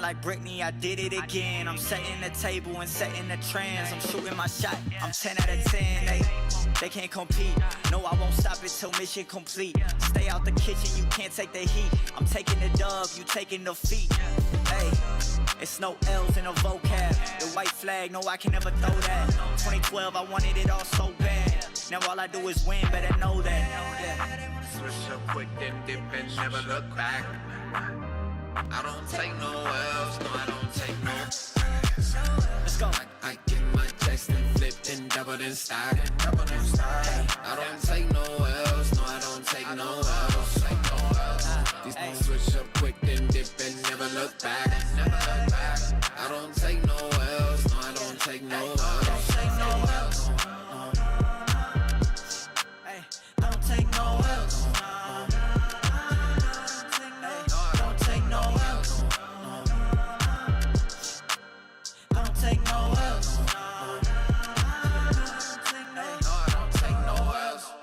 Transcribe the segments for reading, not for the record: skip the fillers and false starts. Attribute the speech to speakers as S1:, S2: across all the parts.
S1: like Britney, I did it again. I'm setting the table and setting the trends. I'm shooting my shot, I'm 10 out of 10. They can't compete. No, I won't stop it till mission complete. Stay out the kitchen, you can't take the heat. I'm taking the dub, you taking the feet. Hey, it's no L's in a vocab. The white flag, no, I can never throw that. 2012, I wanted it all so bad. Now all I do is win, better know that.
S2: Switch up quick, then dip and never look back. I don't take no L's, no, I don't take no.
S1: Let's go.
S2: I get my checks and flipped and doubled and stacked. I don't take no L's, no, I don't take no L's. These niggas switch up quick, then dip and never look back. I don't take no L's, no, I don't take no L's.
S1: I don't take no L's. I don't take no L's. I don't take no L's. I don't take no L's.
S2: I don't take no L's.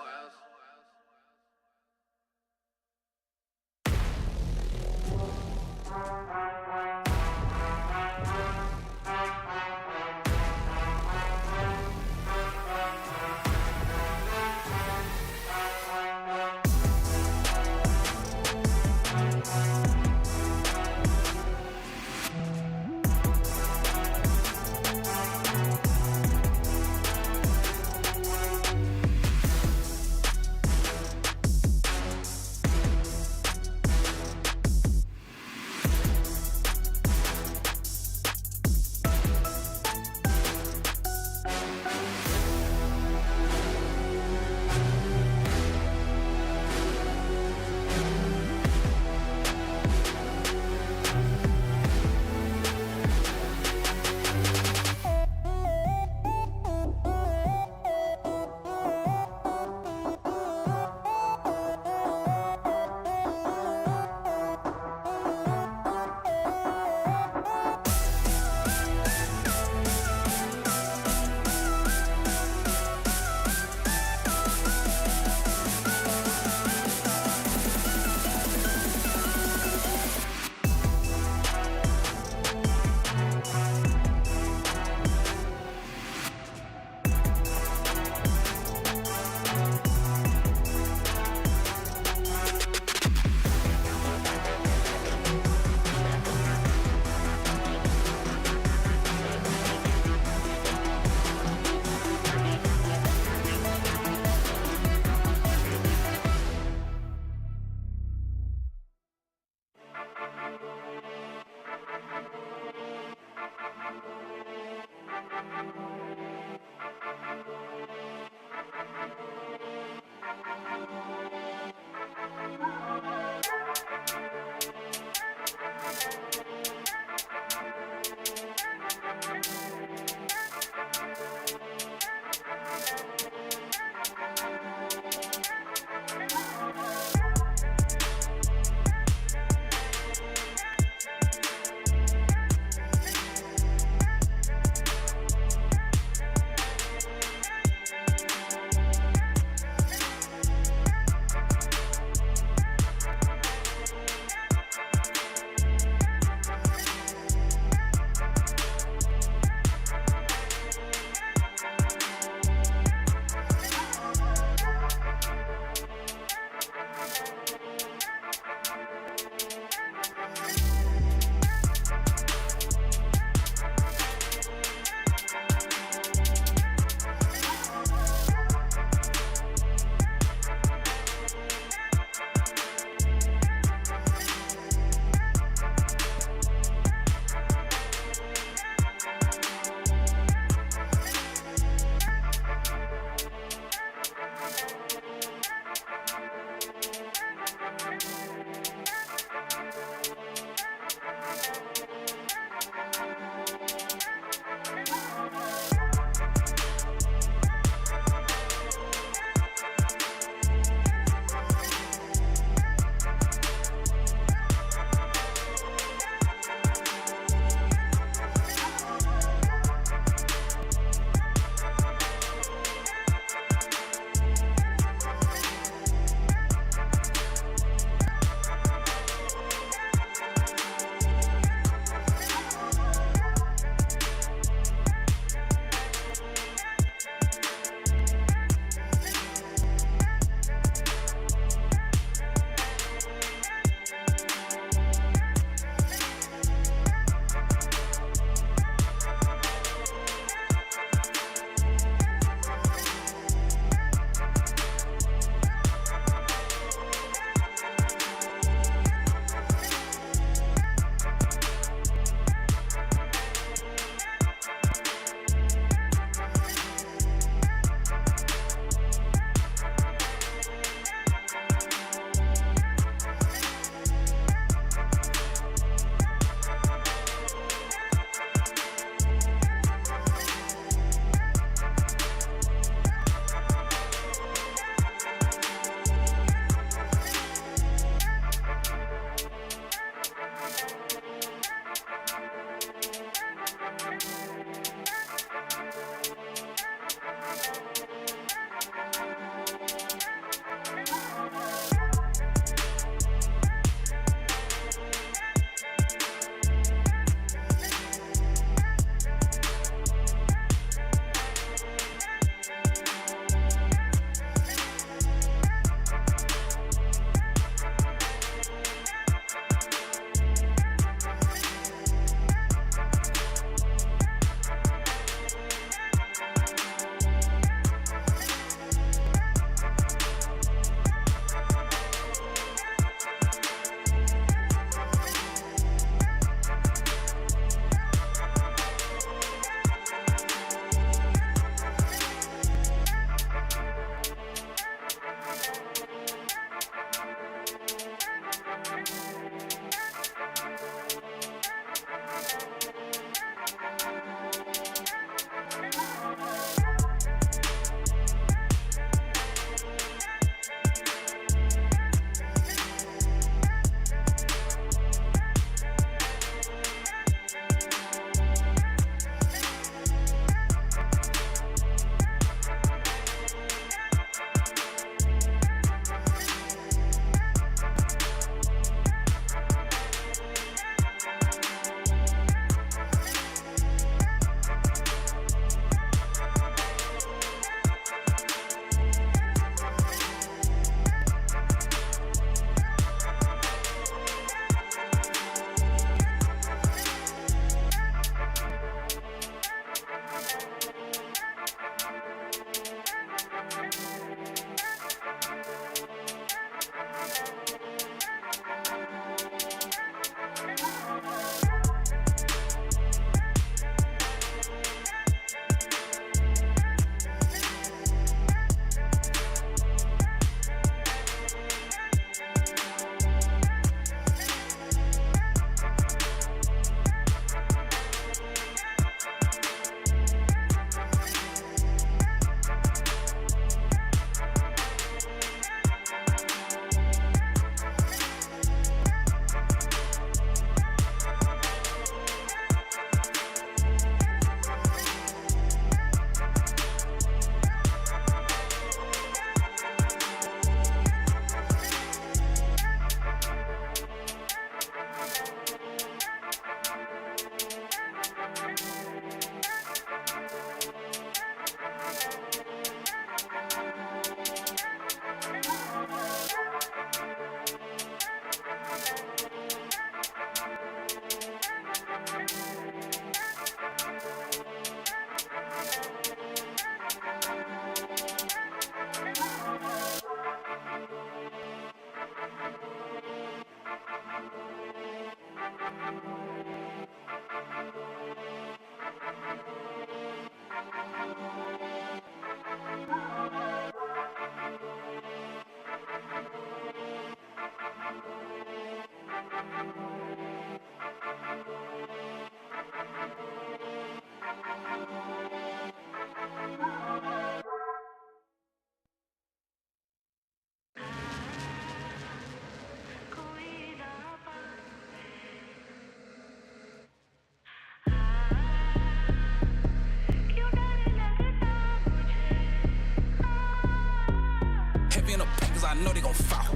S3: I know they gon' fall.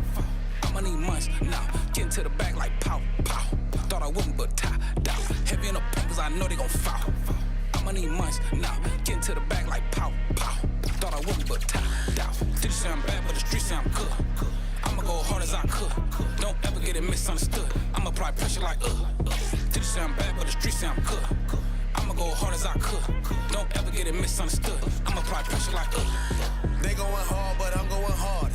S3: I'ma need months now, getting to the back like pow, pow. Thought I wouldn't, but tie down. Heavy in the paint, cause I know they gon' fall. I'ma need months now, getting to the back like pow, pow. Thought I wouldn't, but tie down. Did you say I'm bad, but the streets say I'm good. I'ma go hard as I could. Don't ever get it misunderstood. I'ma apply pressure like Did you say I'm bad, but the streets say I'm good. I'ma go hard as I could. Don't ever get it misunderstood. I'ma apply pressure like
S4: They going hard, but I'm going harder.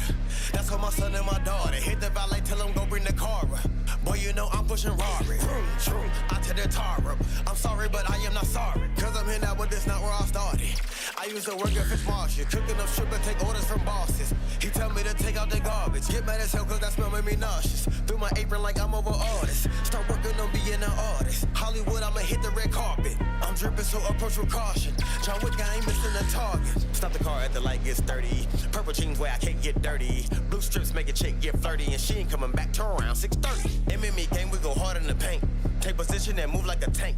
S4: That's for my son and my daughter. Hit the valet, tell them go bring the car up. Boy, you know I'm pushing Rari. I tell the tar up. I'm sorry, but I am not sorry. Cause I'm here now, but this not where I started. I used to work at Fish Marshall, cooking up shrimp and take orders from bosses. He tell me to take out the garbage. Get mad as hell cause that smell made me nauseous. Through my apron like I'm over artists. Start working on being an artist. Hollywood, I'ma hit the red carpet. I'm dripping, so approach with caution. John Wick, I ain't missing the target. Stop the car at the light, gets 30. Purple jeans where I can't get dirty. Blue strips make a chick get flirty. And she ain't coming back till around 6:30. MMA game, we go hard in the paint. Take position and move like a tank.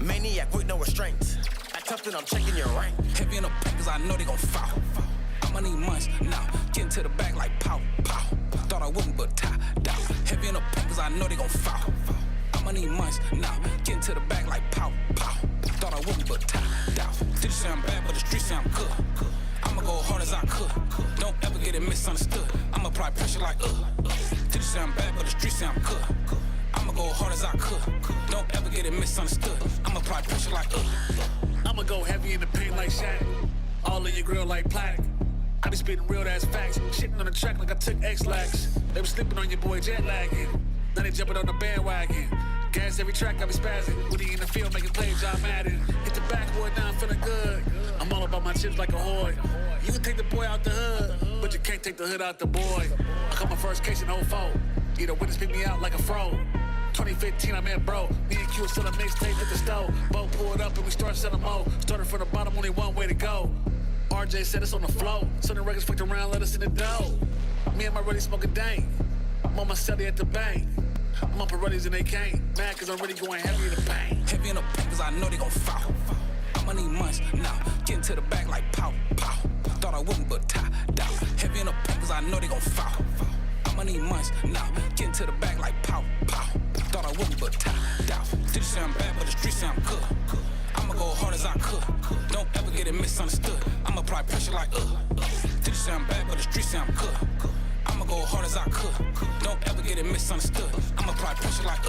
S4: Maniac with no restraints. Act tough, then I'm checking your rank.
S3: heavy in the paint, cause I know they gon' fall. I'ma need months now, getting to the back like pow, pow. Thought I wouldn't, but tie down. Heavy in the paint, cause I know they gon' fall. I'ma need months now, getting to the back like pow, pow. Thought I wouldn't, but tie down. Did you say I'm bad, but the streets say I'm good. I'ma go hard as I could. Don't ever get it misunderstood. I'ma apply pressure like Did you say I'm bad, but the streets say I'm good. I'ma go hard as I could. Don't ever get it misunderstood. I'ma apply pressure like
S5: I'ma go heavy in the paint like Shaq. All in your grill like plaque. I be spitting real ass facts. Shitting on the track like I took X-Lax. They was sleeping on your boy jet lagging. Now they jumping on the bandwagon. Gas every track, I be spazzing. When he in the field making plays, I'm at it. Hit the backboard, now I'm feeling good. I'm all about my chips like a hoard. You can take the boy out the hood, but you can't take the hood out the boy. I caught my first case in 04. Either witness pick me out like a fro. 2015, I'm at bro. Me and Q was selling mixtape at the stove. Boat pulled up and we started selling more. Started from the bottom, only one way to go. RJ said it's on the flow. Certain records fucked around, let us in the dough. Me and my buddy smoking dank. I'm on my celly at the bank. I'm on Pirellis and they can't. Mad cause I'm really going heavy in the paint.
S3: heavy in the paint, cause I know they gon' fall. I'ma need months now, getting to the back like pow, pow. Thought I wouldn't, but tie down. Heavy in the paint, cause I know they gon' fall. I'ma need months now, getting to the back like pow, pow. Thought I wouldn't, but tie down. Did you say I'm bad, but the streets say I'm good. I'ma go hard as I could. Don't ever get it misunderstood. I'ma apply pressure like Did you say I'm bad, but the streets say I'm good. I'ma go hard as I could. Don't ever get it misunderstood. I'ma apply pressure like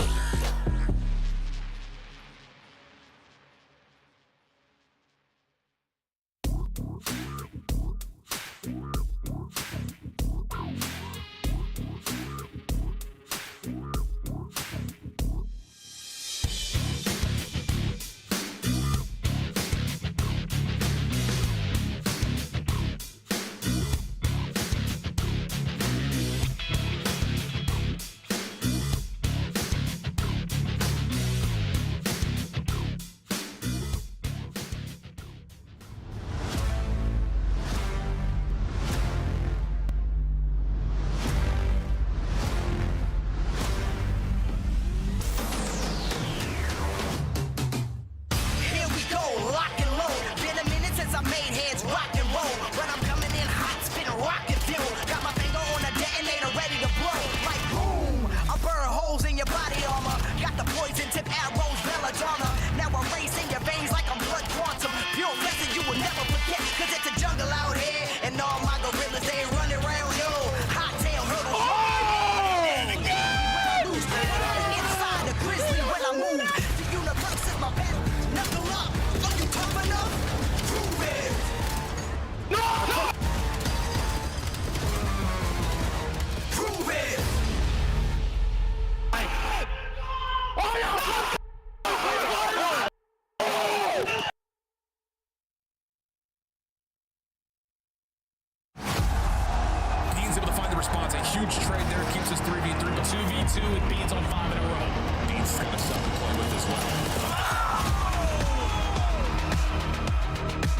S6: huge trade there. Keeps us 3v3, but 2v2 and Beans on 5 in a row. Beans has got a stuff to play with as well.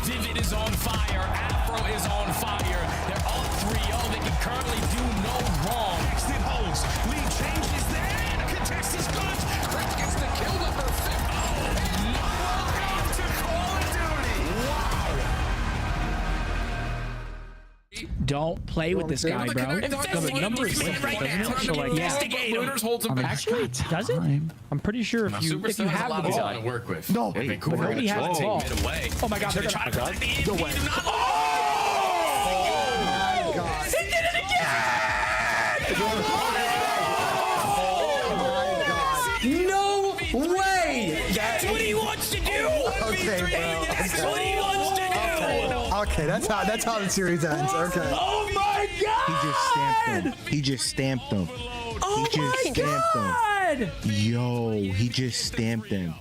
S6: Vivid is on fire. Afro is on fire. They're all 3-0. They can currently do no wrong.
S7: Next it holds. Lead changes there. The contest is good. Chris gets the kill number 50. Oh, no. Welcome to Call of Duty.
S6: Wow.
S8: Don't play with this guy, bro.
S6: The number is
S8: right now.
S6: So like, Looters holds him back.
S8: Actually, does it? I'm pretty sure if you have the ball.
S6: To work with.
S8: No,
S6: Vancouver
S8: nobody has the ball.
S6: away.
S8: Oh my God, they're
S6: trying
S8: gonna.
S6: to find the
S8: No way.
S6: He did it again!
S9: No way!
S6: That's what he wants to do!
S9: Okay, bro.
S6: That's what he wants to do!
S9: Okay, that's how the series ends. Okay.
S6: Oh my God!
S10: He just stamped him. He just stamped him.
S8: Oh
S10: He just
S8: my
S10: stamped
S8: God!
S10: Yo, he just stamped him.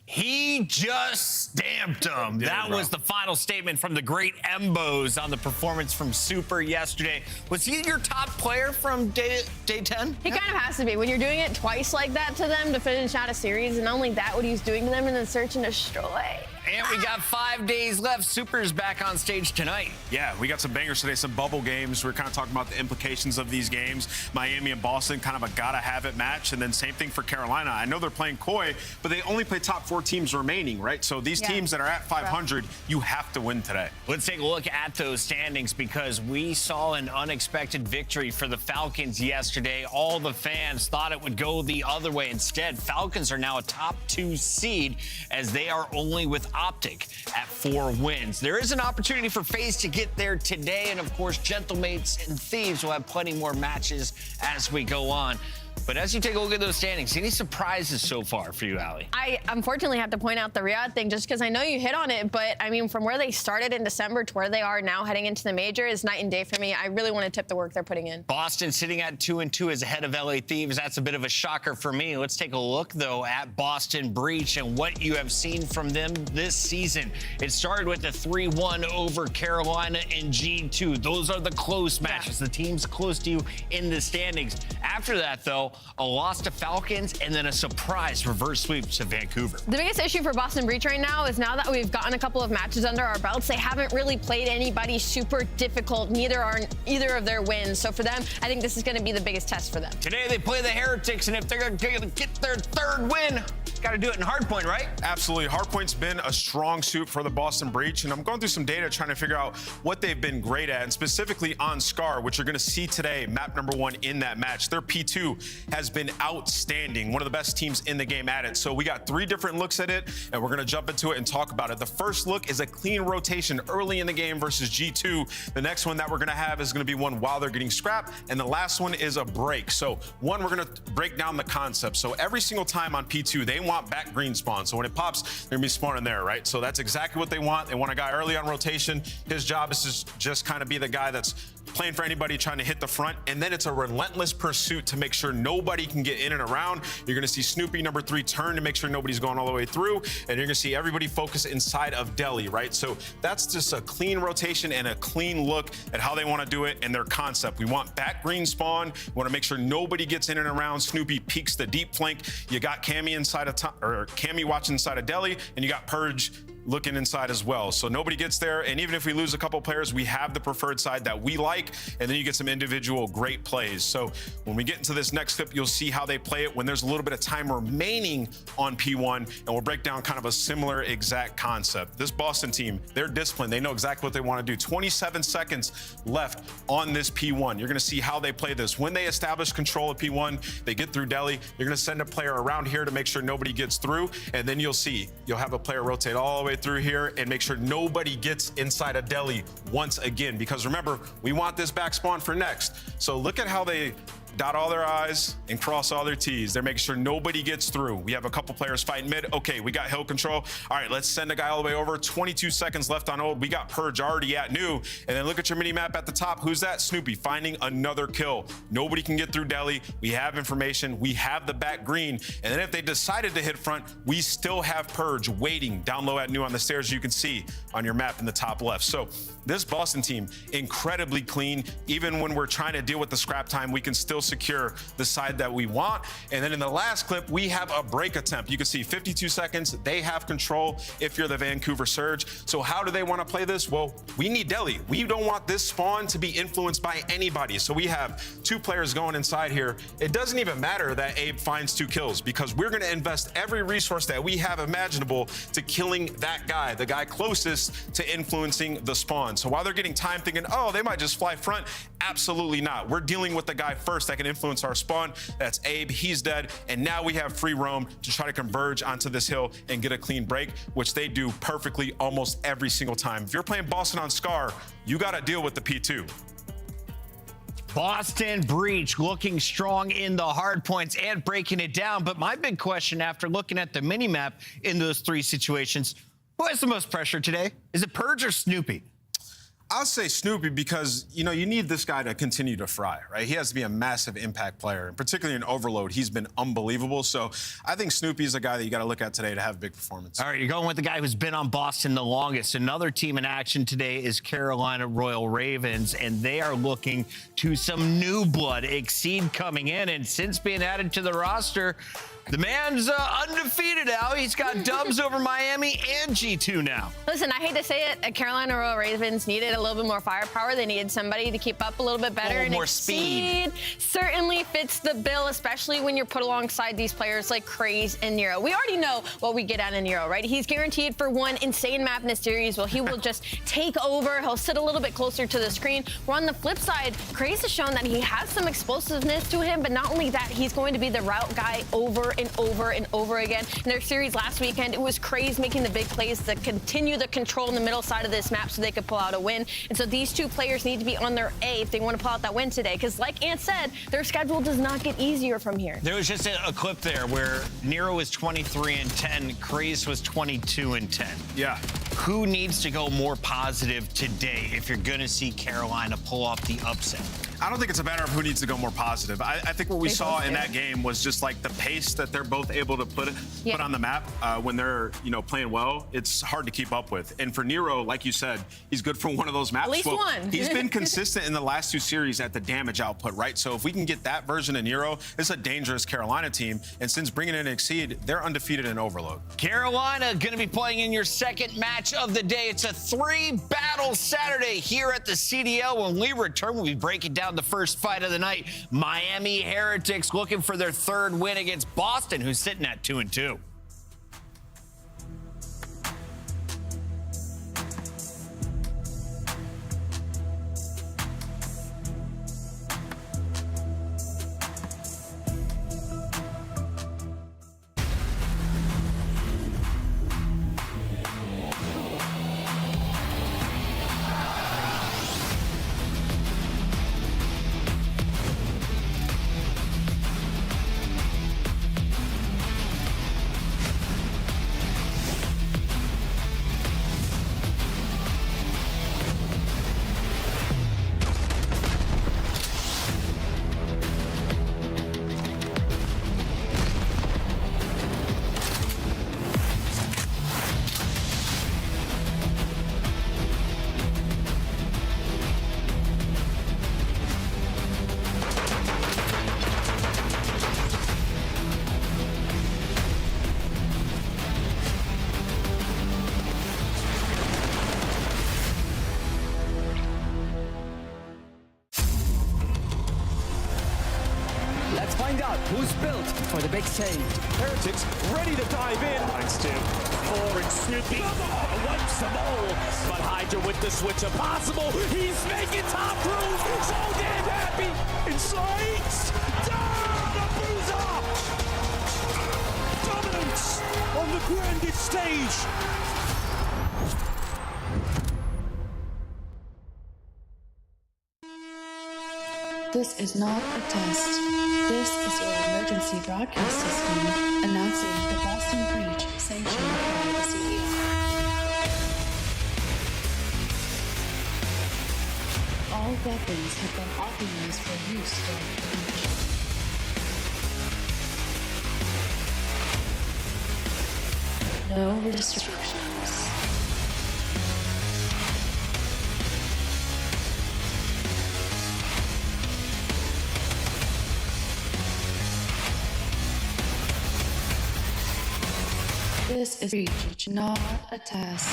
S11: He just stamped him. That was the final statement from the great Embos on the performance from Super yesterday. Was he your top player from day 10?
S12: He kind of has to be. When you're doing it twice like that to them to finish out a series, and not only that, what he's doing to them, and then search and destroy.
S11: And we got 5 days left. Super's back on stage tonight.
S13: Yeah, we got some bangers today, some bubble games. We're kind of talking about the implications of these games. Miami and Boston, kind of a gotta-have-it match. And then same thing for Carolina. I know they're playing coy, but they only play top 4 teams remaining, right? So these teams that are at 500, you have to win today.
S11: Let's take a look at those standings because we saw an unexpected victory for the Falcons yesterday. All the fans thought it would go the other way. Instead, Falcons are now a top 2 seed as they are only with Optic at 4 wins. There is an opportunity for FaZe to get there today, and of course, Gentlemates and Thieves will have plenty more matches as we go on. But as you take a look at those standings, any surprises so far for you, Allie?
S12: I unfortunately have to point out the Riyadh thing just because I know you hit on it, but I mean, from where they started in December to where they are now heading into the major is night and day for me. I really want to tip the work they're putting in.
S11: Boston sitting at 2-2 is ahead of LA Thieves. That's a bit of a shocker for me. Let's take a look, though, at Boston Breach and what you have seen from them this season. It started with a 3-1 over Carolina and G2. Those are the close matches, the teams close to you in the standings. After that, though, a loss to Falcons and then a surprise reverse sweep to Vancouver.
S12: The biggest issue for Boston Breach right now is now that we've gotten a couple of matches under our belts, they haven't really played anybody super difficult. Neither are either of their wins. So for them, I think this is going to be the biggest test for them.
S11: Today they play the Heretics, and if they're going to get their 3rd win, got to do it in Hardpoint, right?
S13: Absolutely. Hardpoint's been a strong suit for the Boston Breach, and I'm going through some data trying to figure out what they've been great at, and specifically on Scar, which you're going to see today, map number 1 in that match. Their P2 has been outstanding, one of the best teams in the game at it. So we got 3 different looks at it, and we're going to jump into it and talk about it. The first look is a clean rotation early in the game versus G2. The next one that we're going to have is going to be one while they're getting scrapped, and the last one is a break. So one, we're going to break down the concept. So every single time on P2, they want back green spawn. So when it pops, they're going to be spawning there, right? So that's exactly what they want. They want a guy early on rotation. His job is to just kind of be the guy that's playing for anybody trying to hit the front, and then it's a relentless pursuit to make sure nobody can get in and around. You're going to see Snoopy number 3 turn to make sure nobody's going all the way through, and you're going to see everybody focus inside of Delhi, right? So that's just a clean rotation and a clean look at how they want to do it and their concept. We want back green spawn. We want to make sure nobody gets in and around. Snoopy peeks the deep flank. You got Cammy inside of Cammy watching inside of Delhi, and you got Purge looking inside as well. So nobody gets there, and even if we lose a couple players, we have the preferred side that we like, and then you get some individual great plays. So when we get into this next clip, you'll see how they play it when there's a little bit of time remaining on P1, and we'll break down kind of a similar exact concept. This Boston team, they're disciplined. They know exactly what they want to do. 27 seconds left on this P1. You're going to see how they play this. When they establish control of P1, they get through Delhi. You're going to send a player around here to make sure nobody gets through, and then you'll have a player rotate all the way through here and make sure nobody gets inside of Delhi once again, because remember, we want this back spawn for next. So look at how they dot all their I's and cross all their T's. They're making sure nobody gets through. We have a couple players fighting mid. Okay, we got hill control. All right, let's send a guy all the way over. 22 seconds left on old. We got Purge already at new. And then look at your mini map at the top. Who's that? Snoopy finding another kill. Nobody can get through Delhi. We have information. We have the back green. And then if they decided to hit front, we still have Purge waiting down low at new on the stairs, you can see on your map in the top left. So this Boston team, incredibly clean. Even when we're trying to deal with the scrap time, we can still secure the side that we want. And then in the last clip, we have a break attempt. You can see 52 seconds. They have control if you're the Vancouver Surge. So how do they want to play this? Well, we need Delhi. We don't want this spawn to be influenced by anybody. So we have 2 players going inside here. It doesn't even matter that Abe finds 2 kills because we're going to invest every resource that we have imaginable to killing that guy, the guy closest to influencing the spawn. So while they're getting time thinking, oh, they might just fly front, absolutely not. We're dealing with the guy first that can influence our spawn. That's Abe. He's dead. And now we have free roam to try to converge onto this hill and get a clean break, which they do perfectly almost every single time. If you're playing Boston on Scar, you got to deal with the P2.
S11: Boston Breach looking strong in the hard points and breaking it down. But my big question after looking at the mini-map in those 3 situations, who has the most pressure today? Is it Purge or Snoopy?
S13: I'll say Snoopy because, you know, you need this guy to continue to fry, right? He has to be a massive impact player, and particularly in Overload, he's been unbelievable. So I think Snoopy is a guy that you got to look at today to have a big performance.
S11: All right, you're going with the guy who's been on Boston the longest. Another team in action today is Carolina Royal Ravens, and they are looking to some new blood. Exceed coming in, and since being added to the roster, the man's undefeated now. He's got dubs over Miami and G2 now.
S12: Listen, I hate to say it, Carolina Royal Ravens needed a little bit more firepower. They needed somebody to keep up a little bit better.
S11: More speed.
S12: Certainly fits the bill, especially when you're put alongside these players like Craze and Nero. We already know what we get out of Nero, right? He's guaranteed for one insane map in the series. Well, he will just take over. He'll sit a little bit closer to the screen. Where on the flip side, Craze has shown that he has some explosiveness to him, but not only that, he's going to be the route guy over and over and over again. In their series last weekend, it was Craze making the big plays to continue the control in the middle side of this map so they could pull out a win. And so these 2 players need to be on their A if they want to pull out that win today. Because like Ant said, their schedule does not get easier from here.
S11: There was just a clip there where Nero was 23-10, Craze was 22-10.
S13: Yeah.
S11: Who needs to go more positive today if you're going to see Carolina pull off the upset?
S13: I don't think it's a matter of who needs to go more positive. I think what we saw in that game was just like the pace that they're both able to put on the map when they're, you know, playing well. It's hard to keep up with. And for Nero, like you said, he's good for one of those maps.
S12: At least one.
S13: He's been consistent in the last 2 series at the damage output, right? So if we can get that version of Nero, it's a dangerous Carolina team. And since bringing in Exceed, they're undefeated in Overload.
S11: Carolina going to be playing in your second match of the day. It's a 3-battle Saturday here at the CDL. When we return, we'll be breaking down the first fight of the night. Miami Heretics looking for their 3rd win against Boston, who's sitting at 2-2.
S14: find out who's built for the big stage.
S7: Heretics ready to dive in. Finds two. Four and Snoopy wipes them all. But Hydra with the switch impossible. He's making top cruise. So damn happy. Inside. Down the bruiser. Dominance on the grandest stage.
S15: This is not a test. This is your emergency broadcast system announcing the Boston Breach sanctioned by the CDL. All weapons have been authorized for use during the breach. No restrictions. This is breach, not a test.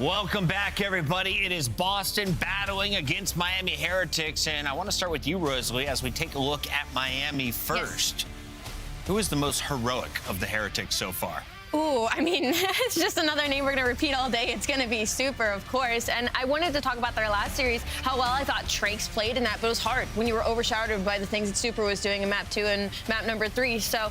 S11: Welcome back, everybody. It is Boston battling against Miami Heretics, and I want to start with you, Rosalie, as we take a look at Miami first. Yes. Who is the most heroic of the Heretics so far?
S12: Ooh, I mean, it's just another name we're going to repeat all day. It's going to be Super, of course. And I wanted to talk about their last series, how well I thought Trakes played in that, but it was hard when you were overshadowed by the things that Super was doing in map 2 and map number 3. So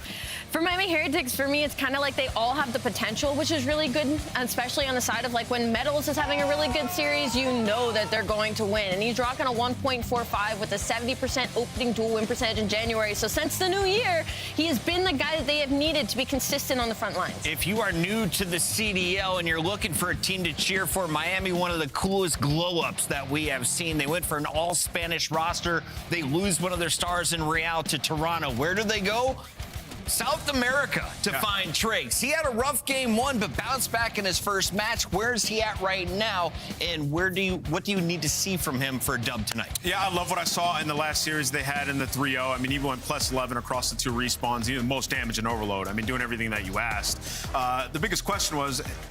S12: for Miami Heretics, for me, it's kind of like they all have the potential, which is really good, especially on the side of like when Metals is having a really good series, you know that they're going to win. And he's rocking a 1.45 with a 70% opening duel win percentage in January. So since the new year, he has been the guy that they have needed to be consistent on the front lines.
S11: If you are new to the CDL and you're looking for a team to cheer for, Miami, one of the coolest glow-ups that we have seen. They went for an all-Spanish roster. They lose one of their stars in Real to Toronto. Where do they go? South America to find Trakes. He had a rough game 1, but bounced back in his first match. Where's he at right now? And what do you need to see from him for a dub tonight?
S13: Yeah, I love what I saw in the last series they had in the 3-0. I mean, he went plus 11 across the 2 respawns, even most damage and overload. I mean, doing everything that you asked. The biggest question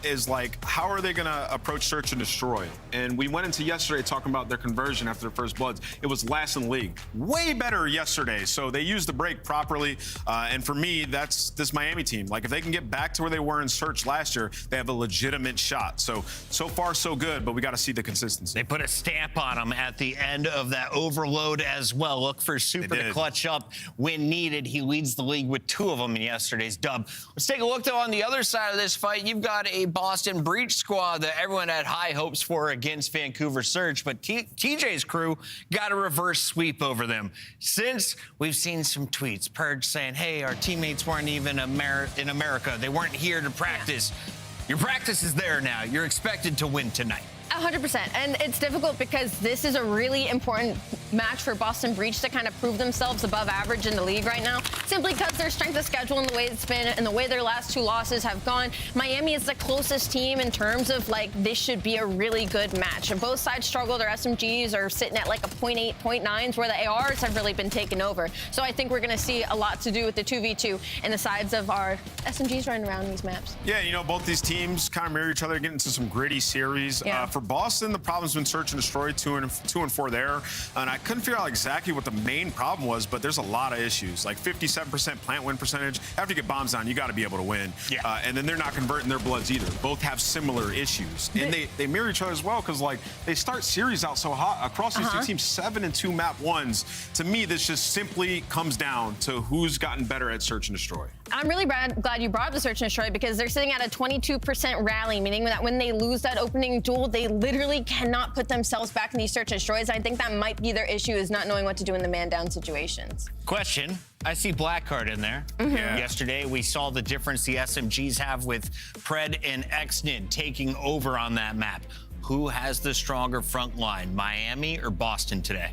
S13: is like, how are they going to approach search and destroy? And we went into yesterday talking about their conversion after their first bloods. It was last in the league. Way better yesterday. So they used the break properly. And for me, that's this Miami team. Like, if they can get back to where they were in search last year, they have a legitimate shot. So far, so good, but we got to see the consistency.
S11: They put a stamp on them at the end of that overload as well. Look for Super to clutch up when needed. He leads the league with 2 of them in yesterday's dub. Let's take a look, though, on the other side of this fight. You've got a Boston Breach squad that everyone had high hopes for against Vancouver Surge, but TJ's crew got a reverse sweep over them. Since we've seen some tweets, Purge saying, hey, our teammates weren't even in America. They weren't here to practice. Your practice is there now. You're expected to win tonight.
S12: 100%. And it's difficult because this is a really important match for Boston Breach to kind of prove themselves above average in the league right now, simply because their strength of schedule and the way it's been and the way their last 2 losses have gone. Miami is the closest team in terms of, like, this should be a really good match. And both sides struggle. Their SMGs are sitting at like a 0.8, 0.9s, where the ARs have really been taken over. So I think we're going to see a lot to do with the 2v2 and the sides of our SMGs running around these maps.
S13: Yeah, you know, both these teams kind of mirror each other, getting into some gritty series. For Boston, the problem's been search and destroy, 2 and 4 there. And I couldn't figure out exactly what the main problem was, but there's a lot of issues. Like 57% plant win percentage. After you get bombs down, you got to be able to win. And then they're not converting their bloods either. Both have similar issues. And they mirror each other as well, because like they start series out so hot across these 2 teams, 7 and 2 map 1s. To me, this just simply comes down to who's gotten better at search and destroy.
S12: I'm really glad you brought up the search and destroy, because they're sitting at a 22% rally, meaning that when they lose that opening duel, they literally cannot put themselves back in these search and destroys. I think that might be their issue, is not knowing what to do in the man-down situations.
S11: Question. I see Blackheart in there. Yesterday, we saw the difference the SMGs have with Pred and Xnid taking over on that map. Who has the stronger front line, Miami or Boston today?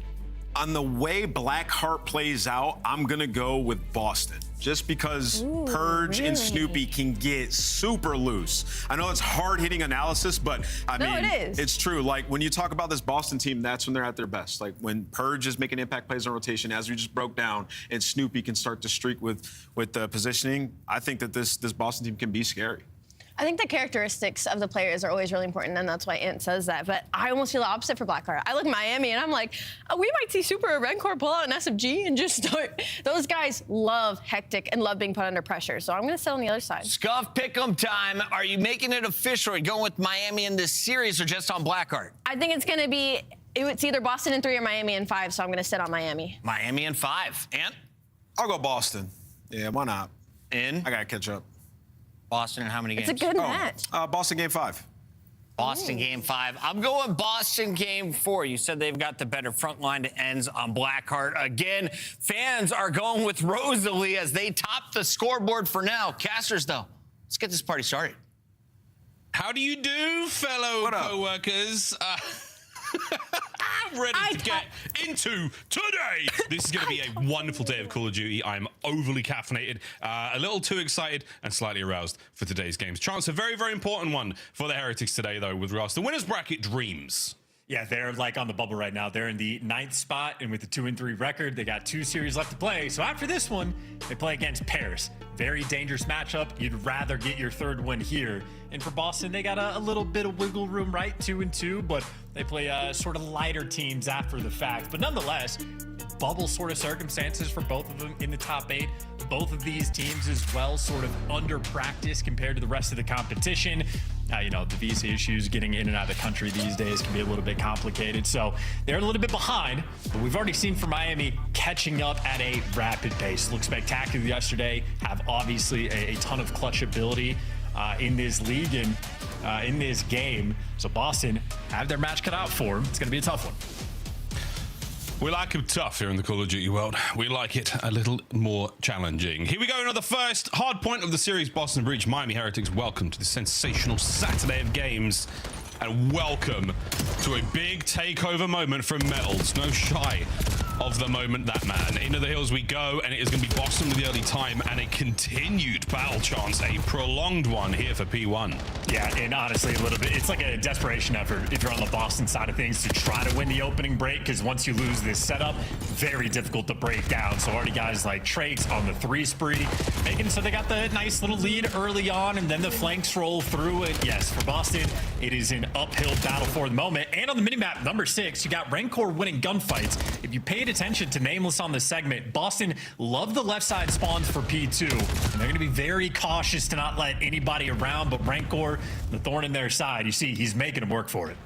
S13: On the way Blackheart plays out, I'm going to go with Boston. Just because Purge and Snoopy can get super loose. I know it's hard-hitting analysis, but I mean, it's true. Like, when you talk about this Boston team, that's when they're at their best. Like, when Purge is making impact plays on rotation, as we just broke down, and Snoopy can start to streak with the positioning, I think that this Boston team can be scary.
S12: I think the characteristics of the players are always really important, and that's why Ant says that. But I almost feel the opposite for Blackheart. I look at Miami, and I'm like, oh, we might see Super or Rencor pull out an SMG and just start. Those guys love hectic and love being put under pressure. So I'm going to sit on the other side.
S11: Scuff pick'em time. Are you making it official? Are you going with Miami in this series or just on Blackheart?
S12: I think it's going to be, it's either Boston in 3 or Miami in 5, so I'm going to sit on Miami.
S11: Miami in 5. Ant?
S13: I'll go Boston. Yeah, why not?
S11: In?
S13: I got to catch up.
S11: Boston in how many games?
S12: It's a good match.
S13: Boston game 5.
S11: Boston game 5. I'm going Boston game 4. You said they've got the better front line to ends on Blackheart. Again, fans are going with Rosalie as they top the scoreboard for now. Casters, though, let's get this party started.
S6: How do you do, fellow co-workers? I'm ready to get into today. This is going to be a wonderful day of Call of Duty. I'm overly caffeinated, a little too excited, and slightly aroused for today's games. Chance, a very, very important one for the Heretics today, though, with regards to the winners bracket dreams.
S16: Yeah, they're like on the bubble right now. They're in the 9th spot, and with the 2-3 record, they got 2 series left to play. So after this one, they play against Paris. Very dangerous matchup. You'd rather get your 3rd win here. And for Boston, they got a little bit of wiggle room, right? 2-2, but they play sort of lighter teams after the fact. But nonetheless, bubble sort of circumstances for both of them in the top 8. Both of these teams as well sort of under practice compared to the rest of the competition. You know, the visa issues, getting in and out of the country these days can be a little bit complicated. So they're a little bit behind, but we've already seen from Miami catching up at a rapid pace. Looked spectacular yesterday, have obviously a ton of clutch ability in this league and in this game. So Boston have their match cut out for them. It's going to be a tough one.
S6: We like it tough here in the Call of Duty world. We like it a little more challenging. Here we go, another first hard point of the series. Boston Breach, Miami Heretics, welcome to the sensational Saturday of games. And welcome to a big takeover moment from Metals. No shy of the moment, that man. Into the hills we go, and it is going to be Boston with the early time and a continued battle chance, a prolonged one here for P1.
S16: Yeah, and honestly, a little bit, it's like a desperation effort if you're on the Boston side of things to try to win the opening break, because once you lose this setup, very difficult to break down. So already guys like Trakes on the 3 spree, making it so they got the nice little lead early on, and then the flanks roll through it. Yes, for Boston, it is an uphill battle for the moment. And on the minimap, number 6, you got Rancor winning gunfights. If you paid attention to Nameless on the segment, Boston loved the left side spawns for P2, and they're going to be very cautious to not let anybody around, but Rancor, the thorn in their side, you see, he's making them work for it.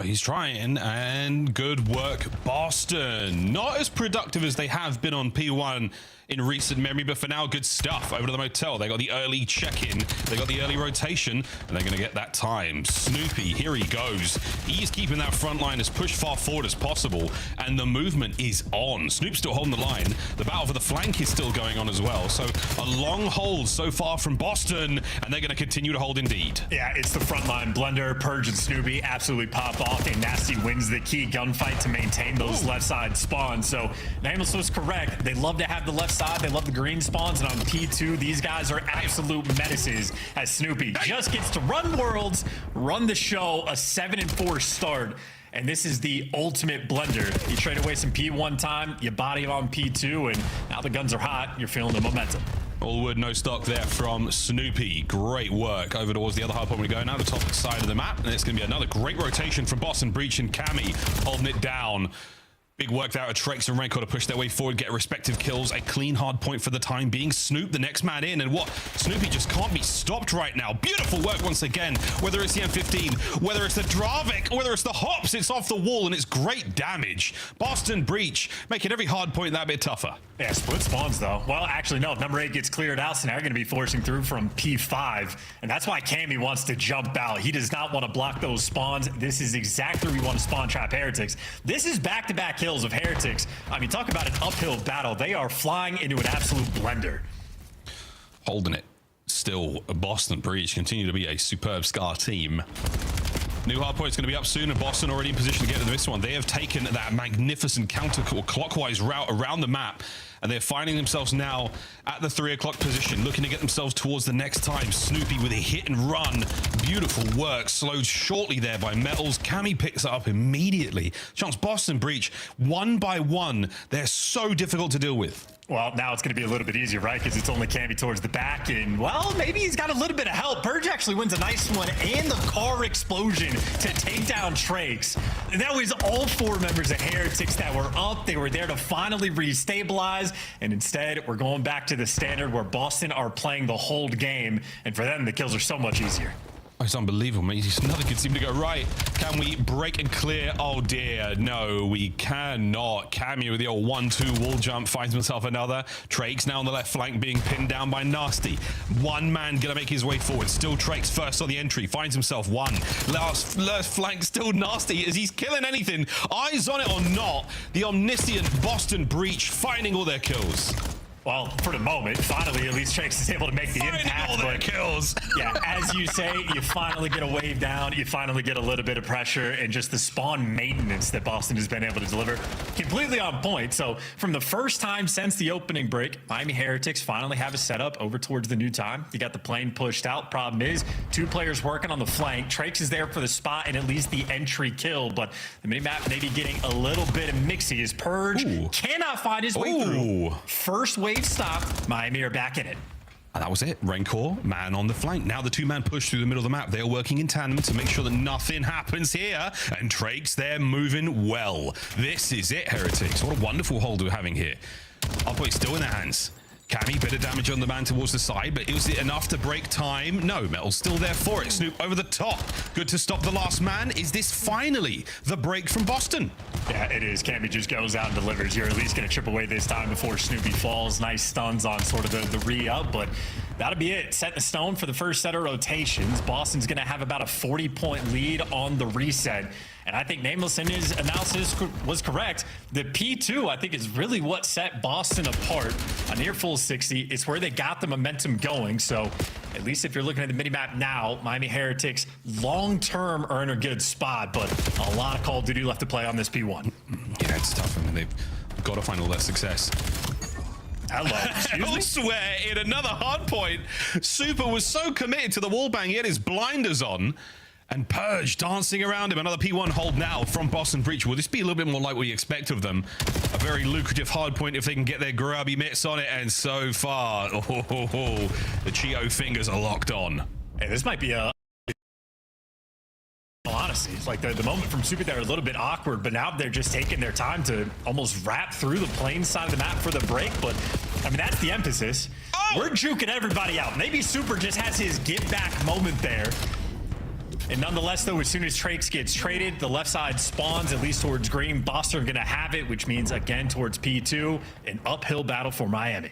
S6: He's trying, and good work, Boston. Not as productive as they have been on P1 in recent memory, but for now, good stuff. Over to the motel, they got the early check-in, they got the early rotation, and they're gonna get that time. Snoopy, here he goes. He's keeping that front line as pushed far forward as possible, and the movement is on. Snoop's still holding the line. The battle for the flank is still going on as well. So a long hold so far from Boston, and they're gonna continue to hold indeed.
S16: Yeah, it's the front line. Blender, Purge, and Snoopy absolutely pop off, and Nasty wins the key gunfight to maintain those left side spawns. So Nameless was correct. They love to have the left side. They love the green spawns, and on P2, these guys are absolute menaces as Snoopy just gets to run worlds, run the show, a 7-4 start. And this is the ultimate blender. You trade away some P1 time, you body him on P2, and now the guns are hot. You're feeling the momentum.
S6: All wood, no stock there from Snoopy. Great work. Over towards the other hard point we go. Now the top side of the map, and it's going to be another great rotation from Boston Breach and Cammy holding it down. Big work there at Trakes and Rancor to push their way forward, get respective kills. A clean hard point for the time being. Snoop, the next man in, and what? Snoopy just can't be stopped right now. Beautiful work once again. Whether it's the M15, whether it's the Dravik, whether it's the Hops, it's off the wall, and it's great damage. Boston Breach making every hard point that bit tougher.
S16: Yeah, split spawns though. Well, actually, no. If number 8 gets cleared out, so now you're going to be forcing through from P5, and that's why Cammy wants to jump out. He does not want to block those spawns. This is exactly where you want to spawn trap Heretics. This is back-to-back kills of Heretics. I mean, talk about an uphill battle. They are flying into an absolute blender.
S6: Holding it. Still, Boston Breach continue to be a superb Scar team. New hardpoint is going to be up soon, and Boston already in position to get to this one. They have taken that magnificent counter-clockwise route around the map, and they're finding themselves now at the 3 o'clock position, looking to get themselves towards the next time. Snoopy with a hit and run. Beautiful work. Slowed shortly there by Metals. Cammy picks it up immediately. Chance Boston Breach, one by one. They're so difficult to deal with.
S16: Well, now it's going to be a little bit easier, right? Because it's only Cammy towards the back, and, well, maybe he's got a little bit of help. Purge actually wins a nice one, and the car explosion to take down Trakes. And that was all 4 members of Heretics that were up. They were there to finally restabilize, and instead, we're going back to the standard where Boston are playing the hold game, and for them, the kills are so much easier.
S6: Oh, it's unbelievable, mate. Nothing can seem to go right. Can we break and clear? Oh, dear. No, we cannot. Cammy with the old 1-2 wall jump finds himself another. Trakes now on the left flank being pinned down by Nasty. One man going to make his way forward. Still Trakes first on the entry. Finds himself one. Last flank still Nasty. Is he's killing anything? Eyes on it or not? The omniscient Boston Breach finding all their kills.
S16: Well, for the moment, finally, at least Trakes is able to make the impact.
S6: All their kills. yours.
S16: Yeah, as you say, you finally get a wave down, you finally get a little bit of pressure, and just the spawn maintenance that Boston has been able to deliver, completely on point. So from the first time since the opening break, Miami Heretics finally have a setup over towards the new time. You got the plane pushed out. Problem is, 2 players working on the flank. Trakes is there for the spot and at least the entry kill, but the minimap maybe getting a little bit of mixy as Purge cannot find his way through. First wave stopped. Miami are back in it.
S6: And that was it. Rancor, man on the flank. Now the 2-man push through the middle of the map. They are working in tandem to make sure that nothing happens here. And Trakes, they're moving well. This is it, Heretics. What a wonderful hold we're having here. Upway still in their hands. Cammy, bit of damage on the man towards the side, but was it enough to break time? No, Metal's still there for it. Snoop over the top. Good to stop the last man. Is this finally the break from Boston?
S16: Yeah, it is. Cammy just goes out and delivers. You're at least going to chip away this time before Snoopy falls. Nice stuns on sort of the re-up, but that'll be it. Set in stone for the first set of rotations. Boston's going to have about a 40-point lead on the reset. And I think Nameless in his analysis was correct. The P2, I think, is really what set Boston apart. A near full 60, it's where they got the momentum going. So at least if you're looking at the minimap now, Miami Heretics long-term are in a good spot, but a lot of Call of Duty left to play on this P1.
S6: Yeah, it's tough. I mean, they've got to find all that success.
S16: Hello, excuse me?
S6: Elsewhere, in another hard point, Super was so committed to the wallbang, he had his blinders on. And Purge dancing around him. Another P1 hold now from Boston Breach. Will this be a little bit more like what you expect of them? A very lucrative hard point if they can get their grubby mitts on it. And so far, the Chio fingers are locked on.
S16: Hey, this might be a... Honestly, it's like the moment from Super there a little bit awkward, but now they're just taking their time to almost wrap through the plane side of the map for the break. But I mean, that's the emphasis. We're juking everybody out. Maybe Super just has his get back moment there. And nonetheless, though, as soon as Trakes gets traded, the left side spawns at least towards green. Boston are going to have it, which means again towards P2, an uphill battle for Miami.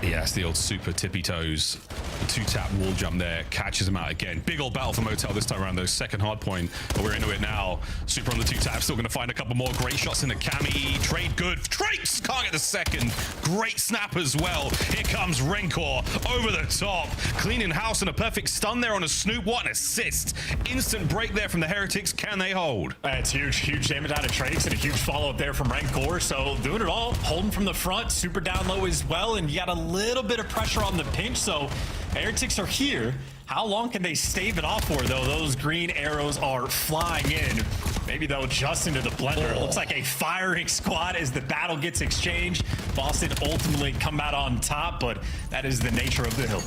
S6: Yeah, it's the old Super tippy toes. The 2-tap wall jump there catches him out again. Big old battle for Motel this time around, though. Second hard point, but we're into it now. Super on the 2-tap, still going to find a couple more great shots in the Cammy. Trade good. Trakes can't get the second. Great snap as well. Here comes Rancor over the top. Cleaning house and a perfect stun there on a Snoop. What an assist. Instant break there from the Heretics. Can they hold?
S16: It's huge, huge damage out of Trakes and a huge follow-up there from Rancor. So doing it all, holding from the front, Super down low as well, and you got a little bit of pressure on the pinch, so Heretics are here. How long can they stave it off for, though? Those green arrows are flying in. Maybe they'll adjust into the blender. It looks like a firing squad as the battle gets exchanged. Boston ultimately come out on top, but that is the nature of the hill.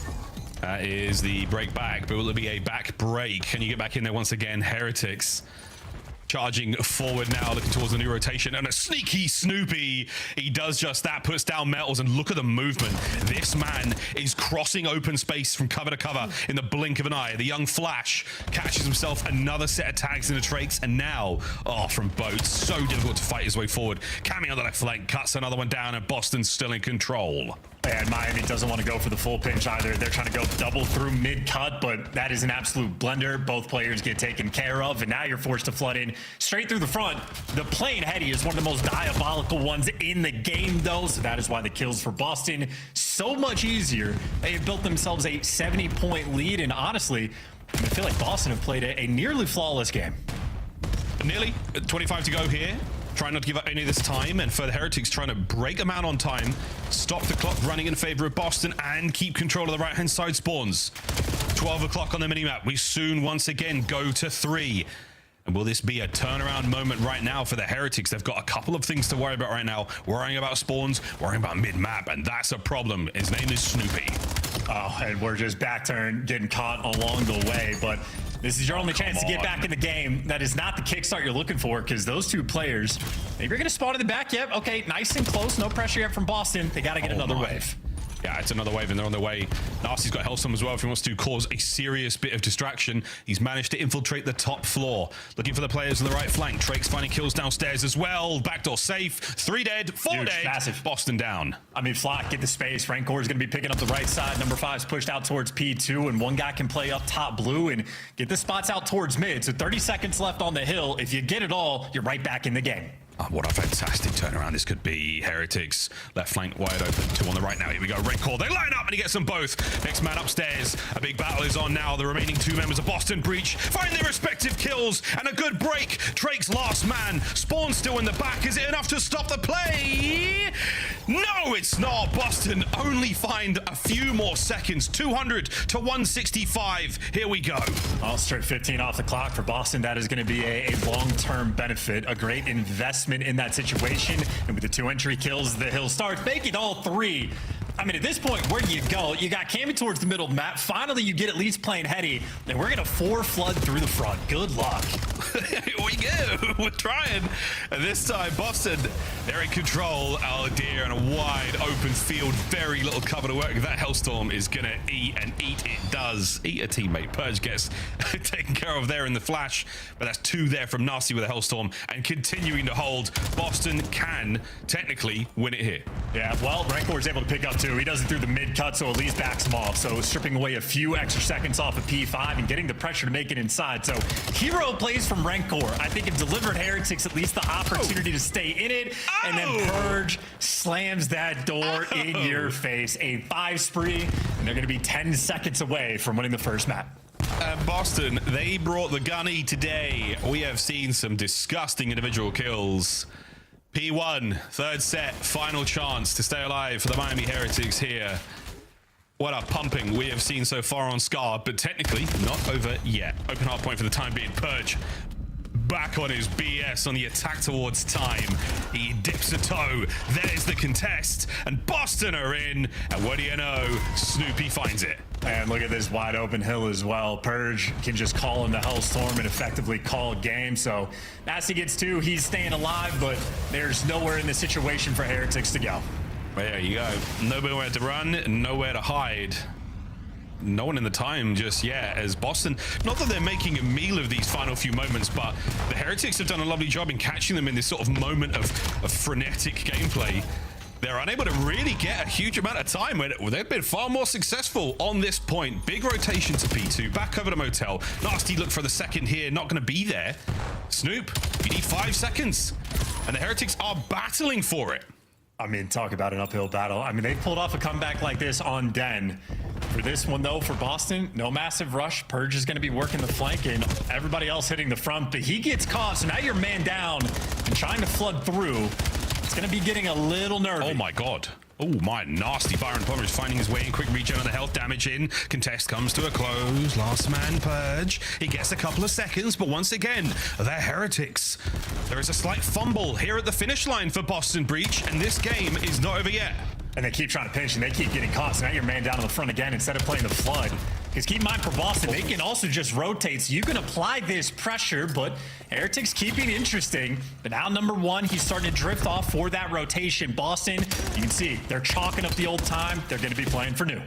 S6: That is the break back, but will it be a back break? Can you get back in there once again? Heretics charging forward now, looking towards the new rotation, and a sneaky Snoopy. He does just that, puts down Metals, and look at the movement. This man is crossing open space from cover to cover in the blink of an eye. The young Flash catches himself another set of tags in the Trakes, and now, from boats, so difficult to fight his way forward. Cammy on the left flank, cuts another one down, and Boston's still in control.
S16: And Miami doesn't want to go for the full pinch either. They're trying to go double through mid-cut, but that is an absolute blender. Both players get taken care of, and now you're forced to flood in straight through the front. The plane heady is one of the most diabolical ones in the game, though, so that is why the kills for Boston so much easier. They have built themselves a 70-point lead, and honestly, I feel like Boston have played a nearly flawless game.
S6: Nearly 25 to go here. Trying not to give up any of this time, and for the Heretics trying to break them out on time, stop the clock running in favor of Boston, and keep control of the right-hand side spawns. 12 o'clock on the minimap. We soon once again go to 3. And will this be a turnaround moment right now for the Heretics? They've got a couple of things to worry about right now. Worrying about spawns, worrying about mid-map, and that's a problem. His name is Snoopy.
S16: Oh, and we're just back turn, getting caught along the way, but this is your only chance to get back in the game. That is not the kickstart you're looking for, because those two players, maybe you're going to spawn in the back. Yep, okay, nice and close. No pressure yet from Boston. They got to get another wave.
S6: Yeah, it's another wave, and they're on their way. Nasty's got Hellstorm as well if he wants to cause a serious bit of distraction. He's managed to infiltrate the top floor. Looking for the players on the right flank. Trakes finding kills downstairs as well. Backdoor safe. 3 dead, 4
S16: Huge,
S6: dead.
S16: massive.
S6: Boston down.
S16: I mean, Flock, get the space. Rancor is going to be picking up the right side. Number 5's pushed out towards P2, and one guy can play up top blue and get the spots out towards mid. So 30 seconds left on the hill. If you get it all, you're right back in the game.
S6: Oh, what a fantastic turnaround this could be. Heretics, left flank wide open. 2 on the right now. Here we go. Red Core. They line up and he gets them both. Next man upstairs. A big battle is on now. The remaining 2 members of Boston Breach find their respective kills and a good break. Drake's last man. Spawn still in the back. Is it enough to stop the play? No, it's not. Boston only find a few more seconds. 200 to 165. Here we go.
S16: All straight 15 off the clock for Boston. That is going to be a long-term benefit. A great investment in that situation, and with the 2 entry kills, the hill starts making all 3. I mean, at this point, where do you go? You got camping towards the middle of the map. Finally, you get at least playing heady, and we're going to 4 flood through the front. Good luck.
S6: Here we go. We're trying. And this time, Boston, they're in control. Oh dear, and a wide open field. Very little cover to work. That Hellstorm is going to eat, and eat it does. Eat a teammate. Purge gets taken care of there in the flash, but that's 2 there from Nasty with a Hellstorm, and continuing to hold. Boston can technically win it here.
S16: Yeah, well, Rancor is able to pick up 2. He does it through the mid cut, so at least backs him off. So stripping away a few extra seconds off of P5 and getting the pressure to make it inside. So hero plays from Rancor. I think it delivered Heretics at least the opportunity to stay in it. And then Purge slams that door in your face. A 5 spree, and they're going to be 10 seconds away from winning the first map.
S6: Boston, they brought the gunny today. We have seen some disgusting individual kills. P1, 3rd set, final chance to stay alive for the Miami Heretics here. What a pumping we have seen so far on Scar, but technically not over yet. Open hard point for the time being. Purge back on his BS on the attack towards time. He dips a toe. There's the contest, and Boston are in. And what do you know? Snoopy finds it.
S16: And look at this wide open hill as well. Purge can just call in the Hellstorm and effectively call a game. So Nasty gets 2. He's staying alive, but there's nowhere in the situation for Heretics to go.
S6: There you go. Nowhere to run, nowhere to hide. No one in the time just yet, as Boston, not that they're making a meal of these final few moments, but the Heretics have done a lovely job in catching them in this sort of moment of frenetic gameplay. They're unable to really get a huge amount of time. They've been far more successful on this point. Big rotation to P2, back over to Motel. Nasty look for the second here, not going to be there. Snoop, you need 5 seconds. And the Heretics are battling for it.
S16: I mean, talk about an uphill battle. I mean, they pulled off a comeback like this on Den. For this one, though, for Boston, no massive rush. Purge is going to be working the flank and everybody else hitting the front, but he gets caught, so now you're man down and trying to flood through. It's going to be getting a little nervy.
S6: Oh, my God. Oh, my nasty. Byron Plummer is finding his way in. Quick regen on the health damage in. Contest comes to a close. Last man Purge. He gets a couple of seconds, but once again, they're Heretics. There is a slight fumble here at the finish line for Boston Breach, and this game is not over yet.
S16: And they keep trying to pinch, and they keep getting caught. So now you're man down on the front again instead of playing the flood. Because keep in mind, for Boston, they can also just rotate. So you can apply this pressure, but Heretics keeping interesting. But now number 1, he's starting to drift off for that rotation. Boston, you can see, they're chalking up the old time. They're going to be playing for new.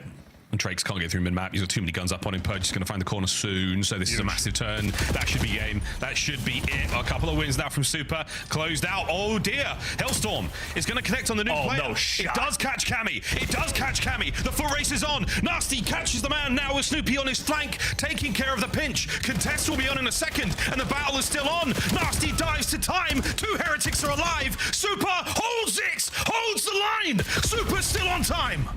S6: And Drakes can't get through mid-map. He's got too many guns up on him. Purge is going to find the corner soon. So this is a massive turn. That should be game. That should be it. A couple of wins now from Super. Closed out. Oh, dear. Hellstorm is going to connect on the new player.
S16: No shot.
S6: It does catch Cammy. It does catch Cammy. The foot race is on. Nasty catches the man now with Snoopy on his flank, taking care of the pinch. Contest will be on in a second, and the battle is still on. Nasty dives to time. 2 Heretics are alive. Super holds it. Holds the line. Super's still on time.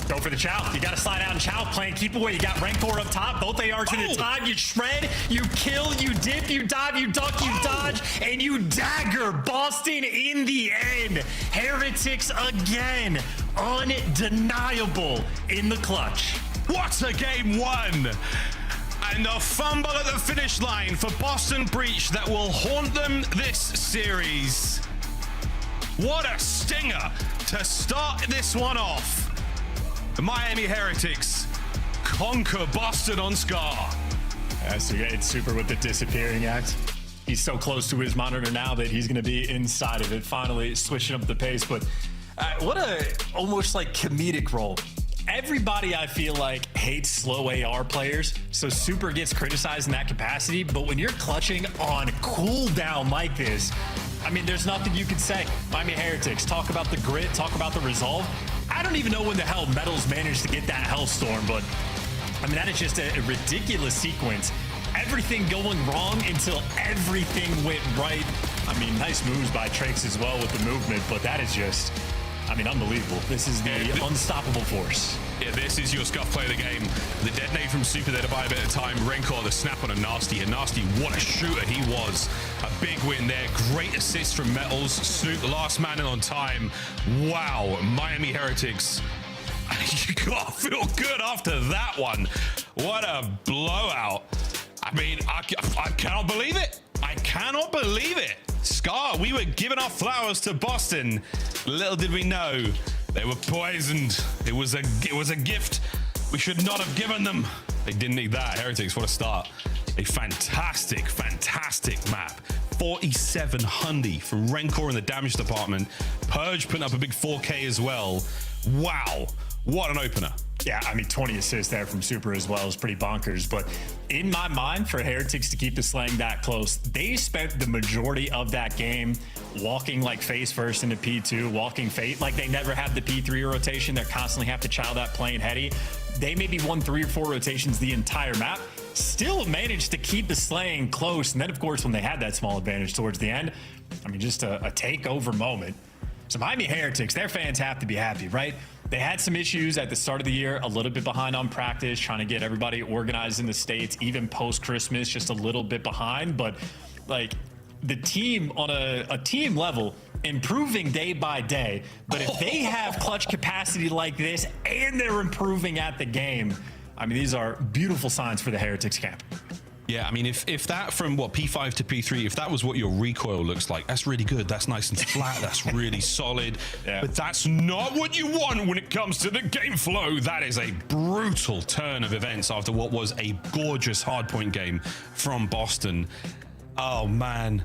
S16: Go for the chow. You got to slide out and chow playing. Keep away. You got Rancor up top. Both ARs in the time. You shred, you kill, you dip, you dive, you duck, you dodge, and you dagger Boston in the end. Heretics again. Undeniable in the clutch.
S6: What a game 1. And a fumble at the finish line for Boston Breach that will haunt them this series. What a stinger to start this one off. The Miami Heretics conquer Boston on Scar.
S16: Yeah, so it's Super with the disappearing act. He's so close to his monitor now that he's going to be inside of it, finally switching up the pace. But what a almost like comedic role. Everybody, I feel like, hates slow AR players, so Super gets criticized in that capacity. But when you're clutching on cooldown like this, I mean, there's nothing you can say. Miami Heretics, talk about the grit, talk about the resolve. I don't even know when the hell Metals managed to get that Hellstorm, but I mean, that is just a ridiculous sequence. Everything going wrong until everything went right. I mean, nice moves by Trakes as well with the movement, but that is just, I mean, unbelievable. This is the unstoppable force.
S6: Yeah, this is your scuff play of the game. The detonate from Super there to buy a bit of time. Rencor, the snap on a Nasty. And Nasty, what a shooter he was. A big win there. Great assist from Metals. Snoop, the last man in on time. Wow, Miami Heretics. You gotta feel good after that one. What a blowout. I mean, I cannot believe it. I cannot believe it. Scar, we were giving our flowers to Boston. Little did we know they were poisoned. It was a gift we should not have given them. They didn't need that. Heretics, what a start. A fantastic, fantastic map. 4700 from Rencor in the damage department. Purge putting up a big 4K as well. Wow, what an opener.
S16: Yeah, I mean, 20 assists there from Super as well is pretty bonkers. But in my mind, for Heretics to keep the slaying that close, they spent the majority of that game walking like face first into P2, walking face like they never had the P3 rotation. They constantly have to chow that playing heady. They maybe won 3 or 4 rotations the entire map, still managed to keep the slaying close. And then, of course, when they had that small advantage towards the end, I mean, just a takeover moment. So Miami Heretics, their fans have to be happy, right? They had some issues at the start of the year, a little bit behind on practice, trying to get everybody organized in the States, even post-Christmas, just a little bit behind. But, like, the team on a team level, improving day by day. But if they have clutch capacity like this and they're improving at the game, I mean, these are beautiful signs for the Heretics camp.
S6: Yeah, I mean, if that from P5 to P3, if that was what your recoil looks like, that's really good. That's nice and flat. That's really solid. Yeah. But that's not what you want when it comes to the game flow. That is a brutal turn of events after what was a gorgeous hardpoint game from Boston. Oh, man.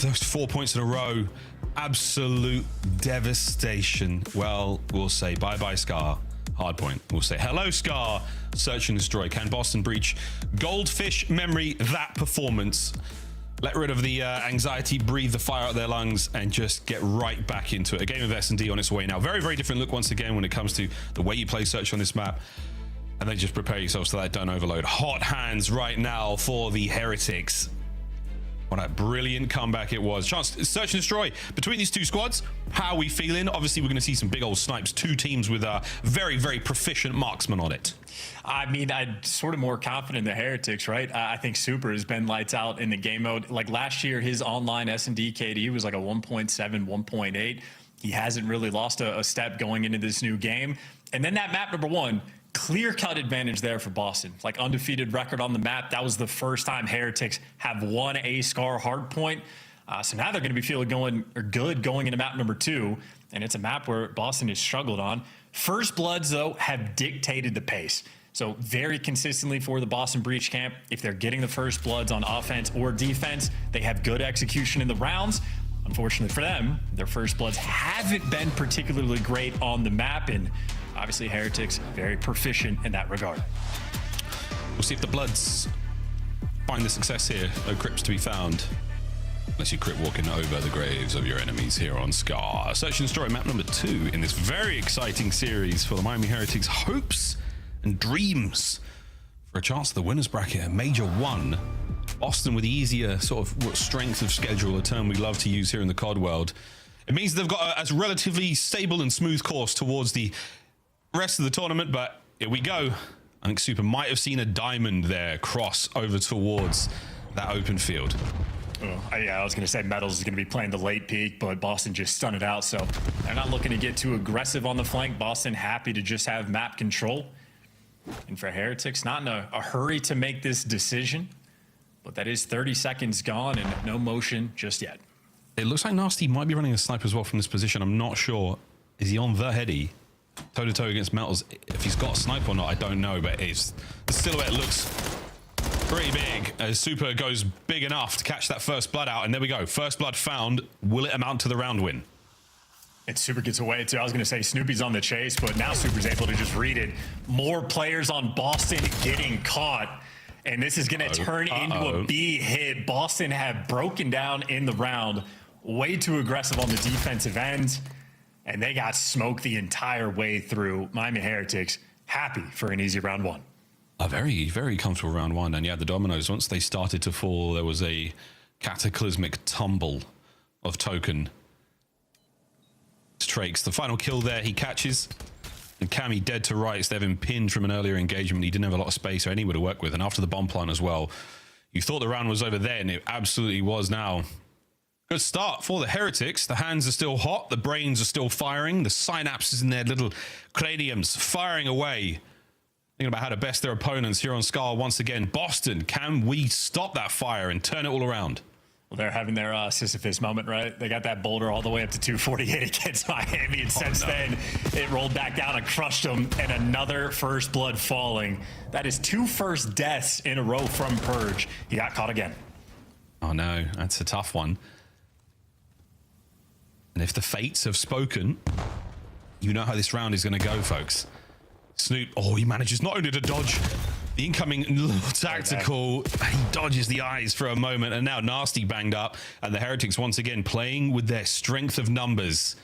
S6: Those 4 points in a row. Absolute devastation. Well, we'll say bye-bye, Scar. Hardpoint. We'll say hello, Scar. Search and destroy. Can Boston breach Goldfish memory that performance? Let rid of the anxiety, breathe the fire out of their lungs, and just get right back into it. A game of S&D on its way now. Very, very different look once again when it comes to the way you play Search on this map. And then just prepare yourselves for that done overload. Hot hands right now for the Heretics. What a brilliant comeback it was. Chance, search and destroy between these two squads. How are we feeling? Obviously, we're going to see some big old snipes. 2 teams with very, very proficient marksmen on it.
S16: I mean, I'm sort of more confident in the Heretics, right? I think Super has been lights out in the game mode. Like last year, his online S&D KD was like a 1.7, 1.8. He hasn't really lost a step going into this new game. And then that map number 1, clear-cut advantage there for Boston. Like undefeated record on the map. That was the first time Heretics have won a Scar hardpoint. So now they're going to be feeling good going into map number 2. And it's a map where Boston has struggled on. First Bloods, though, have dictated the pace. So very consistently for the Boston Breach camp, if they're getting the First Bloods on offense or defense, they have good execution in the rounds. Unfortunately for them, their First Bloods haven't been particularly great on the map, and obviously Heretics very proficient in that regard.
S6: We'll see if the Bloods find the success here. No crypts to be found. Unless you crypt walking over the graves of your enemies here on Scar. Search and destroy map number 2 in this very exciting series for the Miami Heretics. Hopes and dreams for a chance at the winner's bracket, a major 1. Boston with the easier sort of strength of schedule, a term we love to use here in the COD world. It means they've got a relatively stable and smooth course towards the rest of the tournament, but here we go. I think Super might have seen a diamond there cross over towards that open field.
S16: Yeah, I was going to say Metals is going to be playing the late peak, but Boston just stunned it out, so they're not looking to get too aggressive on the flank. Boston happy to just have map control. And for Heretics, not in a hurry to make this decision, but that is 30 seconds gone and no motion just yet.
S6: It looks like Nasty might be running a sniper as well from this position. I'm not sure. Is he on the heady? Toe-to-toe against Metals. If he's got a sniper or not, I don't know, but the silhouette looks pretty big as Super goes big enough to catch that First Blood out. And there we go. First Blood found. Will it amount to the round win?
S16: And Super gets away too. I was going to say Snoopy's on the chase, but now Super's able to just read it. More players on Boston getting caught. And this is going to turn into a B hit. Boston have broken down in the round. Way too aggressive on the defensive end. And they got smoked the entire way through. Miami Heretics happy for an easy round 1.
S6: A very, very comfortable round one. And yeah, the dominoes, once they started to fall, there was a cataclysmic tumble of Token. Trakes, the final kill there, he catches. And Cammy dead to rights. They've been pinned from an earlier engagement. He didn't have a lot of space or anywhere to work with. And after the bomb plant as well, you thought the round was over then. It absolutely was now. Good start for the Heretics. The hands are still hot. The brains are still firing. The synapses in their little craniums firing away. Thinking about how to best their opponents here on Scar once again. Boston, can we stop that fire and turn it all around?
S16: Well, they're having their Sisyphus moment, right? They got that boulder all the way up to 248 against Miami, and since then, it rolled back down and crushed them, and another first blood falling. That is 2 first deaths in a row from Purge. He got caught again.
S6: Oh no, that's a tough one. And if the fates have spoken, you know how this round is going to go, folks. Snoop, oh, he manages not only to dodge the incoming tactical, he dodges the eyes for a moment, and now Nasty banged up, and the Heretics once again playing with their strength of numbers.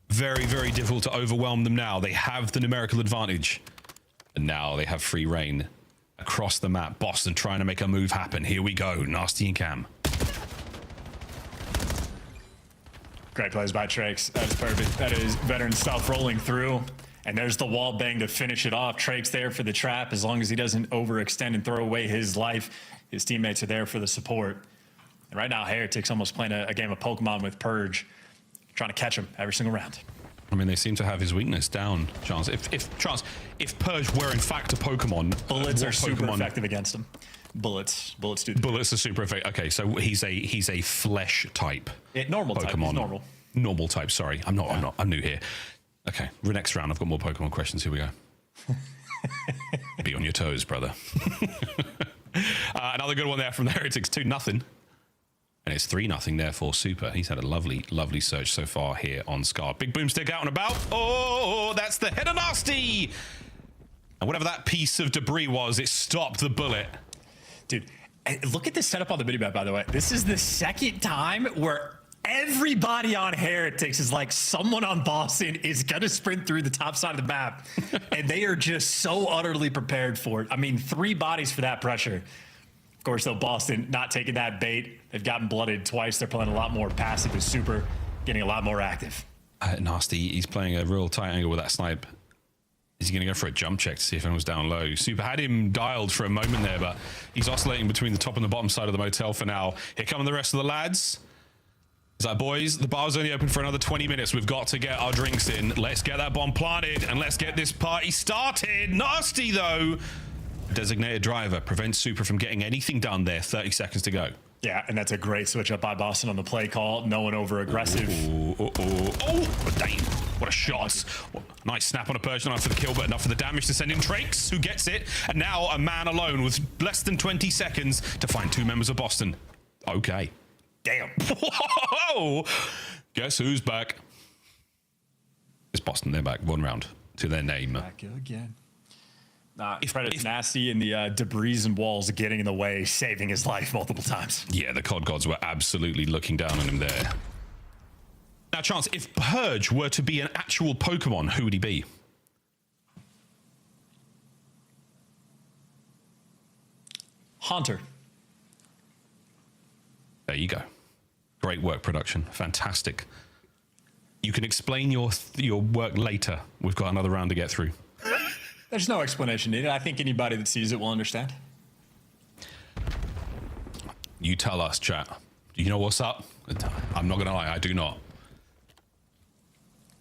S6: Very, very difficult to overwhelm them now. They have the numerical advantage. And now they have free reign across the map. Boston trying to make a move happen. Here we go, Nasty and Cam.
S16: Great plays by Trakes. That is perfect. That is veteran stuff rolling through. And there's the wall bang to finish it off. Trakes there for the trap. As long as he doesn't overextend and throw away his life, his teammates are there for the support. And right now, Heretics almost playing a game of Pokemon with Purge, trying to catch him every single round.
S6: I mean, they seem to have his weakness down, Chance. If Purge were in fact a Pokemon,
S16: bullets are super effective against him. Bullets do.
S6: Bullets are super effective. Okay, so he's a flesh type.
S16: Normal
S6: Pokemon.
S16: type. He's normal.
S6: Normal type. Sorry, I'm new here. Okay, the next round, I've got more Pokemon questions. Here we go. Be on your toes, brother. Another good one there from the Heretics, 2-0. And it's 3-0 there for Super. He's had a lovely, lovely surge so far here on Scar. Big boomstick out and about. Oh, that's the head of Nasty. And whatever that piece of debris was, it stopped the bullet.
S16: Dude, look at this setup on the minimap, by the way. This is the second time where everybody on Heretics is like, someone on Boston is going to sprint through the top side of the map. And they are just so utterly prepared for it. I mean, 3 bodies for that pressure. Of course, though, Boston not taking that bait. They've gotten blooded twice. They're playing a lot more passive with Super, getting a lot more active.
S6: Nasty, he's playing a real tight angle with that snipe. Is he going to go for a jump check to see if anyone's down low? Super had him dialed for a moment there, but he's oscillating between the top and the bottom side of the motel for now. Here come the rest of the lads. He's like, boys, the bar's only open for another 20 minutes. We've got to get our drinks in. Let's get that bomb planted and let's get this party started. Nasty, though. Designated driver prevents Super from getting anything done there. 30 seconds to go.
S16: Yeah, and that's a great switch up by Boston on the play call. No one over aggressive.
S6: Oh, damn. What a shot. Nice snap on a Persian, enough for the kill, but enough for the damage to send in Trakes, who gets it. And now a man alone with less than 20 seconds to find 2 members of Boston. Okay.
S16: Damn.
S6: Whoa. Guess who's back? It's Boston. They're back 1 round to their name.
S16: Back again. If Nasty and the debris and walls getting in the way, saving his life multiple times.
S6: Yeah, the COD gods were absolutely looking down on him there. Now, Chance, if Purge were to be an actual Pokemon, who would he be?
S16: Haunter.
S6: There you go. Great work, production. Fantastic. You can explain your work later. We've got another round to get through.
S16: There's no explanation needed. I think anybody that sees it will understand.
S6: You tell us, chat. Do you know what's up? I'm not going to lie, I do not.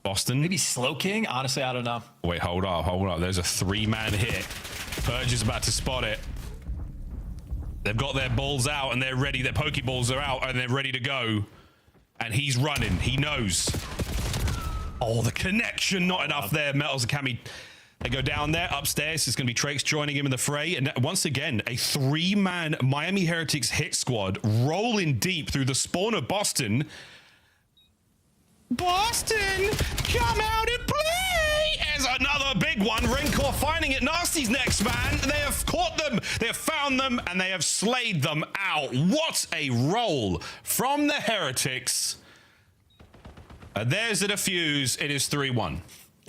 S6: Boston?
S16: Maybe Slow King? Honestly, I don't know.
S6: Wait, hold up. There's a 3-man hit. Purge is about to spot it. They've got their balls out and they're ready. Their Pokeballs are out and they're ready to go. And he's running. He knows. Oh, the connection. Not enough there. Metals and Cammy. They go down there, upstairs. It's going to be Trakes joining him in the fray. And once again, a 3-man Miami Heretics hit squad rolling deep through the spawn of Boston. Boston, come out and play! There's another big one. Rencor finding it. Nasty's next man. They have caught them. They have found them. And they have slayed them out. What a roll from the Heretics. There's a defuse. It is 3-1.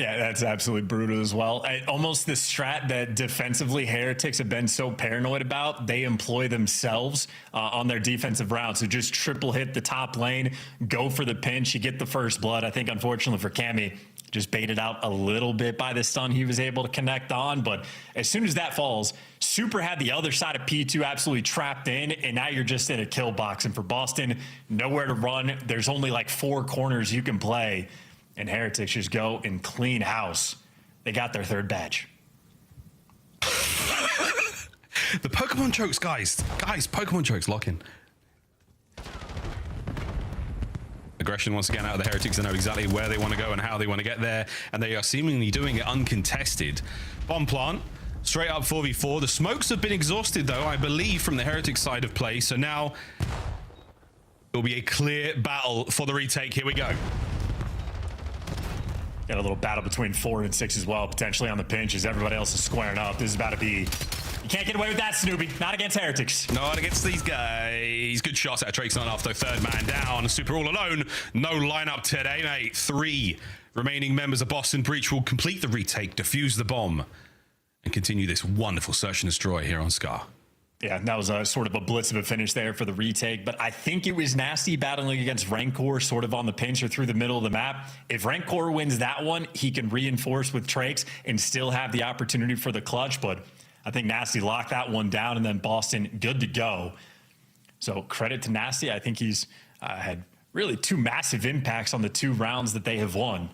S16: Yeah, that's absolutely brutal as well. Almost the strat that defensively Heretics have been so paranoid about, they employ themselves on their defensive route. So just triple hit the top lane, go for the pinch, you get the first blood. I think, unfortunately for Cammy, just baited out a little bit by the stun he was able to connect on. But as soon as that falls, Super had the other side of P2 absolutely trapped in, and now you're just in a kill box. And for Boston, nowhere to run. There's only like 4 corners you can play. And Heretics just go and clean house. They got their 3rd badge.
S6: The Pokemon jokes, guys, Pokemon jokes, lock in. Aggression once again out of the Heretics. They know exactly where they want to go and how they want to get there, and they are seemingly doing it uncontested. Bomb plant, straight up 4v4. The smokes have been exhausted, though, I believe, from the Heretics side of play, so now it will be a clear battle for the retake. Here we go.
S16: Got a little battle between 4 and 6 as well, potentially on the pinch as everybody else is squaring up. This is about to be... You can't get away with that, Snoopy. Not against Heretics.
S6: Not against these guys. Good shots at Drake's on off, though. 3rd man down. Super all alone. No lineup today, mate. 3 remaining members of Boston Breach will complete the retake, defuse the bomb, and continue this wonderful search and destroy here on Scar.
S16: Yeah, that was a sort of a blitz of a finish there for the retake, but I think it was Nasty battling against Rancor sort of on the pinch or through the middle of the map. If Rancor wins that one, he can reinforce with Trakes and still have the opportunity for the clutch, but I think Nasty locked that one down, and then Boston good to go. So credit to Nasty. I think he's had really 2 massive impacts on the 2 rounds that they have won.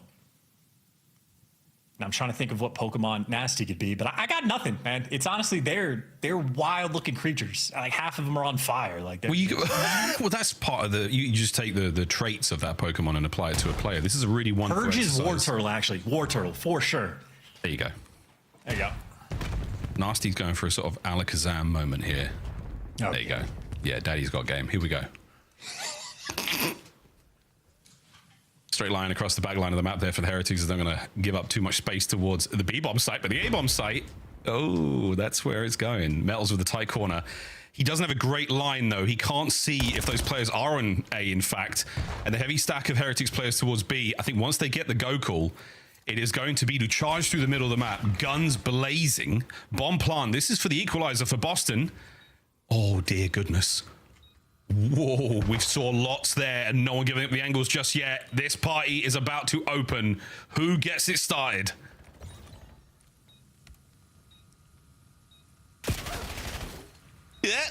S16: And I'm trying to think of what Pokemon Nasty could be, but I got nothing, man. It's honestly, they're wild-looking creatures. Like, half of them are on fire. Like,
S6: well, that's part of the... You just take the traits of that Pokemon and apply it to a player. This is a really wonderful
S16: Purge is
S6: exercise.
S16: War Turtle, actually. War Turtle, for sure.
S6: There you go.
S16: There you go.
S6: Nasty's going for a sort of Alakazam moment here.
S16: Okay.
S6: There you go. Yeah, Daddy's got game. Here we go. Straight line across the back line of the map there for the Heretics. They're going to give up too much space towards the B-bomb site, but the A-bomb site, oh, that's where it's going. Metals with the tight corner. He doesn't have a great line, though. He can't see if those players are on A, in fact. And the heavy stack of Heretics players towards B, I think once they get the go call, it is going to be to charge through the middle of the map. Guns blazing. Bomb plant. This is for the equalizer for Boston. Oh, dear goodness. Whoa, we saw lots there and no one giving up the angles just yet. This party is about to open. Who gets it started? Yeah.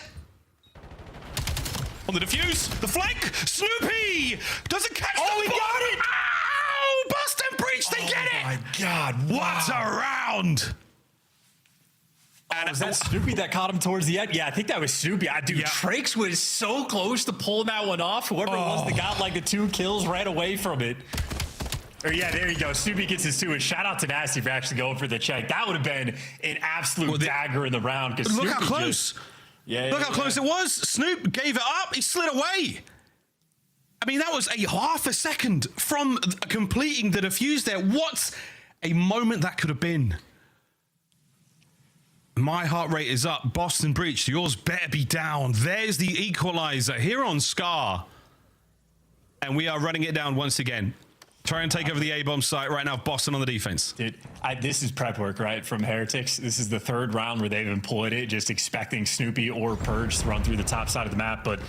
S6: On the defuse, the flank, Snoopy doesn't catch. Oh, he got it! Ow! Boston Breach, they get it!
S16: Oh my God!
S6: What a round!
S16: And was that Snoopy that caught him towards the end? Yeah, I think that was Snoopy. Dude, Trakes was so close to pulling that one off. Whoever it was that got like the 2 kills right away from it. Or yeah, there you go. Snoopy gets his 2. And shout out to Nasty for actually going for the check. That would have been an absolute dagger in the round.
S6: Look
S16: Snoopy
S6: how close. Look how close it was. Snoop gave it up. He slid away. I mean, that was a half a second from completing the defuse there. What a moment that could have been. My heart rate is up. Boston Breach, yours better be down. There's the equalizer here on Scar. And we are running it down once again. Try and take over the A-bomb site right now. Boston on the defense.
S16: Dude, this is prep work, right, from Heretics. This is the 3rd round where they've employed it, just expecting Snoopy or Purge to run through the top side of the map. But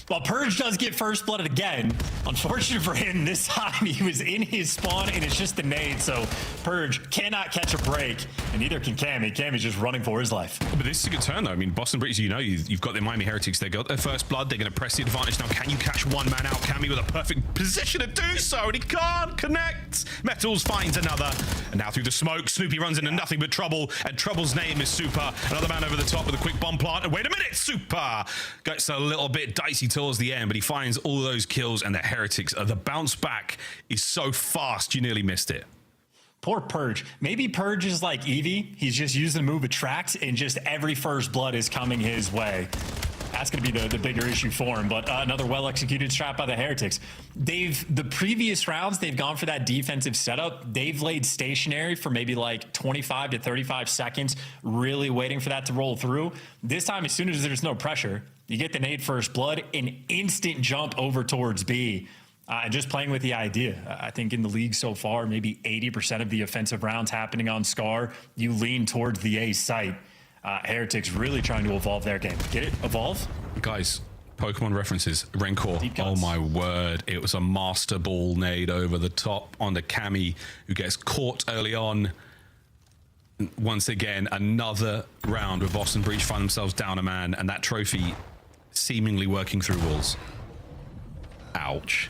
S16: while Purge does get first blooded again, unfortunate for him, this time he was in his spawn and it's just the nade. So Purge cannot catch a break, and neither can Cammy. Cammy's just running for his life.
S6: But this is a good turn, though. I mean, Boston Breach, you know, you've got the Miami Heretics. They got their first blood. They're going to press the advantage. Now, can you catch one man out? Cammy with a perfect position to do so, and he can't connect. Metals finds another. And now through the smoke, Snoopy runs into nothing but trouble, and Trouble's name is Super. Another man over the top with a quick bomb plant. And wait a minute, Super gets a little bit dicey towards the end, but he finds all those kills, and the Heretics, the bounce back is so fast, you nearly missed it.
S16: Poor Purge. Maybe Purge is like Eevee. He's just using the move Attract, and just every first blood is coming his way. That's going to be the bigger issue for him. But another well-executed strat by the Heretics. The previous rounds, they've gone for that defensive setup. They've laid stationary for maybe like 25 to 35 seconds, really waiting for that to roll through. This time, as soon as there's no pressure, you get the nade first blood, an instant jump over towards B. And just playing with the idea. I think in the league so far, maybe 80% of the offensive rounds happening on Scar, you lean towards the A site. Heretics really trying to evolve their game. Get it? Evolve?
S6: Guys, Pokemon references. Rancor. Oh my word. It was a master ball nade over the top on the Cammy, who gets caught early on. Once again, another round where Boston Breach find themselves down a man, and that trophy seemingly working through walls. Ouch.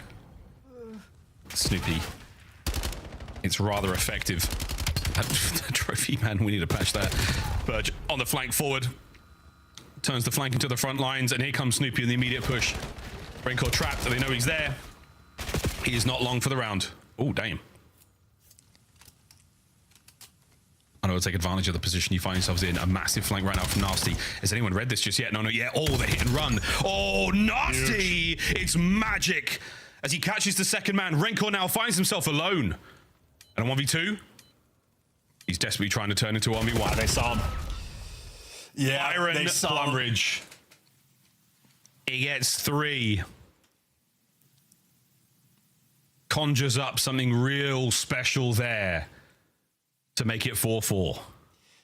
S6: Snoopy. It's rather effective. Trophy, man, we need to patch that. Purge on the flank forward. Turns the flank into the front lines, and here comes Snoopy in the immediate push. Rancor trapped, and they know he's there. He is not long for the round. Oh, damn. I know we'll take advantage of the position you find yourselves in. A massive flank right now from Nasty. Has anyone read this just yet? No, not yet. Oh, the hit and run. Oh, Nasty! Huge. It's magic. As he catches the second man, Rancor now finds himself alone. And a 1v2? He's desperately trying to turn into a 1v1.
S16: They saw him. Yeah,
S6: Byron
S16: they saw him.
S6: Plumridge. He gets 3. Conjures up something real special there to make it 4-4.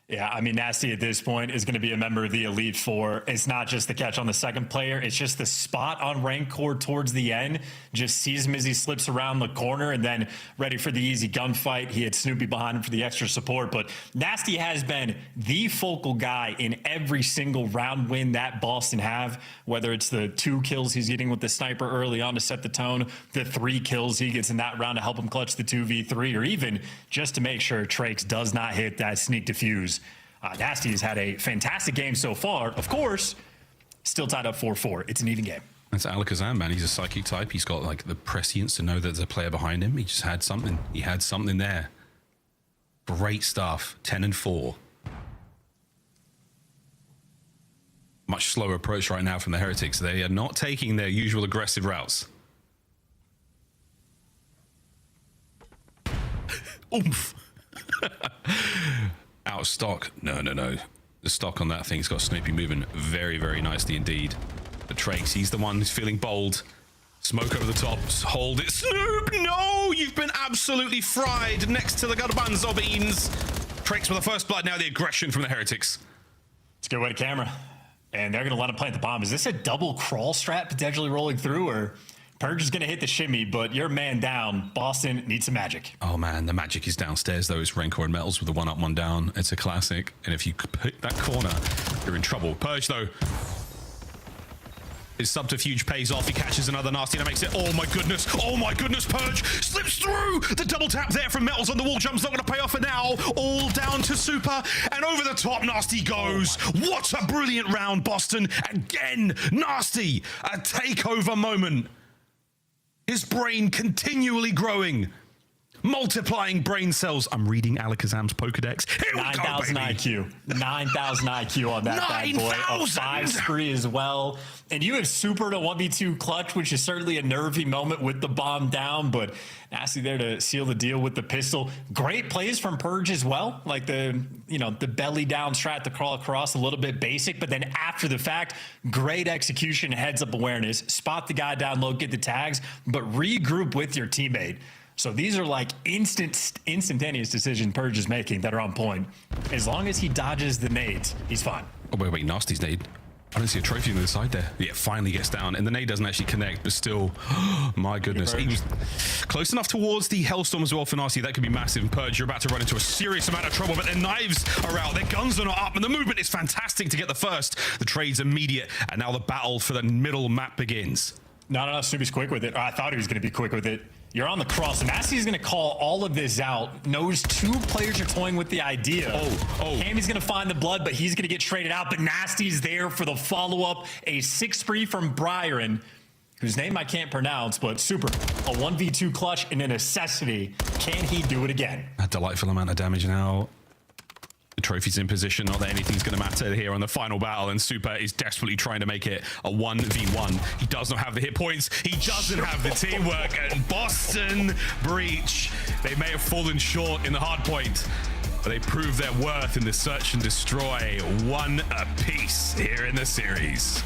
S16: Yeah, I mean, Nasty at this point is going to be a member of the Elite Four. It's not just the catch on the second player. It's just the spot on Rancor towards the end. Just sees him as he slips around the corner and then ready for the easy gunfight. He had Snoopy behind him for the extra support. But Nasty has been the focal guy in every single round win that Boston have, whether it's the 2 kills he's getting with the sniper early on to set the tone, the 3 kills he gets in that round to help him clutch the 2v3, or even just to make sure Traix does not hit that sneak defuse. Nasty has had a fantastic game so far. Of course, still tied up 4-4. It's an even game.
S6: That's Alakazam, man. He's a psychic type. He's got like the prescience to know that there's a player behind him. He just had something. He had something there. Great stuff. 10-4. Much slower approach right now from the Heretics. They are not taking their usual aggressive routes. Oomph. Out of stock. No. The stock on that thing's got Snoopy moving very, very nicely indeed. But Traix, he's the one who's feeling bold. Smoke over the top. Hold it. Snoop! No! You've been absolutely fried next to the garbanzo beans. Traix with the first blood. Now the aggression from the Heretics.
S16: It's a good way to camera. And they're going to let him plant the bomb. Is this a double crawl strat potentially rolling through, or Purge is going to hit the shimmy, but you're man down. Boston needs some magic.
S6: Oh, man, the magic is downstairs, though. It's Rancor and Metals with the 1-up, 1-down. It's a classic. And if you pick that corner, you're in trouble. Purge, though. His subterfuge pays off. He catches another Nasty and makes it. Oh, my goodness. Oh, my goodness. Purge slips through. The double tap there from Metals on the wall jump's not going to pay off for now. All down to Super. And over the top, Nasty goes. What a brilliant round, Boston. Again, Nasty. A takeover moment. His brain continually growing. Multiplying brain cells. I'm reading Alakazam's Pokedex.
S16: 9,000 IQ. 9,000 IQ on that bad boy. A 5 spree as well. And you have Super to 1v2 clutch, which is certainly a nervy moment with the bomb down, but Nasty there to seal the deal with the pistol. Great plays from Purge as well. Like the belly down strat to crawl across, a little bit basic, but then after the fact, great execution, heads up awareness, spot the guy down low, get the tags, but regroup with your teammate. So these are like instantaneous decisions Purge is making that are on point. As long as he dodges the nades, he's fine.
S6: Oh, wait, Nasty's nade. I don't see a trophy on the side there. Yeah, finally gets down, and the nade doesn't actually connect, but still, my goodness. He was close enough towards the Hellstorm as well for Nasty. That could be massive. And Purge, you're about to run into a serious amount of trouble, but their knives are out, their guns are not up, and the movement is fantastic to get the first. The trade's immediate, and now the battle for the middle map begins.
S16: No, Snoopy's quick with it. I thought he was going to be quick with it. You're on the cross, and Nasty's going to call all of this out. Knows 2 players are toying with the idea. Cammy's going to find the blood, but he's going to get traded out. But Nasty's there for the follow-up. A 6 spree from Byron, whose name I can't pronounce, but Super. A 1v2 clutch and a necessity. Can he do it again?
S6: A delightful amount of damage now. The trophy's in position, not that anything's going to matter here on the final battle, and Super is desperately trying to make it a 1v1. He does not have the hit points. He doesn't have the teamwork, and Boston Breach. They may have fallen short in the hard point, but they prove their worth in the search and destroy. 1 apiece here in the series.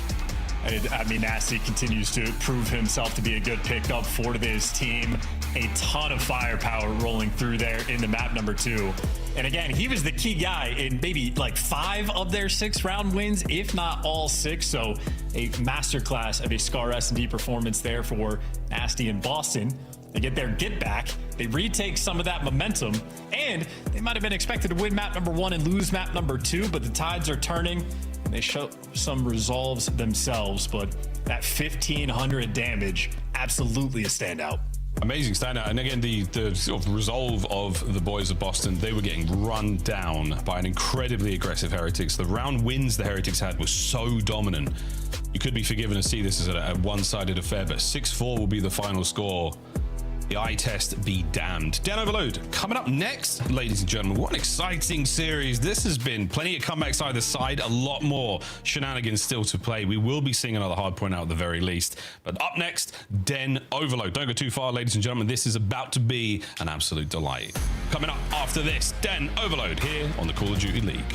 S16: I mean, Nasty continues to prove himself to be a good pickup for this team. A ton of firepower rolling through there into map number 2. And again, he was the key guy in maybe like 5 of their 6-round wins, if not all 6. So a masterclass of a Scar S&D performance there for Nasty and Boston. They get their get back, they retake some of that momentum, and they might have been expected to win map number 1 and lose map number 2, but the tides are turning and they show some resolves themselves. But that 1500 damage, absolutely a standout.
S6: Amazing standout. And again, the sort of resolve of the boys of Boston, they were getting run down by an incredibly aggressive Heretics. The round wins the Heretics had were so dominant. You could be forgiven to see this as a one-sided affair, but 6-4 will be the final score. The eye test be damned. Den Overload coming up next, ladies and gentlemen. What an exciting series this has been. Plenty of comebacks either side, a lot more shenanigans still to play. We will be seeing another hard point out at the very least. But up next, Den Overload. Don't go too far, ladies and gentlemen. This is about to be an absolute delight. Coming up after this, Den Overload here on the Call of Duty League.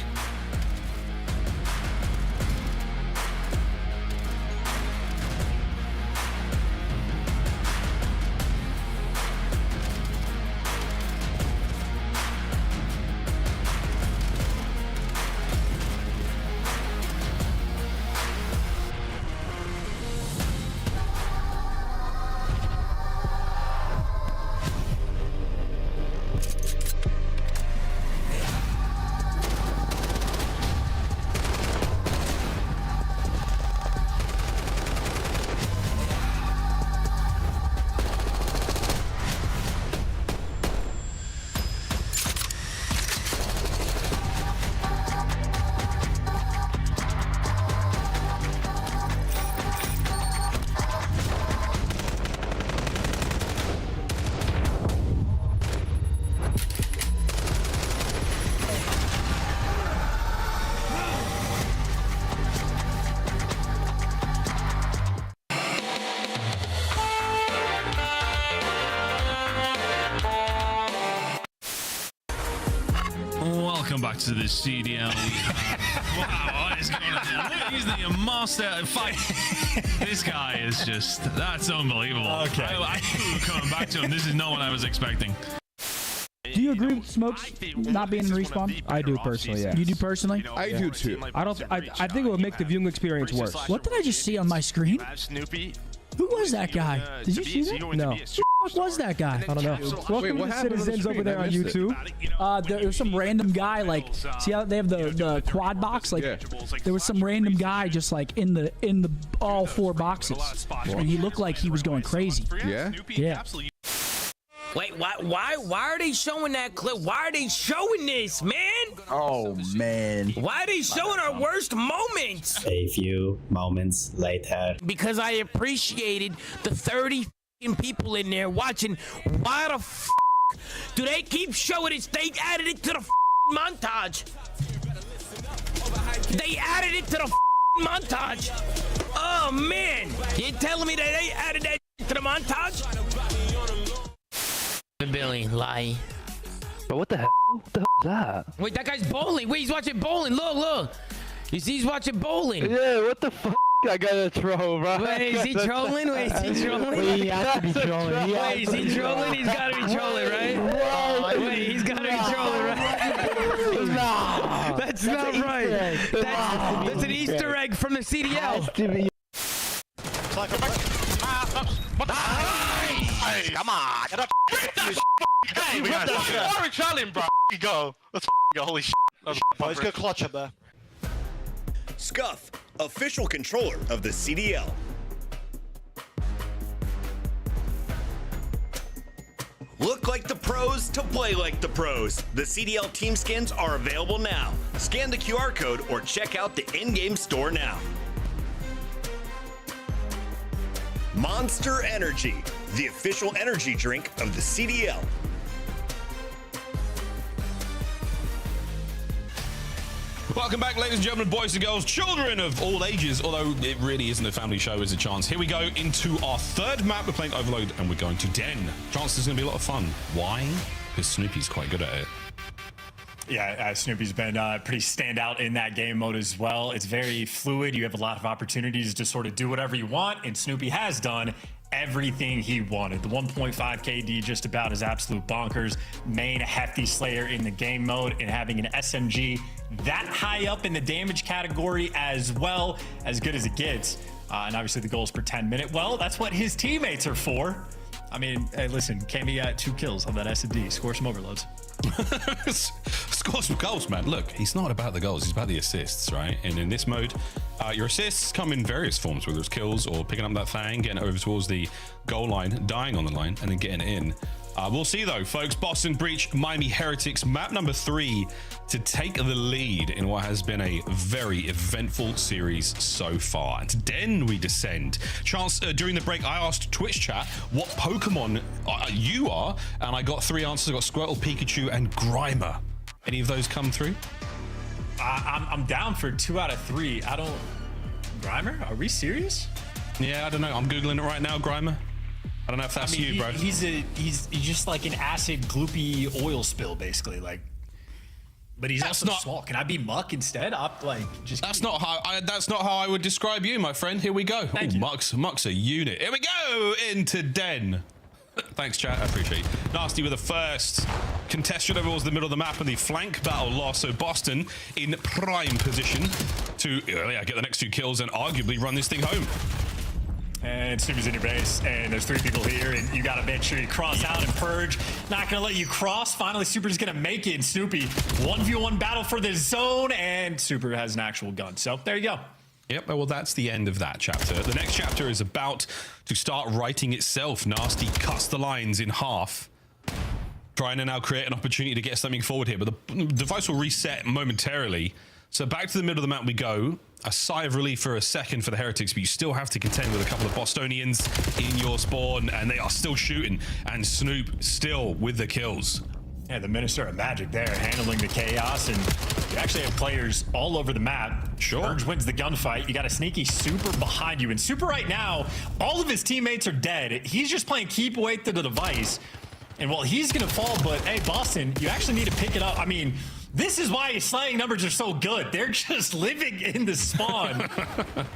S17: Welcome back to the CDL. Wow, what is going on? Look, he's the master fight. This guy is just, that's unbelievable.
S16: Okay.
S17: I knew we were coming back to him. This is not what I was expecting.
S8: Do you agree with Smokes not being in respawn?
S18: I do personally, yeah.
S8: You do personally?
S18: I do too.
S8: I think it would make the viewing experience worse. What did I just see on my screen? Who was that guy? Did you see that? No. What was that guy? I don't know. Welcome to the citizens over there on YouTube. There was some random guy, like, see how they have the quad box? Like, there was some random guy just like in the all 4 boxes, and he looked like he was going crazy.
S18: Yeah.
S8: Yeah.
S19: Wait, why are they showing that clip? Why are they showing this, man?
S10: Oh, man.
S19: Why are they showing our worst moments?
S20: A few moments later.
S19: Because I appreciated the 30 people in there watching. Why the f do they keep showing this? They added it to the montage. They added it to the montage. Oh, man. You're telling me that they added that to the montage? Billy, lie.
S20: But what the hell? What the hell is that?
S19: Wait, that guy's bowling. Wait, he's watching bowling. Look. You see, he's watching bowling.
S20: Yeah, what the fuck? I gotta troll, bro.
S19: Wait, is he trolling? Wait, is he trolling?
S20: Wait, he has to be trolling.
S19: Wait, is he trolling? He's gotta be trolling, right? Wait, he's gotta be trolling, right?
S20: Nah.
S19: That's not right. That's an Easter egg from the CDL.
S21: Hey, come on. Get up. Hey, what are we trolling, bro? Go. Let's go. Holy shit. Let's go clutch up there.
S22: Scuff, official controller of the CDL. Look like the pros to play like the pros. The CDL team skins are available now. Scan the QR code or check out the in-game store now. Monster Energy, the official energy drink of the CDL.
S6: Welcome back, ladies and gentlemen, boys and girls, children of all ages, although it really isn't a family show, is a chance. Here we go into our 3rd map. We're playing Overload, and we're going to Den. Chance is going to be a lot of fun. Why? Because Snoopy's quite good at it.
S16: Yeah, Snoopy's been pretty standout in that game mode as well. It's very fluid. You have a lot of opportunities to sort of do whatever you want, and Snoopy has done everything he wanted. The 1.5 KD just about is absolute bonkers. Main hefty slayer in the game mode, and having an SMG that high up in the damage category as well, as good as it gets. And obviously the goals per 10 minute. Well, that's what his teammates are for. I mean, hey, listen, Cammy got 2 kills on that S&D. Score some overloads.
S6: Score some goals, man. Look, he's not about the goals, he's about the assists, right? And in this mode, your assists come in various forms, whether it's kills or picking up that thing, getting over towards the goal line, dying on the line, and then getting it in. We'll see though, folks. Boston Breach, Miami Heretics, map number 3 to take the lead in what has been a very eventful series so far. And then we descend. Chance, during the break, I asked Twitch chat what Pokemon you are, and I got 3 answers. I got Squirtle, Pikachu, and Grimer. Any of those come through?
S16: I'm down for 2 out of 3. I don't... Grimer? Are we serious?
S6: Yeah, I don't know. I'm Googling it right now, Grimer. I don't know if that's you, bro.
S16: He's just like an acid gloopy oil spill, basically. Like, but he's also small. Can I be Muck instead? That's
S6: not how I would describe you, my friend. Here we go. Ooh, Muck's a unit. Here we go into Den. Thanks, chat. I appreciate it. Nasty with the first contested towards the middle of the map and the flank battle loss. So Boston in prime position to get the next 2 kills and arguably run this thing home.
S16: And Snoopy's in your base, and there's 3 people here, and you gotta make sure you cross out and Purge. Not gonna let you cross. Finally, Super's gonna make it, and Snoopy 1v1 battle for the zone, and Super has an actual gun. So there you go.
S6: Yep, well, that's the end of that chapter. The next chapter is about to start writing itself. Nasty cuts the lines in half, trying to now create an opportunity to get something forward here, but the device will reset momentarily. So back to the middle of the map we go. A sigh of relief for a second for the Heretics, but you still have to contend with a couple of Bostonians in your spawn, and they are still shooting, and Snoop still with the kills.
S16: Yeah, the Minister of Magic there, handling the chaos, and you actually have players all over the map.
S6: Sure.
S16: Purge wins the gunfight. You got a sneaky Super behind you, and Super right now, all of his teammates are dead. He's just playing keep away to the device, and well, he's gonna fall, but hey, Boston, you actually need to pick it up. I mean, this is why his slaying numbers are so good. They're just living in the spawn.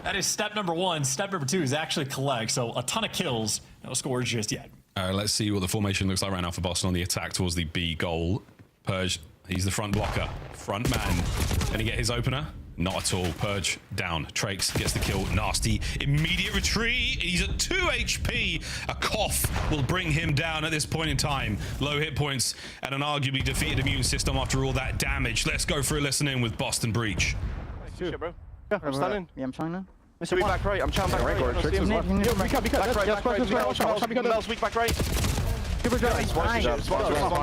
S16: That is step number 1. Step number 2 is actually collect. So a ton of kills. No scores just yet.
S6: Let's see what the formation looks like right now for Boston on the attack towards the B goal. Purge, he's the front blocker. Front man. Can he get his opener? Not at all. Purge down. Trakes gets the kill. Nasty. Immediate retreat. He's at 2 HP. A cough will bring him down at this point in time. Low hit points and an arguably defeated immune system after all that damage. Let's go for a listen in with Boston Breach.
S1: Shit, bro. Yeah, I'm standing.
S18: Yeah, I'm trying now.
S1: Mr. Weak back right. I'm trying back right. Back right. Mel's weak back right. Spawns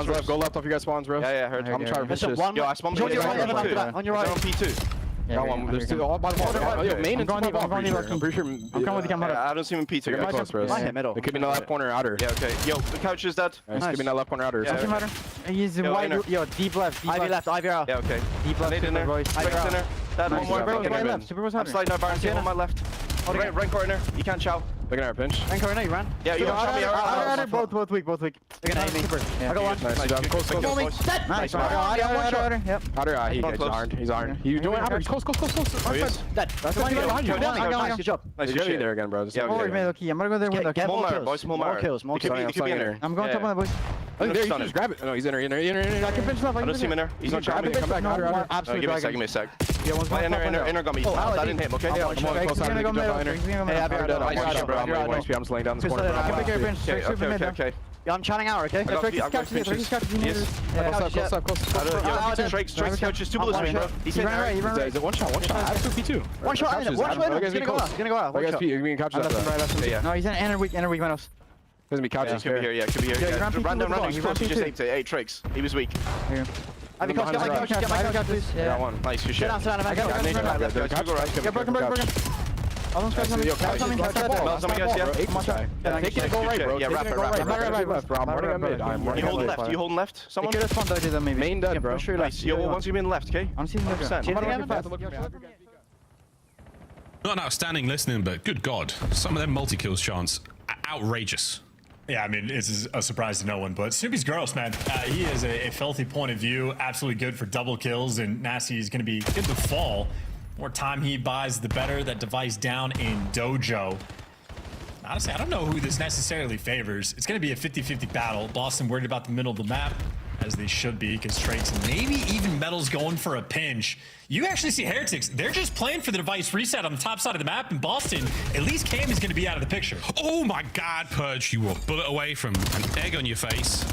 S1: left. Go left off you guys spawns, bro. Yeah, heard. I'm trying to finish this. Yo, I spawned on your right. On your right. On P2. Got one. There's 2 all by the wall. Yo, main and I'm coming with the camera. I don't see him in P2. You're close, bro. It could be in the left corner outer. Yeah, okay. Yo, the couch is dead. It could be in that left corner outer.
S18: Doesn't matter. He's wide. Yo, deep left.
S1: Ivy left. Ivy out. Yeah, okay.
S18: Deep left.
S1: Nade in there. Ivy center. That one more.
S18: Right left. Super was
S1: I'm sliding out Barnes on my left. Right corner. You can't chow.
S21: Looking at our pinch.
S18: Rank corner, you ran.
S1: Yeah, you don't show me.
S18: Both weak. They're gonna hit me. I got one.
S1: Nice. Close.
S18: Nice. Yep.
S21: Outer, he's iron. You doing outer? He's close.
S18: Dead. That's the one behind you. Nice. Good job.
S1: Nice.
S21: You're there again, bro.
S18: Yeah, I'm gonna go there with the
S1: More kills.
S18: More kills. I'm going top of my boys.
S21: Oh, there, you can just grab it. No, he's in there.
S18: I can pinch left.
S1: I don't see him in there. He's not trying to come back.
S18: Absolutely.
S1: Give me a sec. Inner got me. That didn't hit him, okay?
S18: I'm gonna go middle.
S21: I'm just laying down this corner.
S1: Okay.
S18: Yeah, I'm chanting out, okay?
S1: Strikes couch is 2 bullets, bro. He's in there.
S21: Is it one shot? I have 2 P2.
S18: One shot. He's gonna go out.
S21: You're being couch left.
S18: No, he's in inner weak mouse.
S21: Doesn't be couches.
S1: Could be here, yeah, could be here. Run down. He's close. He just ate 8 tricks. He was weak.
S18: Have you got my couch, please?
S1: Got one. Nice, good shit.
S18: I got broken.
S1: Mel's on me, guys, yeah?
S21: Take it, go right, bro.
S1: Yeah, wrap it.
S21: I'm running on mid.
S1: You holding left? You holding left? Someone?
S18: Get us one dodgy then, maybe.
S21: Main dead, bro.
S1: Nice. Yo, once you've been left, okay?
S18: I'm seeing the
S1: 100%.
S6: Not an outstanding listening, but good God. Some of them multi-kills chance. Outrageous.
S16: Yeah, I mean, it's a surprise to no one, but Snoopy's gross, man. He is a filthy point of view, absolutely good for double kills, and Nasty is going to be good to fall. More time he buys, the better. That device down in Dojo. Honestly, I don't know who this necessarily favors. It's going to be a 50-50 battle. Boston worried about the middle of the map, as they should be, because Trakes and maybe even Metal's going for a pinch. You actually see Heretics, they're just playing for the device reset on the top side of the map in Boston. At least Cam is going to be out of the picture.
S6: Oh my God, Purge, you were a bullet away from an egg on your face.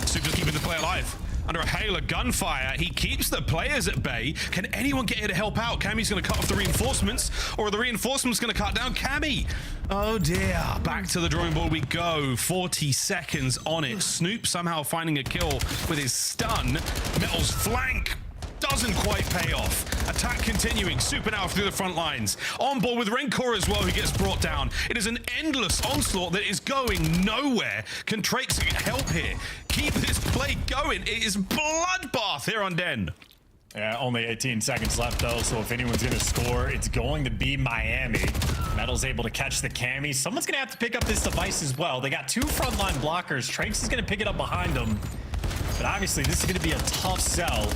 S6: Super's keeping the play alive. Under a hail of gunfire, he keeps the players at bay. Can anyone get here to help out? Cammy's going to cut off the reinforcements, or are the reinforcements going to cut down Cammy? Oh dear, back to the drawing board we go. 40 seconds on it. Snoop somehow finding a kill with his stun. Metal's flank doesn't quite pay off. Attack continuing. Super now through the front lines. On board with Rencor as well, who gets brought down. It is an endless onslaught that is going nowhere. Can Trakes help here? Keep this play going. It is bloodbath here on Den.
S16: Yeah, only 18 seconds left though, so if anyone's gonna score, it's going to be Miami. Metal's able to catch the Cammy. Someone's gonna have to pick up this device as well. They got two frontline blockers. Trakes is gonna pick it up behind them. But obviously this is gonna be a tough sell.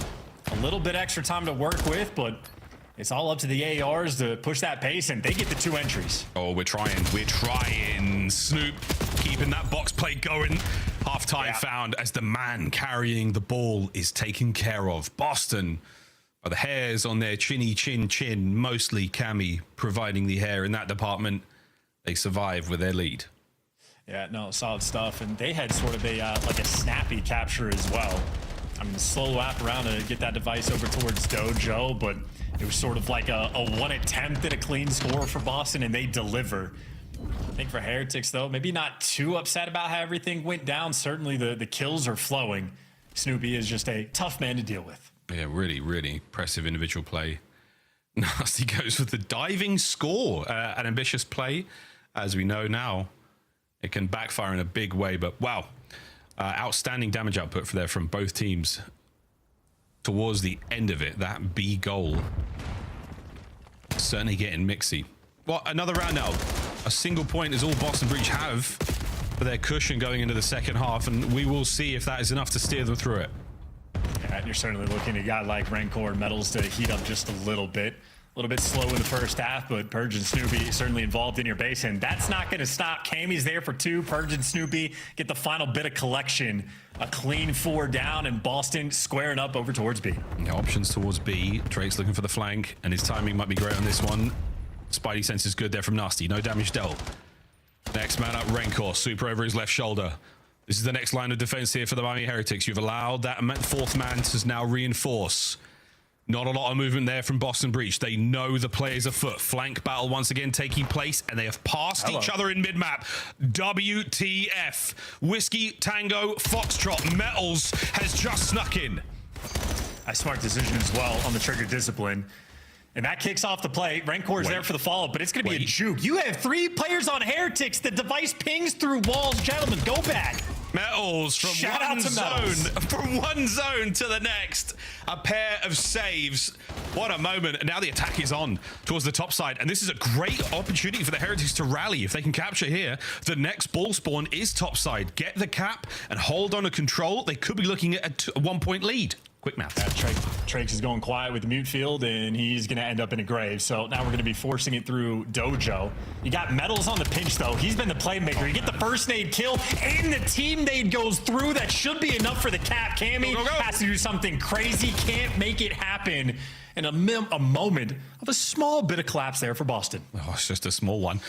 S16: A little bit extra time to work with, but it's all up to the ARs to push that pace, and they get the 2 entries.
S6: Oh, we're trying. Snoop keeping that box play going. Half-time found as the man carrying the ball is taken care of. Boston, by the hairs on their chinny chin, mostly Cammy providing the hair in that department. They survive with their lead.
S16: Yeah, no, solid stuff, and they had sort of a like a snappy capture as well. I mean, slow lap around to get that device over towards Dojo, but it was sort of like a one attempt at a clean score for Boston, and they deliver. I think for Heretics, though, maybe not too upset about how everything went down. Certainly the kills are flowing. Snoopy is just a tough man to deal with.
S6: Yeah, really, really impressive individual play. Nasty goes with the diving score. An ambitious play. As we know now, it can backfire in a big way, but wow. Outstanding damage output from both teams towards the end of it. That B goal certainly getting mixy. Well, another round now. A single point is all Boston Breach have for their cushion going into the second half, and we will see if that is enough to steer them through it.
S16: Yeah, and you're certainly looking at a guy like Rencor and Metals to heat up just a little bit. A little bit slow in the first half, but Purge and Snoopy certainly involved in your base, and that's not going to stop. Cammy's there for 2. Purge and Snoopy get the final bit of collection. A clean 4 down, and Boston squaring up over towards B.
S6: Yeah, options towards B. Drake's looking for the flank, and his timing might be great on this one. Spidey sense is good there from Nasty. No damage dealt. Next man up, Rencor. Super over his left shoulder. This is the next line of defense here for the Miami Heretics. You've allowed that 4th man to now reinforce. Not a lot of movement there from Boston Breach. They know the players afoot. Flank battle once again taking place, and they have passed each other in mid-map. WTF. Whiskey, Tango, Foxtrot. Metals has just snuck in.
S16: A smart decision as well on the trigger discipline. And that kicks off the play. Rencor's there for the follow-up, but it's going to be a juke. You have 3 players on Heretics. The device pings through walls. Gentlemen, go back.
S6: Metals from one zone to the next. A pair of saves. What a moment. And now the attack is on towards the top side. And this is a great opportunity for the Heretics to rally. If they can capture here, the next ball spawn is top side. Get the cap and hold on to control. They could be looking at a 1-point lead. Quick math.
S16: Trakes is going quiet with the mute field, and he's going to end up in a grave. So now we're going to be forcing it through Dojo. You got Metals on the pinch, though. He's been the playmaker. You get the first nade kill, and the team nade goes through. That should be enough for the cap. Cammy has to do something crazy. Can't make it happen. And a moment of a small bit of collapse there for Boston.
S6: Oh, it's just a small one.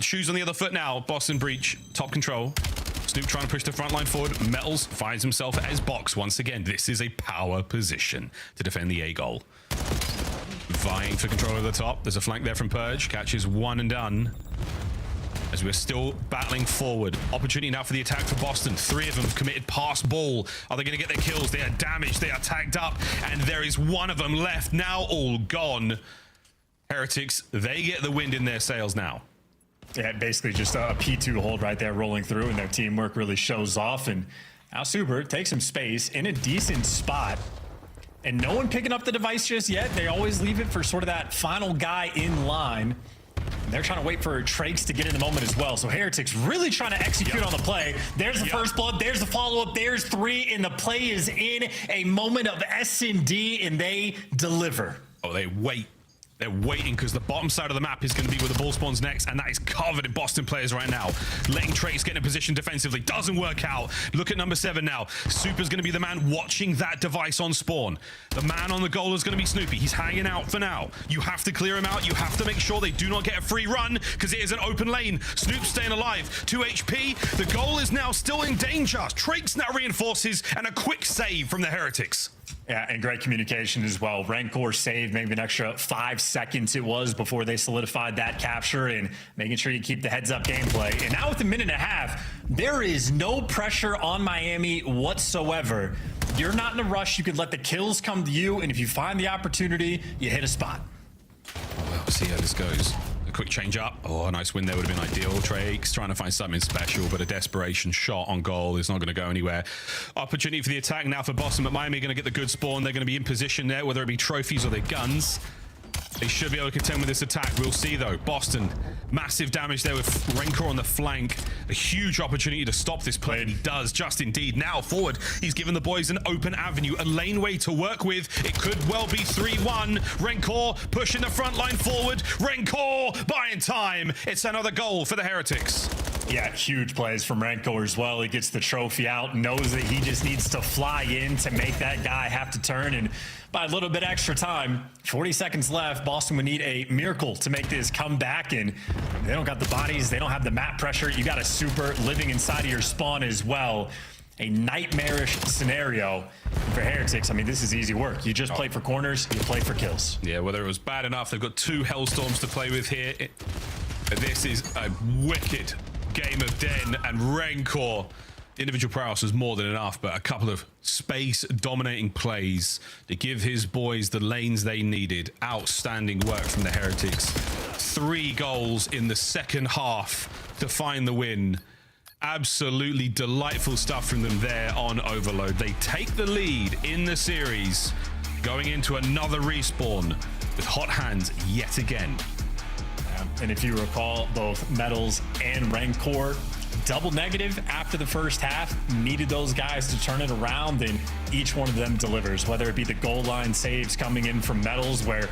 S6: Shoes on the other foot now. Boston Breach, top control. Snoop trying to push the front line forward. Metals finds himself at his box once again. This is a power position to defend the A goal. Vying for control of the top. There's a flank there from Purge. Catches one and done. As we're still battling forward. Opportunity now for the attack for Boston. 3 of them have committed pass ball. Are they going to get their kills? They are damaged. They are tagged up. And there is one of them left. Now all gone. Heretics, they get the wind in their sails now.
S16: Yeah, basically just a P2 hold right there rolling through, and their teamwork really shows off. And now Super takes some space in a decent spot. And no one picking up the device just yet. They always leave it for sort of that final guy in line. And they're trying to wait for Trakes to get in the moment as well. So Heretics really trying to execute on the play. There's the first blood. There's the follow-up. There's 3, and the play is in. A moment of S&D, and they deliver.
S6: Oh, they wait. They're waiting because the bottom side of the map is going to be where the ball spawns next, and that is covered in Boston players right now. Letting Trakes get in a position defensively doesn't work out. Look at number 7 now. Super's going to be the man watching that device on spawn. The man on the goal is going to be Snoopy. He's hanging out for now. You have to clear him out. You have to make sure they do not get a free run because it is an open lane. Snoop's staying alive. 2 HP. The goal is now still in danger. Trakes now reinforces, and a quick save from the Heretics.
S16: Yeah, and great communication as well. Rancor saved maybe an extra 5 seconds it was before they solidified that capture, and making sure you keep the heads-up gameplay. And now with 1.5 minutes, there is no pressure on Miami whatsoever. You're not in a rush. You could let the kills come to you, and if you find the opportunity, you hit a spot.
S6: Well, see how this goes. A quick change up. Oh, a nice win there would have been ideal. Trakes trying to find something special, but a desperation shot on goal is not going to go anywhere. Opportunity for the attack now for Boston, but Miami are going to get the good spawn. They're going to be in position there, whether it be trophies or their guns. They should be able to contend with this attack. We'll see, though. Boston, massive damage there with Rancor on the flank. A huge opportunity to stop this play, and he does, just indeed. Now forward, he's given the boys an open avenue, a laneway to work with. It could well be 3-1. Rancor pushing the front line forward. Rancor buying time. It's another goal for the Heretics.
S16: Yeah, huge plays from Rancor as well. He gets the trophy out, knows that he just needs to fly in to make that guy have to turn, and by a little bit extra time, 40 seconds left, Boston would need a miracle to make this comeback, and they don't got the bodies, they don't have the map pressure. You got a super living inside of your spawn as well. A nightmarish scenario for Heretics. I mean, this is easy work. You just play for corners, you play for kills.
S6: Yeah, whether it was bad enough, they've got 2 Hellstorms to play with here. This is a wicked game of Den, and Rancor, individual prowess was more than enough, but a couple of space dominating plays to give his boys the lanes they needed. Outstanding work from the Heretics. 3 goals in the second half to find the win. Absolutely delightful stuff from them there on Overload. They take the lead in the series, going into another respawn with hot hands yet again.
S16: And if you recall, both Metals and Rancor double negative after the first half, needed those guys to turn it around, and each one of them delivers, whether it be the goal line saves coming in from Metals, where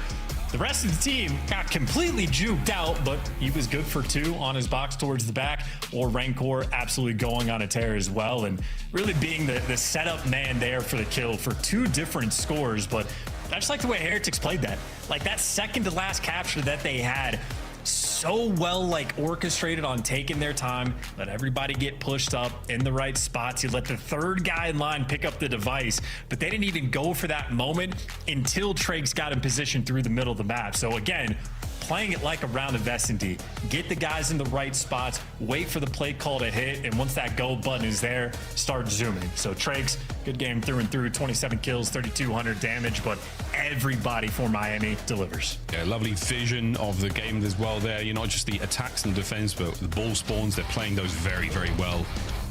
S16: the rest of the team got completely juked out, but he was good for 2 on his box towards the back, or Rancor absolutely going on a tear as well, and really being the setup man there for the kill for 2 different scores. But I just like the way Heretics played that. Like that second to last capture that they had, so well orchestrated on taking their time, let everybody get pushed up in the right spots. You let the 3rd guy in line pick up the device, but they didn't even go for that moment until Trakes got in position through the middle of the map. So again, playing it like a round of S&D. Get the guys in the right spots, wait for the play call to hit, and once that go button is there, start zooming. So Trakes, good game through and through, 27 kills, 3,200 damage, but everybody for Miami delivers.
S6: Yeah, lovely vision of the game as well there. You're not just the attacks and defense, but the ball spawns, they're playing those very, very well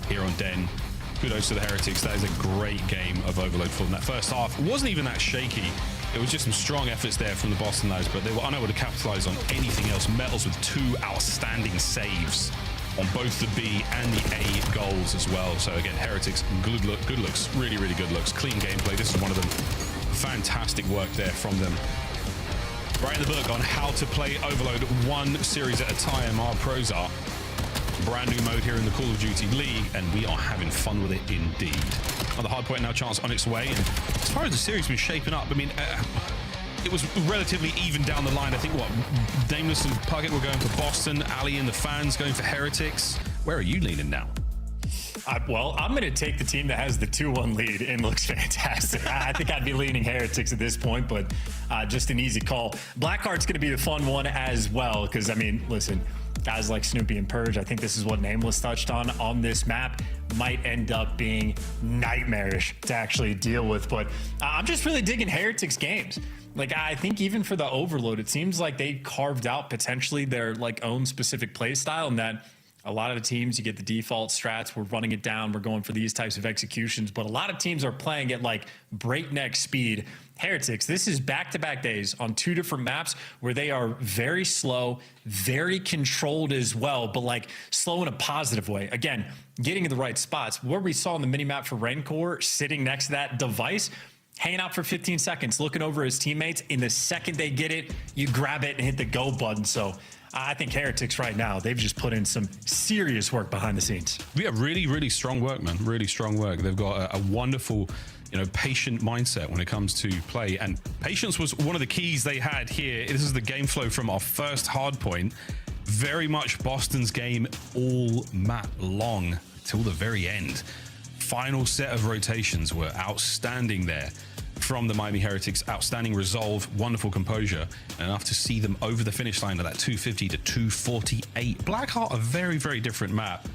S6: here on Den. Kudos to the Heretics. That is a great game of Overload for them. That first half wasn't even that shaky. It was just some strong efforts there from the Boston lads, but they were unable to capitalize on anything else. Metals with 2 outstanding saves on both the B and the A goals as well. So again, Heretics, good looks, really, really good looks. Clean gameplay. This is one of them. Fantastic work there from them. Writing the book on how to play Overload 1 series at a time. Our pros are. Brand new mode here in the Call of Duty League, and we are having fun with it indeed. Another hard point now chance on its way, and as far as the series was shaping up, I mean, it was relatively even down the line. I think Nameless and Puckett were going for Boston, Ali and the fans going for Heretics. Where are you leaning now?
S16: Well, I'm going to take the team that has the 2-1 lead and looks fantastic. I think I'd be leaning Heretics at this point, but just an easy call. Blackheart's going to be the fun one as well, because, I mean, listen, guys like Snoopy and Purge, I think this is what Nameless touched on this map, might end up being nightmarish to actually deal with. But I'm just really digging Heretics games. Like, I think even for the Overload, it seems like they carved out potentially their own specific play style, and that A lot of the teams, you get the default strats. We're running it down. We're going for these types of executions. But a lot of teams are playing at like breakneck speed. Heretics, this is back-to-back days on 2 different maps where they are very slow, very controlled as well, but like slow in a positive way. Again, getting in the right spots. What we saw on the mini-map for Rancor, sitting next to that device, hanging out for 15 seconds, looking over his teammates. In the second they get it, you grab it and hit the go button. So I think Heretics right now, they've just put in some serious work behind the scenes.
S6: Yeah, really, really strong work, man. Really strong work. They've got a wonderful, patient mindset when it comes to play. And patience was one of the keys they had here. This is the game flow from our first hard point. Very much Boston's game all map long till the very end. Final set of rotations were outstanding there from the Miami Heretics. Outstanding resolve, wonderful composure, and enough to see them over the finish line at that 250 to 248. Blackheart, a very, very different map.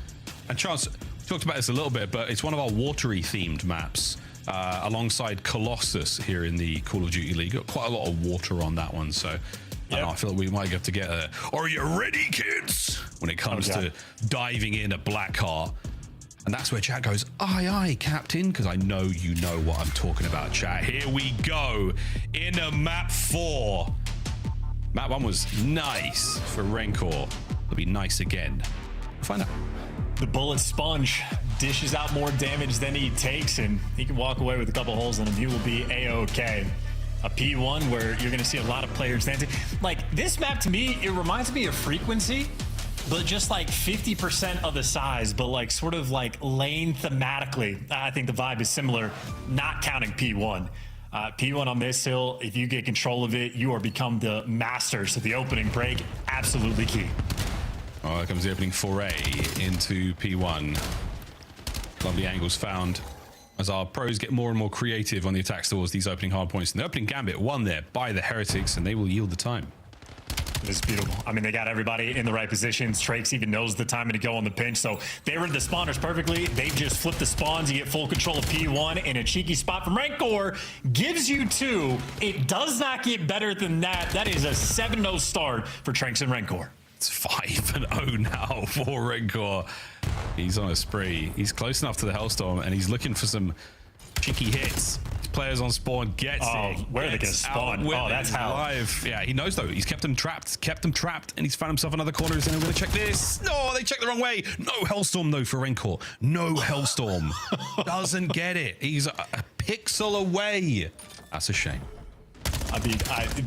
S6: And Chance, we talked about this a little bit, but it's one of our watery themed maps alongside Colossus here in the Call of Duty League. Got quite a lot of water on that one, so I feel like we might have to get a "Are you ready, kids?" when it comes to diving in a Blackheart. And that's where chat goes, aye, aye, Captain, because I know you know what I'm talking about, chat. Here we go into map 4. Map 1 was nice for Rancor. It'll be nice again. We'll find out.
S16: The bullet sponge dishes out more damage than he takes, and he can walk away with a couple holes in him. He will be A-OK. A P1 where you're going to see a lot of players dancing. Like, this map, to me, it reminds me of Frequency, but just like 50% of the size, but like sort of like lane thematically. I think the vibe is similar, not counting P1. P1 on this hill, if you get control of it, you are become the master. So the opening break, absolutely key.
S6: Oh, here comes the opening foray into P1. Lovely angles found as our pros get more and more creative on the attacks towards these opening hard points. And the opening gambit won there by the Heretics, and they will yield the time.
S16: This is beautiful. I mean, they got everybody in the right positions. Trakes even knows the timing to go on the pinch, so they read the spawners perfectly. They just flip the spawns. You get full control of P1, and a cheeky spot from Rancor gives you 2. It does not get better than that. That is a 7-0 start for Tranks and Rancor.
S6: It's 5-0 now for Rancor. He's on a spree. He's close enough to the Hellstorm, and he's looking for some cheeky hits. Players on spawn gets it.
S16: Where are they gonna spawn? Oh, that's how.
S6: Live. Yeah, he knows though. He's kept them trapped, and he's found himself another corner. He's gonna check this. No, they checked the wrong way. No Hellstorm though for Rancor. No Hellstorm. Doesn't get it. He's a pixel away. That's a shame.
S16: I mean,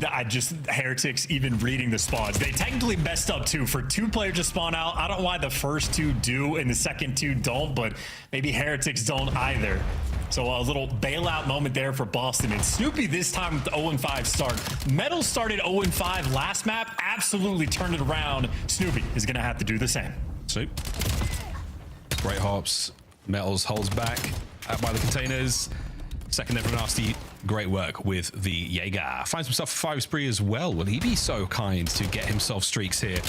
S16: I just, Heretics even reading the spawns. They technically messed up too. For 2 players to spawn out, I don't know why the first 2 do and the second 2 don't, but maybe Heretics don't either. So a little bailout moment there for Boston. And Snoopy this time with the 0-5 start. Metal started 0-5 last map, absolutely turned it around. Snoopy is going to have to do the same.
S6: Snoop. Great hops. Metals holds back out by the containers. Second there from Nasty. Great work with the Jaeger. Finds himself a 5 spree as well. Will he be so kind to get himself streaks here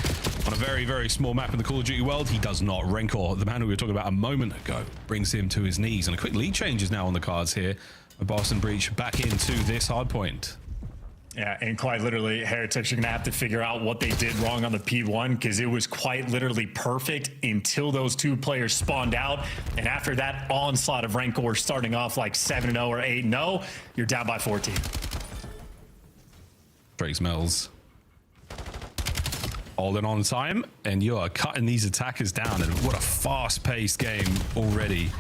S6: on a very, very small map in the Call of Duty world? He does not. Rancor, the man who we were talking about a moment ago, brings him to his knees. And a quick lead change is now on the cards here. With Boston Breach back into this hard point.
S16: Yeah, and quite literally, Heretics are going to have to figure out what they did wrong on the P1 because it was quite literally perfect until those 2 players spawned out. And after that onslaught of Rancor starting off like 7-0 or 8-0, you're down by 14.
S6: Breaks Mills. Holding on time, and you are cutting these attackers down. And what a fast-paced game already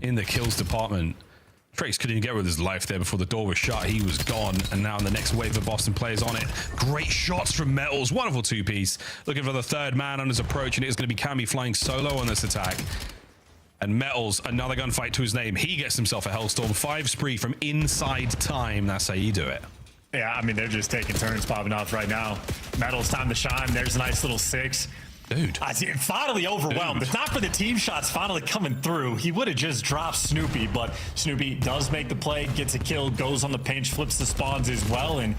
S6: in the kills department. Trace couldn't even get with his life there before the door was shut. He was gone, and now in the next wave of Boston players on it. Great shots from Metals. Wonderful 2-piece. Looking for the 3rd man on his approach, and it is going to be Cammy flying solo on this attack. And Metals, another gunfight to his name. He gets himself a Hellstorm. 5 spree from inside time. That's how you do it.
S16: Yeah, I mean, they're just taking turns popping off right now. Metals, time to shine. There's a nice little 6.
S6: Dude.
S16: I see, finally overwhelmed. If not for the team shots finally coming through, he would have just dropped Snoopy, but Snoopy does make the play, gets a kill, goes on the pinch, flips the spawns as well, and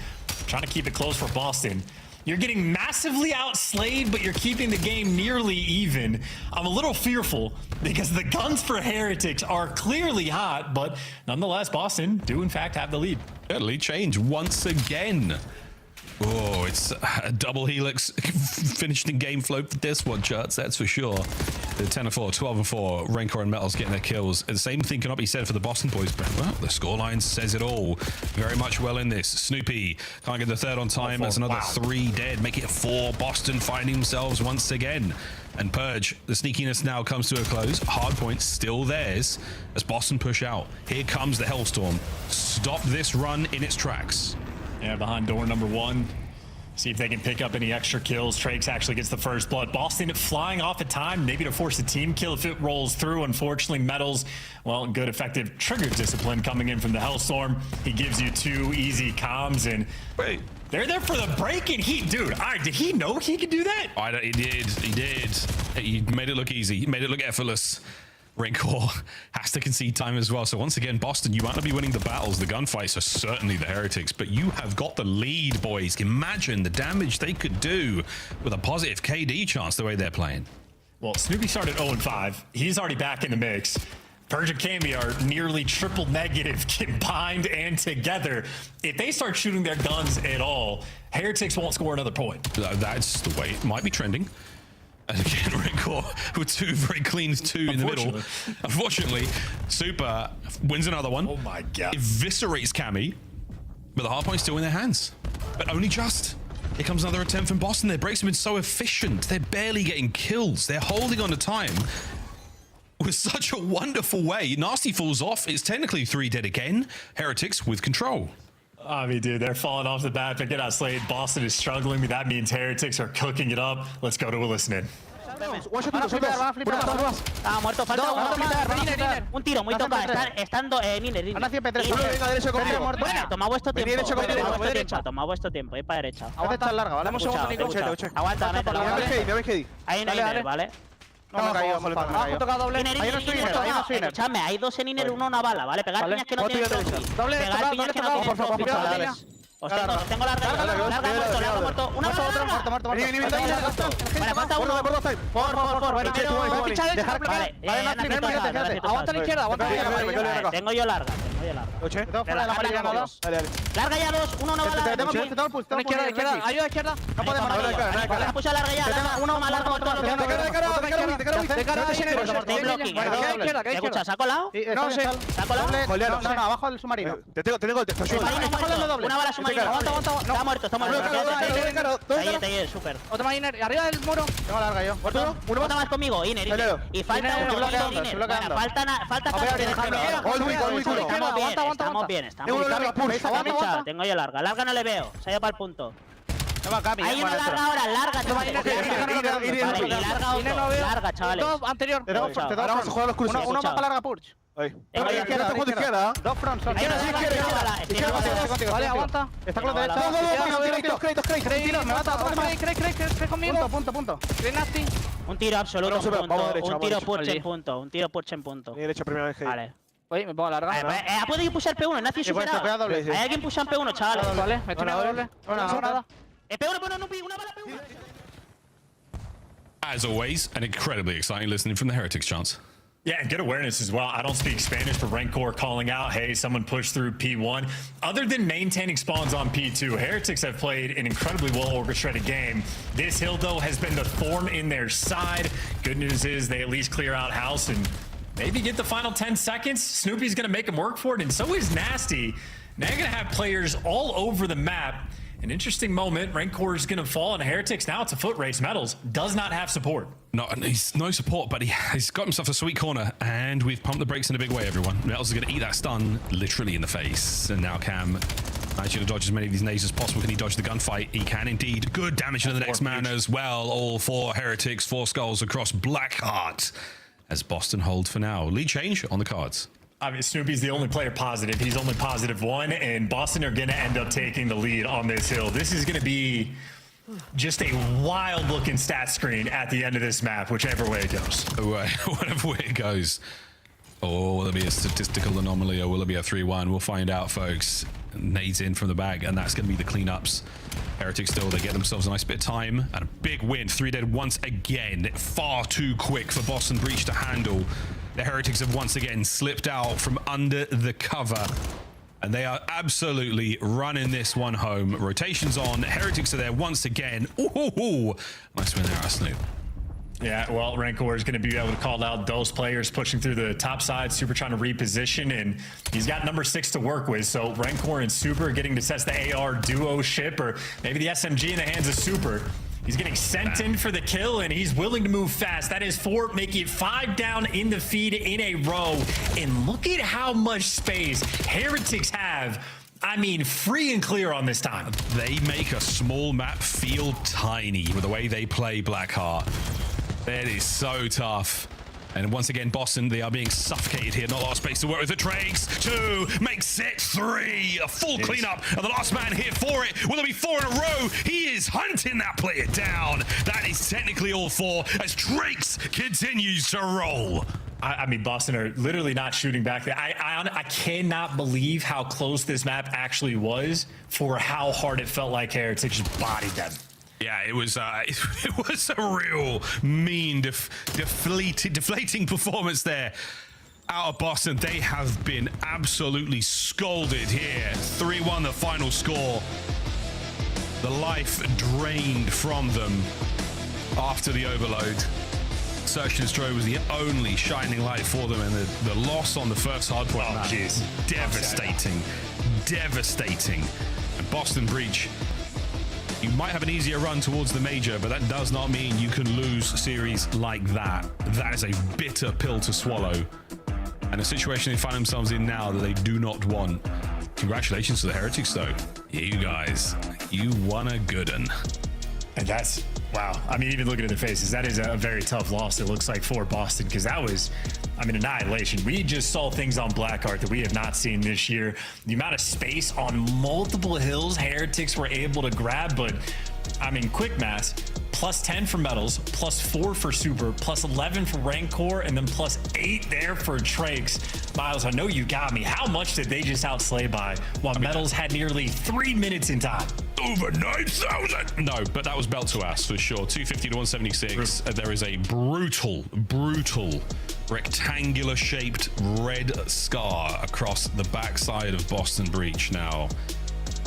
S16: trying to keep it close for Boston. You're getting massively outslayed, but you're keeping the game nearly even. I'm a little fearful because the guns for Heretics are clearly hot, but nonetheless, Boston do in fact have the lead.
S6: Yeah, lead change once again. Oh, it's a double helix finished in game flow for this one, Church, that's for sure. The 10-4, 12-4, Rancor and Metals getting their kills. And the same thing cannot be said for the Boston boys, but well, the scoreline says it all. Very much well in this. Snoopy can't get the third on time. That's another 3 dead, make it 4. Boston finding themselves once again. And Purge, the sneakiness now comes to a close. Hardpoint still theirs as Boston push out. Here comes the Hellstorm. Stop this run in its tracks.
S16: Yeah, behind door number 1. See if they can pick up any extra kills. Trakes actually gets the first blood. Boston flying off at time, maybe to force a team kill if it rolls through. Unfortunately, Metals, well, good effective trigger discipline coming in from the Hellstorm. He gives you 2 easy comms, and wait, they're there for the break, and he, dude, all right, did he know he could do that?
S6: He did. He made it look easy. He made it look effortless. Rancor has to concede time as well. So once again, Boston, you might not be winning the battles. The gunfights are certainly the Heretics, but you have got the lead, boys. Imagine the damage they could do with a positive KD chance the way they're playing.
S16: Well, Snoopy started 0-5. He's already back in the mix. Purge and Kami are nearly triple negative combined and together. If they start shooting their guns at all, Heretics won't score another point.
S6: That's the way it might be trending. And again, Rancor with 2 very clean 2 in the middle. Unfortunately, Super wins another one.
S16: Oh my God.
S6: Eviscerates Kami, but the hardpoint's still in their hands. But only just. Here comes another attempt from Boston. Their breaks have been so efficient. They're barely getting kills. They're holding on to time with such a wonderful way. Nasty falls off. It's technically 3 dead again. Heretics with control.
S16: I mean, dude, they're falling off the bat. They get out slayed. Boston is struggling. That means Heretics are cooking it up. Let's go to a listen in.
S2: Ah, muerto, falta uno. Un tiro, muy toca. Estando Niner. Bueno, toma vuestro tiempo. Toma vuestro tiempo. Ir para derecha.
S18: Aguanta larga, ¿vale?
S2: Aguanta, ahí Niner, ¿vale?
S18: No me cayó, ha tocado doble.
S2: Hay unos Swinner. Escuchadme, hay 2 en Niner, 1 una bala, ¿vale? Pegar piñas que no tienen trophy. Pegar piñas que no tienen trophy, chavales. Os tengo larga, muerto. Una bala, muerto. Vale, falta uno. Por.
S18: Aguanta la izquierda,
S2: Tengo yo larga. Larga ya 2, 1 una bala.
S18: Izquierda, ayuda izquierda.
S2: No podemos. Vale, pucha larga ya. Uno más largo. Escucha, ¿se ha colado?
S18: No sé.
S2: ¿Se ha colado?
S18: No, abajo del submarino.
S1: Te tengo el
S2: Una bala submarino. Aguanta. Está muerto. Ahí, súper.
S18: Otro más Iner, arriba del muro. Tengo larga yo.
S2: Uno más conmigo, Iner. Y falta uno. Falta Estamos bien. Tengo yo larga. Larga no le veo. Se ha ido para el punto. Hay una larga ahora, larga. Larga, chavales.
S18: Anterior.
S1: Ahora vamos a jugar a los cruces.
S18: Uno más para larga Purge.
S1: Izquierda.
S18: 2 fronts.
S1: Izquierda.
S18: Vale, aguanta.
S1: Está con la derecha.
S18: Créditos, me mata. Cree conmigo. Punto. Nasty.
S2: Un tiro absoluto en punto. Un tiro Purge en punto.
S1: Derecha primera vez.
S2: Vale.
S18: Oye, me pongo larga.
S2: ¿Ha podido pushar P1? Nazi superado. Hay alguien pushar P1, chavales.
S18: Vale, me tira doble. No nada.
S2: P1, una bala P1.
S6: As always, an incredibly exciting listening from the Heretics chance.
S16: Yeah, and good awareness as well. I don't speak Spanish, but Rancor calling out, hey, someone pushed through P1. Other than maintaining spawns on P2, Heretics have played an incredibly well-orchestrated game. This hill, though, has been the thorn in their side. Good news is they at least clear out house and maybe get the final 10 seconds. Snoopy's going to make them work for it, and so is Nasty. Now you're going to have players all over the map. An interesting moment. Rancor's going to fall, and Heretics, now it's a foot race. Metals does not have support.
S6: He's no support, but he's got himself a sweet corner, and we've pumped the brakes in a big way, everyone. Metals is going to eat that stun literally in the face. And now Cam managing to dodge as many of these nades as possible. Can he dodge the gunfight? He can indeed. Good damage to the next man as well. All 4 Heretics, 4 skulls across Blackheart as Boston hold for now. Lead change on the cards.
S16: I mean, Snoopy's the only player positive. He's only +1, and Boston are going to end up taking the lead on this hill. This is going to be just a wild-looking stat screen at the end of this map, whichever way it goes.
S6: Whatever way it goes. Or will it be a statistical anomaly, or will it be a 3-1? We'll find out, folks. Nades in from the bag, and that's going to be the cleanups. Heretics still, they get themselves a nice bit of time, and a big win. 3 dead once again. Far too quick for Boston Breach to handle. The Heretics have once again slipped out from under the cover And they are absolutely running this one home. Rotations on. Heretics are there once again. Ooh, nice win there, Snoop.
S16: Yeah, well, Rancor is going to be able to call out those players pushing through the top side. Super trying to reposition, and he's got number 6 to work with. So Rancor and Super getting to test the AR duo ship, or maybe the SMG in the hands of Super. He's getting sent in for the kill, and he's willing to move fast. That is 4, making it 5 down in the feed in a row. And look at how much space Heretics have. I mean, free and clear on this time.
S6: They make a small map feel tiny with the way they play Blackheart. That is so tough. And once again, Boston, they are being suffocated here. Not a lot of space to work with. The Trakes, 2, makes it 3. A full cleanup. And the last man here for it. Will there be 4 in a row? He is hunting that player down. That is technically all 4 as Trakes continues to roll.
S16: I mean, Boston are literally not shooting back there. I cannot believe how close this map actually was for how hard it felt like Heretics just bodied them.
S6: Yeah, it was a real mean, deflating performance there out of Boston. They have been absolutely scolded here. 3-1 the final score. The life drained from them after the overload. Search and Destroy was the only shining light for them, and the loss on the first hardpoint map is devastating. Devastating. And Boston Breach, you might have an easier run towards the major, but that does not mean you can lose series like that. That is a bitter pill to swallow, and a situation they find themselves in now that they do not want. Congratulations to the Heretics, though. You guys, you won a good one.
S16: And that's, wow. I mean, even looking at the faces, that is a very tough loss, it looks like, for Boston, because that was, I mean, annihilation. We just saw things on Blackheart that we have not seen this year. The amount of space on multiple hills Heretics were able to grab, but, I mean, quick math, +10 for Metals, +4 for Super, +11 for Rancor, and then +8 there for Trakes. Miles, I know you got me. How much did they just outslay by while Metals had nearly 3 minutes in time?
S6: Over 9,000. No, but that was belt to ass for sure. 250 to 176. There is a brutal rectangular shaped red scar across the backside of Boston Breach now.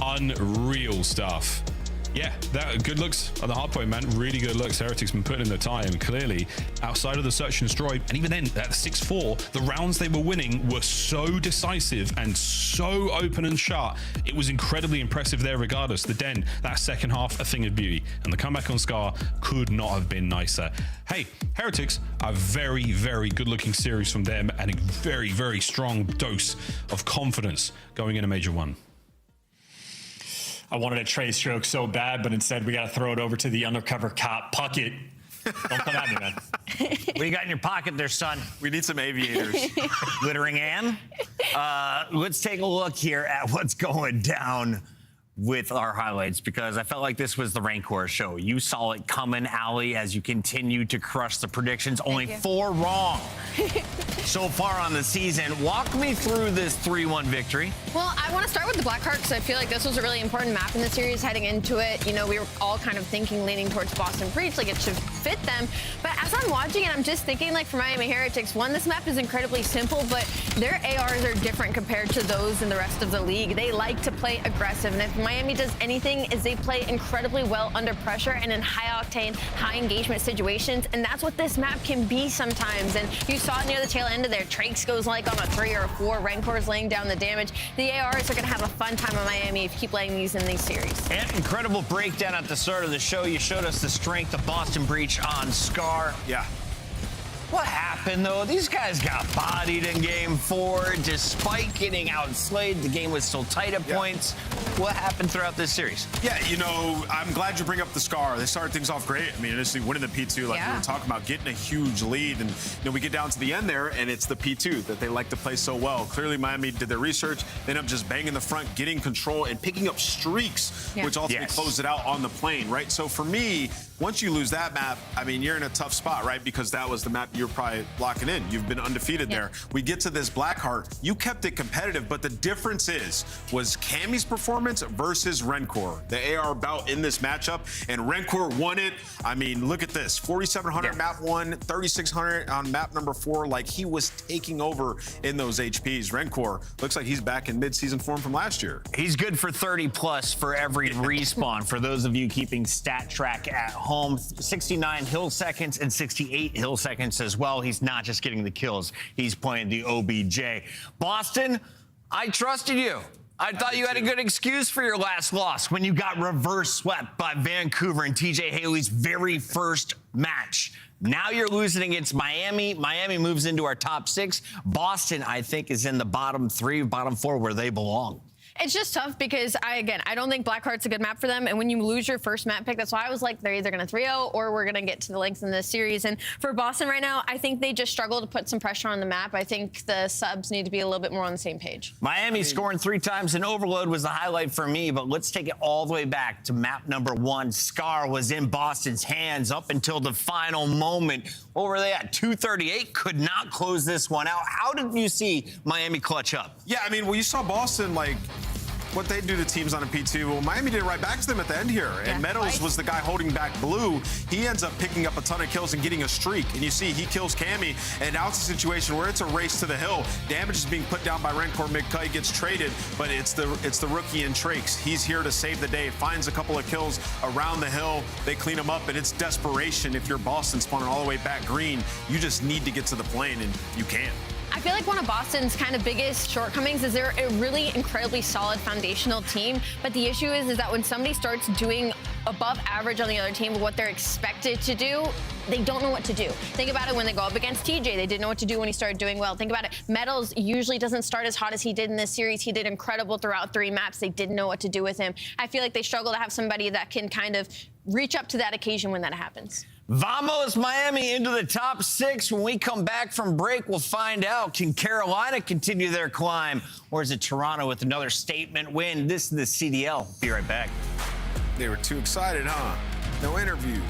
S6: Unreal stuff. Yeah, that good looks on the hardpoint, man. Really good looks. Heretics been putting in the time, clearly, outside of the search and destroy. And even then, at 6-4, the rounds they were winning were so decisive and so open and shut. It was incredibly impressive there regardless. The Den, that second half, a thing of beauty. And the comeback on Scar could not have been nicer. Hey, Heretics, a very, very good-looking series from them, and a very, very strong dose of confidence going into Major 1.
S16: I wanted a Trey stroke so bad, but instead we got to throw it over to the undercover cop, Puckett. Don't come at me, man.
S11: What do you got in your pocket there, son?
S13: We need some aviators.
S11: Glittering Ann? Let's take a look here at what's going down with our highlights, because I felt like this was the Rancor show. You saw it coming, Allie, as you continue to crush the predictions. Only 4 wrong so far on the season. Walk me through this 3-1 victory.
S12: Well, I want to start with the Blackheart because I feel like this was a really important map in the series heading into it. You know, we were all kind of thinking, leaning towards Boston Breach, like it should fit them. But as I'm watching it, I'm just thinking, like, for Miami Heretics, one, this map is incredibly simple, but their ARs are different compared to those in the rest of the league. They like to play aggressive, and if Miami does anything, is they play incredibly well under pressure and in high-octane, high-engagement situations, and that's what this map can be sometimes. And you saw it near the tail end of their Trakes goes like on a 3 or a 4. Rancor's laying down the damage. The ARs are going to have a fun time in Miami if you keep laying these in these series.
S11: And incredible breakdown at the start of the show. You showed us the strength of Boston Breach on Scar.
S13: Yeah.
S11: What happened, though? These guys got bodied in Game 4. Despite getting outslayed, the game was still tight at points. What happened throughout this series?
S13: Yeah, you know, I'm glad you bring up the Scar. They started things off great. I mean, initially winning the P2, like we were talking about, getting a huge lead. And, you know, we get down to the end there, and it's the P2 that they like to play so well. Clearly, Miami did their research. They ended up just banging the front, getting control, and picking up streaks, which ultimately closed it out on the plane, right? So for me, Once you lose that map, I mean, you're in a tough spot, right? Because that was the map you're probably locking in. You've been undefeated there. We get to this Blackheart. You kept it competitive, but the difference was Cammy's performance versus Rencor. The AR bout in this matchup, and Rencor won it. I mean, look at this. 4,700 map 1, 3,600 on map number 4. Like, he was taking over in those HPs. Rencor looks like he's back in mid-season form from last year.
S11: He's good for 30 plus for every respawn. For those of you keeping stat track at home, 69 hill seconds and 68 hill seconds as well. He's not just getting the kills. He's playing the OBJ. Boston, I trusted you. I thought you had a good excuse for your last loss when you got reverse swept by Vancouver in TJ Haley's very first match. Now you're losing against Miami. Miami moves into our top 6. Boston, I think, is in the bottom 3, bottom 4 where they belong.
S12: It's just tough because, I don't think Blackheart's a good map for them. And when you lose your first map pick, that's why I was like, they're either going to 3-0 or we're going to get to the lengths in this series. And for Boston right now, I think they just struggle to put some pressure on the map. I think the subs need to be a little bit more on the same page.
S11: Miami scoring 3 times in Overload was the highlight for me, but let's take it all the way back to map number 1. Scar was in Boston's hands up until the final moment. What were they at? 238, could not close this one out. How did you see Miami clutch up?
S13: Yeah, I mean, well, you saw Boston, like, what they do to teams on a P2. Well, Miami did it right back to them at the end here. And Meadows was the guy holding back Blue. He ends up picking up a ton of kills and getting a streak. And you see, he kills Cammy. And now it's a situation where it's a race to the hill. Damage is being put down by Rencor. McKay gets traded, but it's the rookie in Trakes. He's here to save the day. Finds a couple of kills around the hill. They clean him up, and it's desperation. If you're Boston spawning all the way back green, you just need to get to the plane, and you can't.
S12: I feel like one of Boston's kind of biggest shortcomings is they're a really incredibly solid foundational team. But the issue is that when somebody starts doing above average on the other team of what they're expected to do, they don't know what to do. Think about it when they go up against TJ. They didn't know what to do when he started doing well. Think about it. Metals usually doesn't start as hot as he did in this series. He did incredible throughout 3 maps. They didn't know what to do with him. I feel like they struggle to have somebody that can kind of reach up to that occasion when that happens.
S11: Vamos Miami into the top 6. When we come back from break, we'll find out. Can Carolina continue their climb? Or is it Toronto with another statement win? This is the CDL. Be right back.
S13: They were too excited, huh? No interview.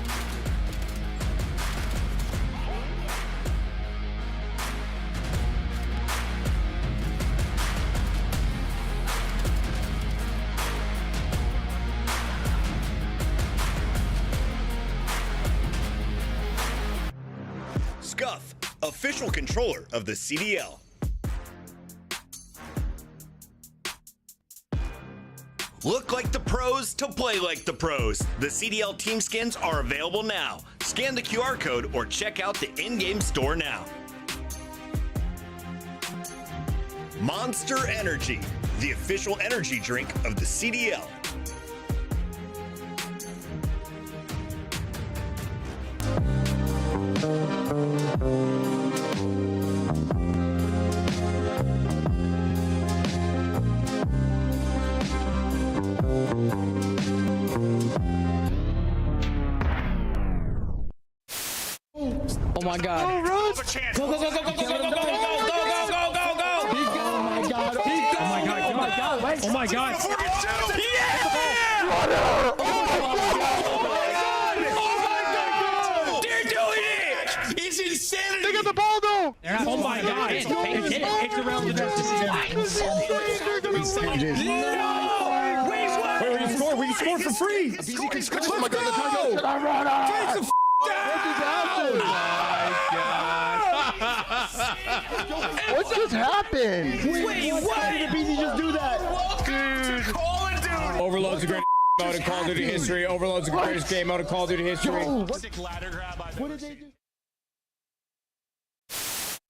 S22: Scuff, official controller of the CDL. Look like the pros to play like the pros. The CDL team skins are available now. Scan the QR code or check out the in-game store now. Monster Energy, the official energy drink of the CDL.
S20: Oh my god.
S19: Go, go, go, go, go, go, go, go, go, go, go, go, go, go.
S20: Oh my god. Oh my god. Oh my god.
S19: Oh my god.
S20: Yeah!
S19: They're doing it! It's insanity!
S21: They got the ball though!
S19: Oh my god. It's around the net.
S21: We can score for free!
S19: Let's go!
S21: What just happened?
S19: Wait, what?
S21: Why did BZ just do that?
S19: Dude. Call of Duty.
S4: Overload's the greatest mode in Call of Duty history. Overload's the greatest game mode in Call of Duty history.
S21: What did they do?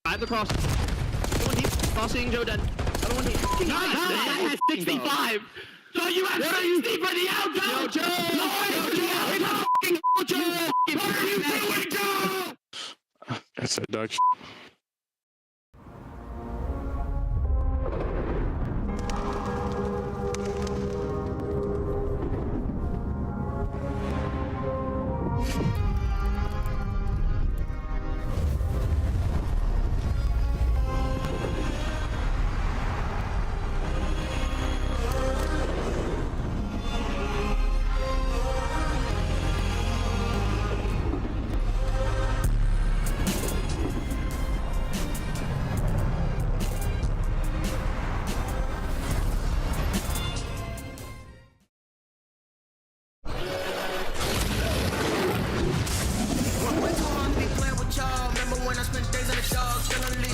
S2: I have the cross. One deep. Crossing Joe dead. Other one deep. Nice! I had 65! So you have 60 for the outgo! Joe! What are you doing, Joe?
S21: That's a Dutch.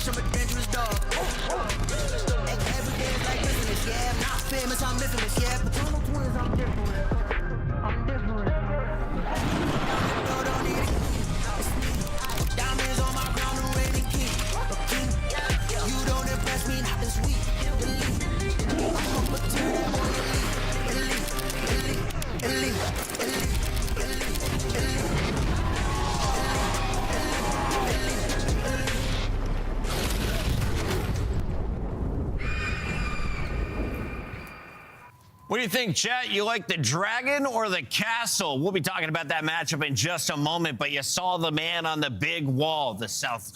S3: bitch, I'm a dangerous dog. Every day is like business, yeah. I'm not famous, I'm infamous, yeah. Paternal twins, I'm different. I'm different. No, don't need it. It's me. Diamonds on my crown, the reigning king. A king. You don't impress me, not this week. Elite. I'm a paternal boy, elite. Elite. Elite. Elite. Elite. Elite.
S11: What do you think, chat? You like the dragon or the castle? We'll be talking about that matchup in just a moment, but you saw the man on the big wall, the South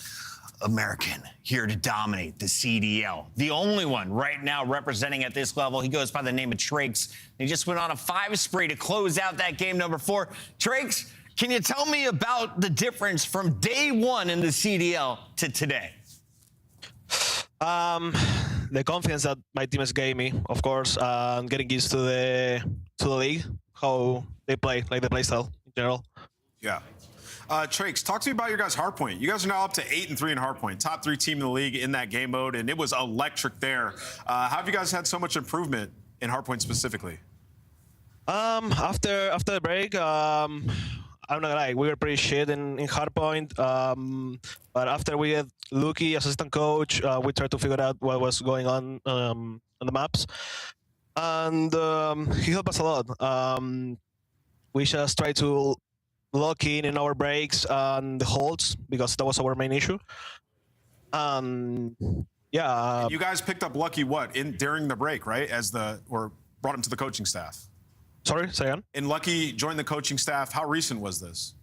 S11: American, here to dominate the CDL. The only one right now representing at this level. He goes by the name of Trakes. He just went on a 5 spree to close out that game number 4. Trakes, can you tell me about the difference from day 1 in the CDL to today?
S5: The confidence that my teammates gave me, of course, getting used to the league, how they play, like the play style in general.
S13: Yeah. Trakes, talk to me about your guys' hardpoint. You guys are now up to 8-3 in hardpoint, top 3 team in the league in that game mode, and it was electric there. How have you guys had so much improvement in hardpoint specifically?
S5: After the break, I'm not gonna lie, we were pretty shit in hardpoint. But after we had Luki, assistant coach, we tried to figure out what was going on the maps, and he helped us a lot. We just tried to lock in our breaks and the holds because that was our main issue. Yeah.
S13: You guys picked up Lucky during the break, right? Or brought him to the coaching staff.
S5: Sorry, say again?
S13: And Lucky joined the coaching staff. How recent was this?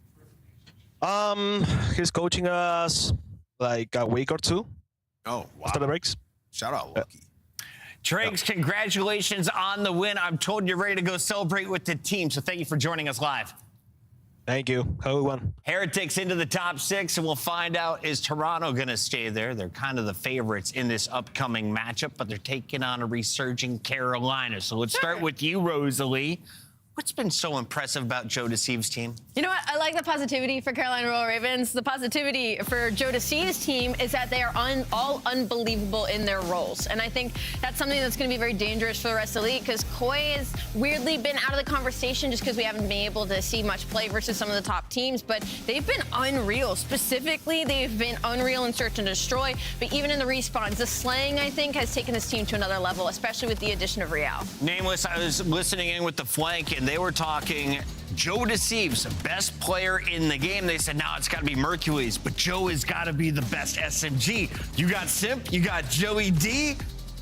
S5: He's coaching us like a week or 2.
S13: Oh, wow.
S5: After the breaks.
S13: Shout out, Lucky.
S11: Trakes, congratulations on the win. I'm told you're ready to go celebrate with the team, so thank you for joining us live.
S5: Thank you. Have a good one.
S11: Heretics into the top 6, and we'll find out, is Toronto going to stay there? They're kind of the favorites in this upcoming matchup, but they're taking on a resurging Carolina. So let's start with you, Rosalie. What's been so impressive about Joe Deceive's team?
S12: You know what? I like the positivity for Carolina Royal Ravens. The positivity for Joe Deceive's team is that they are all unbelievable in their roles. And I think that's something that's going to be very dangerous for the rest of the league because Koi has weirdly been out of the conversation just because we haven't been able to see much play versus some of the top teams. But they've been unreal. Specifically, they've been unreal in Search and Destroy. But even in the respawns, the slaying, I think, has taken this team to another level, especially with the addition of Real.
S11: Nameless, I was listening in with the flank, and they were talking Joe Deceive's best player in the game. They said, now it's got to be Mercules, but Joe has got to be the best SMG. You got Simp, you got Joey D.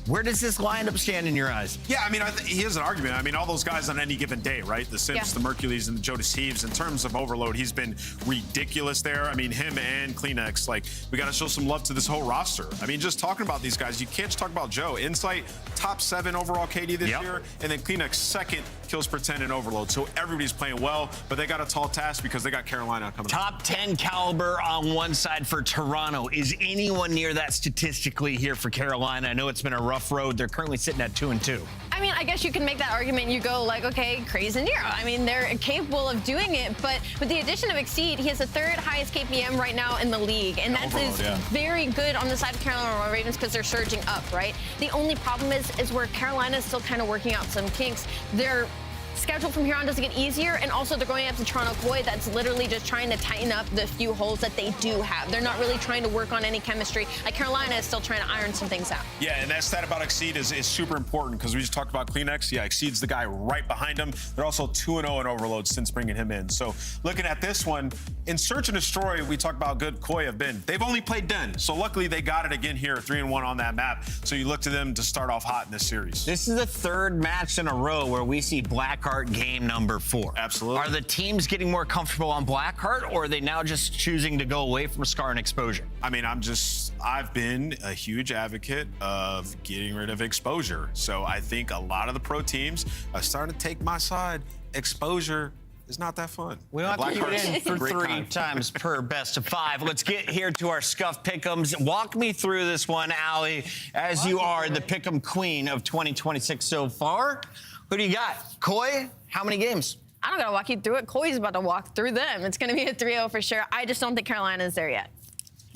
S11: Where does this lineup stand in your eyes?
S13: Yeah, I mean, he has an argument. I mean, all those guys on any given day, right? The Simps, the Mercules, and the Joe Deceives. In terms of overload, he's been ridiculous there. I mean, him and Kleenex, like, we got to show some love to this whole roster. I mean, just talking about these guys, you can't just talk about Joe. Insight, top 7 overall KD this year, and then Kleenex, 2nd kills per 10 in overload. So everybody's playing well, but they got a tall task because they got Carolina coming
S11: top
S13: up.
S11: 10 caliber on one side for Toronto. Is anyone near that statistically here for Carolina? I know it's been a rough road. They're currently sitting at 2-2.
S12: I mean, I guess you can make that argument. You go like, okay, Craze and Nero. I mean, they're capable of doing it, but with the addition of Exceed, he has the 3rd highest KPM right now in the league, and that is very good on the side of Carolina Royal Ravens because they're surging up, right? The only problem is where Carolina is still kind of working out some kinks. They're schedule from here on doesn't get easier, and also they're going up to Toronto Koi that's literally just trying to tighten up the few holes that they do have. They're not really trying to work on any chemistry. Like Carolina is still trying to iron some things out.
S13: Yeah, and that stat about Exceed is super important because we just talked about Kleenex. Yeah, Exceed's the guy right behind him. They're also 2-0 in overload since bringing him in. So looking at this one, in Search and Destroy, we talked about how good Koi have been. They've only played Den, so luckily they got it again here, 3-1 on that map. So you look to them to start off hot in this series.
S11: This is the 3rd match in a row where we see Blackheart game number 4.
S13: Absolutely.
S11: Are the teams getting more comfortable on Blackheart, or are they now just choosing to go away from Scar and Exposure?
S13: I mean, I've been a huge advocate of getting rid of Exposure. So I think a lot of the pro teams are starting to take my side. Exposure is not that fun.
S11: We don't have to keep it in for 3 times per best of 5. Let's get here to our Scuff Pick'ems. Walk me through this one, Allie, as you are the Pick'em queen of 2026 so far. Who do you got? Koi, how many games?
S12: I don't got to walk you through it. Koi's about to walk through them. It's going to be a 3-0 for sure. I just don't think Carolina is there yet.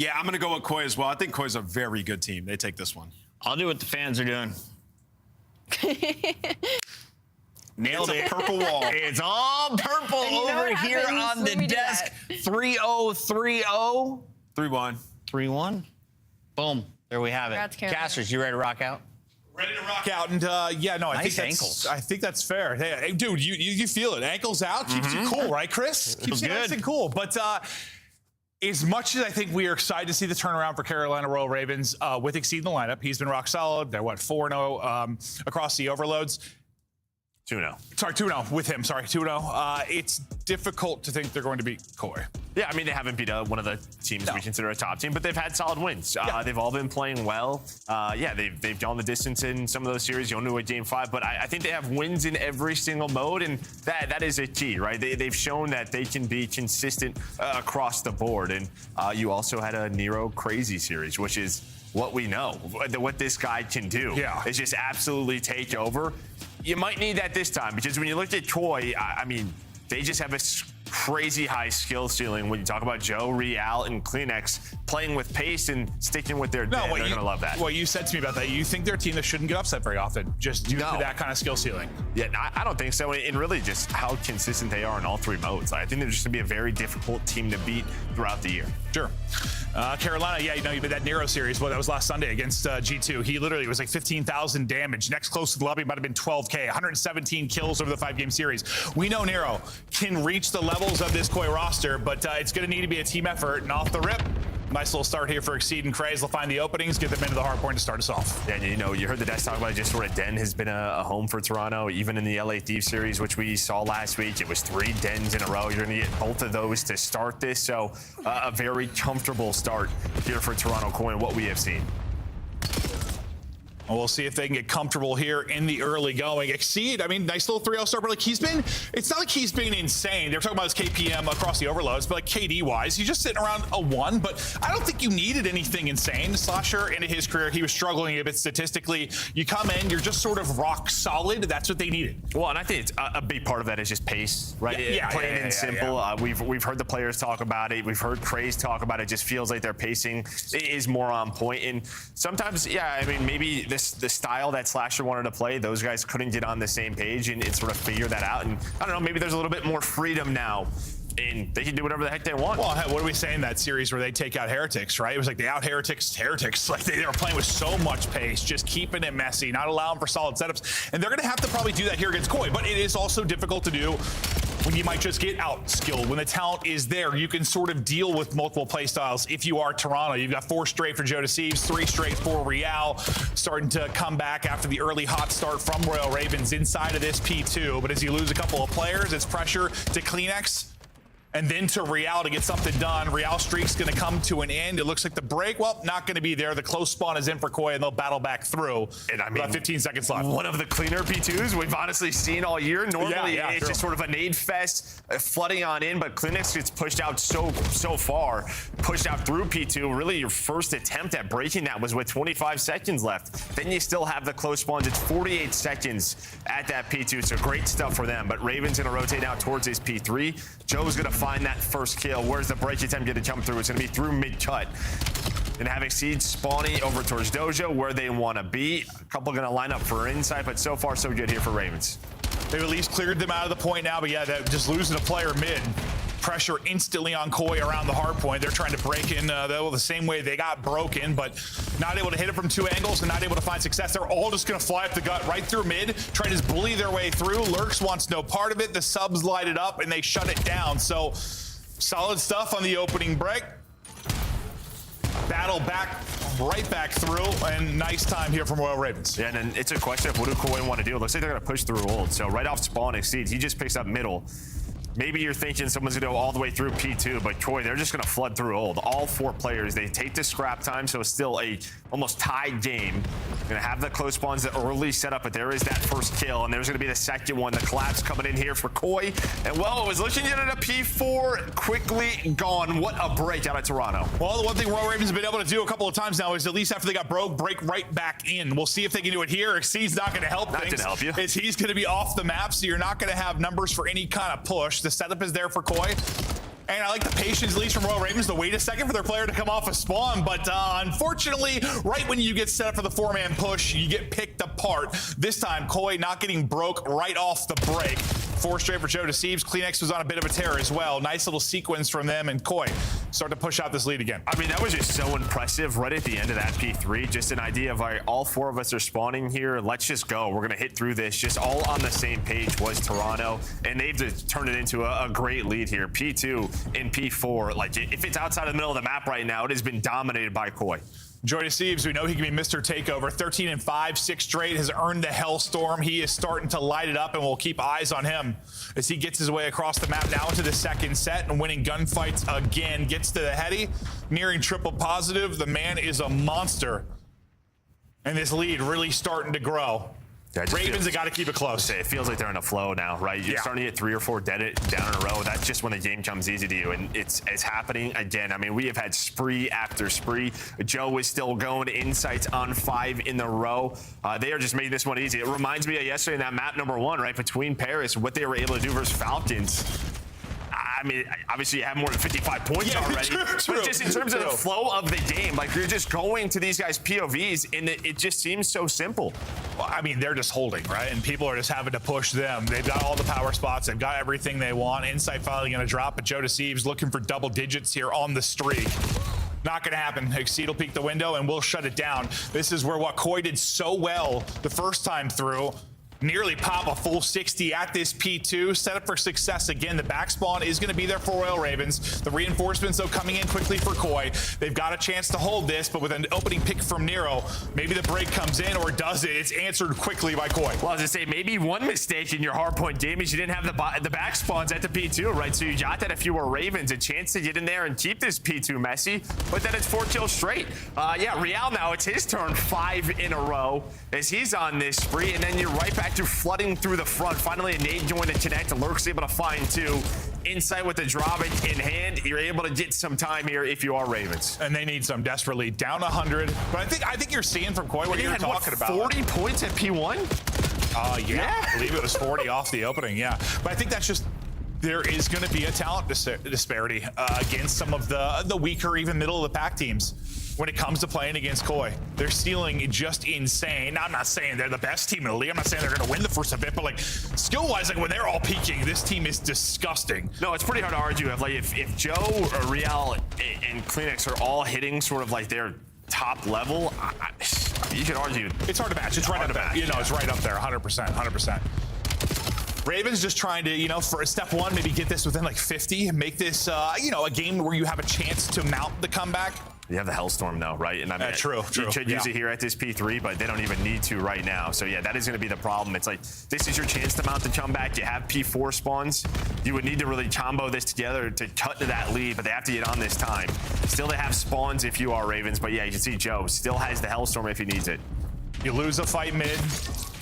S13: Yeah, I'm going to go with Koi as well. I think Koi's a very good team. They take this one.
S11: I'll do what the fans are doing. Nailed it.
S13: Purple wall.
S11: It's all purple over here on the desk. 3-0-3-0.
S13: 3-1.
S11: 3-1. Boom. There we have it.
S12: Congrats, Carolina.
S11: Casters, you ready to rock out?
S21: Ready to rock out, and yeah, no,
S11: Nice
S21: I think that's fair. Hey, dude, you feel it? Ankles out keeps you cool, right, Chris? Keeps you nice and cool. But as much as I think we are excited to see the turnaround for Carolina Royal Ravens with Exceed in the lineup, he's been rock solid. They're 4-0 across the overloads.
S9: 2-0.
S21: Sorry, 2-0 with him. Sorry, 2-0. It's difficult to think they're going to beat Koi.
S9: Yeah, I mean, they haven't beat one of the teams we consider a top team, but they've had solid wins. They've all been playing well. Yeah, they've gone the distance in some of those series. You only win Game 5, but I think they have wins in every single mode, and that is a key, right? They've shown that they can be consistent across the board, and you also had a Nero crazy series, which is what we know, what this guy can do.
S21: Yeah.
S9: Is just absolutely take over. You might need that this time, because when you look at Koi, I mean, they just have a crazy high skill ceiling when you talk about Joe, Real, and Kleenex playing with pace and sticking with their they're going to love that.
S21: What you said to me about that, you think they're a team that shouldn't get upset very often, just due to that kind of skill ceiling?
S9: Yeah, I don't think so, and really just how consistent they are in all three modes. I think they're just going to be a very difficult team to beat throughout the year.
S21: Sure. Carolina, yeah, you know, that Nero series, well, that was last Sunday against G2. He literally was like 15,000 damage. Next close to the lobby might have been 12K, 117 kills over the 5-game series. We know Nero can reach the levels of this Koi roster, but it's going to need to be a team effort, and off the rip, nice little start here for Exceed and Craze. They'll find the openings, get them into the hard point to start us off.
S9: Yeah, and you know, you heard the Desk talk about it, just sort of Den has been a home for Toronto. Even in the LA Thieves series, which we saw last week, it was 3 Dens in a row. You're going to get both of those to start this, so a very comfortable start here for Toronto Koi and what we have seen.
S21: Well, we'll see if they can get comfortable here in the early going. Exceed, I mean, nice little 3-0 start, but like it's not like he's been insane. They're talking about his KPM across the overloads, but like KD-wise, he's just sitting around a 1, but I don't think you needed anything insane. Slasher, into his career, he was struggling a bit statistically. You come in, you're just sort of rock solid. That's what they needed.
S9: Well, and I think it's a big part of that is just pace, right? Plain and simple. We've heard the players talk about it. We've heard Craze talk about it. It just feels like their pacing is more on point. And sometimes, I mean, maybe the style that Slasher wanted to play, those guys couldn't get on the same page and sort of figure that out. And I don't know, maybe there's a little bit more freedom now, and they can do whatever the heck they want.
S21: Well, what do we say in that series where they take out Heretics, right? It was like they out Heretics. Like they were playing with so much pace, just keeping it messy, not allowing for solid setups. And they're going to have to probably do that here against Koi, but it is also difficult to do when you might just get out-skilled. When the talent is there, you can sort of deal with multiple play styles. If you are Toronto, you've got 4 straight for Joe Deceives, 3 straight for Real, starting to come back after the early hot start from Royal Ravens inside of this P2. But as you lose a couple of players, it's pressure to Kleenex and then to Real to get something done. Real streak's going to come to an end. It looks like the break, well, not going to be there. The close spawn is in for Koi, and they'll battle back through.
S9: And I mean,
S21: about 15 seconds left.
S9: One of the cleaner P2s we've honestly seen all year. Normally, it's just sort of a nade fest, flooding on in, but Kleenex gets pushed out so far, pushed out through P2. Really, your first attempt at breaking that was with 25 seconds left. Then you still have the close spawns. It's 48 seconds at that P2, so great stuff for them. But Raven's going to rotate out towards his P3. Joe's going to find that first kill. Where's the break attempt going to come through? It's going to be through mid-cut. And having Seed spawning over towards Dojo, where they want to be. A couple going to line up for inside, but so far so good here for Ravens.
S21: They've at least cleared them out of the point now, but yeah, just losing a player mid. Pressure instantly on Koi around the hard point. They're trying to break in the same way they got broken, but not able to hit it from 2 angles and not able to find success. They're all just going to fly up the gut right through mid, try to just bully their way through. Lurks wants no part of it. The subs light it up and they shut it down. So solid stuff on the opening break. Battle back, right back through, and nice time here from Royal Ravens.
S9: Yeah, and then it's a question of what do Koi want to do. It looks like they're going to push through old. So right off spawn, Exceed, he just picks up middle. Maybe you're thinking someone's going to go all the way through P2, but Koi, they're just going to flood through old. All 4 players, they take the scrap time, so it's still a almost tied game. Going to have the close spawns, the early setup, but there is that first kill, and there's going to be the second one. The collapse coming in here for Koi. And, well, it was looking at a P4, quickly gone. What a break out of Toronto.
S21: Well, the one thing Royal Ravens have been able to do a couple of times now is at least after they got broke, break right back in. We'll see if they can do it here. Exceed's not going to help things.
S9: Not going to help you.
S21: He's going to be off the map, so you're not going to have numbers for any kind of push. The setup is there for Koi. And I like the patience, at least from Royal Ravens, to wait a second for their player to come off a spawn. But unfortunately, right when you get set up for the 4-man push, you get picked apart. This time, Koi not getting broke right off the break. 4 straight for Joe Deceives. Kleenex was on a bit of a tear as well. Nice little sequence from them, and Koi start to push out this lead again.
S9: I mean, that was just so impressive right at the end of that P3. Just an idea of, all right, all 4 of us are spawning here. Let's just go. We're going to hit through this. Just all on the same page was Toronto, and they've just turned it into a great lead here. P2 and P4, like, if it's outside of the middle of the map right now, it has been dominated by Koi.
S21: Joy Deceives, we know he can be Mr. Takeover. 13-5, 6 straight, has earned the Hellstorm. He is starting to light it up, and we'll keep eyes on him as he gets his way across the map now into the second set and winning gunfights again. Gets to the heady, nearing triple positive. The man is a monster. And this lead really starting to grow.
S9: Yeah,
S21: Ravens have got to keep it close.
S9: It feels like they're in a flow now, right? You're starting to get 3 or 4 down in a row. That's just when the game comes easy to you, and it's happening again. I mean, we have had spree after spree. Joe is still going. Insights on 5 in a row. They are just making this one easy. It reminds me of yesterday in that map number 1, right, between Paris, what they were able to do versus Falcons. I mean, obviously you have more than 55 points already. But just in terms of the flow of the game, like, you're just going to these guys' POVs, and it just seems so simple.
S21: Well, I mean, they're just holding, right? And people are just having to push them. They've got all the power spots. They've got everything they want. Insight finally going to drop, but Joe Deceives looking for double digits here on the streak. Not going to happen. Exceed will peek the window, and we'll shut it down. This is where what Koi did so well the first time through. Nearly pop a full 60 at this P2. Set up for success again. The back spawn is going to be there for Royal Ravens. The reinforcements, though, coming in quickly for Koi. They've got a chance to hold this, but with an opening pick from Nero, maybe the break comes in, or does it? It's answered quickly by Koi.
S9: Well, as I say, maybe one mistake in your hardpoint game is you didn't have the back spawns at the P2, right? So you got that if you were Ravens, a chance to get in there and keep this P2 messy, but then it's 4 kills straight. Yeah, Real now, it's his turn 5 in a row as he's on this spree, and then you're right back to flooding through the front. Finally, a nade going to connect. Lurk's able to find 2. Insight with the drop in hand. You're able to get some time here if you are Ravens.
S21: And they need some desperately. Down 100. But I think you're seeing from Koi what you're talking about.
S9: 40 points at P1?
S21: Yeah. I believe it was 40 off the opening, yeah. But I think that's just, there is going to be a talent disparity against some of the weaker, even middle of the pack teams. When it comes to playing against Koi, their ceiling just insane. Now, I'm not saying they're the best team in the league. I'm not saying they're going to win the first bit, but like skill-wise, like when they're all peaking, this team is disgusting.
S9: No, it's pretty hard to argue. Like if Joe or Real and Kleenex are all hitting sort of like their top level, you could argue
S21: it's hard to match. It's right up there. You know, it's right up there, 100%, 100%. Ravens just trying to, you know, for step 1, maybe get this within like 50 and make this, you know, a game where you have a chance to mount the comeback.
S9: You have the Hellstorm though, right? And I mean,
S21: true.
S9: You could use it here at this P3, but they don't even need to right now. So yeah, that is going to be the problem. It's like, this is your chance to mount the comeback. You have P4 spawns. You would need to really combo this together to cut to that lead, but they have to get on this time. Still, they have spawns if you are Ravens, but yeah, you can see Joe still has the Hellstorm if he needs it.
S21: You lose a fight mid.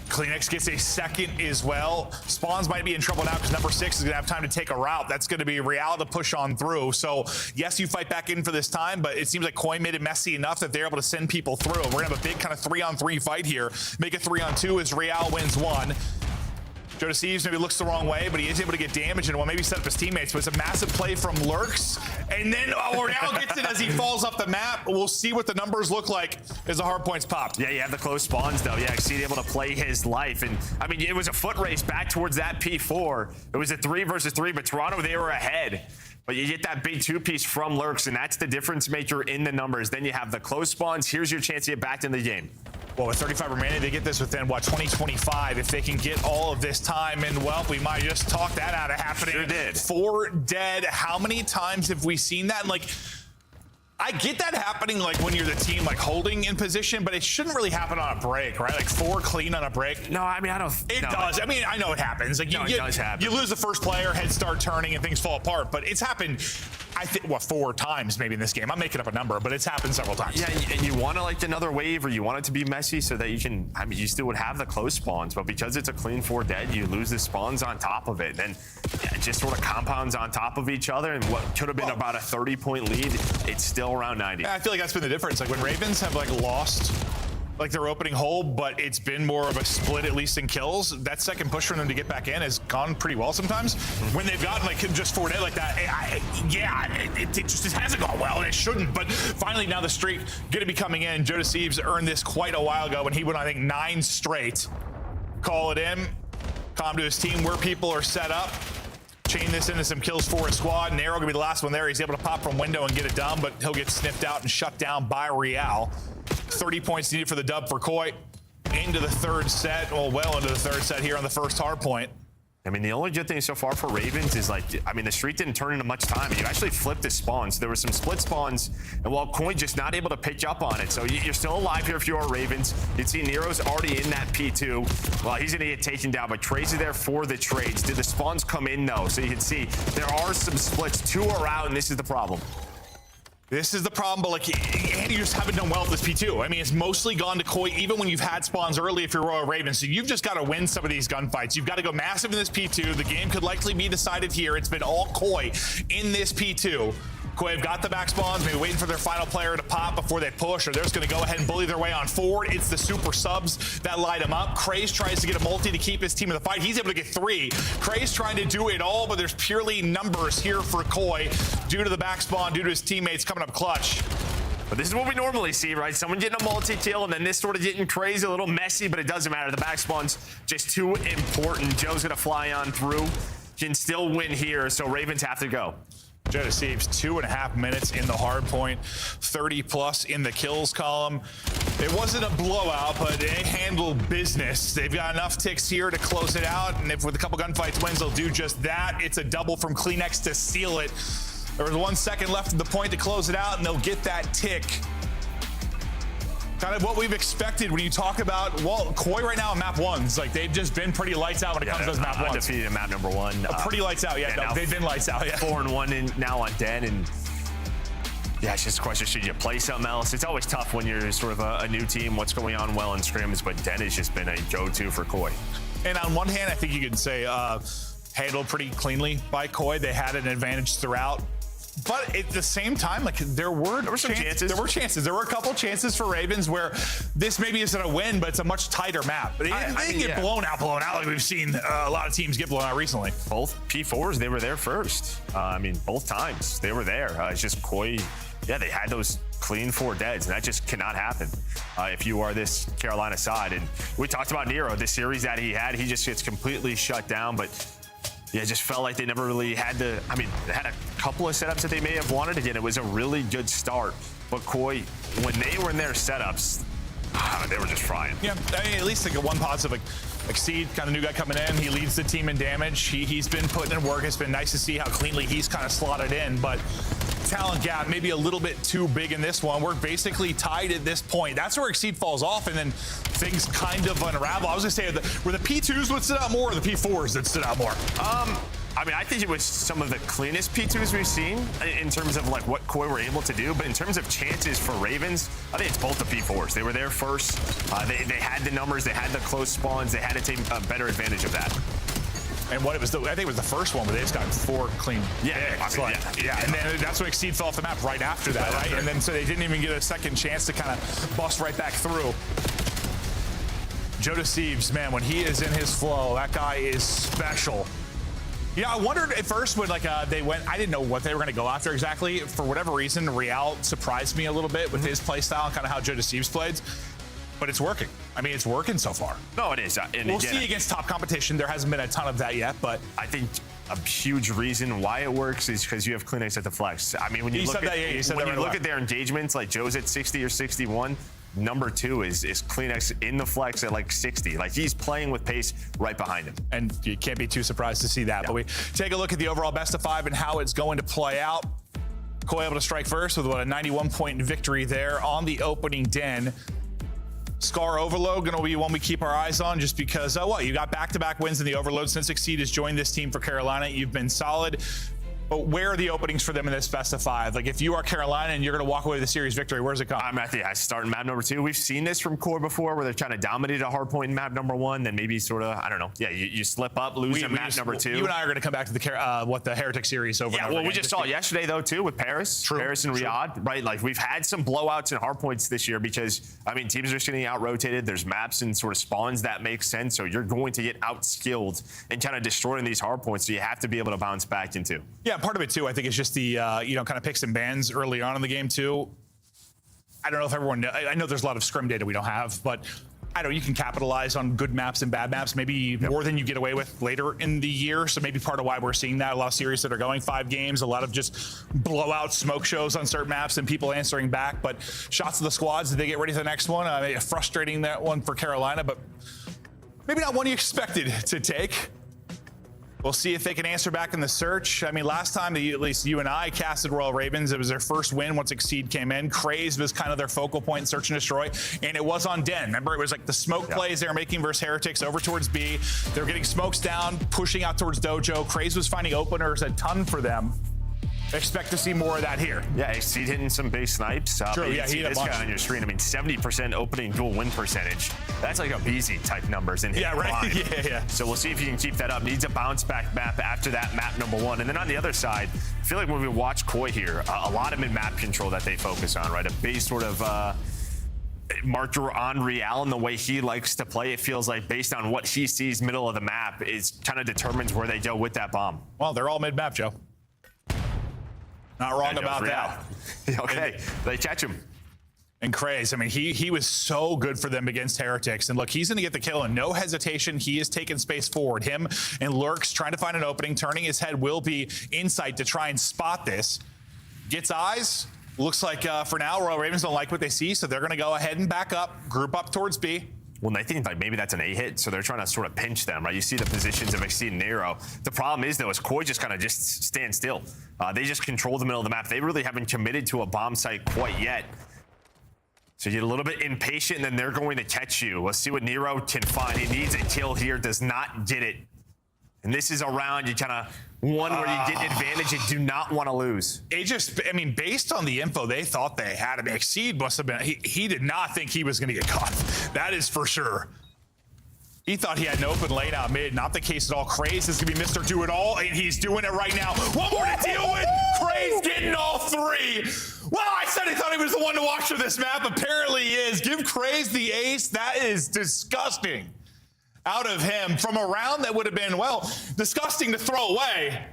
S21: Kleenex gets a second as well. Spawns might be in trouble now because number 6 is going to have time to take a route. That's going to be Real to push on through. So, yes, you fight back in for this time, but it seems like Koi made it messy enough that they're able to send people through. We're going to have a big kind of 3-on-3 fight here. Make it 3-on-2 as Real wins 1. Joe Deceives maybe looks the wrong way, but he is able to get damage and will maybe set up his teammates. But it's a massive play from Lurks. And then Real gets it as he falls off the map. We'll see what the numbers look like as the hard points pop.
S9: Yeah, you have the close spawns, though. Yeah, Exceed able to play his life. And, I mean, it was a foot race back towards that P4. It was a 3 versus 3, but Toronto, they were ahead. But you get that big 2-piece from Lurks, and that's the difference maker in the numbers. Then you have the close spawns. Here's your chance to get back in the game.
S21: Well, with 35 remaining, they get this within, what, 2025 if they can get all of this time. And, well, we might just talk that out of happening.
S9: Sure did.
S21: 4 dead. How many times have we seen that? And, like, I get that happening, like, when you're the team, like, holding in position, but it shouldn't really happen on a break, right? Like, 4 clean on a break.
S9: No, I mean, I don't...
S21: It does. I mean, I know it happens. Like,
S9: it does happen.
S21: You lose the first player, heads start turning, and things fall apart. But it's happened, I think, what, 4 times maybe in this game. I'm making up a number, but it's happened several times.
S9: Yeah, and you want to, like, another wave, or you want it to be messy so that you can... I mean, you still would have the close spawns, but because it's a clean 4 dead, you lose the spawns on top of it. Then it just sort of compounds on top of each other, and what could have been about a 30-point lead, it's still around 90.
S21: I feel like that's been the difference. Like when Ravens have like lost like their opening hole, but it's been more of a split, at least in kills. That second push for them to get back in has gone pretty well sometimes. When they've gotten like just forward like that, it just hasn't gone well, and it shouldn't. But finally now the streak going to be coming in. Joe Deceives earned this quite a while ago when he went, I think, 9 straight. Call it in, calm to his team where people are set up. Chain this into some kills for his squad. Nero gonna be the last one there. He's able to pop from window and get it done, but he'll get sniffed out and shut down by Real. 30 points needed for the dub for Koi. Into the third set, well into the third set here on the first hard point.
S9: I mean, the only good thing so far for Ravens is, like, I mean, the streak didn't turn into much time. You actually flipped the spawns. There were some split spawns, and while Coin just not able to pick up on it. So you're still alive here if you are Ravens. You'd see Nero's already in that P2. Well, he's going to get taken down, but Trace is there for the trades. Did the spawns come in, though? So you can see there are some splits. 2 are out, and this is the problem.
S21: This is the problem, but like, and you just haven't done well with this P2. I mean, it's mostly gone to Koi, even when you've had spawns early if you're Royal Ravens. So you've just got to win some of these gunfights. You've got to go massive in this P2. The game could likely be decided here. It's been all Koi in this P2. Koi have got the back spawns, maybe waiting for their final player to pop before they push, or they're just going to go ahead and bully their way on forward. It's the super subs that light him up. Craze tries to get a multi to keep his team in the fight. He's able to get 3. Craze trying to do it all, but there's purely numbers here for Koi due to the back spawn, due to his teammates coming up clutch.
S9: But this is what we normally see, right? Someone getting a multi-kill, and then this sort of getting crazy, a little messy, but it doesn't matter. The back spawn's just too important. Joe's going to fly on through. Can still win here, so Ravens have to go.
S21: Joe Deceives 2.5 minutes in the hard point, 30 plus in the kills column. It wasn't a blowout, but they handled business. They've got enough ticks here to close it out, and if with a couple gunfights wins, they'll do just that. It's a double from Kleenex to seal it. There was 1 second left at the point to close it out, and they'll get that tick. Kind of what we've expected when you talk about, well, Koi right now in map 1s, like they've just been pretty lights out when it comes to those map 1s.
S9: Undefeated in map number 1.
S21: Pretty lights out, yeah. No, they've been lights out, yeah.
S9: 4-1 now on Den, and yeah, it's just a question, should you play something else? It's always tough when you're sort of a new team, what's going on well in scrims, but Den has just been a go-to for Koi.
S21: And on one hand, I think you could say handled pretty cleanly by Koi. They had an advantage throughout. But at the same time, like there were some chances. There were chances. There were a couple chances for Ravens where this maybe isn't a win, but it's a much tighter map. But they didn't get blown out like we've seen a lot of teams get blown out recently.
S9: Both P4s, they were there first. I mean, both times they were there. It's just Koi, yeah, they had those clean 4 deads, and that just cannot happen if you are this Carolina side. And we talked about Nero, this series that he had, he just gets completely shut down, but yeah, it just felt like they never really had the, I mean, they had a couple of setups that they may have wanted to get. It was a really good start. But Koi, when they were in their setups, they were just frying.
S21: Yeah, I mean, at least like one positive, like Seed, kind of new guy coming in. He leads the team in damage. He's been putting in work. It's been nice to see how cleanly he's kind of slotted in. But talent gap maybe a little bit too big in this one. We're basically tied at this point. That's where Exceed falls off, and then things kind of unravel. I was gonna say, were the P2s would stood out more, or the P4s that stood out more?
S9: I mean, I think it was some of the cleanest P2s we've seen in terms of like what Koi were able to do. But in terms of chances for Ravens, I think it's both the P4s. They were there first. They had the numbers. They had the close spawns. They had to take a better advantage of that.
S21: And what it was, I think it was the first one where they just got 4 clean.
S9: Yeah,
S21: yeah. And then that's when Exceed fell off the map right after that, right? And then so they didn't even get a second chance to kind of bust right back through. Joe Deceives, man, when he is in his flow, that guy is special. Yeah, I wondered at first when they went, I didn't know what they were going to go after exactly. For whatever reason, Real surprised me a little bit with his play style and kind of how Joe Deceives played. But it's working. I mean, it's working so far.
S9: No, it is. And
S21: we'll see against top competition. There hasn't been a ton of that yet, but
S9: I think a huge reason why it works is because you have Kleenex at the flex. I mean, when you look at their engagements, like Joe's at 60 or 61. Number 2 is Kleenex in the flex at like 60. Like he's playing with pace right behind him.
S21: And you can't be too surprised to see that. Yeah. But we take a look at the overall best of 5 and how it's going to play out. Koi able to strike first with a 91-point victory there on the opening Den. Scar Overload going to be one we keep our eyes on just because, you got back-to-back wins in the Overload since Exceed has joined this team for Carolina. You've been solid. But where are the openings for them in this best of 5? Like, if you are Carolina and you're going to walk away with a series victory, where's it come?
S9: I'm at the starting map number 2. We've seen this from Core before, where they're trying to dominate a hard point in map number 1, then maybe sort of, I don't know. Yeah, you slip up, lose in map number 2.
S21: You and I are going to come back to the Heretic series over.
S9: Yeah, well, we just saw it yesterday though too with Paris.
S21: True.
S9: Paris and Riyadh, right? Like, we've had some blowouts and hard points this year because, I mean, teams are just getting out-rotated. There's maps and sort of spawns that make sense, so you're going to get out-skilled and kind of destroying these hard points, so you have to be able to bounce back into.
S21: Yeah, part of it too, I think, is just the kind of picks and bans early on in the game too. I don't know if everyone I know there's a lot of scrim data we don't have, but I know you can capitalize on good maps and bad maps, maybe more than you get away with later in the year. So maybe part of why we're seeing that, a lot of series that are going 5 games, a lot of just blowout smoke shows on certain maps and people answering back. But shots of the squads, did they get ready for the next one? Frustrating, that one for Carolina, but maybe not one you expected to take. We'll see if they can answer back in the search. I mean, last time, at least you and I casted Royal Ravens, it was their first win once Exceed came in. Craze was kind of their focal point in Search and Destroy, and it was on Den. Remember, it was like the smoke plays they were making versus Heretics over towards B. They were getting smokes down, pushing out towards Dojo. Craze was finding openers a ton for them. Expect to see more of that here.
S9: Yeah, Exceed hitting some base snipes.
S21: True,
S9: you
S21: yeah,
S9: see this guy on your screen. I mean, 70% opening dual win percentage. That's like a BZ type numbers in here.
S21: Yeah, right. Yeah.
S9: So we'll see if you can keep that up. Needs a bounce back map after that map number 1. And then on the other side, I feel like when we watch Koi here, a lot of mid-map control that they focus on, right? A base sort of marker on Real and the way he likes to play. It feels like based on what he sees middle of the map is kind of determines where they go with that bomb.
S21: Well, they're all mid-map, Joe. Not wrong about that.
S9: Okay, they catch him.
S21: And Craze, I mean, he was so good for them against Heretics. And look, he's going to get the kill and no hesitation. He is taking space forward. Him and Lurks trying to find an opening, turning his head will be Insight to try and spot this. Gets eyes. Looks like for now, Royal Ravens don't like what they see, so they're going to go ahead and back up, group up towards B.
S9: Well, I think like maybe that's an A hit, so they're trying to sort of pinch them, right? You see the positions of Exceed and Nero. The problem is, though, is Koi just kind of just stand still. They just control the middle of the map. They really haven't committed to a bomb site quite yet. So you get a little bit impatient, and then they're going to catch you. Let's see what Nero can find. He needs a kill here, does not get it. And this is a round you kind of one where you get an advantage and do not want to lose.
S21: It just, I mean, based on the info they thought they had, I mean, Exceed must have been, he did not think he was going to get caught. That is for sure. He thought he had an open lane out mid. Not the case at all. Craze is going to be Mr. Do-It-All, and he's doing it right now. One more to deal with. Craze getting all 3. Well, I said he thought he was the one to watch for this map. Apparently he is. Give Craze the ace. That is disgusting. Out of him from a round that would have been, well, disgusting to throw away.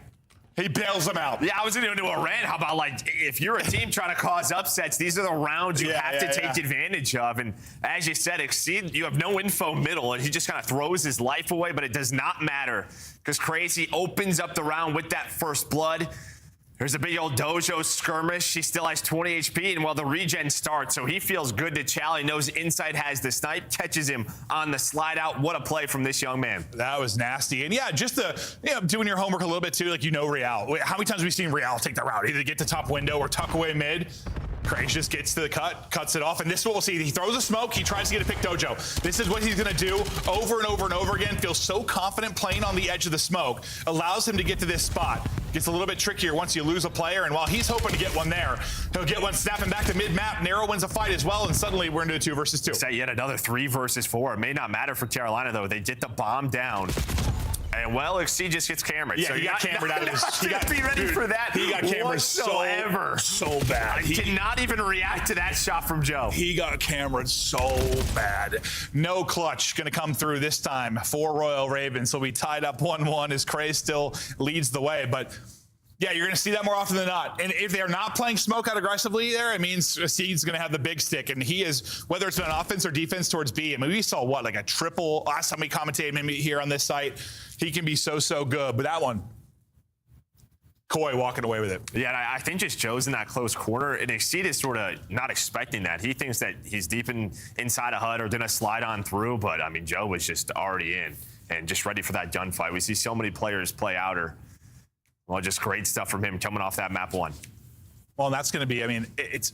S21: He bails them out.
S9: Yeah, I was going to do a rant. How about, like, if you're a team trying to cause upsets, these are the rounds you have to take advantage of. And as you said, Exceed, you have no info middle, and he just kind of throws his life away, but it does not matter because Crazy opens up the round with that first blood. There's a big old Dojo skirmish. He still has 20 HP, and while the regen starts, so he feels good to chow. He knows Insight has the snipe, catches him on the slide out. What a play from this young man.
S21: That was nasty. And yeah, just doing your homework a little bit too, like Real. How many times have we seen Real take the route? Either get to top window or tuck away mid. Craze just gets to the cuts it off, and this is what we'll see. He throws a smoke, he tries to get a pick Dojo. This is what he's gonna do over and over and over again. Feels so confident playing on the edge of the smoke. Allows him to get to this spot. Gets a little bit trickier once you lose a player, and while he's hoping to get one there, he'll get one snapping back to mid-map. Nero wins a fight as well, and suddenly we're into a 2 versus 2.
S9: Set yet another 3 versus 4. It may not matter for Carolina, though. They get the bomb down. And well, Exceed just gets cambered.
S21: Yeah, so he got cambered out of his.
S9: He got be ready for that.
S21: He got cambered so bad.
S9: I cannot even react to that shot from Joe.
S21: He got cambered so bad. No clutch going to come through this time for Royal Ravens. So we tied up 1-1 as Craze still leads the way, but. Yeah, you're going to see that more often than not. And if they're not playing smoke out aggressively there, it means Seed's going to have the big stick. And he is, whether it's been offense or defense towards B, I mean, we saw what, like a triple, last time we commentated maybe here on this site. He can be so good. But that one, Koi walking away with it.
S9: Yeah, and I think just Joe's in that close corner, and Exceed is sort of not expecting that. He thinks that he's deep inside a HUD or going to slide on through. But, I mean, Joe was just already in and just ready for that gunfight. We see so many players play outer. Well, just great stuff from him coming off that map 1.
S21: Well, and that's going to be, I mean, it's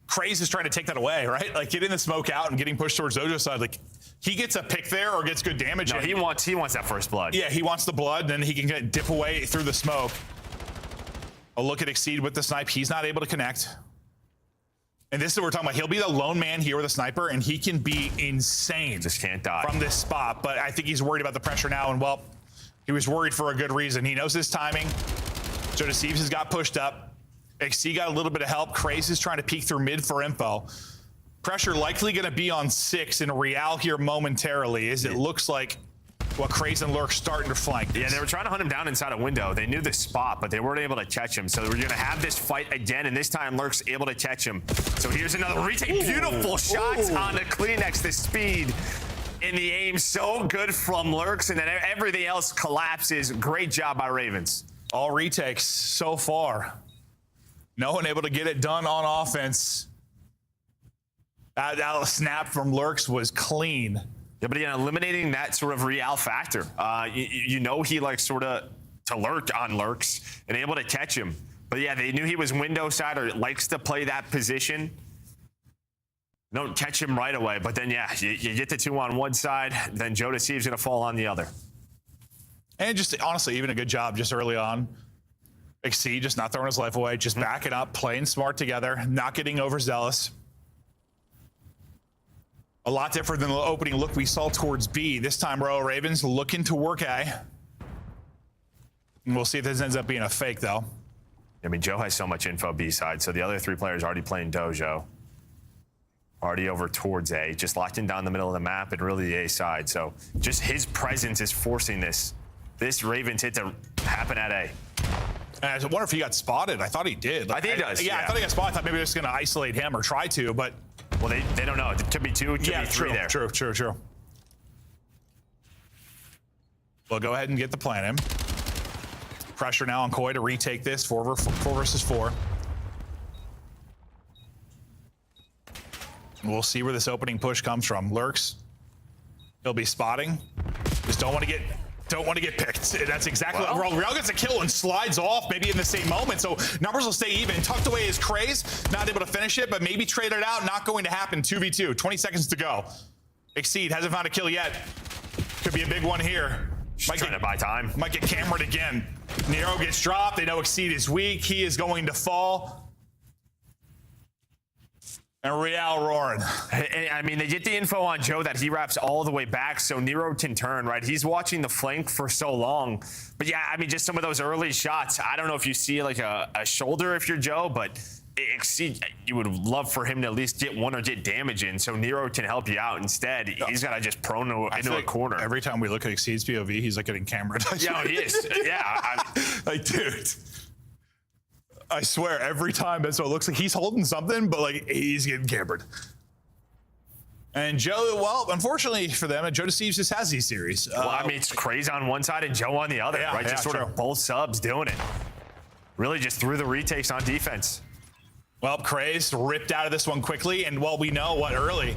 S21: Craze is trying to take that away, right? Like getting the smoke out and getting pushed towards Dojo's side. Like he gets a pick there or gets good damage.
S9: No, he wants that first blood.
S21: Yeah, he wants the blood, then he can dip away through the smoke. A look at Exceed with the snipe. He's not able to connect. And this is what we're talking about. He'll be the lone man here with a sniper, and he can be insane.
S9: Just can't die
S21: from this spot. But I think he's worried about the pressure now, and well, he was worried for a good reason. He knows his timing. Joe Deceives has got pushed up. XC got a little bit of help. Craze is trying to peek through mid for info. Pressure likely going to be on 6 and Real here momentarily, as it looks like Craze and Lurk starting to flank this.
S9: Yeah, they were trying to hunt him down inside a window. They knew the spot, but they weren't able to catch him. So we're going to have this fight again, and this time Lurk's able to catch him. So here's another retake. Beautiful shots on the Kleenex. The speed and the aim so good from Lurks, and then everything else collapses. Great job by Ravens.
S21: All retakes so far. No one able to get it done on offense. That snap from Lurks was clean.
S9: Yeah, but again, eliminating that sort of Real factor. You know he likes sort of to lurk on Lurks and able to catch him. But yeah, they knew he was window side or likes to play that position. Don't catch him right away, but then yeah, you get the 2 on one side, then Joe Deceives gonna fall on the other.
S21: And just honestly, even a good job just early on. Exceed just not throwing his life away, just backing up, playing smart together, not getting overzealous. A lot different than the opening look we saw towards B. This time, Royal Ravens looking to work A. And we'll see if this ends up being a fake, though.
S9: I mean, Joe has so much info B side, so the other 3 players already playing Dojo. Already over towards A, just locked in down the middle of the map and really the A side. So just his presence is forcing this Ravens hit to happen at A.
S21: And I wonder if he got spotted. I thought he did.
S9: I think he does.
S21: Yeah, I thought he got spotted. I thought maybe they were just going to isolate him or try to, but...
S9: Well, they don't know. It could be 2, it could be 3 there.
S21: True. Well, go ahead and get the plan in. Pressure now on Koi to retake this, 4 versus 4. We'll see where this opening push comes from. Lurks, he'll be spotting. Just don't want to get picked. That's exactly what Real gets a kill and slides off maybe in the same moment. So numbers will stay even. Tucked away his Craze, not able to finish it, but maybe trade it out. Not going to happen. 2v2, 20 seconds to go. Exceed hasn't found a kill yet. Could be a big one here.
S9: Might trying to buy time.
S21: Might get cambered again. Nero gets dropped. They know Exceed is weak. He is going to fall. And Real roaring.
S9: I mean, they get the info on Joe that he wraps all the way back, so Nero can turn, right? He's watching the flank for so long. But yeah, I mean, just some of those early shots. I don't know if you see like a shoulder if you're Joe, but you would love for him to at least get one or get damage in, so Nero can help you out. Instead, he's got to just prone into a corner.
S21: Every time we look at Exceed's POV, he's like getting cambered.
S9: Yeah, he is. Yeah.
S21: Like, dude. I swear, every time that's what it looks like. He's holding something, but like he's getting cambered. And Joe, well, unfortunately for them, Joe Deceives just has these series.
S9: Well, I mean, it's Craze on one side and Joe on the other, right? Just sort of both subs doing it. Really just threw the retakes on defense.
S21: Well, Craze ripped out of this one quickly, and well, we know what early.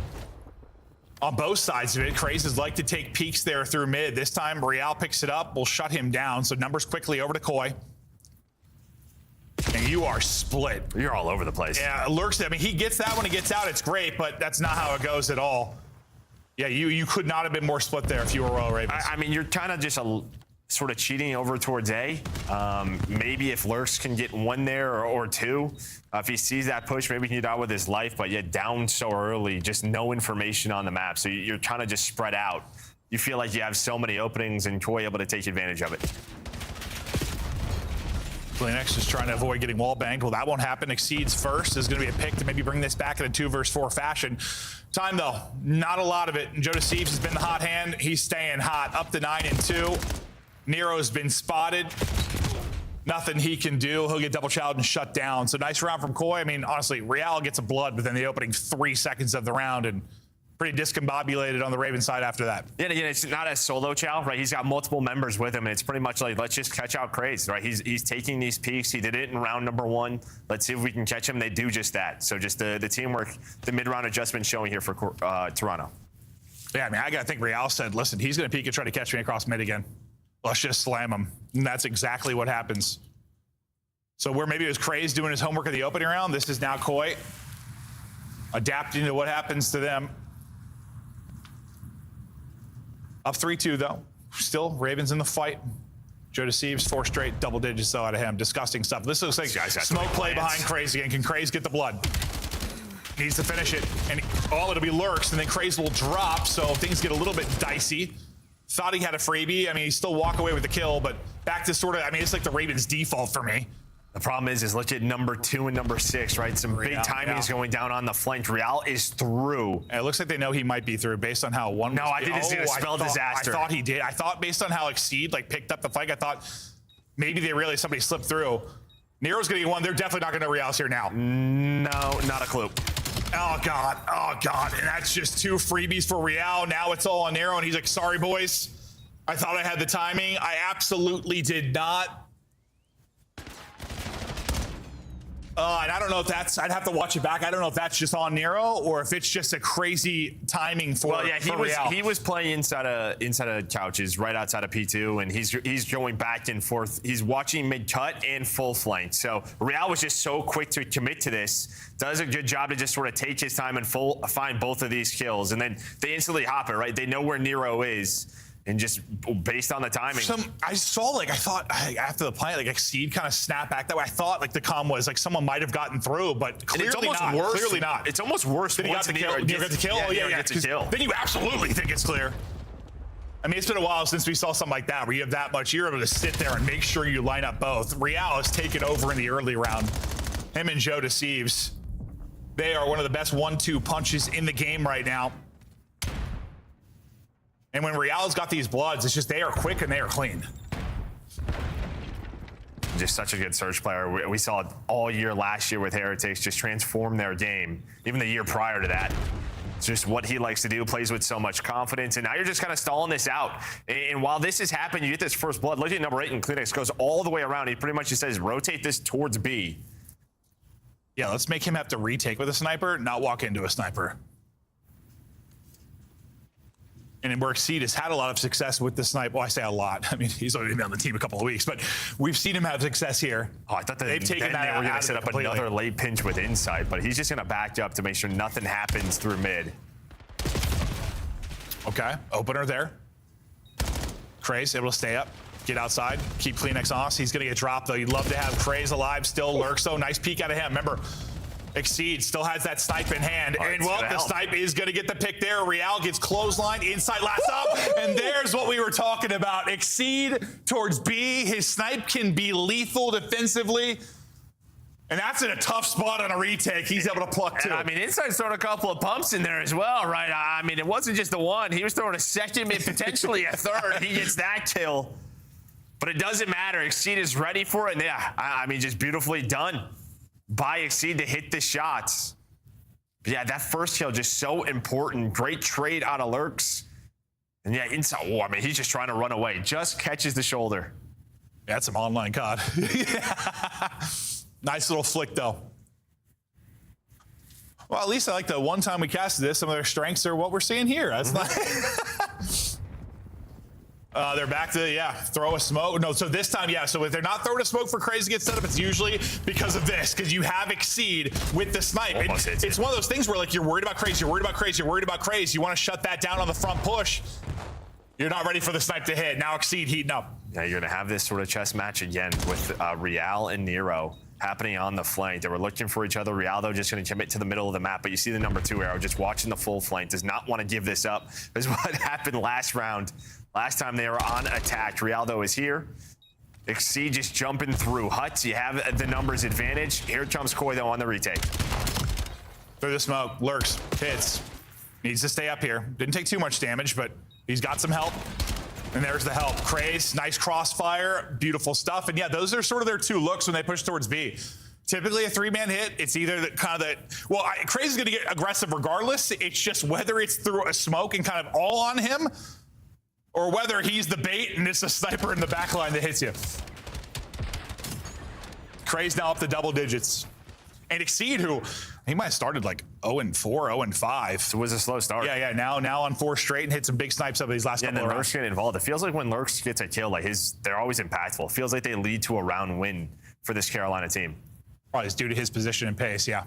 S21: On both sides of it, Craze is like to take peeks there through mid. This time, Real picks it up, will shut him down. So numbers quickly over to Koi. And you are split.
S9: You're all over the place.
S21: Yeah, Lurks, I mean, he gets that when he gets out, it's great, but that's not how it goes at all. Yeah, you could not have been more split there if you were Royal Ravens.
S9: I mean, you're kind of just sort of cheating over towards A. Maybe if Lurks can get 1 there or 2, if he sees that push, maybe he can get out with his life, but yet down so early, just no information on the map. So you're trying to just spread out. You feel like you have so many openings and Koi able to take advantage of it.
S21: Kleenex is trying to avoid getting wall banged. Well, that won't happen. Exceeds first. There's going to be a pick to maybe bring this back in a 2 versus 4 fashion. Time, though, not a lot of it. And Joe Deceives has been the hot hand. He's staying hot. Up to 9 and 2. Nero's been spotted. Nothing he can do. He'll get double challenged and shut down. So nice round from Koi. I mean, honestly, Real gets a blood within the opening 3 seconds of the round and pretty discombobulated on the Raven side after that.
S9: Yeah, again, it's not a solo chow, right? He's got multiple members with him, and it's pretty much like, let's just catch out Craze, right? He's taking these peaks. He did it in round number 1. Let's see if we can catch him. They do just that. So just the teamwork, the mid-round adjustment showing here for Toronto.
S21: Yeah, I mean, I got to think Real said, listen, he's going to peek and try to catch me across mid again. Let's just slam him. And that's exactly what happens. So where maybe it was Craze doing his homework in the opening round, this is now Koi adapting to what happens to them. Up 3-2, though. Still, Ravens in the fight. Joe Deceives, 4 straight double digits though out of him. Disgusting stuff. This looks like smoke play behind Crazy, and can Craze get the blood? Needs to finish it, and it'll be lurks, and then Craze will drop, so things get a little bit dicey. Thought he had a freebie. I mean, he still walk away with the kill, but back to sort of, I mean, it's like the Ravens' default for me.
S9: The problem is look at number 2 and number 6, right? Some big timings going down on the flank. Real is through.
S21: And it looks like they know he might be through based on how one.
S9: No, I didn't see a spell disaster.
S21: I thought he did. I thought based on how Exceed picked up the flank, I thought maybe they realized somebody slipped through. Nero's gonna get one. They're definitely not gonna Real's here now.
S9: No, not a clue.
S21: Oh God, and that's just 2 freebies for Real. Now it's all on Nero, and he's like, "Sorry, boys. I thought I had the timing. I absolutely did not." And I don't know if that's, I'd have to watch it back. I don't know if that's just on Nero or if it's just a crazy timing for
S9: Well, yeah,
S21: Real.
S9: he was playing inside of couches right outside of P2, and he's going back and forth. He's watching mid-cut and full flank. So Real was just so quick to commit to this. Does a good job to just sort of take his time and find both of these kills. And then they instantly hop it, right? They know where Nero is. And just based on the timing.
S21: I thought after the play, Exceed kind of snapped back that way. I thought the comm was someone might have gotten through, but clearly not.
S9: Worse.
S21: Clearly not.
S9: It's almost worse.
S21: Then he got the kill. You got the kill? Yeah. Then you absolutely think it's clear. I mean, it's been a while since we saw something like that where you have that much. You're able to sit there and make sure you line up both. Real has taken over in the early round. Him and Joe Deceives. They are one of the best 1-2 punches in the game right now. And when Real's got these bloods, it's just they are quick and they are clean.
S9: Just such a good Surge player. We saw it all year last year with Heretics, just transform their game. Even the year prior to that. It's just what he likes to do, plays with so much confidence. And now you're just kind of stalling this out. And while this has happened, you get this first blood. Look at number 8 in Kleenex, goes all the way around. He pretty much just says, rotate this towards B.
S21: Yeah, let's make him have to retake with a sniper, not walk into a sniper. And where Exceed has had a lot of success with the snipe. Well, I say a lot. I mean, he's only been on the team a couple of weeks, but we've seen him have success here.
S9: Oh, I thought that they've taken that. They were going to set up another late pinch with Insight, but he's just going to back up to make sure nothing happens through mid.
S21: Okay, opener there. Craze able to stay up, get outside, keep Kleenex off. He's going to get dropped though. You'd love to have Craze alive still. Lurks though. Nice peek out of him. Remember, Exceed still has that snipe in hand. And well, the snipe is going to get the pick there. Real gets clothesline, inside last up. And there's what we were talking about. Exceed towards B. His snipe can be lethal defensively. And that's in a tough spot on a retake. He's able to pluck 2.
S9: And I mean, Insight's throwing a couple of pumps in there as well, right? I mean, it wasn't just the one. He was throwing a second and potentially a third. He gets that kill. But it doesn't matter. Exceed is ready for it. And yeah, I mean, just beautifully done by Exceed to hit the shots. But yeah, that first kill just so important. Great trade out of Lurks. And yeah, Insight, I mean, he's just trying to run away. Just catches the shoulder.
S21: Yeah, that's some online COD. Nice little flick, though. Well, at least I like the one time we casted this. Some of their strengths are what we're seeing here. That's nice. They're back to, throw a smoke. No, so this time, so if they're not throwing a smoke for Crazy to get set up, it's usually because of this, because you have Exceed with the snipe. It's one of those things where, you're worried about Crazy, you're worried about Crazy, you're worried about Crazy. You want to shut that down on the front push. You're not ready for the snipe to hit. Now Exceed heating up.
S9: Yeah, you're going to have this sort of chess match again with Real and Nero happening on the flank. They were looking for each other. Real, though, just going to commit to the middle of the map. But you see the number 2 arrow just watching the full flank. Does not want to give this up. This is what happened last round. Last time they were on attack. Real, though, is here. Exceed just jumping through huts. You have the numbers advantage. Here comes Koi, though, on the retake.
S21: Through the smoke. Lurks. Hits. Needs to stay up here. Didn't take too much damage, but he's got some help. And there's the help. Craze, nice crossfire, beautiful stuff. And yeah, those are sort of their 2 looks when they push towards B. Typically a 3-man hit, it's either Craze is going to get aggressive regardless. It's just whether it's through a smoke and kind of all on him, or whether he's the bait and it's a sniper in the back line that hits you. Craze now up to double digits. And Exceed, who he might have started 0-4, 0-5.
S9: So it was a slow start.
S21: Yeah. Now on 4 straight and hit some big snipes over these last couple of rounds.
S9: Lurks getting involved. It feels like when Lurks gets a kill, they're always impactful. It feels like they lead to a round win for this Carolina team.
S21: Probably it's due to his position and pace, yeah.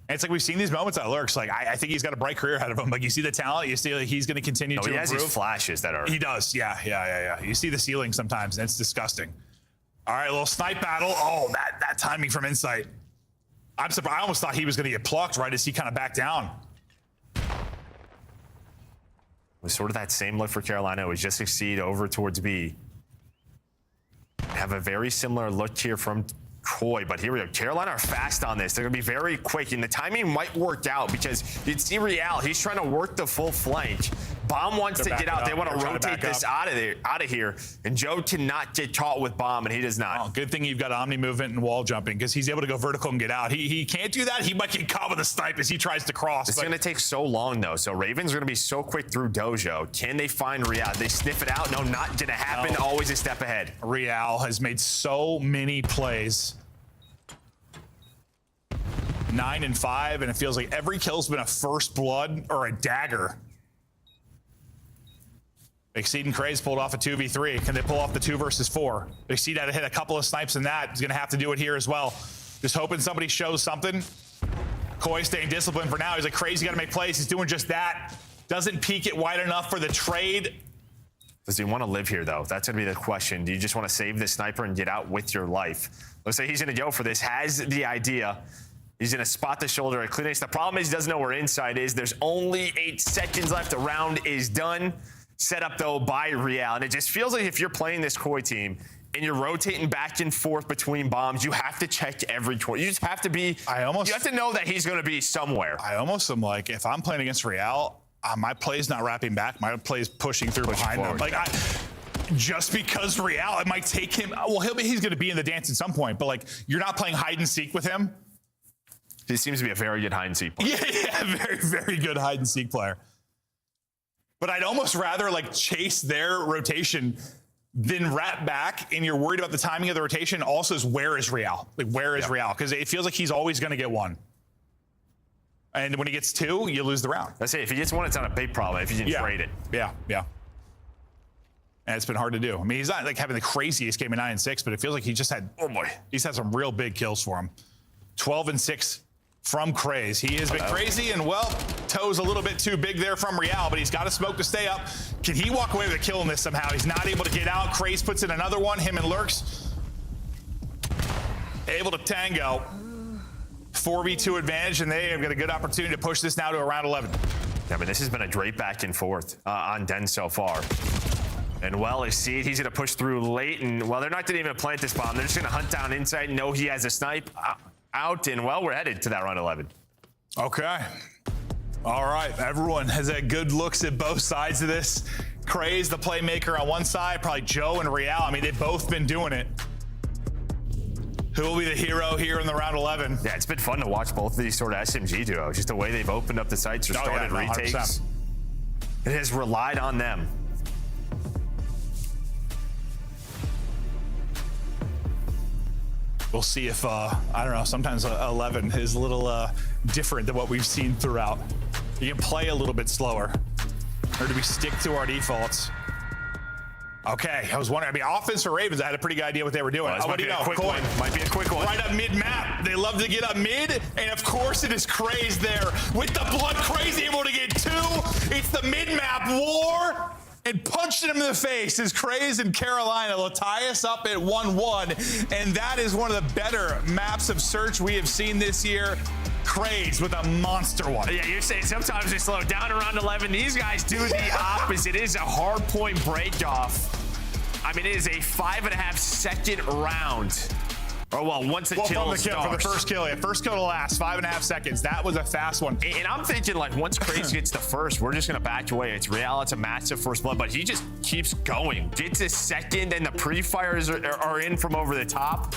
S21: And it's like we've seen these moments at Lurks. Like I think he's got a bright career ahead of him. Like you see the talent, you see like, he's going to continue to
S9: he has
S21: improve.
S9: These flashes that are.
S21: He does. Yeah. You see the ceiling sometimes, and it's disgusting. All right, a little snipe battle. Oh, that timing from Insight. I'm surprised. I almost thought he was going to get plucked right as he kind of backed down.
S9: It was sort of that same look for Carolina. It was just succeed over towards B. Have a very similar look here from Coy, but here we go. Carolina are fast on this. They're going to be very quick, and the timing might work out because you'd see Real. He's trying to work the full flank. Bomb wants to get out. They want to rotate this out of here, and Joe cannot get caught with Bomb, and he does not.
S21: Oh, good thing you've got Omni movement and wall jumping because he's able to go vertical and get out. He can't do that. He might get caught with a snipe as he tries to cross.
S9: It's going to take so long, though. So Ravens are going to be so quick through Dojo. Can they find Real? They sniff it out. No, not going to happen. No. Always a step ahead.
S21: Real has made so many plays. 9 and 5, and it feels like every kill's been a first blood or a dagger. Exceed and Craze pulled off a 2v3. Can they pull off the 2 versus 4? Exceed had to hit a couple of snipes in that. He's going to have to do it here as well. Just hoping somebody shows something. Coy staying disciplined for now. He's like, Crazy got to make plays. He's doing just that. Doesn't peek it wide enough for the trade.
S9: Does he want to live here, though? That's going to be the question. Do you just want to save the sniper and get out with your life? Let's say he's going to go for this. Has the idea. He's going to spot the shoulder at Clinics. The problem is he doesn't know where Inside is. There's only 8 seconds left. The round is done. Set up, though, by Real. And it just feels like if you're playing this Koi team and you're rotating back and forth between bombs, you have to check every corner. You just have to be – you have to know that he's going to be somewhere.
S21: I almost am like, if I'm playing against Real, my play's not wrapping back. My play's pushing through behind them. Like, just because Real, it might take him – well, he's going to be in the dance at some point. But, like, you're not playing hide and seek with him.
S9: He seems to be a very good hide and seek player.
S21: Yeah, very, very good hide and seek player. But I'd almost rather like chase their rotation than wrap back, and you're worried about the timing of the rotation. Also, is where is Real? Like, where is Real? Because it feels like he's always going to get 1. And when he gets 2, you lose the round.
S9: That's it. If he gets 1, it's not a big problem if you didn't trade it.
S21: Yeah. And it's been hard to do. I mean, he's not like having the craziest game of 9 and 6, but it feels like he just had, he's had some real big kills for him. 12 and 6. From Craze. He has been crazy, and well, toes a little bit too big there from Real, but he's got to smoke to stay up. Can he walk away with a kill in this somehow? He's not able to get out. Craze puts in another one. Him and Lurks able to tango. 4v2 advantage, and they have got a good opportunity to push this now to around 11.
S9: Yeah, I mean, this has been a great back and forth on Den so far. And well, Exceed, he's going to push through late, and well, they're not going to even plant this bomb. They're just going to hunt down Inside, know he has a snipe. Out, and well, we're headed to that round 11.
S21: Okay. All right. Everyone has had good looks at both sides of this. Craze, the playmaker on one side, probably Joe and Real. I mean, they've both been doing it. Who will be the hero here in the round 11?
S9: Yeah, it's been fun to watch both of these sort of SMG duos. Just the way they've opened up the sites or started retakes. 100%. It has relied on them.
S21: We'll see if, I don't know, sometimes 11 is a little different than what we've seen throughout. You can play a little bit slower. Or do we stick to our defaults? Okay, I was wondering. I mean, offense for Ravens, I had a pretty good idea what they were doing.
S9: What do you know? Might be a quick one.
S21: Right up mid-map. They love to get up mid, and of course it is Craze there. With the blood, Craze able to get 2. It's the mid-map war. And punched him in the face is Craze in Carolina. Will tie us up at 1-1. And that is one of the better maps of Search we have seen this year. Craze with a monster one.
S9: Yeah, you're saying sometimes they slow down around 11. These guys do the opposite. It is a hard point break off. I mean, it is a 5.5 second round. Oh, well, once the kill starts.
S21: For the first kill, yeah. First kill to last, 5.5 seconds. That was a fast one.
S9: And I'm thinking, like, once Craze gets the first, we're just going to back away. It's Real. It's a massive first blood, but he just keeps going. Gets a second, and the pre-fires are in from over the top.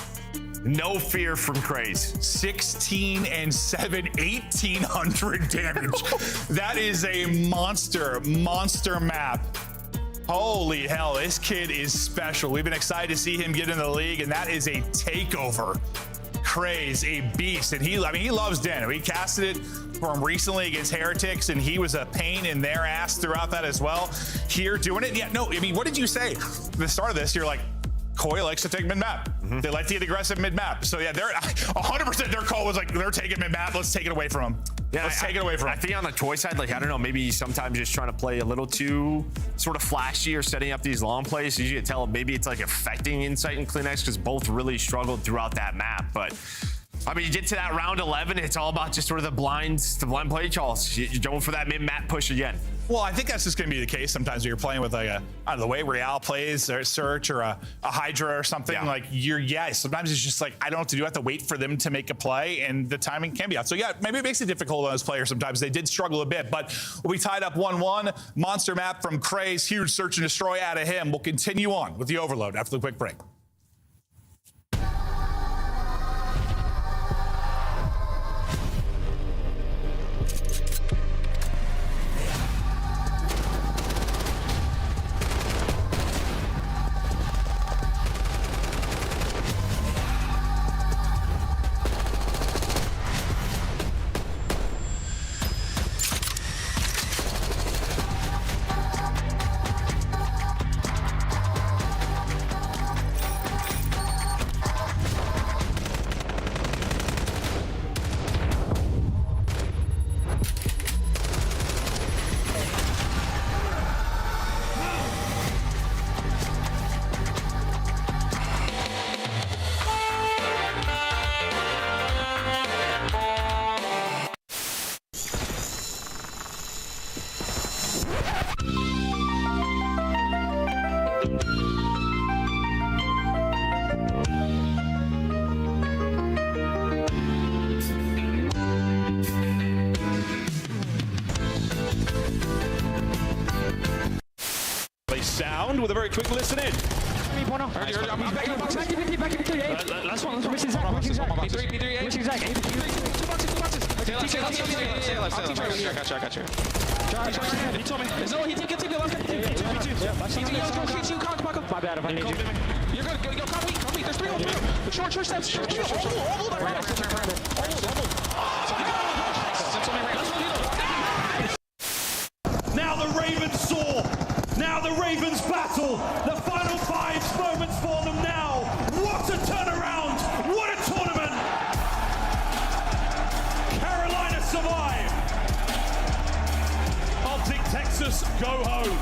S9: No fear from Craze.
S21: 16 and 7, 1,800 damage. That is a monster map. Holy hell, this kid is special. We've been excited to see him get in the league, and that is a takeover. Craze, a beast. And he loves Den. We casted it for him recently against Heretics, and he was a pain in their ass throughout that as well. Here doing it. Yeah, no, I mean, what did you say? At the start of this, you're like, Koi likes to take mid-map. They like to get aggressive mid-map. So yeah, they're 100% their call was like, they're taking mid-map. Let's take it away from them.
S9: Yeah,
S21: let's take it away from them.
S9: I think on the Koi side, like, I don't know, maybe sometimes just trying to play a little too sort of flashy or setting up these long plays. You can tell maybe it's like affecting Insight and CleanX because both really struggled throughout that map. But I mean, you get to that round 11, it's all about just sort of the blind play calls. You're going for that mid-map push again.
S21: Well, I think that's just going to be the case sometimes when you're playing with like a, out of the way, Real plays or Search or a Hydra or something. Yeah. Like sometimes it's just like, I don't have to do, I have to wait for them to make a play and the timing can be out. So yeah, maybe it makes it difficult on those players sometimes. They did struggle a bit, but we tied up 1-1. Monster map from Craze, huge search and destroy out of him. We'll continue on with the overload after the quick break.
S7: Sound with a very quick listen in.
S18: Last one. Wishing Zach. Wishing Zach. Wishing Zach. Two boxes. I got you. He told me. No, he did get to the left. My bad if I need you. You're good. Yo, come me. There's 3 on 3. Short steps. Short.
S7: Now the Ravens soar. Now the Ravens battle. The final 5 moments for them now. What a turnaround. What a tournament. Carolina survive. Optic Texas go home.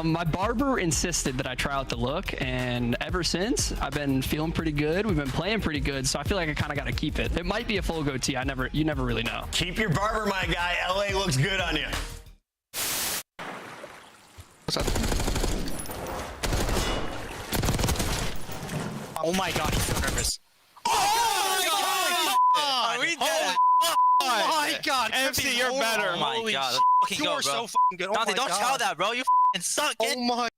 S14: My barber insisted that I try out the look, and ever since, I've been feeling pretty good. We've been playing pretty good, so I feel like I kind of got to keep it. It might be a full goatee. You never really know.
S22: Keep your barber, my guy. LA looks good on you.
S14: What's up?
S11: Oh my god, he's so nervous.
S23: Oh, we did it. Oh my god,
S11: MC, you're better.
S23: Oh my god, let's fucking go, bro.
S11: So fucking good.
S23: Dante, don't shout that, bro. You fucking suck.
S11: Oh my.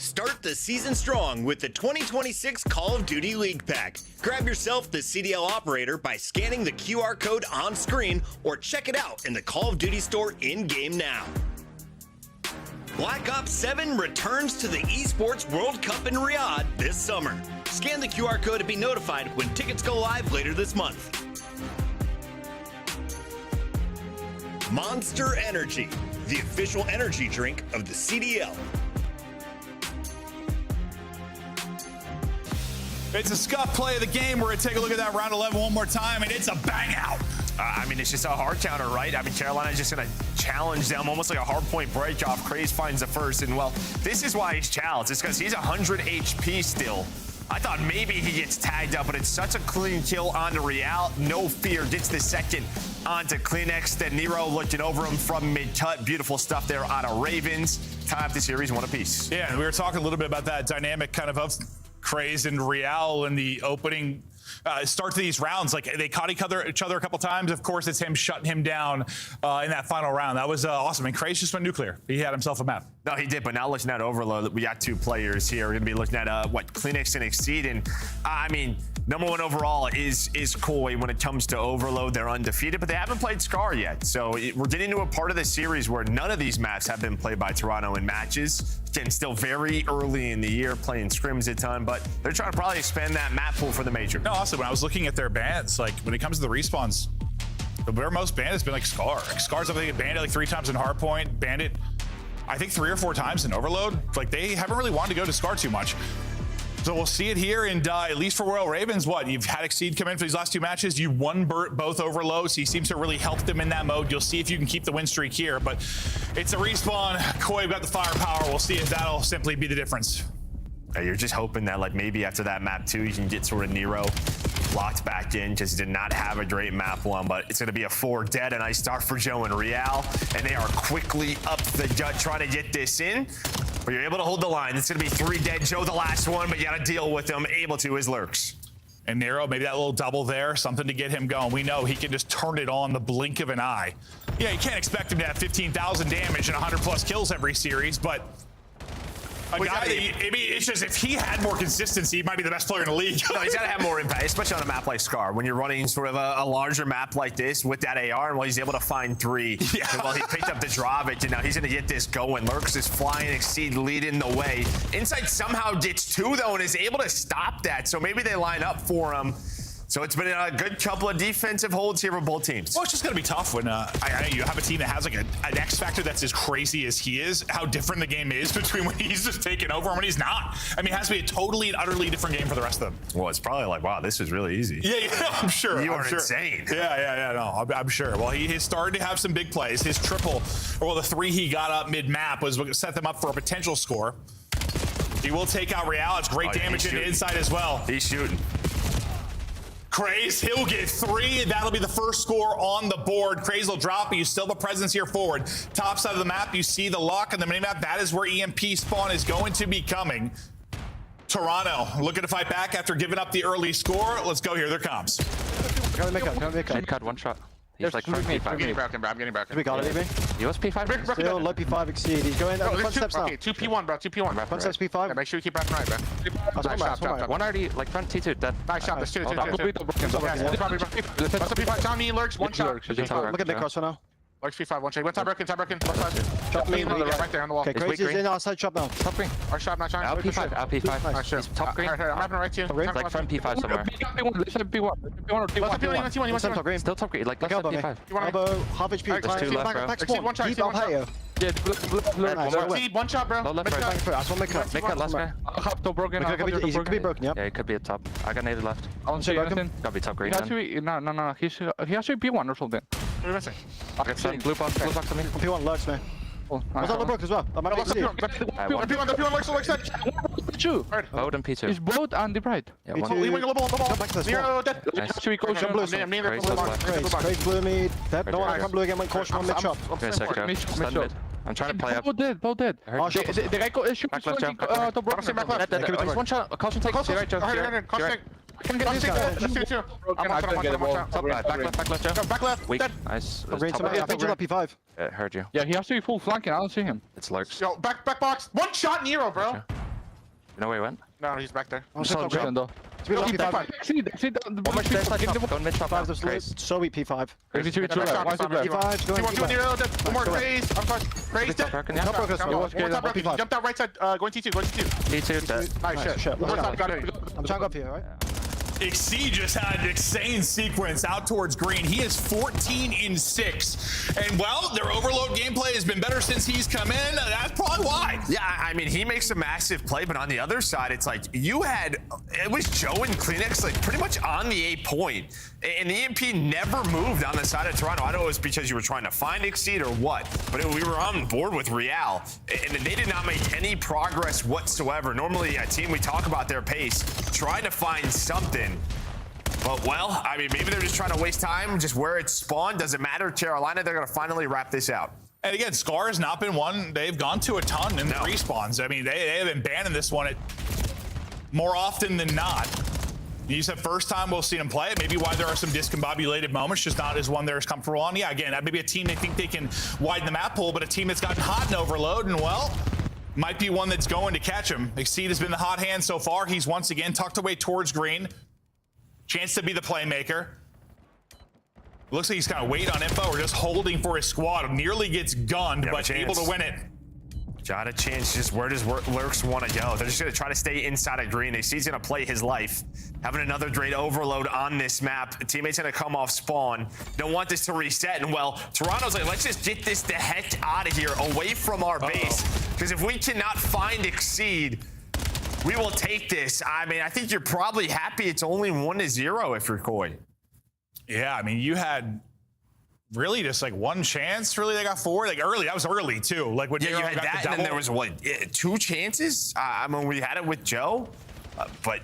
S22: Start the season strong with the 2026 Call of Duty League Pack. Grab yourself the CDL operator by scanning the QR code on screen or check it out in the Call of Duty store in-game now. Black Ops 7 returns to the Esports World Cup in Riyadh this summer. Scan the QR code to be notified when tickets go live later this month. Monster Energy, the official energy drink of the CDL.
S21: It's a scuff play of the game. We're going to take a look at that round 11 one more time, and it's a bang out.
S9: I mean, it's just a hard counter, right? I mean, Carolina's just going to challenge them almost like a hard point break off. Craze finds the first, and well, this is why he's challenged. It's because he's 100 HP still. I thought maybe he gets tagged up, but it's such a clean kill onto Real. No fear. Gets the second onto Kleenex. Then Nero looking over him from mid-cut. Beautiful stuff there out of Ravens. Tie up the series, one apiece.
S21: Yeah, and we were talking a little bit about that dynamic kind of Craze and Real in the opening start to these rounds. Like, they caught each other a couple times. Of course, it's him shutting him down in that final round. That was awesome. And Craze just went nuclear. He had himself a map.
S9: No, he did, but now looking at Overload, we got two players here. We're going to be looking at what Kleenex and Exceed. And I mean, #1 overall is Koi. When it comes to Overload, they're undefeated, but they haven't played Scar yet. So we're getting to a part of the series where none of these maps have been played by Toronto in matches. Again, still very early in the year, playing scrims a ton, but they're trying to probably expand that map pool for the major.
S21: No, also, when I was looking at their bans, like, when it comes to the respawns, their most banned has been like Scar. Like, Scar's, I think, banned it like 3 times in Hardpoint, banned it, I think, 3 or 4 times in Overload. Like, they haven't really wanted to go to Scar too much. So we'll see it here, and at least for Royal Ravens, you've had Exceed come in for these last 2 matches. You won both Overloads. He seems to really help them in that mode. You'll see if you can keep the win streak here, but it's a respawn. Koi got the firepower. We'll see if that'll simply be the difference.
S9: You're just hoping that, like, maybe after that map 2, you can get sort of Nero locked back in, because he did not have a great map 1, but it's going to be a 4 dead. A nice start for Joe and Real, and they are quickly up the gut trying to get this in. But you're able to hold the line. It's going to be 3 dead. Joe the last one, but you got to deal with him. Able to his lurks.
S21: And Nero, maybe that little double there, something to get him going. We know he can just turn it on the blink of an eye. Yeah, you can't expect him to have 15,000 damage and 100+ kills every series, but a guy that, I mean, it's just, if he had more consistency, he might be the best player in the league.
S9: No, he's got to have more impact, especially on a map like Scar. When you're running sort of a larger map like this with that AR, and while he's able to find 3, and while he picked up the Dravic, and now he's going to get this going. Lurks is flying, Exceed leading the way. Insight somehow gets 2, though, and is able to stop that. So maybe they line up for him. So it's been a good couple of defensive holds here for both teams.
S21: Well, it's just going to be tough when you have a team that has like an X factor that's as crazy as he is. How different the game is between when he's just taking over and when he's not. I mean, it has to be a totally and utterly different game for the rest of them.
S9: Well, it's probably like, wow, this is really easy.
S21: Yeah, I'm sure.
S9: You are insane.
S21: Yeah, no, I'm sure. Well, he has started to have some big plays. His triple, or the 3 he got up mid-map was what set them up for a potential score. He will take out Real. It's great damage in the inside as well.
S9: He's shooting.
S21: Craze, he'll get 3, and that'll be the first score on the board. Craze will drop, but you still have a presence here forward. Top side of the map, you see the lock on the minimap. That is where EMP spawn is going to be coming. Toronto looking to fight back after giving up the early score. Let's go here, there comes.
S1: Cut 1 shot. He's like front P5.
S8: I'm getting broken, bro. I'm getting broken.
S10: We got it,
S1: He was P5.
S10: Still low P5 Exceed. He's going front steps now.
S8: Okay, 2 P1, bro. 2 P1.
S10: Front steps P5.
S8: Yeah, make sure you keep left and right, bro. Nice shot.
S1: 1 already, like front T2. Dead.
S8: Nice shot. There's 2. Probably P5 on me, Lurks. 1 shot.
S10: Look at the cross for now.
S8: Lurks P5, 1 shot. Went top broken. Shot me right there on the wall.
S10: Okay, Crazy is in outside shop now.
S1: Top green.
S8: Our shot, not shot.
S1: P5.
S8: Nice shot.
S1: Top green.
S8: I'm wrapping right to you.
S1: It's like front P5 somewhere.
S8: P1.
S1: Still top green. Like left side P5.
S10: Elbow, half HP.
S1: There's 2 left, bro.
S8: Exceed 1 shot.
S10: Deep, I'll hit you.
S1: Yeah,
S8: Exceed 1 shot, bro.
S1: Low left, right.
S10: That's one make cut.
S1: Make cut last guy.
S10: He could be broken, yeah.
S1: Yeah, he could be at top. I got naded left. Gotta be top green.
S15: No, he has to be P1 or something.
S8: What are you missing?
S1: Okay, blue box on me.
S10: P1 lurks, man.
S15: Oh,
S10: was on the brook as well. That might be easy.
S8: P1 lurks dead.
S15: P2.
S1: Boat and P2.
S15: It's boat and the right.
S1: Yeah,
S8: we wing a little ball. Nero dead.
S10: Crazy blue me. No one come blue again. Went caution on mid shop.
S1: I'm trying to play up.
S15: Both dead.
S10: Oh shit.
S15: The guy shoot
S1: back left jump.
S15: to broke.
S1: There's 1 shot. Caution take. Right jump.
S8: I'm gonna
S1: Back left jump.
S8: Back left.
S1: Weak. Nice.
S10: P5.
S1: It heard you.
S15: Yeah, he has to be full flanking. I don't see him.
S1: It's Lurks.
S8: Yo, back box. 1 shot Nero, bro.
S1: You know where he went?
S8: No, he's back there.
S15: I'm still though.
S10: Going mid shop.
S1: Craze.
S10: So weak P5.
S15: Crazy to
S10: P5's going.
S8: One more Craze. I'm sorry. Craze dead. Jumped out right side. Going T2.
S1: T2 dead.
S8: Nice shit.
S10: I'm trying to go up here, right?
S21: Exceed just had an insane sequence out towards green. He is 14-6. And, well, their overload gameplay has been better since he's come in. That's probably why.
S9: Yeah, I mean, he makes a massive play, but on the other side, it's like it was Joe and Kleenex like pretty much on the A point. And the EMP never moved on the side of Toronto. I don't know if it's because you were trying to find Exceed or what, but we were on board with Real, and they did not make any progress whatsoever. Normally, a team, we talk about their pace, trying to find something. But, well, I mean, maybe they're just trying to waste time, just where it's spawned. Doesn't matter. Carolina, they're going to finally wrap this out.
S21: And again, Scar has not been one they've gone to a ton in the respawns. I mean, they have been banning this one more often than not. You said first time we'll see them play it. Maybe why there are some discombobulated moments, just not as one they're as comfortable on. Yeah, again, maybe a team they think they can widen the map pool, but a team that's gotten hot in overload, and well, might be one that's going to catch him. Exceed has been the hot hand so far. He's once again tucked away towards green. Chance to be the playmaker. Looks like he's kind of waiting on info or just holding for his squad. Nearly gets gunned, but able to win it.
S9: Got a chance. Just where does Lurks want to go? They're just going to try to stay inside of green. They see he's going to play his life. Having another great overload on this map. Teammates going to come off spawn. Don't want this to reset. And, well, Toronto's like, let's just get this the heck out of here, away from our base. Because if we cannot find Exceed, we will take this. I mean, I think you're probably happy it's only 1-0 if you're Koi.
S21: Yeah, I mean, you had really just like one chance. Really, they got 4. Like early, that was early too. Like when
S9: you had
S21: got
S9: that,
S21: the
S9: and then there was what 2 chances. I mean, we had it with Joe, but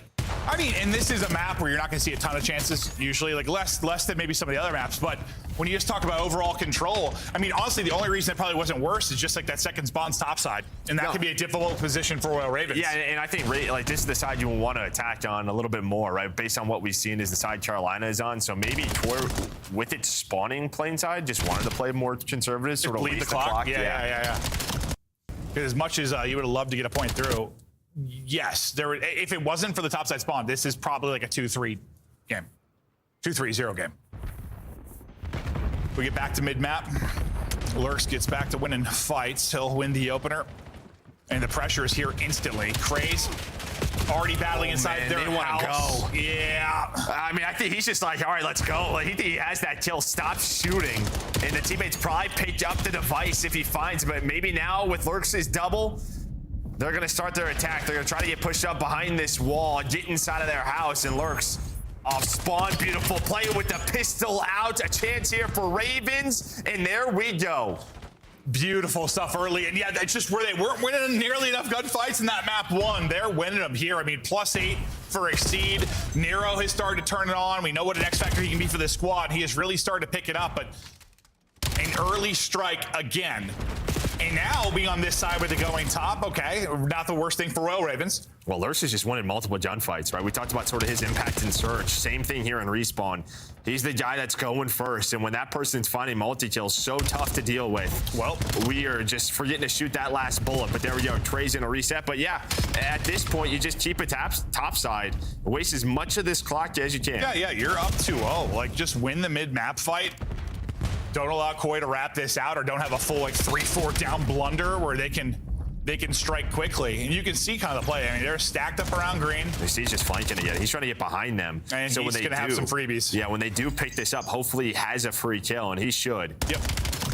S21: I mean, and this is a map where you're not going to see a ton of chances usually, like less than maybe some of the other maps. But when you just talk about overall control, I mean, honestly, the only reason it probably wasn't worse is just like that second spawn's top side, and that could be a difficult position for Royal Ravens.
S9: Yeah, and I think like this is the side you will want to attack on a little bit more, right? Based on what we've seen is the side Carolina is on. So maybe with its spawning plane side, just wanted to play more conservative, sort of
S21: bleed the clock. Yeah. Because as much as you would have loved to get a point through, yes, if it wasn't for the topside spawn, this is probably like a 2-3 game. 2-3-0 game. We get back to mid-map. Lurks gets back to winning fights. He'll win the opener. And the pressure is here instantly. Craze already battling inside their house.
S9: Go.
S21: Yeah.
S9: I mean, I think he's just like, all right, let's go. Like, he think he has that kill. Stop shooting. And the teammates probably picked up the device if he finds it. But maybe now with Lurks' double, they're going to start their attack. They're going to try to get pushed up behind this wall and get inside of their house. And Lurks off spawn. Beautiful play with the pistol out. A chance here for Ravens. And there we go.
S21: Beautiful stuff early. And yeah, that's just where they weren't winning nearly enough gunfights in that map 1. They're winning them here. I mean, +8 for Exceed. Nero has started to turn it on. We know what an X factor he can be for this squad. He has really started to pick it up, but an early strike again. And now being on this side with the going top, okay, not the worst thing for Royal Ravens.
S9: Well, Lurks has just won in multiple gunfights, right? We talked about sort of his impact in search. Same thing here in respawn. He's the guy that's going first, and when that person's finding multi-kills, so tough to deal with.
S21: Well,
S9: we are just forgetting to shoot that last bullet, but there we go. Trey's in a reset, but yeah, at this point, you just keep it top side. Waste as much of this clock as you can.
S21: Yeah, you're up 2-0. Like, just win the mid-map fight. Don't allow Koi to wrap this out, or don't have a full like 3-4 down blunder where they can strike quickly. And you can see kind of the play. I mean, they're stacked up around green.
S9: He's just flanking again. He's trying to get behind them.
S21: And so he's gonna have some freebies.
S9: Yeah, when they do pick this up, hopefully he has a free kill, and he should.
S21: Yep.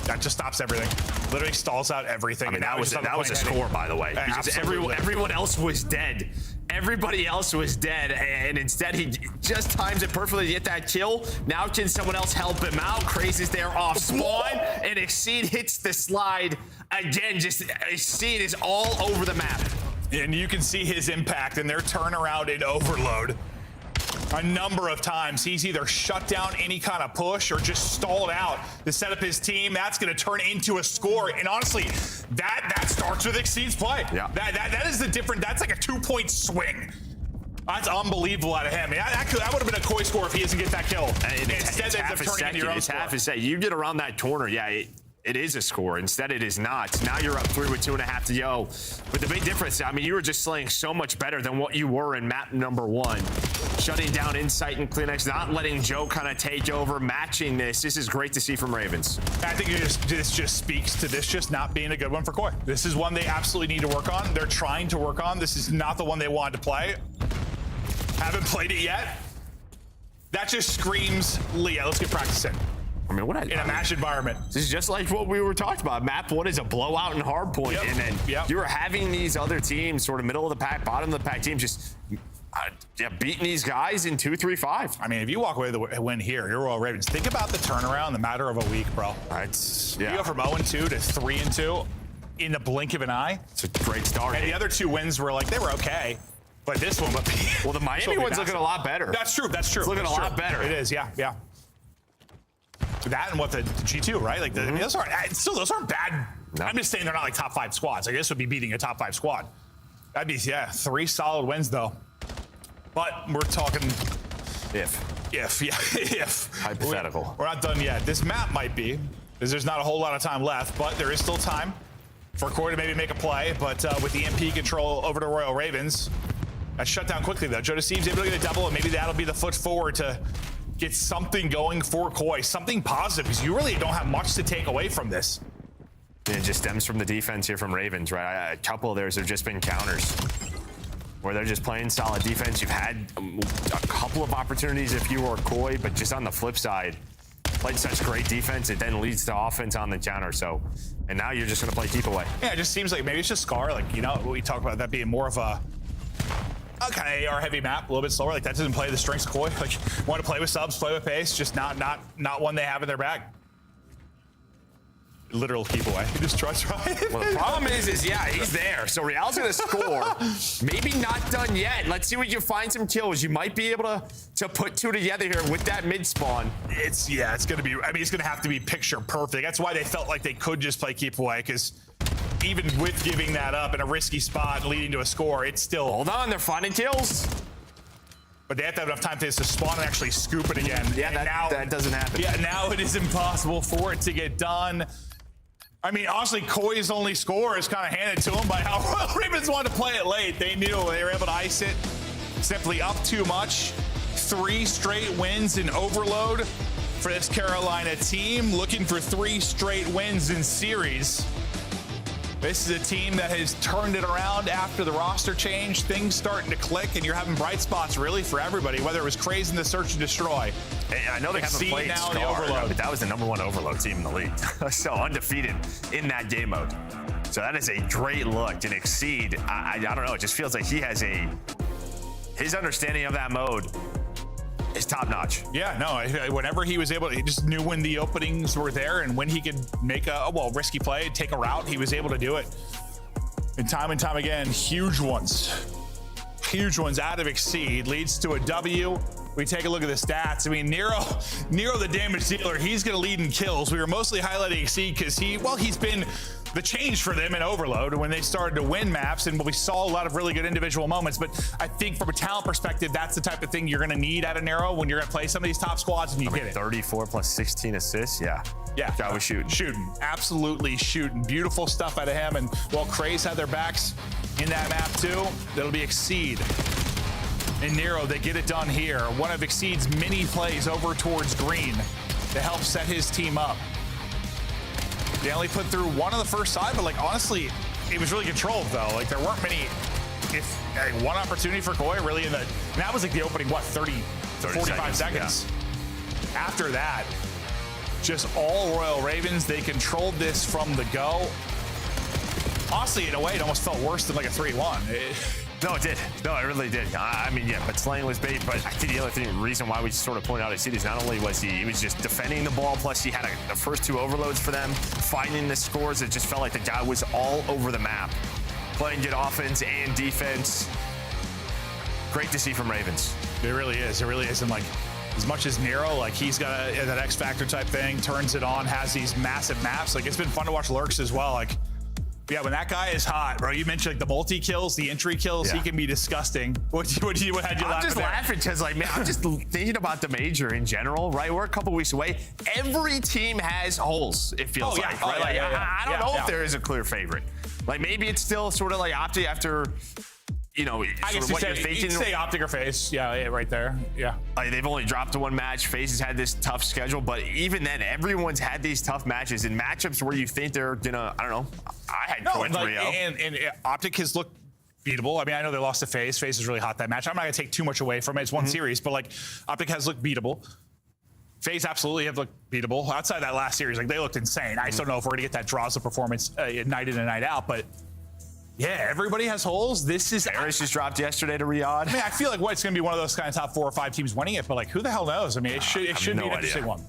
S21: That just stops everything. Literally stalls out everything.
S9: I mean, that was a score, by the way. Because everyone else was dead. Everybody else was dead, and instead he just times it perfectly to get that kill. Now can someone else help him out? Craze is there off spawn, and Exceed hits the slide again. Just Exceed is all over the map.
S21: And you can see his impact and their turnaround in overload. A number of times he's either shut down any kind of push or just stalled out to set up his team. That's going to turn into a score. And honestly, that starts with Exceed's play.
S9: Yeah.
S21: That is the different. That's like a 2-point swing. That's unbelievable out of him. That would have been a Koi score if he doesn't get that kill. Instead, they end up turning into your own score.
S9: Half a second. You get around that corner, yeah. It is a score. Instead, it is not. Now you're up 3 with 2.5 to go. But the big difference, I mean, you were just slaying so much better than what you were in map number 1. Shutting down Insight and Kleenex, not letting Joe kind of take over, matching this. This is great to see from Ravens.
S21: I think this just speaks to this just not being a good one for Koi. This is one they absolutely need to work on. They're trying to work on. This is not the one they wanted to play. Haven't played it yet. That just screams, Leah, let's get practicing.
S9: I mean,
S21: in a match environment.
S9: This is just like what we were talking about. Map 1 is a blowout in hardpoint, and then you're having these other teams, sort of middle of the pack, bottom of the pack teams, just beating these guys in 2-3-5.
S21: I mean, if you walk away with the win here, you're Royal Ravens. Think about the turnaround in the matter of a week, bro. You go from 0-2 to 3-2 in the blink of an eye.
S9: It's a great start.
S21: And the other 2 wins were like, they were okay. But this one,
S9: well, the Miami one's looking a lot better.
S21: That's true. That's true.
S9: It's looking a lot better.
S21: It is. Yeah. That and what the G2, right? Like those aren't bad. No. I'm just saying they're not like top 5 squads. Like this would be beating a top 5 squad. That'd be 3 solid wins though. But we're talking if.
S9: Hypothetical.
S21: We're not done yet. This map might be, because there's not a whole lot of time left, but there is still time for Corey to maybe make a play. But with the MP control over to Royal Ravens, that shut down quickly though. Joe Deceiv's able to get a double, and maybe that'll be the foot forward to get something going for Koi, something positive, because you really don't have much to take away from this.
S9: And it just stems from the defense here from Ravens, right? A couple of theirs have just been counters, where they're just playing solid defense. You've had a couple of opportunities if you were Koi, but just on the flip side, played such great defense, it then leads to offense on the counter. So, and now you're just gonna play keep away.
S21: Yeah, it just seems like maybe it's just Scar, like, you know, we talk about that being more of a kind of AR heavy map, a little bit slower. Like that doesn't play the strengths of Koi. Like want to play with subs, play with pace, just not one they have in their bag. Literal keep away. You just trust, right?
S9: Well, the problem is he's there. So Real's gonna score. Maybe not done yet. Let's see what you find some kills. You might be able to put 2 together here with that mid spawn.
S21: It's gonna be. I mean, it's gonna have to be picture perfect. That's why they felt like they could just play keep away, because even with giving that up in a risky spot leading to a score, it's still.
S9: Hold on, they're finding kills.
S21: But they have to have enough time to spawn and actually scoop it again.
S9: Yeah, that doesn't happen.
S21: Yeah, now it is impossible for it to get done. I mean, honestly, Koi's only score is kind of handed to him by how Royal Ravens wanted to play it late. They knew they were able to ice it. Simply up too much. 3 straight wins in Overload for this Carolina team. Looking for 3 straight wins in series. This is a team that has turned it around after the roster change. Things starting to click, and you're having bright spots really for everybody, whether it was Craze in the Search and Destroy.
S9: Hey, I know they haven't played now in the Overload, but that was the #1 Overload team in the league. So undefeated in that game mode. So that is a great look. And Exceed, I don't know, it just feels like he has his understanding of that mode is top notch.
S21: Yeah, no, whenever he was able, he just knew when the openings were there and when he could make a risky play, take a route, he was able to do it. And time again, huge ones out of Exceed leads to a W. We take a look at the stats. I mean, Nero the damage dealer, he's gonna lead in kills. We were mostly highlighting Exceed because he's been the change for them in Overload when they started to win maps, and we saw a lot of really good individual moments. But I think from a talent perspective, that's the type of thing you're going to need out of Nero when you're going to play some of these top squads, and you get it.
S9: 34 plus 16 assists, yeah. Guy was shooting,
S21: absolutely shooting. Beautiful stuff out of him. And while Craze had their backs in that map too, that'll be Exceed. And Nero, they get it done here. One of Exceed's mini plays over towards green to help set his team up. They only put through 1 on the first side, but like honestly, it was really controlled though. Like there weren't many, one opportunity for Koi really and that was like the opening, 45 seconds. Yeah. After that, just all Royal Ravens, they controlled this from the go. Honestly, in a way, it almost felt worse than like a 3-1.
S9: No, it did. No, it really did. I mean, yeah, but Slaying was bait. But I think the other reason why we sort of point out Exceed is not only was he was just defending the ball, plus he had the first 2 overloads for them, finding the scores. It just felt like the guy was all over the map, playing good offense and defense. Great to see from Ravens.
S21: It really is. It really is. And like, as much as Nero, like he's got that X Factor type thing, turns it on, has these massive maps. Like it's been fun to watch Lurks as well. Like, yeah, when that guy is hot, bro. You mentioned like the multi kills, the entry kills. Yeah. He can be disgusting. What had you laughing?
S9: I'm just laughing because, like, man, I'm just thinking about the major in general, right? We're a couple weeks away. Every team has holes. It feels like, right? I don't know if there is a clear favorite. Like maybe it's still sort of like Optic after. You know,
S21: I guess you'd say Optic or FaZe. Yeah, right there. Yeah.
S9: Like they've only dropped to 1 match. FaZe has had this tough schedule, but even then, everyone's had these tough matches in matchups where you think they're gonna, I don't know. I had Koi 3-0.
S21: And Optic has looked beatable. I mean, I know they lost to FaZe. FaZe was really hot that match. I'm not going to take too much away from it. It's one series, but like Optic has looked beatable. FaZe absolutely have looked beatable. Outside that last series, like they looked insane. I just don't know if we're going to get that draws of performance night in and night out, but yeah, everybody has holes. This is
S9: Paris just dropped yesterday to Riyadh.
S21: I mean, I feel like it's going to be one of those kind of top 4 or 5 teams winning it, but like who the hell knows? I mean, it should be an interesting one.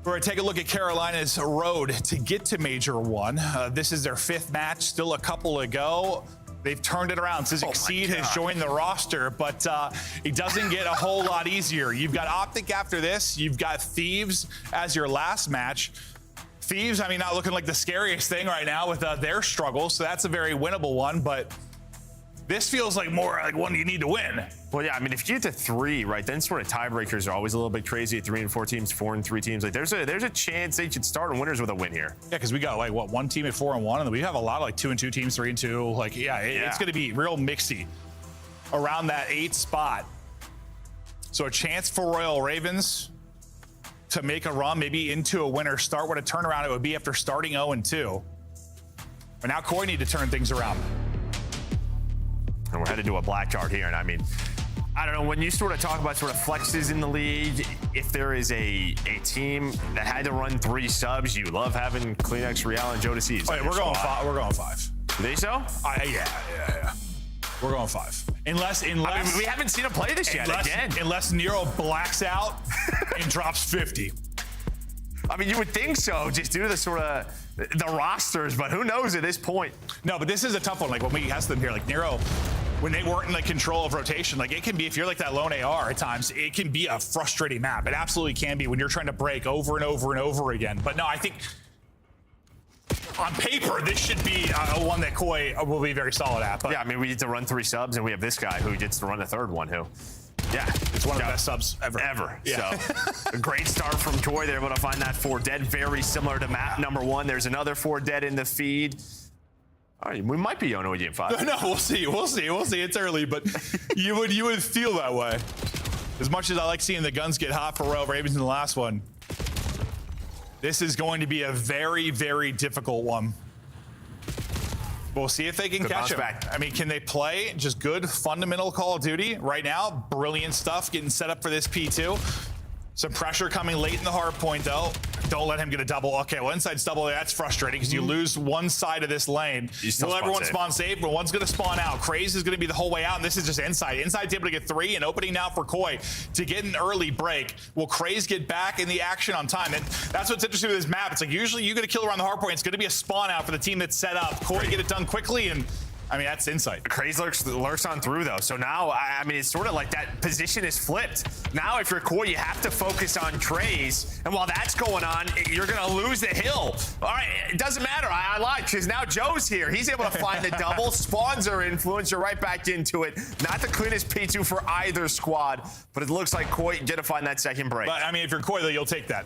S21: We're going to take a look at Carolina's road to get to Major 1. This is their 5th match, still a couple to go. They've turned it around. Sizik Seed has joined the roster, but it doesn't get a whole lot easier. You've got Optic after this. You've got Thieves as your last match. Thieves, I mean, not looking like the scariest thing right now with their struggles, so that's a very winnable one, but this feels like more like one you need to win.
S9: Well, yeah, I mean, if you get to 3, right, then sort of tiebreakers are always a little bit crazy. 3 and 4 teams, 4 and 3 teams. Like, there's a chance they should start on winners with a win here.
S21: Yeah, because we got like what, 1 team at 4 and 1, and then we have a lot of like 2 and 2 teams, 3 and 2. Like, it's going to be real mixy around that 8th spot. So a chance for Royal Ravens to make a run, maybe into a winner. Start with a turnaround. It would be after starting 0 and 2. But now Koi need to turn things around.
S9: And we're headed to a black card here, and I mean, I don't know, when you sort of talk about sort of flexes in the league, if there is a team that had to run 3 subs, you love having Kleenex, Real, and Joe DeCease.
S21: Oh, yeah, we're going 5. We're going 5.
S9: You think so?
S21: Yeah. We're going 5. Unless I mean,
S9: we haven't seen him play this yet again.
S21: Unless Nero blacks out and drops 50.
S9: I mean, you would think so, just due to the sort of the rosters, but who knows at this point?
S21: No, but this is a tough one. Like when we asked them here, like Nero, when they weren't in like control of rotation, like it can be, if you're like that lone AR at times, it can be a frustrating map. It absolutely can be when you're trying to break over and over and over again. But no, I think on paper, this should be one that Koi will be very solid at. But
S9: yeah, I mean, we need to run 3 subs, and we have this guy who gets to run a 3rd one, who,
S21: it's one of the best subs ever.
S9: Yeah. So a great start from Koi. They're able to find that 4 dead, very similar to map number 1. There's another 4 dead in the feed. All right, we might be on game 5.
S21: No, we'll see. It's early, but you would feel that way. As much as I like seeing the guns get hot for Royal Ravens in the last one, this is going to be a very, very difficult one. We'll see if they can catch him. I mean, can they play just good, fundamental Call of Duty right now? Brilliant stuff getting set up for this P2. Some pressure coming late in the hard point, though. Don't let him get a double. Okay, well, inside's double. That's frustrating because you lose one side of this lane. Will everyone spawn safe, but one's going to spawn out. Craze is going to be the whole way out, and this is just inside. Inside's able to get 3, and opening now for Koi to get an early break. Will Craze get back in the action on time? And that's what's interesting with this map. It's like usually you get a kill around the hard point. It's going to be a spawn out for the team that's set up. Koi get it done quickly, and I mean, that's insight.
S9: Craze lurks on through, though. So now, I mean, it's sort of like that position is flipped. Now, if you're Koi, you have to focus on Craze. And while that's going on, you're going to lose the hill. All right, it doesn't matter. I lied, because now Joe's here. He's able to find the double. Spawns are influence. You're right back into it. Not the cleanest P2 for either squad, but it looks like Koi get to find that 2nd break.
S21: But, I mean, if you're Koi, though, you'll take that.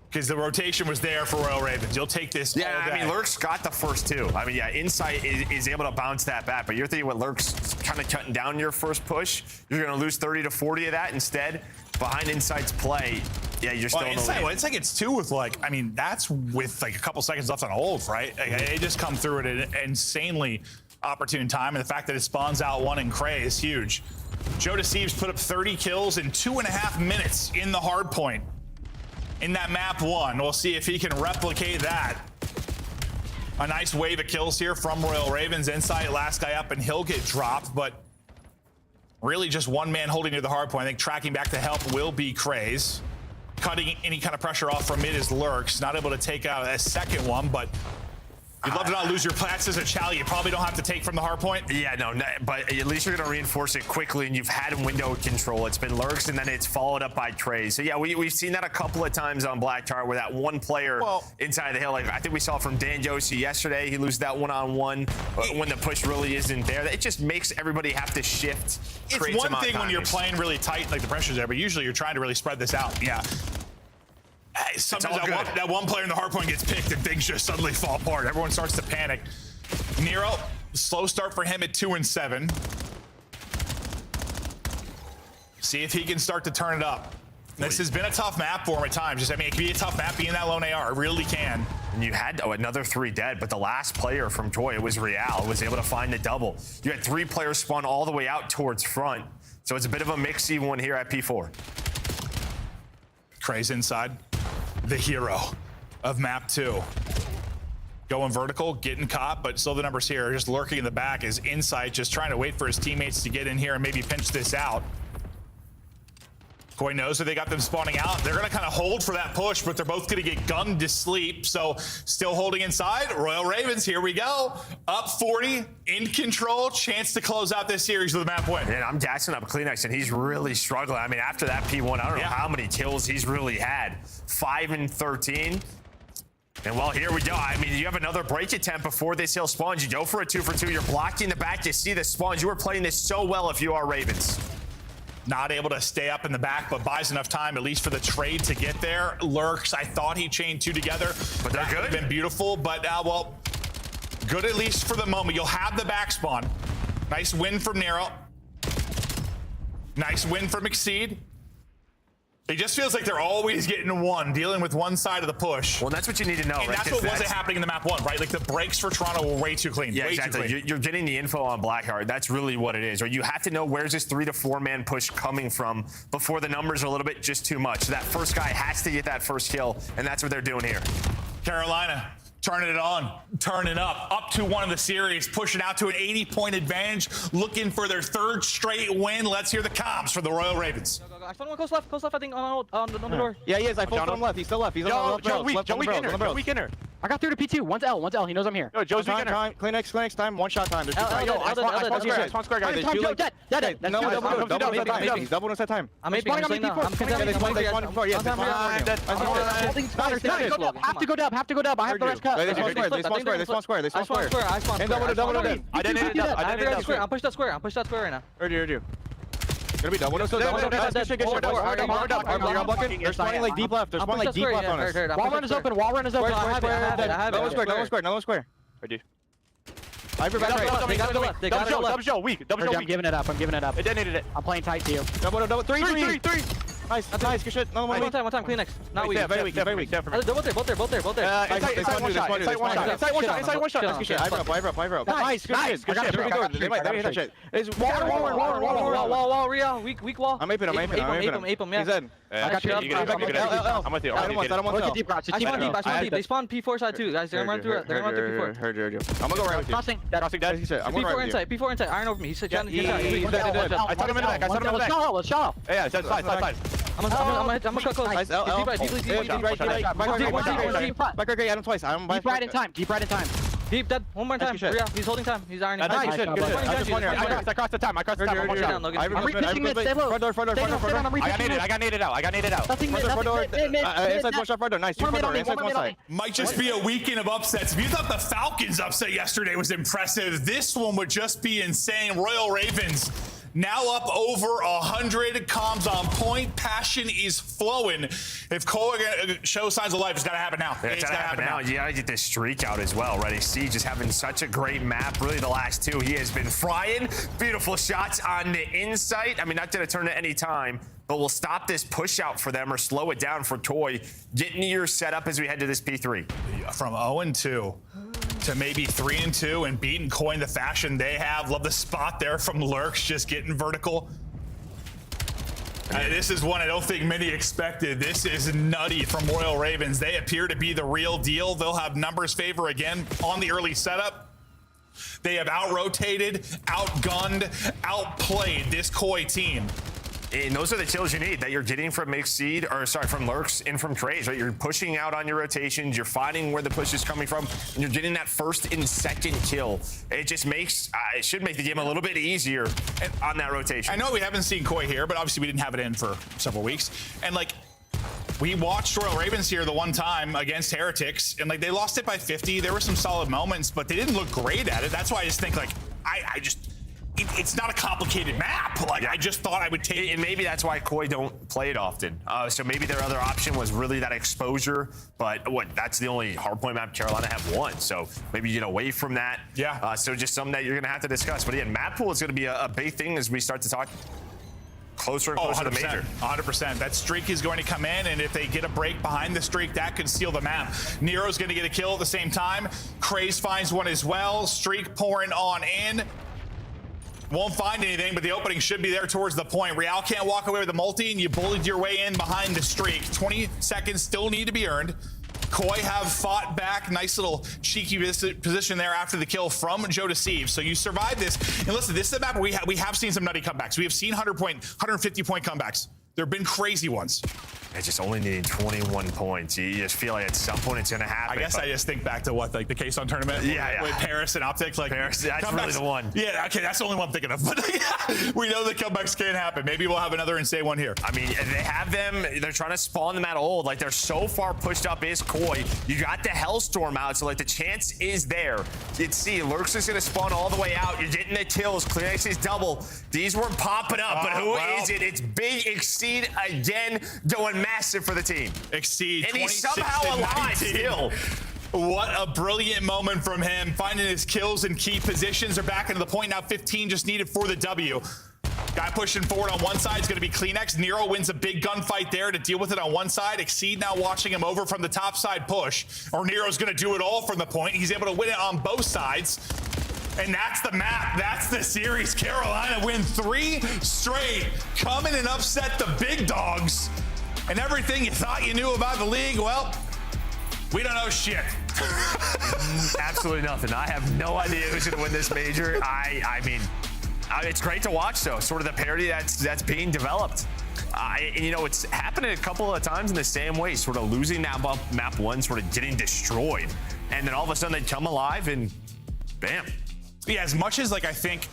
S21: Because the rotation was there for Royal Ravens. You'll take this all day.
S9: I mean, Lurk's got the first 2. I mean, Insight is able to bounce that back, but you're thinking with Lurk's kind of cutting down your first push, you're going to lose 30 to 40 of that. Instead, behind Insight's play, you're still in the lead.
S21: Well, Insight gets 2 with like, I mean, that's with like a couple seconds left on hold, right? Like, they just come through at an insanely opportune time, and the fact that it spawns out 1 in Cray is huge. Joe DeCease put up 30 kills in 2.5 minutes in the hard point. In that map 1, we'll see if he can replicate that. A nice wave of kills here from Royal Ravens. Inside, last guy up, and he'll get dropped, but really just one man holding near the hard point. I think tracking back to help will be Craze. Cutting any kind of pressure off from mid is Lurks. Not able to take out a 2nd one, but you'd love to not lose your plats as a Chally. You probably don't have to take from the hard point.
S9: Yeah, no, but at least you're going to reinforce it quickly, and you've had window control. It's been Lurks, and then it's followed up by Craze. So, yeah, we've seen that a couple of times on Black Tar where that one player inside the hill, like I think we saw from Dan Josie yesterday, he loses that one-on-one when the push really isn't there. It just makes everybody have to shift.
S21: It's one thing when you're playing really tight, like the pressure's there, but usually you're trying to really spread this out. Yeah. Sometimes that one player in the hard point gets picked and things just suddenly fall apart. Everyone starts to panic. Nero, slow start for him at 2 and 7. See if he can start to turn it up. This has been a tough map for him at times. I mean, it can be a tough map being that lone AR. It really can.
S9: And you had another 3 dead, but the last player from Troy, it was Real, was able to find the double. You had 3 players spawn all the way out towards front. So it's a bit of a mixy one here at P4.
S21: Craze inside. The hero of map 2. Going vertical, getting caught, but still the numbers here. Just lurking in the back is Insight, just trying to wait for his teammates to get in here and maybe pinch this out. Koi knows that they got them spawning out. They're going to kind of hold for that push, but they're both going to get gunned to sleep. So still holding inside. Royal Ravens, here we go. Up 40, in control, chance to close out this series with a map win.
S9: And I'm gassing up Kleenex, and he's really struggling. I mean, after that P1, I don't know how many kills he's really had. 5 and 13. And well, here we go. I mean, you have another break attempt before this hill spawns. You go for a 2 for 2. You're blocking the back. You see the spawns. You were playing this so well if you are Ravens.
S21: Not able to stay up in the back, but buys enough time, at least for the trade to get there. Lurks, I thought he chained 2 together.
S9: But they're good.
S21: Been beautiful, but well, good at least for the moment. You'll have the back spawn. Nice win from Nero. Nice win from Exceed. It just feels like they're always getting one, dealing with one side of the push.
S9: Well, that's what you need to know,
S21: and
S9: right?
S21: that's what wasn't happening in the map 1, right? Like the breaks for Toronto were way too clean.
S9: Yeah,
S21: way
S9: exactly.
S21: Too clean.
S9: You're getting the info on Blackheart. That's really what it is, right? You have to know where's this 3 to 4 man push coming from before the numbers are a little bit just too much. That first guy has to get that first kill, and that's what they're doing here.
S21: Carolina turning it on, turning up to 1 of the series, pushing out to an 80-point advantage, looking for their 3rd straight win. Let's hear the comms for the Royal Ravens.
S2: I found one close left, I think, on the door.
S10: Yeah, he is. I followed him left. He's still left. He's on the left.
S1: Joe Weekender.
S2: I got through to P2. One's L. He knows I'm here.
S1: Yo, Joe's
S10: time. Kleenex time. 1 shot time. There's 2 times.
S1: Yo, I spawn square, guys.
S2: Dead.
S10: No, he's double inside time.
S2: I'm spawning on me. I'm Have to go dub. I have the rest cut.
S10: They spawn square.
S2: I spawn square.
S10: Double.
S2: I didn't I'm push that square right now.
S10: Heard you. Gonna be double. They're spawning like deep left. They're spawning like deep left on us.
S2: Wall run is open. I have it.
S10: No one square.
S1: Ready.
S10: They got it left.
S1: Double Joe weak.
S2: I'm giving it up.
S1: It detonated it.
S2: I'm playing tight to you.
S10: Double. 3. Nice. Good shit. Another
S2: one time. Kleenex. Not weak.
S10: Very weak.
S2: Both there.
S10: Inside one shot. Good shit. I've up. Nice. Good shit. They might hit shit. It's
S2: wall. Real. Weak wall.
S10: I'm aping him.
S2: Ape him, yeah.
S10: He's in.
S1: I got you.
S9: I'm with you.
S10: I don't want
S2: deep. I spawn deep. They spawn P4 side too, guys. They're gonna run through P4.
S10: Heard you. I'm gonna go right with you.
S2: Crossing.
S10: I'm going right with you.
S2: P4 inside. Iron over me. He's trying to get
S10: I took him in the back.
S2: Let's shot.
S1: Yeah, side.
S2: I'm gonna cut close.
S10: Nice. Back right, Adam twice. I'm
S2: deep right in time. Deep dead. One more time. Yeah, he's holding time. He's ironing.
S10: Nice. Good shit.
S1: I crossed the time. I'm
S2: rethinking this. Stay low.
S10: Front door.
S1: I got naded out.
S10: Front door. Inside one shot. Front door. Nice. 2 front door. Inside one side.
S21: Might just be a weekend of upsets. If you thought the Falcons upset yesterday was impressive, this one would just be insane. Royal Ravens now up over 100. Comms on point. Passion is flowing. If Cole shows signs of life, it's got to happen now.
S9: Yeah,
S21: it's got to happen now.
S9: You got to get this streak out as well, right? Siege is having such a great map. Really, the last 2, he has been frying. Beautiful shots on the Insight. I mean, not going to turn at any time, but we'll stop this push out for them or slow it down for Toy. Getting your setup as we head to this P3.
S21: From 0-2 to maybe 3-2 and beating Koi in the fashion they have. Love the spot there from Lurks, just getting vertical. This is one I don't think many expected. This is nutty from Royal Ravens. They appear to be the real deal. They'll have numbers favor again on the early setup. They have out-rotated, outgunned, outplayed this Koi team.
S9: And those are the kills you need that you're getting from from Lurks and from Trays, right? You're pushing out on your rotations, you're finding where the push is coming from, and you're getting that 1st and 2nd kill. It just makes, it should make the game a little bit easier on that rotation.
S21: I know we haven't seen Koi here, but obviously we didn't have it in for several weeks. And like, we watched Royal Ravens here the one time against Heretics, and like they lost it by 50. There were some solid moments, but they didn't look great at it. That's why I just think like, it's not a complicated map. Like, I just thought I would take it.
S9: And maybe that's why Koi don't play it often. So maybe their other option was really that exposure. But that's the only hardpoint map Carolina have won. So maybe you get away from that.
S21: Yeah.
S9: So just something that you're going to have to discuss. But again, map pool is going to be a big thing as we start to talk. closer and closer to the major.
S21: 100%. That streak is going to come in, and if they get a break behind the streak, that could steal the map. Nero's going to get a kill at the same time. Craze finds one as well. Streak pouring on in. Won't find anything, but the opening should be there towards the point. Real can't walk away with the multi, and you bullied your way in behind the streak. 20 seconds still need to be earned. Koi have fought back. Nice little cheeky position there after the kill from Joe Deceive. So you survive this. And listen, this is a map where we have seen some nutty comebacks. We have seen 150-point comebacks. There have been crazy ones.
S9: It's just only needing 21 points. You just feel like at some point it's going to happen.
S21: I guess I just think back to what, like the K-Sun tournament with Paris and Optic. Like
S9: Paris, that's really the one.
S21: Yeah, okay, that's the only one I'm thinking of. But we know the comebacks can happen. Maybe we'll have another insane one here.
S9: I mean, they have them. They're trying to spawn them at old. Like, they're so far pushed up is Koi. You got the Hellstorm out, so like the chance is there. You'd see Lurks is going to spawn all the way out. You're getting the kills. Clearx is double. These weren't popping up, but who is it? It's Big Exceed again, going massive for the team.
S21: Exceed,
S9: and he's somehow alive still.
S21: What a brilliant moment from him, finding his kills in key positions. They're back into the point now. 15 just needed for the W. Guy pushing forward on one side is going to be Kleenex. Nero wins a big gunfight there to deal with it on one side. Exceed now watching him over from the top side push. Or Nero's going to do it all from the point. He's able to win it on both sides. And that's the map. That's the series. Carolina win 3 straight. Come in and upset the big dogs. And everything you thought you knew about the league, well, we don't know shit.
S9: Absolutely nothing. I have no idea who's going to win this major. I mean, it's great to watch, though. Sort of the parity that's being developed. And, you know, it's happening a couple of times in the same way, sort of losing map 1, sort of getting destroyed. And then all of a sudden they come alive and bam.
S21: Yeah, as much as, like, I think,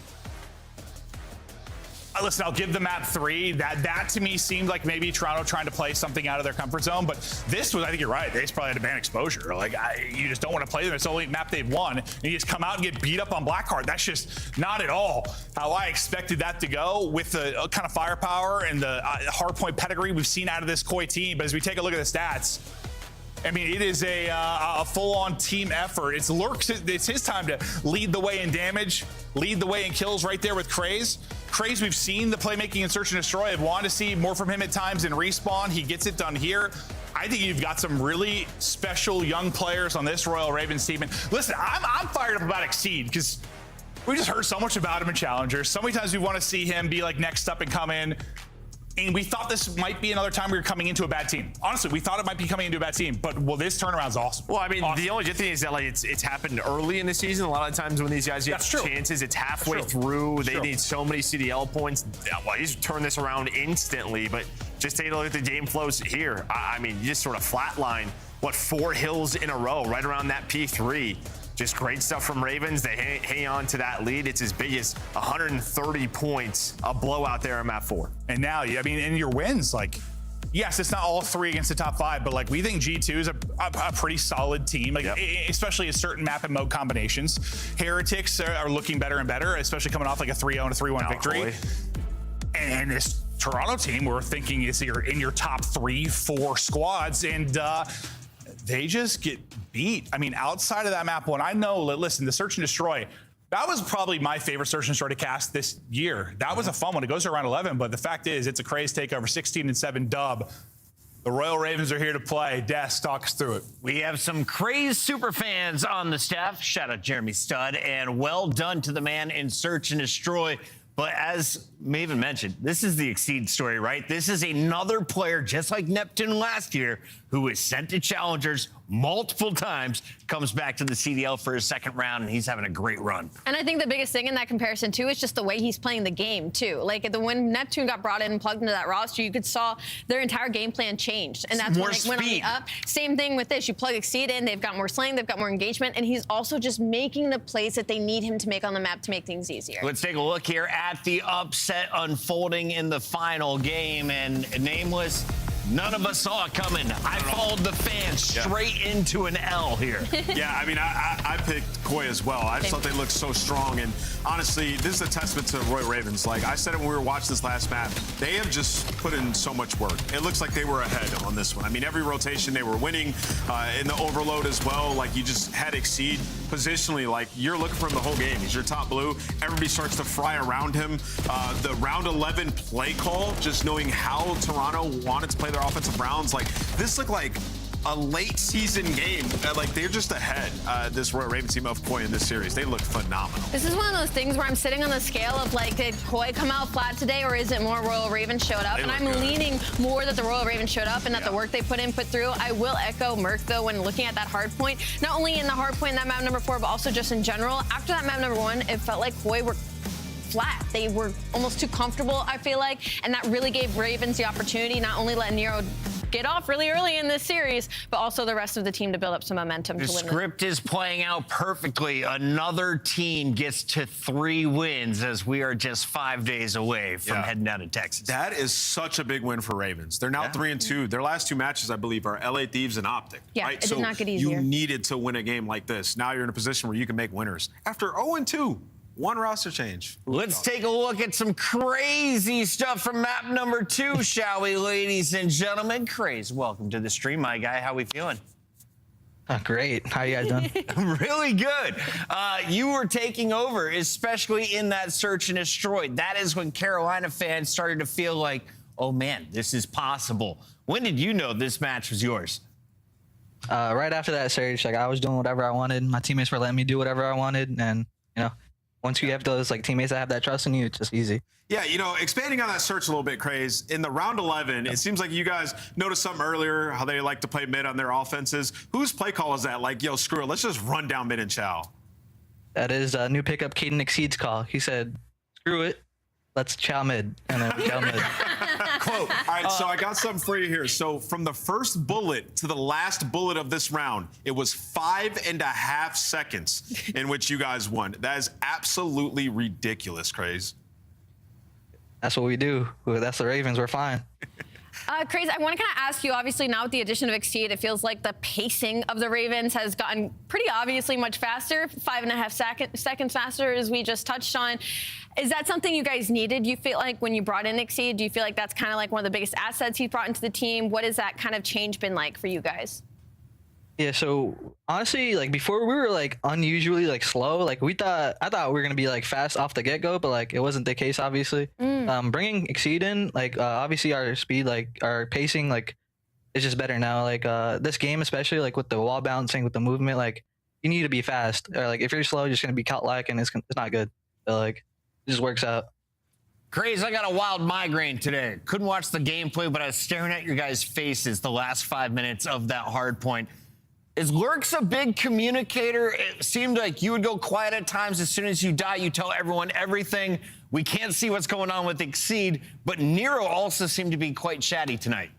S21: listen, I'll give the map 3. That to me seemed like maybe Toronto trying to play something out of their comfort zone. But this was, I think you're right. They just probably had a ban exposure. Like, you just don't want to play them. It's the only map they've won. And you just come out and get beat up on Blackheart. That's just not at all how I expected that to go with the kind of firepower and the hardpoint pedigree we've seen out of this Koi team. But as we take a look at the stats, I mean, it is a full-on team effort. It's Lurks. It's his time to lead the way in damage, lead the way in kills right there with Craze. Craze, we've seen the playmaking in Search and Destroy. I've wanted to see more from him at times in Respawn. He gets it done here. I think you've got some really special young players on this Royal Ravens team. And listen, I'm fired up about Exceed because we just heard so much about him in Challengers. So many times we want to see him be like next up and come in. And we thought this might be another time we were coming into a bad team. Honestly, we thought it might be coming into a bad team, but well, this turnaround's awesome.
S9: Well, I mean, the only good thing is that like it's happened early in the season. A lot of times when these guys get chances, it's halfway through. They need so many CDL points. Well, he's turned this around instantly, but just take a look at the game flows here. I mean, you just sort of flatline, 4 hills in a row, right around that P3. Just great stuff from Ravens. They hang on to that lead. It's as big as 130 points, a blowout there in map 4.
S21: And now, I mean, in your wins, like, yes, it's not all 3 against the top 5, but like we think G2 is a pretty solid team, like especially in certain map and mode combinations. Heretics are looking better and better, especially coming off like a 3-0 and a 3-1 victory.
S9: Boy.
S21: And this Toronto team, we're thinking is in your top 3-4 squads, and they just get beat. I mean, outside of that map 1, I know, listen, the Search and Destroy, that was probably my favorite Search and Destroy to cast this year. That was a fun one. It goes around 11, but the fact is, it's a Craze takeover, 16-7 dub. The Royal Ravens are here to play. Des, talk us through it.
S11: We have some Craze super fans on the staff. Shout out Jeremy Stud, and well done to the man in Search and Destroy. But as Maven mentioned, this is the Exceed story, right? This is another player, just like Neptune last year, who was sent to Challengers multiple times, comes back to the CDL for his second round, and he's having a great run.
S12: And I think the biggest thing in that comparison, too, is just the way he's playing the game, too. Like, when Neptune got brought in and plugged into that roster, you could saw their entire game plan changed. And that's when it went on the up. Same thing with this. You plug Exceed in, they've got more slaying, they've got more engagement, and he's also just making the plays that they need him to make on the map to make things easier.
S11: Let's take a look here at the upset unfolding in the final game, and Nameless, None of us saw it coming. I followed the fans straight into an L here.
S13: Yeah, I mean, I picked Koi as well. I just thought they looked so strong. And honestly, this is a testament to Roy Ravens. Like I said it when we were watching this last map, they have just put in so much work. It looks like they were ahead on this one. I mean, every rotation they were winning in the overload as well. Like you just had Exceed positionally. Like you're looking for him the whole game. He's your top blue. Everybody starts to fry around him. The round 11 play call, just knowing how Toronto wanted to play their offensive rounds. Like this looked like a late season game. Like they're just ahead. This Royal Ravens team of Koi in this series, they look phenomenal.
S12: This is one of those things where I'm sitting on the scale of like, did Koi come out flat today, or is it more Royal Ravens showed up? And I'm leaning more that the Royal Ravens showed up and that the work they put through. I will echo Merc though when looking at that hard point, not only in the hard point in that map number 4, but also just in general. After that map number 1, it felt like Koi were flat. They were almost too comfortable, I feel like, and that really gave Ravens the opportunity, not only let Nero get off really early in this series, but also the rest of the team to build up some momentum
S11: the
S12: to win.
S11: The script is playing out perfectly. Another team gets to 3 wins as we are just 5 days away from heading down to Texas.
S13: That is such a big win for Ravens. They're now 3-2. Their last 2 matches, I believe, are LA Thieves and Optic.
S12: Yeah,
S13: right?
S12: it did not get easier.
S13: You needed to win a game like this. Now you're in a position where you can make winners. After 0-2. 1 roster change.
S11: Let's take a look at some crazy stuff from map number 2, shall we, ladies and gentlemen? Craze, welcome to the stream, my guy. How we feeling?
S6: Great. How you guys doing?
S11: Really good. You were taking over, especially in that search and destroy. That is when Carolina fans started to feel like, oh man, this is possible. When did you know this match was yours?
S6: Right after that search, like I was doing whatever I wanted. My teammates were letting me do whatever I wanted, and you know, once you have those like teammates that have that trust in you, it's just easy.
S13: Yeah, you know, expanding on that search a little bit, Craze, in the round 11, it seems like you guys noticed something earlier, how they like to play mid on their offenses. Whose play call is that? Like, yo, screw it, let's just run down mid and chow.
S6: That is a new pickup Caden Exceed's call. He said, screw it, let's chow mid, and then we chow mid.
S13: Quote. All right, so I got something for you here. So from the first bullet to the last bullet of this round, it was 5.5 seconds in which you guys won. That is absolutely ridiculous, Craze.
S6: That's what we do. That's the Ravens. We're fine.
S12: Craze, I want to kind of ask you, obviously now with the addition of Exceed, it feels like the pacing of the Ravens has gotten pretty obviously much faster, 5.5 seconds faster, as we just touched on. Is that something you guys needed? You feel like when you brought in Exceed, do you feel like that's kind of like one of the biggest assets he brought into the team? What has that kind of change been like for you guys?
S6: Yeah, so honestly, like before we were like unusually like slow. Like I thought we were gonna be like fast off the get-go, but like it wasn't the case, obviously. Bringing Exceed in, like obviously our speed, like our pacing, like is just better now. Like this game, especially like with the wall bouncing, with the movement, like you need to be fast. Or like if you're slow, you're just gonna be caught lacking. It's not good. So like it just works out.
S11: Craze, I got a wild migraine today. Couldn't watch the gameplay, but I was staring at your guys' faces the last 5 minutes of that hard point. Is Lurks a big communicator? It seemed like you would go quiet at times. As soon as you die, you tell everyone everything. We can't see what's going on with Exceed, but Nero also seemed to be quite chatty tonight.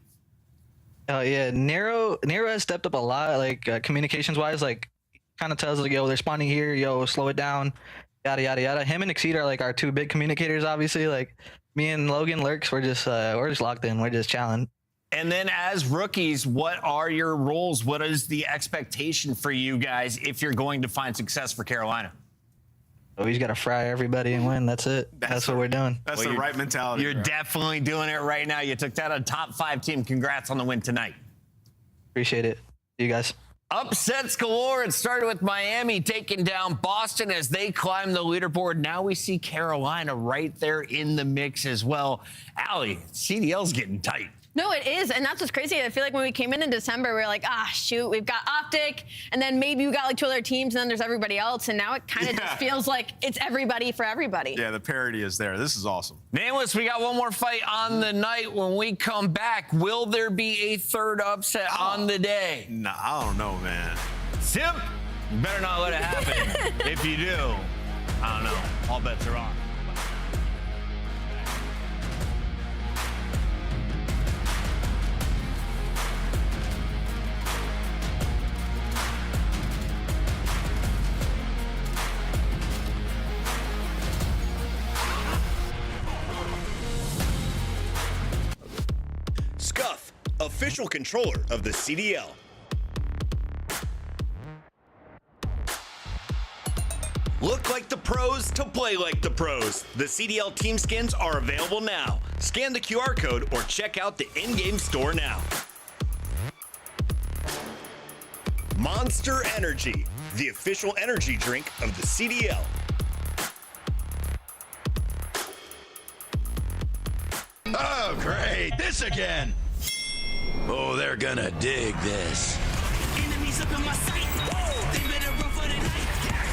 S6: Yeah, Nero has stepped up a lot, like communications-wise. Like, kind of tells like, yo, they're spawning here. Yo, slow it down. Yada yada yada. Him and Exceed are like our 2 big communicators. Obviously, like me and Logan Lurks, we're just locked in. We're just challenging.
S11: And then as rookies, what are your roles? What is the expectation for you guys if you're going to find success for Carolina?
S6: Oh, he's got to fry everybody and win. That's it. That's what we're doing.
S13: That's the right mentality.
S11: You're definitely doing it right now. You took that a top 5 team. Congrats on the win tonight.
S6: Appreciate it. See you guys.
S11: Upsets galore. It started with Miami taking down Boston as they climb the leaderboard. Now we see Carolina right there in the mix as well. Allie, CDL's getting tight.
S12: No, it is, and that's what's crazy. I feel like when we came in December, we were like, shoot, we've got Optic, and then maybe we got like 2 other teams, and then there's everybody else, and now it kind of just feels like it's everybody for everybody.
S13: Yeah, the parity is there. This is awesome.
S11: Nameless, we got one more fight on the night. When we come back, will there be a 3rd upset on the day?
S13: Nah, I don't know, man.
S11: Simp, you better not let it happen. If you do, I don't know. All bets are on.
S22: Scuff, a official controller of the CDL. Look like the pros to play like the pros. The CDL team skins are available now. Scan the QR code or check out the in-game store now. Monster Energy, the official energy drink of the CDL.
S16: Oh, great. This again. Oh, they're gonna dig this.
S19: Enemies up in my sight. They better run for the night.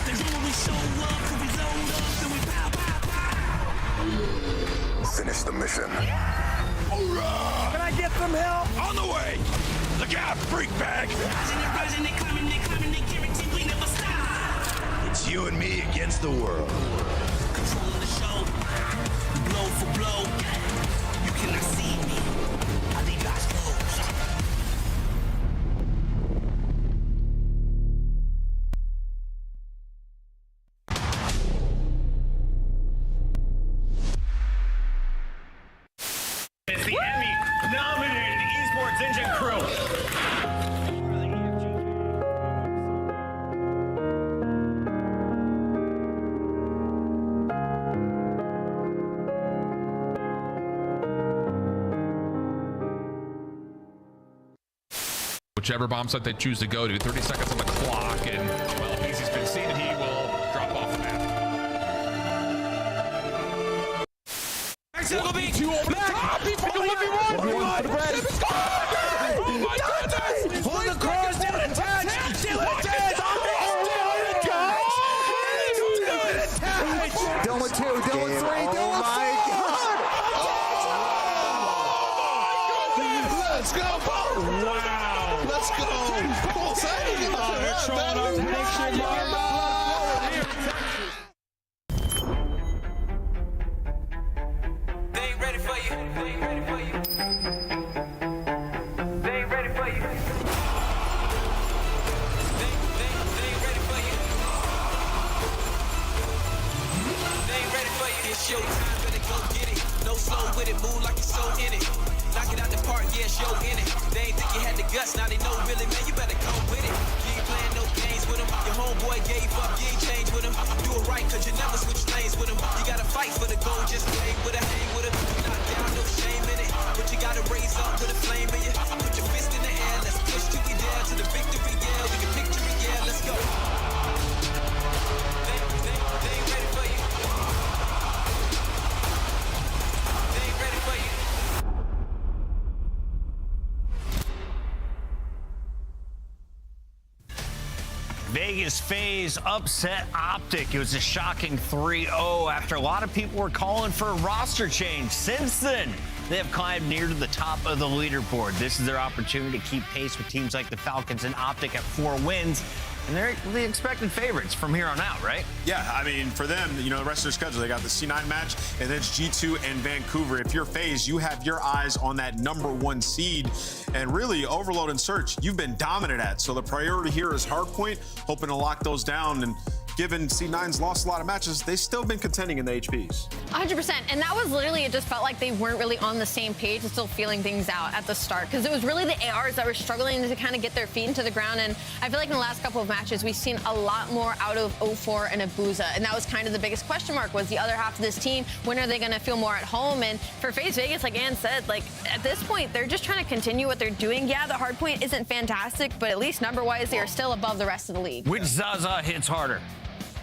S19: The room we show up, so we load up, then we pow, pow, pow.
S16: Finish the mission.
S19: Hoorah! Can I get some help?
S16: On the way. Look out, freak bag.
S19: Rising, they climbing, they guarantee we never stop.
S16: It's you and me against the world.
S19: Control of the show. Blow for blow. You cannot see me. I leave eyes closed.
S11: It's the Emmy-nominated Esports Engine crew.
S17: Whichever bomb site they choose to go to, 30 seconds on the clock, and well, if Easy's been seen, he will drop off the map.
S19: Back, people, oh my goodness! Hold the cross, still attached! Still attached!
S20: Done with 2, done with 3, done with 4!
S19: Let's go, Paul! Wow! Let's go! Paul, saving it! They ain't ready for you. They ain't ready for you. They ain't ready for you. They ain't ready for you. They ain't ready for you. It's your time, better go get it. No slow with it, move like you're so in it. Knock it out the park, yeah, show in it. They ain't think you had the guts, now they know really, man, you better go with it. You ain't playing no games with them. Your homeboy gave up, you ain't changed with him. Do it right, cause you never switch lanes with him. You gotta fight for the goal, just hang with her, hang with her. Knock down, no shame in it. But you gotta raise up with a flame in you. Put your fist in the air, let's push till we down to the victory, yeah. We can picture it, yeah, let's go. They ain't ready for you. They ain't ready for you.
S11: Vegas FaZe upset Optic. It was a shocking 3-0 after a lot of people were calling for a roster change. Since then, they have climbed near to the top of the leaderboard. This is their opportunity to keep pace with teams like the Falcons and Optic at 4 wins. And they're the expected favorites from here on out, right?
S13: Yeah, I mean, for them, you know, the rest of their schedule, they got the C9 match, and then it's G2 and Vancouver. If you're FaZe, you have your eyes on that #1 seed. And really, Overload and Search, you've been dominant at. So the priority here is Hardpoint, hoping to lock those down. And given C9's lost a lot of matches, they've still been contending in the HPs.
S12: 100%. And that was literally, it just felt like they weren't really on the same page and still feeling things out at the start. Because it was really the ARs that were struggling to kind of get their feet into the ground. And I feel like in the last couple of matches, we've seen a lot more out of 04 and Abuza. And that was kind of the biggest question mark, was the other half of this team. When are they going to feel more at home? And for FaZe Vegas, like Ann said, like at this point, they're just trying to continue what they're doing. Yeah, the hardpoint isn't fantastic, but at least number-wise, they are still above the rest of the league.
S11: Which Zaza hits harder?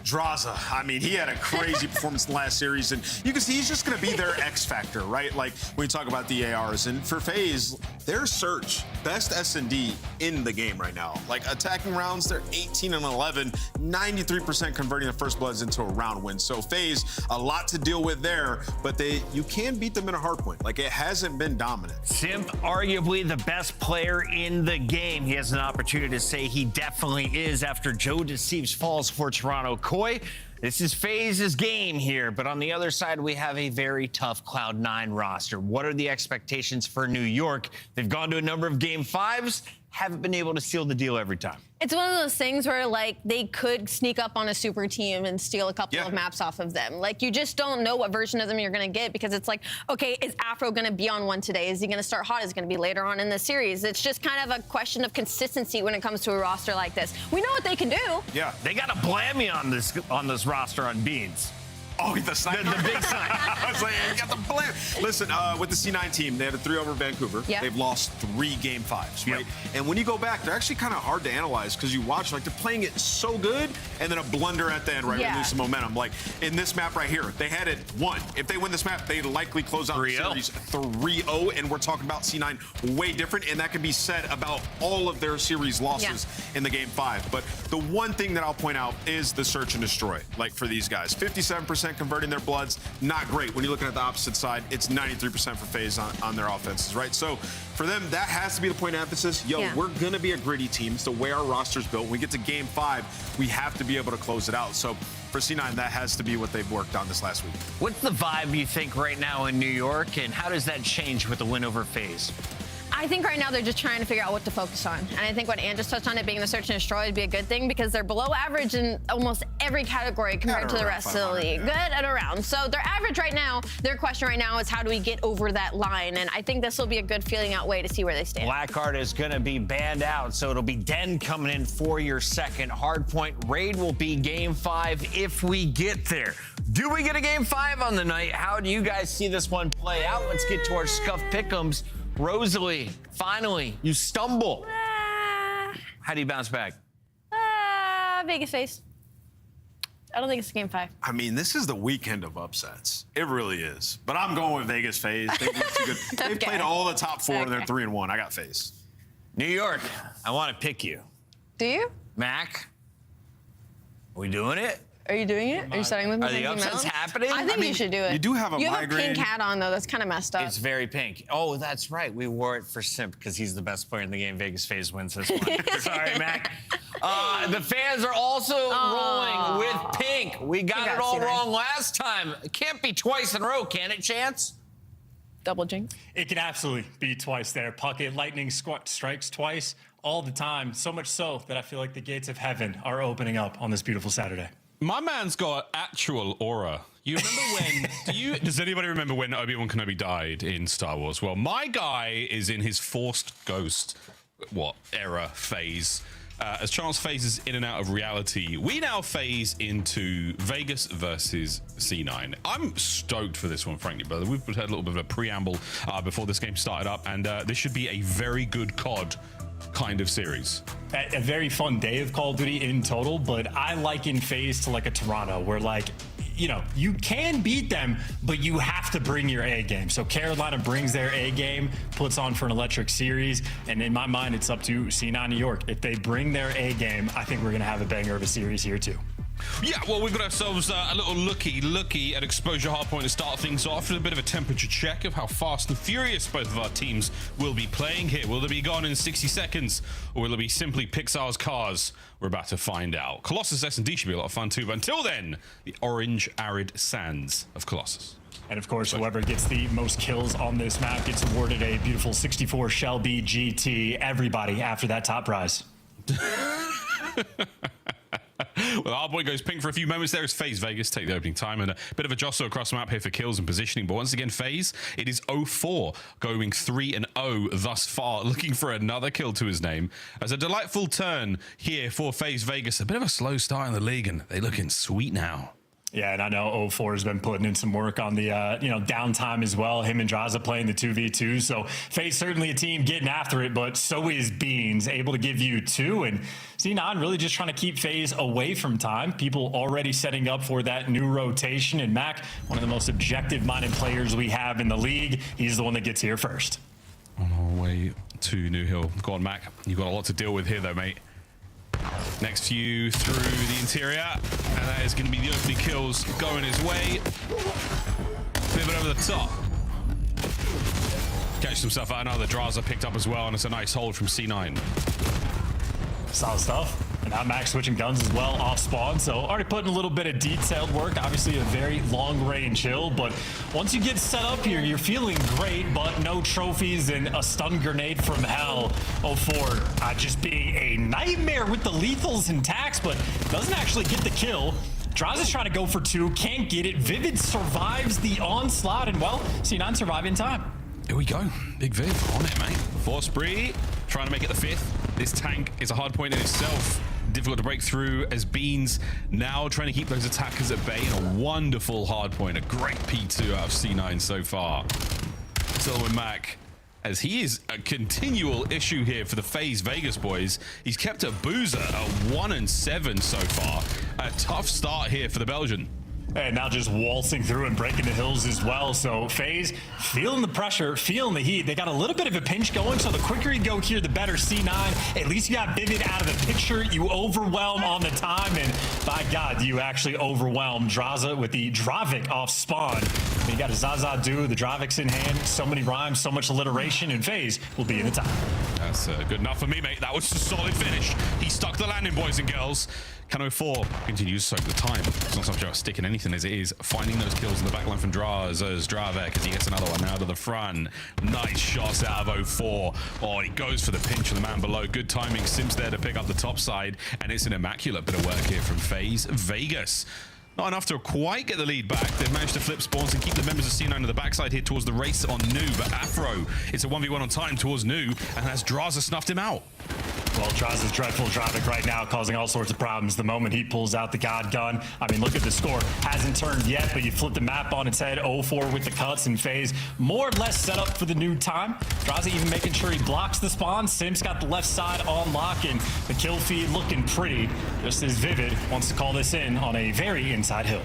S13: Draza, I mean, he had a crazy performance in the last series, and you can see he's just going to be their X factor, right? Like when you talk about the ARs, and for FaZe, their Search, best S&D in the game right now. Like attacking rounds, they're 18 and 11, 93% converting the first bloods into a round win. So FaZe, a lot to deal with there, but you can beat them in a hardpoint. Like it hasn't been dominant.
S11: Simp, arguably the best player in the game. He has an opportunity to say he definitely is after Joe Deceives falls for Toronto. This is FaZe's game here, but on the other side, we have a very tough Cloud9 roster. What are the expectations for New York? They've gone to a number of Game 5s, haven't been able to seal the deal every time.
S12: It's one of those things where, like, they could sneak up on a super team and steal a couple of maps off of them. Like, you just don't know what version of them you're going to get because it's like, okay, is Afro going to be on one today? Is he going to start hot? Is it going to be later on in the series? It's just kind of a question of consistency when it comes to a roster like this. We know what they can do.
S11: Yeah, they got to blame me on this roster on Beans.
S13: Oh, the sniper.
S11: The big sniper.
S13: I was like, you got the blame. Listen, with the C9 team, they had a 3 over Vancouver.
S12: Yeah.
S13: They've lost 3 game 5s, right? And when you go back, they're actually kind of hard to analyze because you watch, like, they're playing it so good, and then a blunder at the end, right? Yeah. We lose some momentum. Like, in this map right here, they had it 1. If they win this map, they likely close out the series 3-0, and we're talking about C9 way different, and that can be said about all of their series losses in the game 5. But the one thing that I'll point out is the search and destroy, like, for these guys. 57% converting their bloods, not great. When you're looking at the opposite side, it's 93% for FaZe on their offenses, right? So for them, that has to be the point of emphasis. We're going to be a gritty team. It's the way our roster's built. When we get to game 5, we have to be able to close it out. So for C9, that has to be what they've worked on this last week.
S11: What's the vibe you think right now in New York, and how does that change with the win over FaZe?
S12: I think right now they're just trying to figure out what to focus on. And I think what Ann just touched on, it being the search and destroy, would be a good thing because they're below average in almost every category compared to the rest of the league. Good at around. So their average right now, their question right now is how do we get over that line? And I think this will be a good feeling out way to see where they stand.
S11: Blackheart is going to be banned out, so it'll be Den coming in for your second hardpoint. Raid will be game 5 if we get there. Do we get a game 5 on the night? How do you guys see this one play out? Let's get to our Scuff Pick'ems. Rosalie, finally, you stumble. How do you bounce back?
S12: Vegas FaZe. I don't think it's game 5.
S13: I mean, this is the weekend of upsets. It really is. But I'm going with Vegas FaZe. They've played all the top 4 and they're 3-1. I got FaZe.
S11: New York, I want to pick you.
S12: Do you?
S11: Mac, are we doing it?
S12: Are you doing it? Are you starting with me?
S11: Are the upsets happening?
S12: I think you should do it.
S13: You do have a
S12: migraine. You have a pink hat on, though. That's kind of messed up.
S11: It's very pink. Oh, that's right. We wore it for Simp because he's the best player in the game. Vegas FaZe wins this one. Sorry, Mac. The fans are also rolling with pink. We got it all wrong last time. It can't be twice in a row, can it, Chance?
S12: Double jinx.
S3: It can absolutely be twice there. Puckett, lightning strikes twice all the time. So much so that I feel like the gates of heaven are opening up on this beautiful Saturday.
S17: My man's got actual aura. You remember when? Does anybody remember when Obi-Wan Kenobi died in Star Wars? Well, my guy is in his forced ghost, era phase. As Chance phases in and out of reality, we now phase into Vegas versus C9. I'm stoked for this one, frankly, brother. We've had a little bit of a preamble before this game started up, and this should be a very good COD kind of series.
S3: A very fun day of Call of Duty in total, but I liken FaZe to like a Toronto where, like, you know, you can beat them, but you have to bring your A game. So Carolina brings their A game, puts on for an electric series, and in my mind, it's up to C9 New York. If they bring their A game, I think we're going to have a banger of a series here too.
S17: Yeah, well, we've got ourselves a little looky at Exposure Hardpoint to start things off with a bit of a temperature check of how fast and furious both of our teams will be playing here. Will they be gone in 60 seconds, or will it be simply Pixar's cars? We're about to find out. Colossus S&D should be a lot of fun too, but until then, the orange arid sands of Colossus.
S3: And of course, whoever gets the most kills on this map gets awarded a beautiful 64 Shelby GT. Everybody after that top prize.
S17: Well, our boy goes pink for a few moments there as FaZe Vegas take the opening time, and a bit of a jostle across the map here for kills and positioning. But once again, FaZe, it is 0-4, going 3-0 thus far, looking for another kill to his name. As a delightful turn here for FaZe Vegas, a bit of a slow start in the league, and they're looking sweet now.
S3: Yeah, and I know 04 has been putting in some work on the downtime as well. Him and Draza playing the 2v2. So FaZe certainly a team getting after it, but so is Beans, able to give you 2. And C9 really just trying to keep FaZe away from time. People already setting up for that new rotation. And Mac, one of the most objective-minded players we have in the league, he's the one that gets here first.
S17: On our way to New Hill. Go on, Mac. You've got a lot to deal with here, though, mate. Next to you through the interior, and that is going to be the opening kills going his way. Pivot over the top. Catch himself out. Another Draza picked up as well, and it's a nice hold from C9.
S3: Solid stuff. And now Max switching guns as well off spawn, so already putting a little bit of detailed work. Obviously a very long range hill, but once you get set up here, you're feeling great, but no trophies and a stun grenade from hell. 04 just being a nightmare with the lethals and tax, but doesn't actually get the kill. Draws is trying to go for 2, can't get it. Vivid survives the onslaught, and well, C9 survive in time.
S17: Here we go. Big Viv on it, mate. 4 spree, trying to make it the 5th. This tank is a hard point in itself. Difficult to break through as Beans now trying to keep those attackers at bay in a wonderful hard point. A great P2 out of C9 so far. Still with Mac, as he is a continual issue here for the FaZe Vegas boys. He's kept a Boozer at 1-7 so far. A tough start here for the Belgian.
S3: And now just waltzing through and breaking the hills as well. So FaZe feeling the pressure, feeling the heat. They got a little bit of a pinch going, so the quicker you go here, the better. C9, at least you got Vivid out of the picture. You overwhelm on the time, and by God, you actually overwhelm Draza with the Dravik off spawn. And you got a Zaza do, the Dravik's in hand. So many rhymes, so much alliteration, and FaZe will be in the top.
S17: That's good enough for me, mate. That was a solid finish. He stuck the landing, boys and girls. Cano 4 continues to soak the time. It's not so much about sticking anything as it is finding those kills in the backline from Dravik as he gets another one out of the front. Nice shots out of 04. Oh, he goes for the pinch of the man below. Good timing. Simps there to pick up the top side, and it's an immaculate bit of work here from FaZe Vegas. Not enough to quite get the lead back. They've managed to flip spawns and keep the members of C9 on the backside here towards the race on Nu, but Afro, it's a 1v1 on time towards Nu, and has Draza snuffed him out.
S3: Well, Draza's dreadful Dravik right now, causing all sorts of problems. The moment he pulls out the God gun, I mean, look at the score. Hasn't turned yet, but you flip the map on its head. 0-4 with the cuts and FaZe more or less set up for the new time. Draza even making sure he blocks the spawn. Simps got the left side on lock, and the kill feed looking pretty. Just as Vivid wants to call this in on a very inside hill.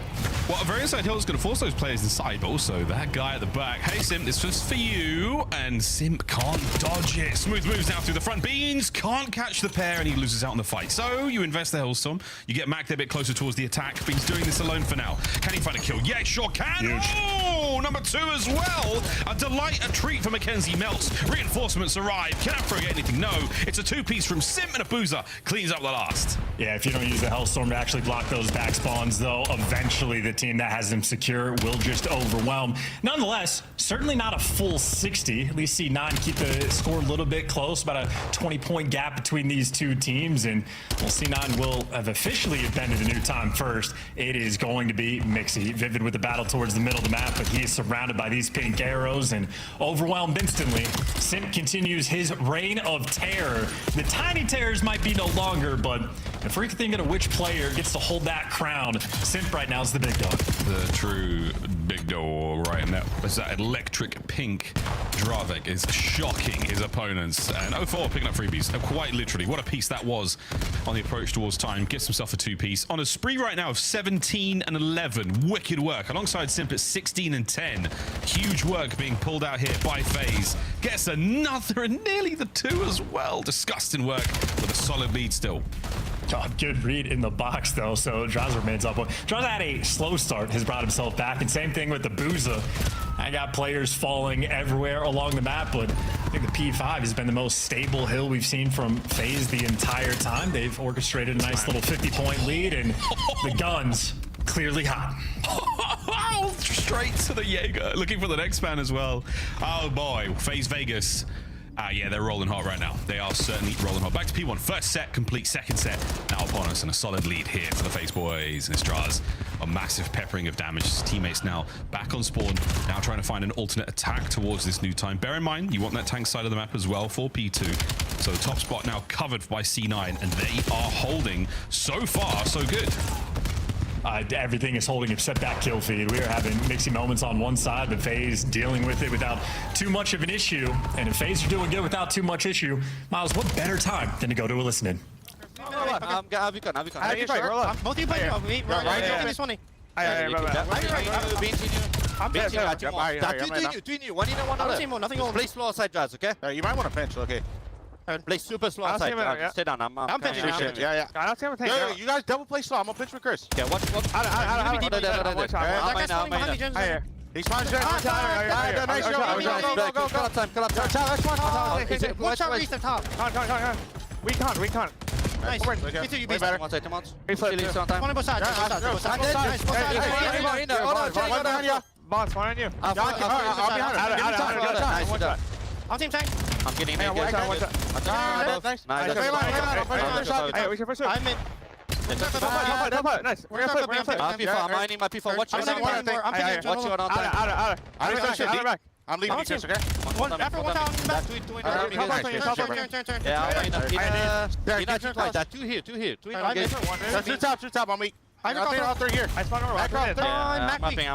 S17: Well, a very inside hill is going to force those players inside, but also that guy at the back. Hey, Simp, this was for you. And Simp can't dodge it. Smooth moves now through the front. Beans can't catch the pair, and he loses out in the fight. So you invest the Hellstorm. You get Mac there a bit closer towards the attack. Beans doing this alone for now. Can he find a kill? Yeah, sure can.
S3: Huge.
S17: Oh, number 2 as well. A delight, a treat for Mackenzie Melts. Reinforcements arrive. Can Afro get anything? No. It's a 2-piece from Simp and a Boozer. Cleans up the last.
S3: Yeah, if you don't use the Hellstorm to actually block those back spawns, though, eventually the team that has them secure will just overwhelm. Nonetheless, certainly not a full 60. At least C9 keep the score a little bit close, about a 20-point gap between these two teams, and well, C9 will have officially appended the new time first. It is going to be Mixie. Vivid with the battle towards the middle of the map, but he is surrounded by these pink arrows and overwhelmed instantly. Simp continues his reign of terror. The tiny terrors might be no longer, but if we're thinking of which player gets to hold that crown, Simp right now is the big dog.
S17: The true big dog right now. It's that electric pink. Dravik is shocking his opponents. And 04 picking up freebies. Quite literally, what a piece that was on the approach towards time. Gets himself a 2-piece. On a spree right now of 17 and 11. Wicked work. Alongside Simp at 16 and 10. Huge work being pulled out here by FaZe. Gets another and nearly the 2 as well. Disgusting work with a solid lead still.
S3: Good read in the box, though, so Draza remains up. Draza had a slow start, has brought himself back, and same thing with the Booza. I got players falling everywhere along the map, but I think the P5 has been the most stable hill we've seen from FaZe the entire time. They've orchestrated a nice little 50-point lead, and the guns clearly hot.
S17: Straight to the Jaeger, looking for the next man as well. Oh boy, FaZe Vegas. Yeah, they're rolling hot right now. They are certainly rolling hot. Back to P1. First set complete. Second set now upon us, and a solid lead here for the FaZe boys. And Straz, a massive peppering of damage. His teammates now back on spawn, now trying to find an alternate attack towards this new time. Bear in mind, you want that tank side of the map as well for P2. So the top spot now covered by C9, and they are holding so far so good.
S3: Everything is holding except that kill feed. We are having mixy moments on one side, but FaZe dealing with it without too much of an issue. And if FaZe are doing good without too much issue, Miles, what better time than to go to a listening?
S10: Have you gone? Both of you play me. Right, this one. I'm between you. One in and one other. Nothing on. Play slow outside, Jazz, okay? You might want to pinch, okay? Play super slow outside. Stay down. I'm pinching shit. Yeah. I don't see him take. You guys double play slow. I'm gonna pinch with Chris. Yeah, watch. I he's fine. Nice shot. Go. Watch out, reach the top. We can't. Nice. P2, you beat better. One side, come on. One on both sides. Both sides. Nice. Both sides.
S8: Boss, one on you.
S10: I'll behind you. Nice. On team tank. I'm getting in. Nice.
S8: Hey, we should push it.
S10: I'm in.
S8: Nice. We're gonna flip.
S10: I'm mining my P4. Watch you on time. Watch you on time. I'm leaving you, Chris, okay? After 1 town, back. Turn. Yeah, two here. Two top on me. I got 3 here.
S8: I spawned over.
S10: I'm mapping.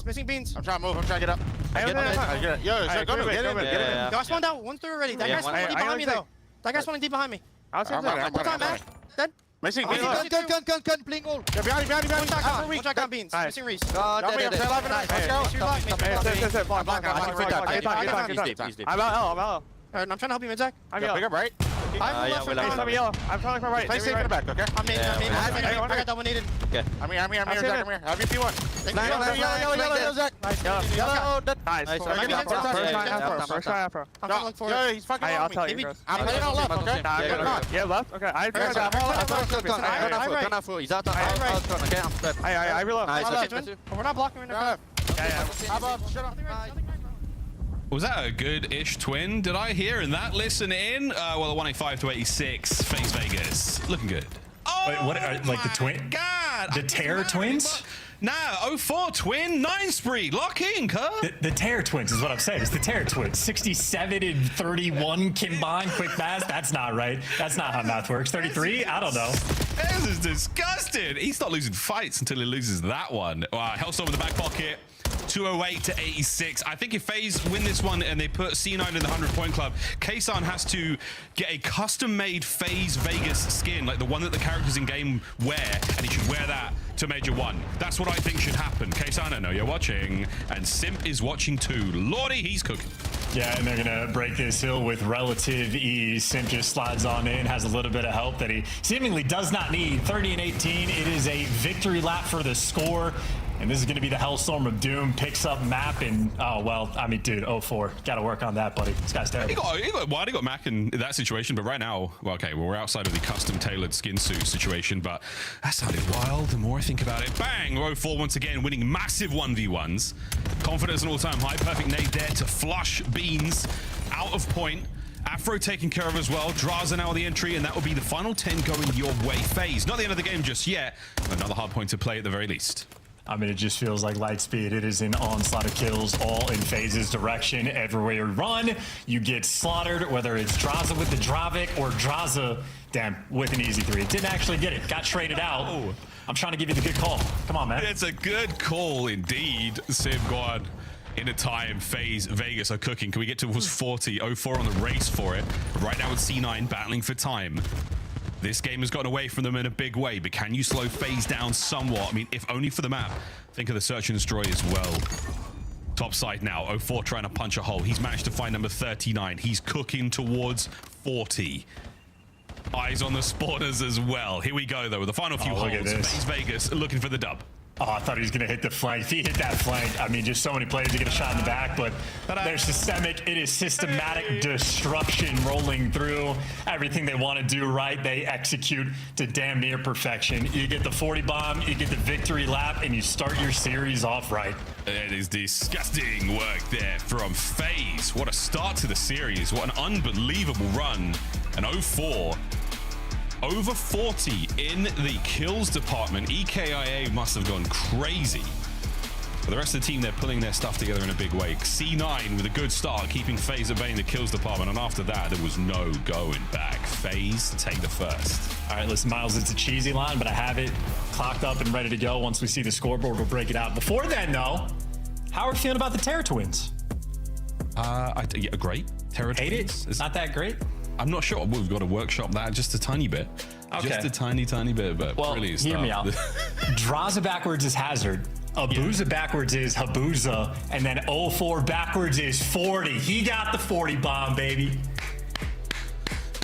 S10: Missing beans. I'm trying to move. I'm trying to get up. I get it. Yo, go to get in. Yo, I spawned down 1 third already. That guy's spawning deep behind me, though. That guy's spawning deep behind me.
S8: I'll see him.
S10: One time, man. Dead.
S8: Missing beans.
S10: Gun, playing all. Behind. One shot gun beans. Missing Reese. Let's go.
S8: I'm out.
S10: I'm trying to help you, mid, Zach.
S8: I'm yellow.
S10: Pick up right. I'm left for
S8: I'm yellow. I'm trying to come right.
S10: Play safe in the back, okay? I'm in. I got dominated. Okay. I'm here, Zach. Have your P1. Yellow, Zach. Yellow.
S8: Nice. First try afro.
S10: I'm coming for it.
S8: He's fucking on me. I'm
S10: playing out left, okay?
S8: Yeah, left? Okay. I
S10: reload. We're not blocking in the front.
S17: Was that a good-ish twin? Did I hear in that? Listen in. Well, a 185 to 86. FaZe Vegas. Looking good. Oh,
S3: wait, what? Like the twin?
S17: God.
S3: The Terror Twins?
S17: Nah, 04 twin, 9 spree. Lock in, cuz.
S3: The Terror Twins is what I'm saying. It's the Terror Twins. 67 and 31 combined quick math. That's not right. That's not how math works. 33? I don't know.
S17: This is disgusting. He's not losing fights until he loses that one. Hellstorm in the back pocket. 208 to 86. I think if FaZe win this one and they put C9 in the 100-point club, Kaysan has to get a custom-made FaZe Vegas skin, like the one that the characters in game wear, and he should wear that to Major 1. That's what I think should happen. Kaysan, I know you're watching, and Simp is watching too. Lordy, he's cooking.
S3: Yeah, and they're gonna break this hill with relative ease. Simp just slides on in, has a little bit of help that he seemingly does not need. 30 and 18. It is a victory lap for the score. And this is going to be the Hellstorm of Doom. Picks up map and, oh, well, I mean, dude, 04. Got to work on that, buddy. This guy's terrible.
S17: He got Mac in that situation, but right now, well, okay, well, we're outside of the custom-tailored skin suit situation, but that sounded wild. The more I think about it, bang! 04 once again, winning massive 1v1s. Confidence an all-time high. Perfect nade there to flush Beans out of point. Afro taken care of as well. Draza now the entry, and that will be the final 10 going your way. FaZe. Not the end of the game just yet. Another hard point to play at the very least.
S3: I mean, it just feels like Lightspeed. It is an onslaught of kills, all in FaZe's direction. Everywhere you run, you get slaughtered, whether it's Draza with the Dravic or Draza, damn, with an easy 3. Didn't actually get it. Got traded out. Oh. I'm trying to give you the good call. Come on, man.
S17: It's a good call indeed. Sim gone in a time. FaZe Vegas are cooking. Can we get towards 40? 04 on the race for it. Right now it's C9 battling for time. This game has gotten away from them in a big way, but can you slow FaZe down somewhat? I mean, if only for the map. Think of the Search and Destroy as well. Top side now. 04 trying to punch a hole. He's managed to find number 39. He's cooking towards 40. Eyes on the spawners as well. Here we go, though, with the final few holes. FaZe Vegas looking for the dub.
S3: Oh, I thought he was going to hit the flank. If he hit that flank, I mean, just so many players to get a shot in the back, but they're systemic. It is systematic destruction rolling through. Everything they want to do right, they execute to damn near perfection. You get the 40 bomb, you get the victory lap, and you start your series off right.
S17: It is disgusting work there from FaZe. What a start to the series. What an unbelievable run. And 04. Over 40 in the kills department. EKIA must have gone crazy. For the rest of the team, they're pulling their stuff together in a big way. C9 with a good start, keeping FaZe at bay in the kills department. And after that, there was no going back. FaZe take the first.
S3: All right, listen, Miles, it's a cheesy line, but I have it clocked up and ready to go. Once we see the scoreboard, we'll break it out. Before then, though, how are we feeling about the Terror Twins?
S17: Yeah, great. Terror
S3: Hate
S17: Twins.
S3: It's not that great?
S17: I'm not sure. We've got to workshop that just a tiny bit.
S3: Okay.
S17: Just a tiny bit, but
S3: well,
S17: really
S3: hear me out. Draza backwards is Hazard. Abuza backwards is Habuza. And then 04 backwards is 40. He got the 40 bomb, baby.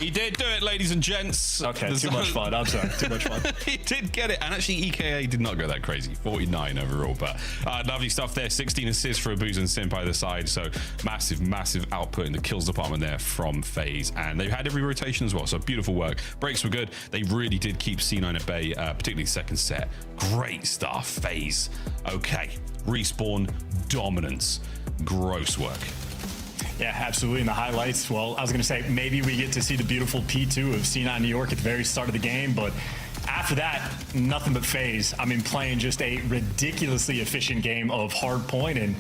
S17: He did do it, ladies and gents.
S3: Okay, too much fun. I'm sorry, too much fun.
S17: He did get it, and actually EKA did not go that crazy. 49 overall, but lovely stuff there. 16 assists for Abuz and Simp either side, so massive, massive output in the kills department there from FaZe, and they've had every rotation as well, so beautiful work. Breaks were good. They really did keep C9 at bay, particularly second set. Great stuff, FaZe. Okay, respawn dominance. Gross work.
S3: Yeah, absolutely. In the highlights, well, I was going to say maybe we get to see the beautiful P2 of C9 New York at the very start of the game, but after that, nothing but FaZe. I mean, playing just a ridiculously efficient game of hardpoint. And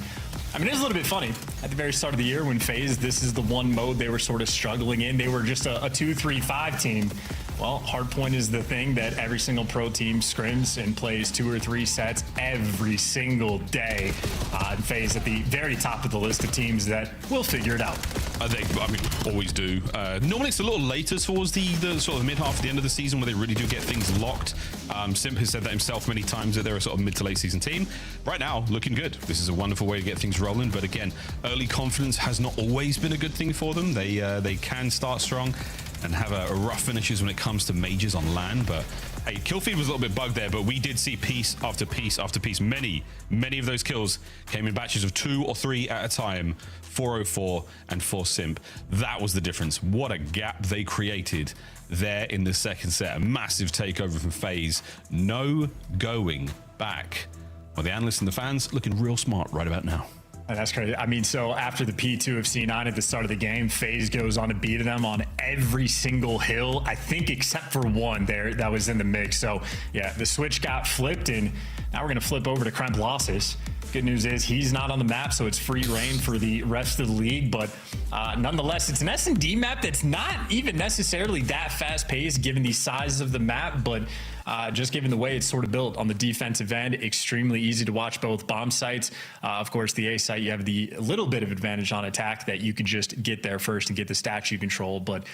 S3: I mean, it was a little bit funny at the very start of the year when FaZe, this is the one mode they were sort of struggling in. They were just a 2-3-5 team. Well, hardpoint is the thing that every single pro team scrims and plays 2 or 3 sets every single day. And FaZe at the very top of the list of teams that will figure it out.
S17: I mean, always do. Normally it's a little later towards the sort of mid half, the end of the season, where they really do get things locked. Simp has said that himself many times, that they're a sort of mid to late season team. Right now, looking good. This is a wonderful way to get things rolling. But again, early confidence has not always been a good thing for them. They can start strong and have a rough finishes when it comes to majors on LAN, but hey, kill feed was a little bit bugged there, but we did see piece after piece after piece. Many of those kills came in batches of 2 or 3 at a time. 404 and 4 Simp. That was the difference. What a gap they created there in the second set. A massive takeover from FaZe. No going back. Well, the analysts and the fans looking real smart right about now.
S3: And that's crazy. I mean, so after the P2 of C9 at the start of the game, FaZe goes on to beat them on every single hill, I think except for one there that was in the mix. So yeah, the switch got flipped, and now we're going to flip over to Kremp Losses. Good news is he's not on the map, so it's free reign for the rest of the league. But nonetheless, it's an S&D map that's not even necessarily that fast-paced given the size of the map, but just given the way it's sort of built on the defensive end, extremely easy to watch both bomb sites. Of course, the A site, you have the little bit of advantage on attack that you can just get there first and get the stats you control. But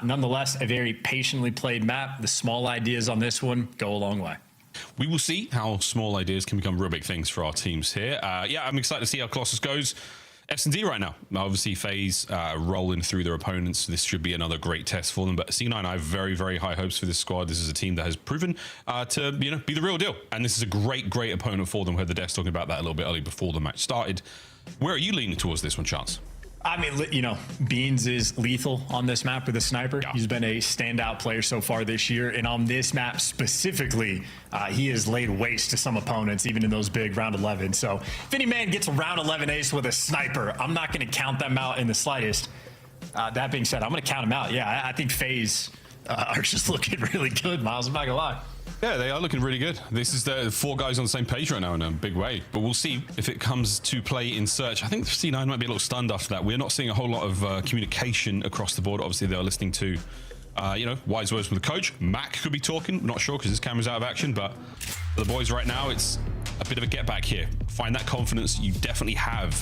S3: nonetheless, a very patiently played map. The small ideas on this one go a long way.
S17: We will see how small ideas can become real big things for our teams here. Yeah, I'm excited to see how Colossus goes. S&D right now. Obviously, FaZe rolling through their opponents. This should be another great test for them. But C9, I have very, very high hopes for this squad. This is a team that has proven to be the real deal. And this is a great, great opponent for them. We heard the devs talking about that a little bit early before the match started. Where are you leaning towards this one, Chance?
S3: I mean, you know, Beans is lethal on this map with a sniper. Yeah. He's been a standout player so far this year. And on this map specifically, he has laid waste to some opponents, even in those big round 11. So if any man gets a round 11 ace with a sniper, I'm not going to count them out in the slightest. That being said, I'm going to count them out. Yeah, I think FaZe are just looking really good, Miles. I'm not going to lie.
S17: Yeah, they are looking really good. This is the 4 guys on the same page right now in a big way. But we'll see if it comes to play in search. I think C9 might be a little stunned after that. We're not seeing a whole lot of communication across the board. Obviously, they're listening to, wise words from the coach. Mac could be talking. Not sure because his camera's out of action. But for the boys right now, it's a bit of a get back here. Find that confidence you definitely have.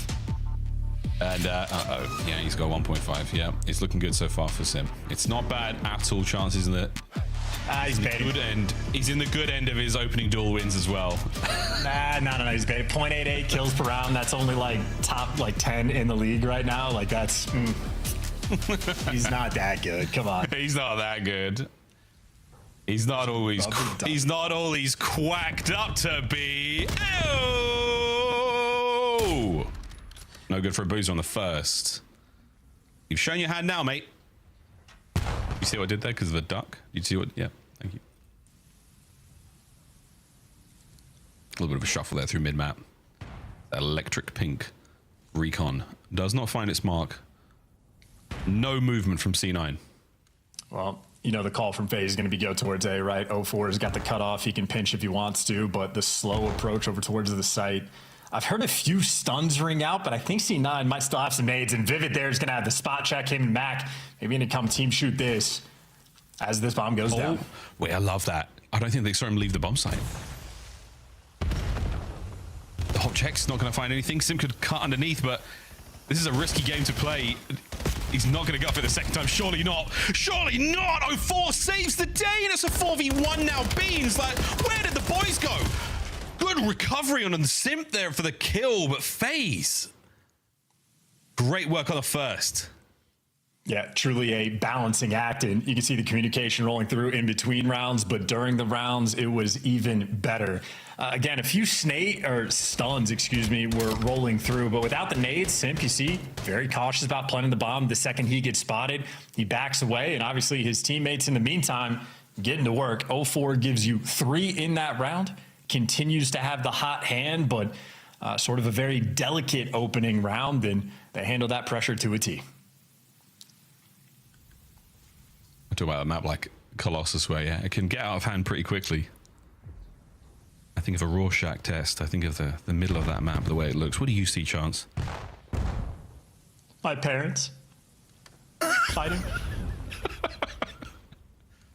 S17: And, yeah, he's got 1.5. Yeah, it's looking good so far for Sim. It's not bad at all, Chances, isn't it?
S3: He's baiting.
S17: Good end. He's in the good end of his opening duel wins as well.
S3: No. He's baiting. 0.88 kills per round. That's only like top 10 in the league right now. Like that's. He's not that good. Come on.
S17: He's not that good. He's not always. He's not all he's quacked up to be. Oh! No good for a boozer on the first. You've shown your hand now, mate. You see what I did there because of the duck? You see what? Yeah, thank you. A little bit of a shuffle there through mid-map. That electric pink recon does not find its mark. No movement from C9.
S3: Well, you know the call from FaZe is going to be go towards A, right? 04 has got the cutoff. He can pinch if he wants to, but the slow approach over towards the site. I've heard a few stuns ring out, but I think C9 might still have some nades, and Vivid there is going to have the spot check him and Mac. Maybe going to come team shoot this as this bomb goes down.
S17: Wait, I love that. I don't think they saw him leave the bomb site. The hot check's not going to find anything. Sim could cut underneath, but this is a risky game to play. He's not going to go up it the second time. Surely not. Surely not. 04 saves the day, and it's a 4v1 now. Beans, like, where did the boys go? Good recovery on the Simp there for the kill, but FaZe. Great work on the first.
S3: Yeah, truly a balancing act, and you can see the communication rolling through in between rounds, but during the rounds, it was even better. Again, a few stuns, were rolling through, but without the nades, Simp, you see, very cautious about planting the bomb. The second he gets spotted, he backs away, and obviously his teammates in the meantime getting to work. 0-4 gives you 3 in that round, continues to have the hot hand, but sort of a very delicate opening round, and they handle that pressure to a T.
S17: I talk about a map like Colossus where, yeah, it can get out of hand pretty quickly. I think of a Rorschach test. I think of the middle of that map, the way it looks. What do you see, Chance?
S3: My parents. Fighting.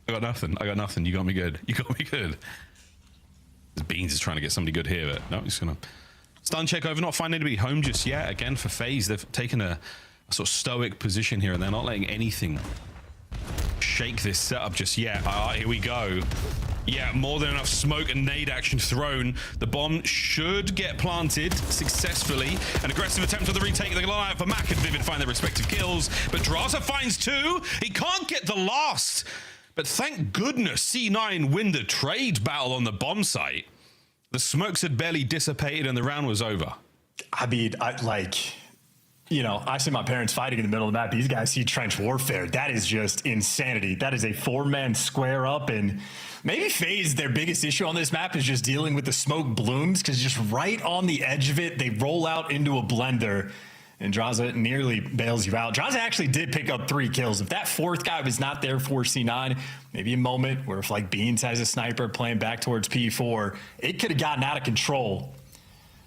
S17: I got nothing. You got me good. Beans is trying to get somebody good here, but no, he's going to stun check over, not finding to be home just yet. Again, for FaZe, they've taken a sort of stoic position here, and they're not letting anything shake this setup just yet. Here we go. Yeah, more than enough smoke and nade action thrown. The bomb should get planted successfully. An aggressive attempt on the retake. They're going to line up for Mac and Vivid find their respective kills. But Draza finds 2. He can't get the last. But thank goodness C9 win the trade battle on the bomb site. The smokes had barely dissipated and the round was over.
S3: I mean, I see my parents fighting in the middle of the map. These guys see trench warfare. That is just insanity. That is a 4-man square up, and maybe FaZe, their biggest issue on this map is just dealing with the smoke blooms, because just right on the edge of it, they roll out into a blender, and Draza nearly bails you out. Draza actually did pick up 3 kills. If that 4th guy was not there for C9, maybe a moment where if like Beans has a sniper playing back towards P4, it could have gotten out of control.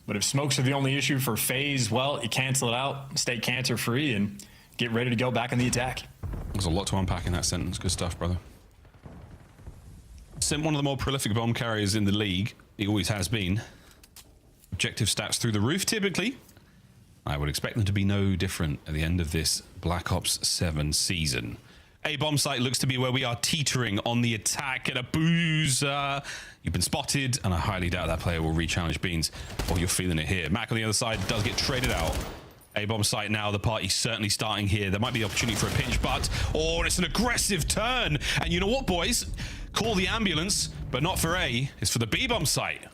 S3: But if smokes are the only issue for FaZe, well, you cancel it out, stay cancer-free, and get ready to go back in the attack.
S17: There's a lot to unpack in that sentence. Good stuff, brother. Sim, one of the more prolific bomb carriers in the league. He always has been. Objective stats through the roof, typically. I would expect them to be no different at the end of this Black Ops 7 season. A bomb site looks to be where we are teetering on the attack. And a booze. You've been spotted, and I highly doubt that player will re-challenge Beans. Oh, you're feeling it here. Mac on the other side does get traded out. A bomb site now. The party's certainly starting here. There might be the opportunity for a pinch, but it's an aggressive turn. And you know what, boys? Call the ambulance, but not for A. It's for the B bomb site.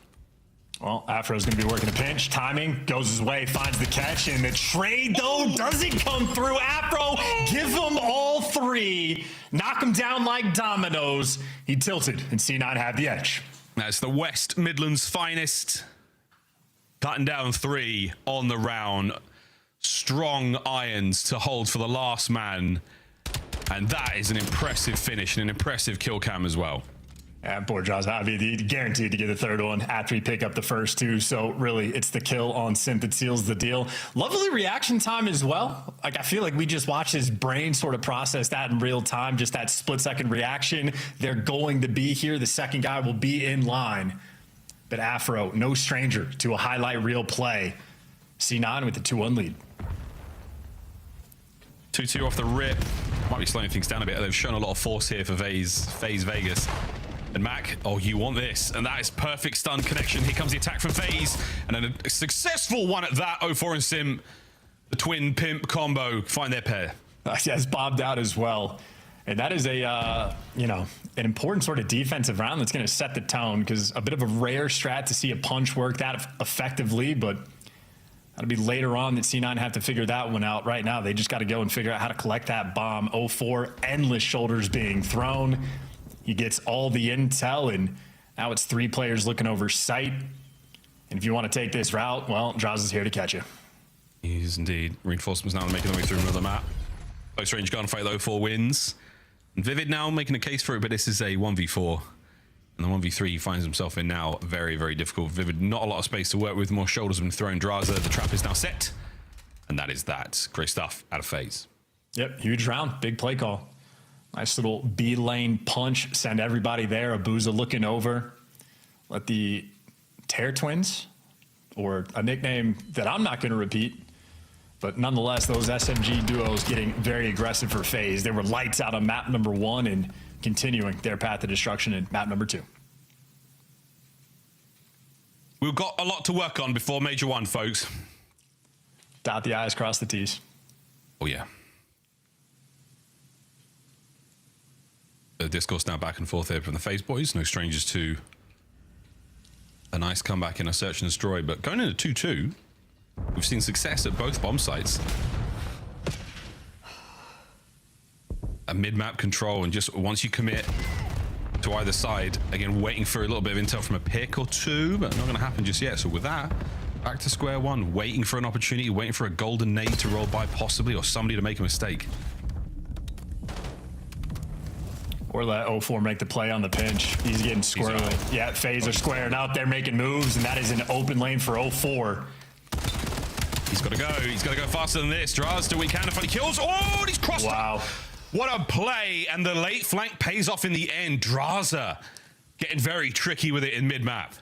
S3: Well, Afro's going to be working a pinch. Timing goes his way, finds the catch, and the trade, though, doesn't come through. Afro, give them all 3. Knock them down like dominoes. He tilted, and C9 had the edge.
S17: That's the West Midlands finest. Cutting down 3 on the round. Strong irons to hold for the last man. And that is an impressive finish and an impressive kill cam as well.
S3: Yeah, poor Draza. I mean, he guaranteed to get a 3rd one after he picked up the first 2. So really, it's the kill on Simp that seals the deal. Lovely reaction time as well. Like, I feel like we just watched his brain sort of process that in real time. Just that split-second reaction. They're going to be here. The second guy will be in line. But Afro, no stranger to a highlight reel play. C9 with the 2-1 lead.
S17: 2-2 off the rip. Might be slowing things down a bit. They've shown a lot of force here for FaZe Vegas. And Mac, you want this. And that is perfect stun connection. Here comes the attack from FaZe. And then a successful one at that. 0-4 and Sim, the twin pimp combo, find their pair.
S3: Yes, bombed out as well. And that is an important sort of defensive round that's going to set the tone, because a bit of a rare strat to see a punch work that effectively, but that'll be later on that C9 have to figure that one out. Right now, they just got to go and figure out how to collect that bomb. 0-4, endless shoulders being thrown. He gets all the intel, and now it's 3 players looking over sight. And if you want to take this route, well, Draza's here to catch you.
S17: He is indeed. Reinforcements now making their way through another map. Close range gunfight, though, 4 wins. And Vivid now making a case for it, but this is a 1v4. And the 1v3 he finds himself in now very, very difficult. Vivid, not a lot of space to work with. More shoulders have been thrown. Draza, the trap is now set. And that is that. Great stuff out of FaZe.
S3: Yep, huge round. Big play call. Nice little B lane punch. Send everybody there. Abuza looking over. Let the Tear Twins, or a nickname that I'm not going to repeat, but nonetheless, those SMG duos getting very aggressive for FaZe. They were lights out on map number 1 and continuing their path to destruction in map number 2.
S17: We've got a lot to work on before Major 1, folks.
S3: Dot the I's, cross the T's.
S17: Oh, yeah. of discourse now back and forth here from the FaZe boys. No strangers to a nice comeback in a search and destroy, but going into 2-2, we've seen success at both bomb sites. A mid-map control, and just once you commit to either side, again, waiting for a little bit of intel from a pick or two, but not going to happen just yet. So with that, back to square one, waiting for an opportunity, waiting for a golden nade to roll by possibly, or somebody to make a mistake.
S3: Or let 04 make the play on the pinch. He's getting squirrely. Yeah, FaZe are squaring up. They're making moves, and that is an open lane for 04.
S17: He's got to go. He's got to go faster than this. Draz to weak hand and kills. Oh, and he's crossed.
S3: Wow.
S17: What a play, and the late flank pays off in the end. Draza getting very tricky with it in mid-map.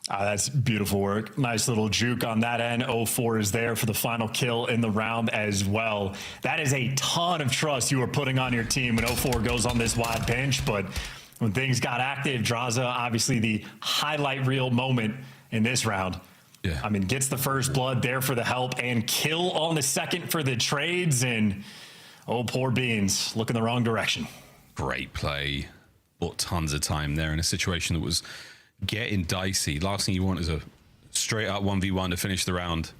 S3: That's beautiful work. Nice little juke on that end. 04 is there for the final kill in the round as well. That is a ton of trust you are putting on your team when 04 goes on this wide pinch, but when things got active, Draza, obviously the highlight reel moment in this round.
S17: Yeah.
S3: I mean, gets the first blood there for the help and kill on the second for the trades, and oh, poor Beans, looking the wrong direction.
S17: Great play. Bought tons of time there in a situation that was getting dicey. Last thing you want is a straight up 1v1 to finish the round.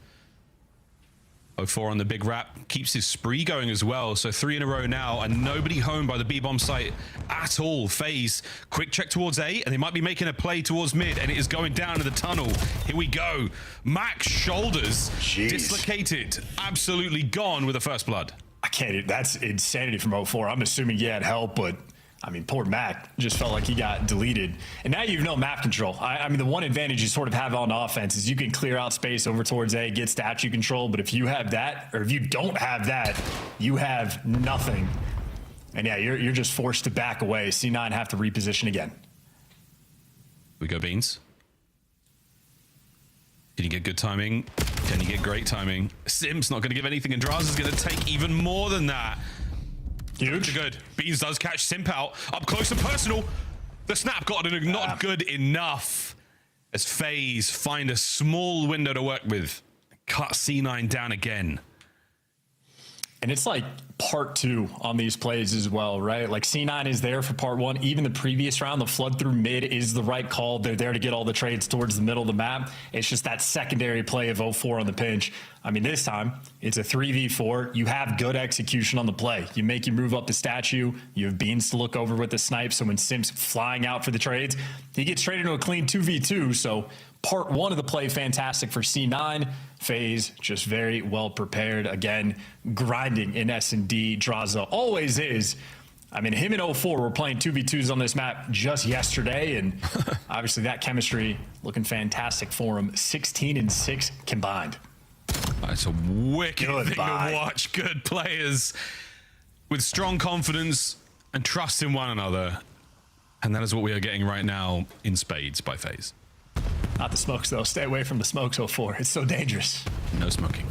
S17: 04 on the big wrap, keeps his spree going as well. So 3 in a row now, and nobody home by the B-bomb site at all. FaZe, quick check towards A, and they might be making a play towards mid, and it is going down to the tunnel. Here we go. Max shoulders dislocated, absolutely gone with the first blood.
S3: I can't, that's insanity from 04. I'm assuming he had help, but I mean, poor Mac just felt like he got deleted. And now you've no map control. I mean, the one advantage you sort of have on offense is you can clear out space over towards A, get statue control. But if you have that, or if you don't have that, you have nothing. And yeah, you're just forced to back away. C9 have to reposition again.
S17: We go Beans. Can you get good timing? Can you get great timing? Sim's not going to give anything, and Draz is going to take even more than that.
S3: Huge.
S17: Good. Beans does catch Simp out. Up close and personal. The snap got it not good enough as FaZe find a small window to work with. Cut C9 down again.
S3: And it's like part 2 on these plays as well, right? Like C9 is there for part 1. Even the previous round, the flood through mid is the right call. They're there to get all the trades towards the middle of the map. It's just that secondary play of 04 on the pinch. I mean, this time it's a 3v4. You have good execution on the play. You make you move up the statue. You have Beans to look over with the snipe. So when Sim's flying out for the trades, he gets traded into a clean 2v2. So part 1 of the play, fantastic for C9. FaZe just very well prepared. Again, grinding in S&D. Draza always is. I mean, him and 04 were playing 2v2s on this map just yesterday, and obviously that chemistry looking fantastic for him. 16 and 6 combined.
S17: It's a wicked thing to watch. Good players with strong confidence and trust in one another. And that is what we are getting right now in spades by FaZe.
S3: Not the smokes, though. Stay away from the smokes, 04. It's so dangerous.
S17: No smoking.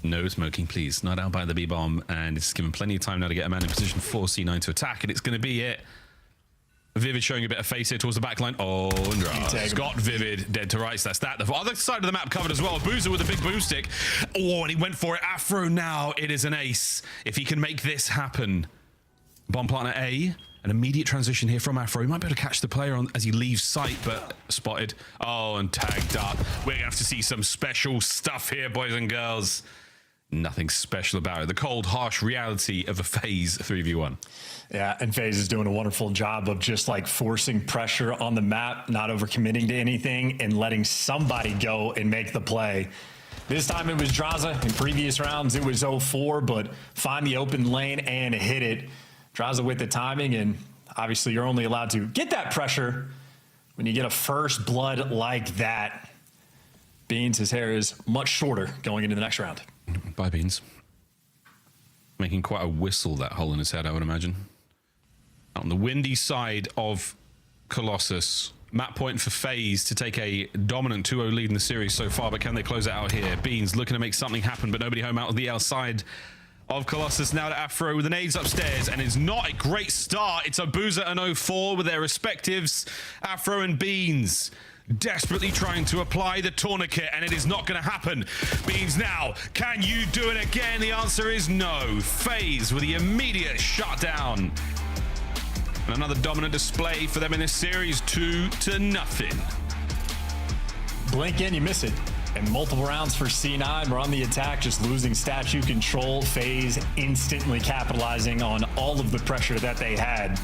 S17: No smoking, please. Not out by the B-bomb. And it's given plenty of time now to get a man in position for C9 to attack. And it's going to be it. Vivid showing a bit of face here towards the back line. Oh, and Scott Vivid dead to rights. That's that. The other side of the map covered as well. Boozer with a big boom stick. Oh, and he went for it. Afro now. It is an ace. If he can make this happen. Bomb partner A. An immediate transition here from Afro. He might be able to catch the player on as he leaves sight, but spotted. Oh, and tagged up. We're going to have to see some special stuff here, boys and girls. Nothing special about it. The cold, harsh reality of a FaZe 3v1.
S3: Yeah, and FaZe is doing a wonderful job of just like forcing pressure on the map, not overcommitting to anything, and letting somebody go and make the play. This time it was Draza. In previous rounds, it was 04, but find the open lane and hit it. Draza with the timing, and obviously you're only allowed to get that pressure when you get a first blood like that. Beans, his hair is much shorter going into the next round.
S17: Bye, Beans. Making quite a whistle, that hole in his head, I would imagine. On the windy side of Colossus, map point for FaZe to take a dominant 2-0 lead in the series so far, but can they close it out here? Beans looking to make something happen, but nobody home out of the outside of Colossus. Now to Afro with the nades upstairs, and it's not a great start. It's Abuza and 04 with their respectives. Afro and Beans desperately trying to apply the tourniquet, and it is not going to happen. Beans now, can you do it again? The answer is no. FaZe with the immediate shutdown. And another dominant display for them in this series, 2-0.
S3: Blink in, you miss it. And multiple rounds for C9. We're on the attack, just losing statue control. FaZe instantly capitalizing on all of the pressure that they had.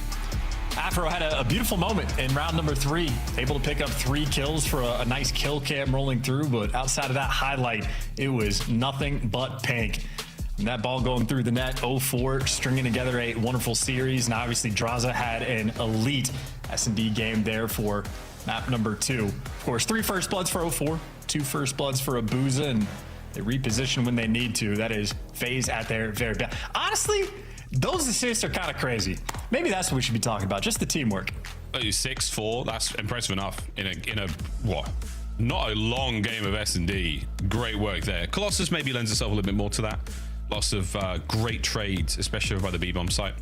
S3: Afro had a beautiful moment in round number 3, able to pick up 3 kills for a nice kill cam rolling through, but outside of that highlight, it was nothing but pink. And that ball going through the net, 0-4, stringing together a wonderful series. And obviously, Draza had an elite S&D game there for map number 2. Of course, 3 first bloods for 0-4, 2 first bloods for Abuza, and they reposition when they need to. That is FaZe at their very best. Honestly, those assists are kind of crazy. Maybe that's what we should be talking about, just the teamwork.
S17: 6-4, that's impressive enough in a what? Not a long game of S&D. Great work there. Colossus maybe lends itself a little bit more to that. Lots of great trades, especially over by the B-bomb site.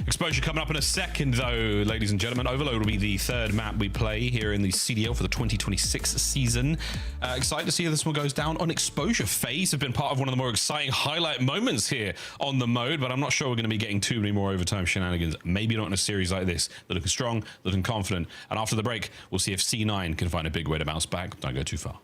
S17: Exposure coming up in a second, though, ladies and gentlemen. Overload will be the 3rd map we play here in the CDL for the 2026 season. Excited to see how this one goes down on Exposure. FaZe have been part of one of the more exciting highlight moments here on the mode, but I'm not sure we're going to be getting too many more overtime shenanigans. Maybe not in a series like this. They're looking strong, looking confident. And after the break, we'll see if C9 can find a big way to bounce back. Don't go too far.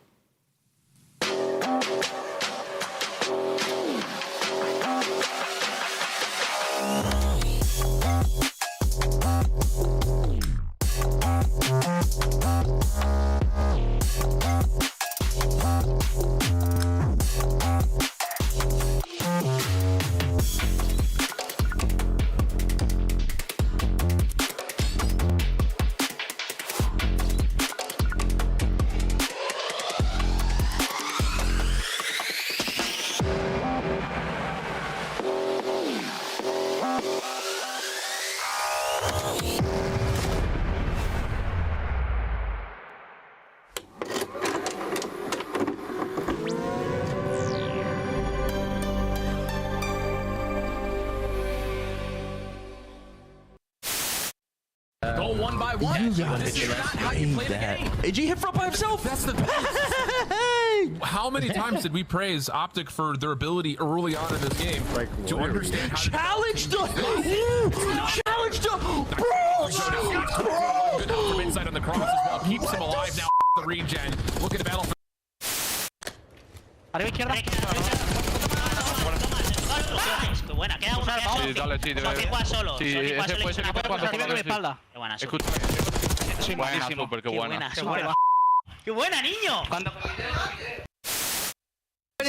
S18: Go one by one.
S4: You gotta train that. AG hit front by himself.
S18: That's the best. How many times did we praise Optic for their ability early on in this game to understand how
S4: challenge the
S18: good help from inside on the cross as well. Keeps him alive now. The regen. Look at the battle.
S2: Arriba izquierda. Buena, queda uno.
S15: Sí, dale, sí, debe. Sí, ese puede ser que esté jugando por la
S2: espalda. Qué buena,
S15: escucha. Buena, súper, qué buena.
S2: ¡Qué buena, niño!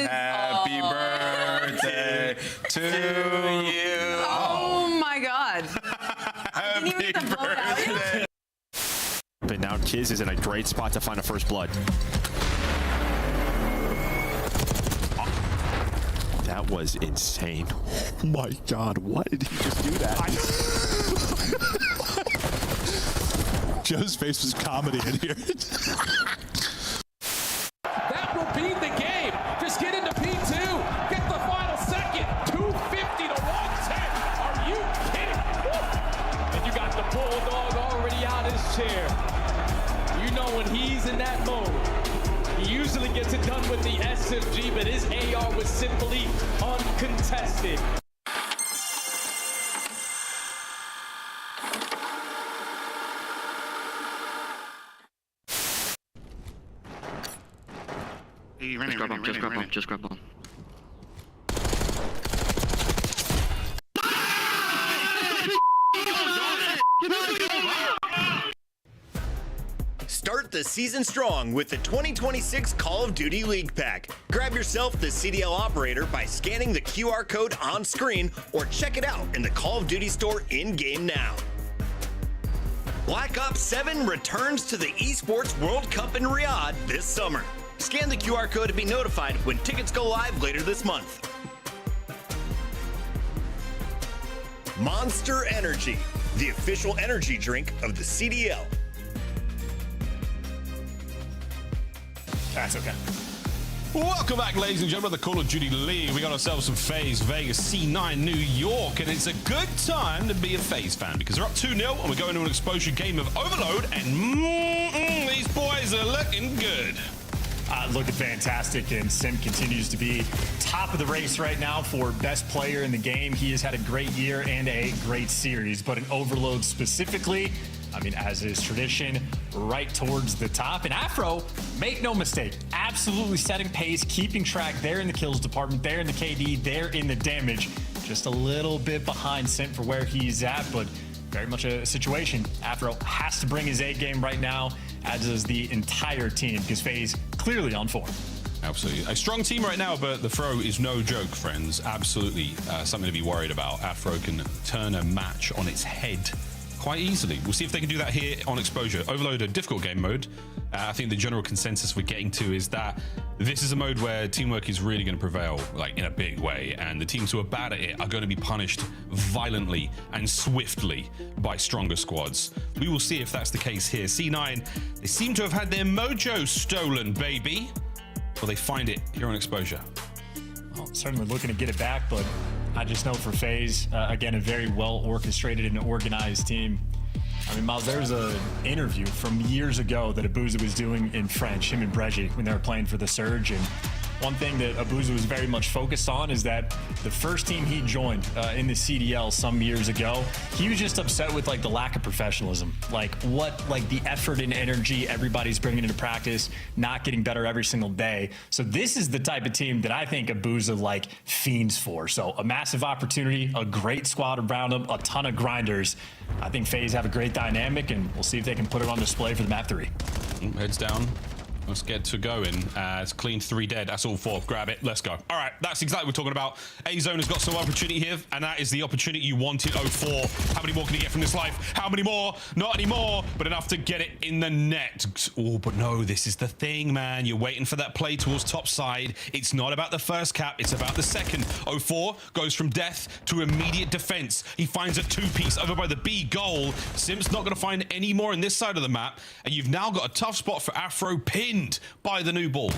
S9: Happy birthday to you.
S12: Oh my god.
S9: Happy birthday.
S1: But now Kiz is in a great spot to find a first blood. That was insane. Oh my god, why did he just do that?
S21: Joe's face was comedy in here.
S18: That will be the game. Just get into P2. Get the final second. 250 to 110. Are you kidding? And you got the Bulldog already out his chair. You know when he's in that mode, he usually gets it done with the SMG, but his AR was simply uncontested.
S4: Just grab bomb.
S22: Start the season strong with the 2026 Call of Duty League Pack. Grab yourself the CDL operator by scanning the QR code on screen or check it out in the Call of Duty store in-game now. Black Ops 7 returns to the Esports World Cup in Riyadh this summer. Scan the QR code to be notified when tickets go live later this month. Monster Energy, the official energy drink of the CDL.
S17: That's okay. Welcome back, ladies and gentlemen, the Call of Duty League. We got ourselves some FaZe Vegas C9 New York, and it's a good time to be a FaZe fan because they're up 2-0, and we're going to an exposure game of Overload, and these boys are looking good.
S3: Looking fantastic, and Sim continues to be top of the race right now for best player in the game. He has had a great year and a great series, but an Overload specifically, I mean, as is tradition, right towards the top. And Afro, make no mistake, absolutely setting pace, keeping track there in the kills department, there in the KD, there in the damage. Just a little bit behind Sim for where he's at, but very much a situation. Afro has to bring his A game right now, as does the entire team, because FaZe clearly on form.
S17: Absolutely. A strong team right now, but the throw is no joke, friends. Absolutely something to be worried about. Afro can turn a match on its head quite easily. We'll see if they can do that here on Exposure. Overload, a difficult game mode. I think the general consensus we're getting to is that this is a mode where teamwork is really going to prevail, like in a big way, and the teams who are bad at it are going to be punished violently and swiftly by stronger squads. We will see if that's the case here. C9, they seem to have had their mojo stolen, baby. Will they find it here on Exposure?
S3: Well, certainly looking to get it back, but I just know for FaZe, again, a very well orchestrated and organized team. I mean, Miles, there was an interview from years ago that Abuza was doing in French, him and Breji, when they were playing for the Surge. And one thing that Abuza was very much focused on is that the first team he joined in the CDL some years ago, he was just upset with like the lack of professionalism, like the effort and energy everybody's bringing into practice, not getting better every single day. So this is the type of team that I think Abuza like fiends for. So a massive opportunity, a great squad around him, a ton of grinders. I think FaZe have a great dynamic, and we'll see if they can put it on display for the map 3.
S17: Heads down. Let's get to going. It's clean 3 dead. That's all 4. Grab it. Let's go. All right. That's exactly what we're talking about. A-Zone has got some opportunity here, and that is the opportunity you wanted. 04. How many more can he get from this life? How many more? Not anymore, but enough to get it in the net. Oh, but no, this is the thing, man. You're waiting for that play towards top side. It's not about the first cap. It's about the second. 04 goes from death to immediate defense. He finds a 2-piece over by the B goal. Sim's not going to find any more in this side of the map, and you've now got a tough spot for Afro pinned by the new ball.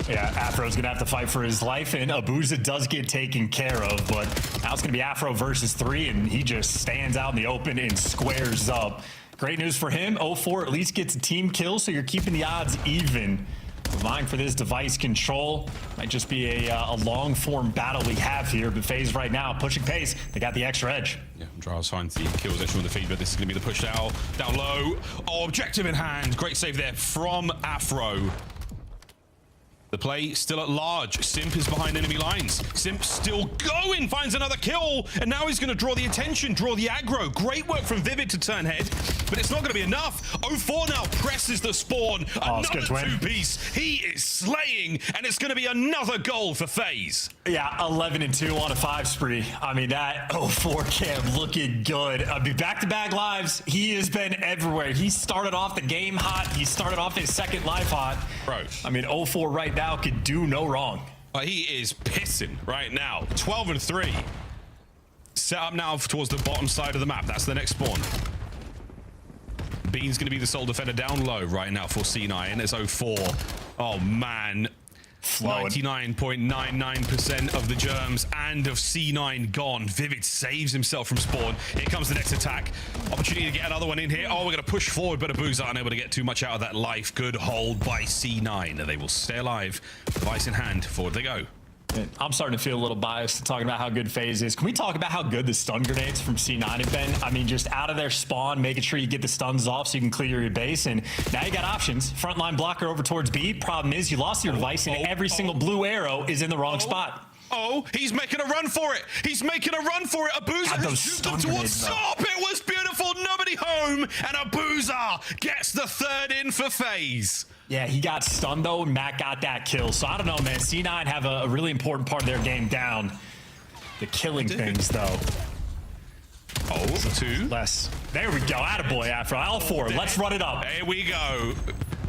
S3: Yeah, Afro's gonna have to fight for his life, and Abuza does get taken care of, but now it's gonna be Afro versus 3, and he just stands out in the open and squares up. Great news for him. 04 at least gets a team kill, so you're keeping the odds even. Vying for this device control. Might just be a long form battle we have here, but FaZe right now pushing pace. They got the extra edge.
S17: Yeah, Draws finds the kills actually on the feed, but this is going to be the push down low. Oh, objective in hand. Great save there from Afro. The play still at large. Simp is behind enemy lines. Simp still going, finds another kill, and now he's going to draw the attention, draw the aggro. Great work from Vivid to turn head, but it's not going to be enough. 04 now presses the spawn. Another 2-piece. He is slaying, and it's going to be another goal for FaZe.
S3: Yeah, 11-2 on a 5 spree. I mean, that 04 cam looking good. I mean, back-to-back lives. He has been everywhere. He started off the game hot. He started off his second life hot.
S17: Bro.
S3: I mean, 04 right now could do no wrong.
S17: He is pissing right now. 12-3. Set up now towards the bottom side of the map. That's the next spawn. Bean's going to be the sole defender down low right now for C9. It's 04. Oh, man. 99.99% of the germs and of C9 gone. Vivid saves himself from spawn. Here comes the next attack. Opportunity to get another one in here. Oh, we're going to push forward, but Abuza unable to get too much out of that life. Good hold by C9. They will stay alive. Device in hand. Forward they go.
S3: I'm starting to feel a little biased talking about how good FaZe is. Can we talk about how good the stun grenades from C9 have been? I mean, just out of their spawn, making sure you get the stuns off so you can clear your base. And now you got options. Frontline blocker over towards B. Problem is you lost your device, and every single blue arrow is in the wrong spot.
S17: Oh, he's making a run for it. He's making a run for it. Abuza has shoots them towards stop. It was beautiful. Nobody home. And Abuza gets the 3rd in for FaZe.
S3: Yeah, he got stunned, though, and Matt got that kill. So, I don't know, man. C9 have a really important part of their game down. The killing things, though.
S17: Oh, 2.
S3: Less. There we go. Attaboy, Afro. L4. Let's run it up.
S17: There we go.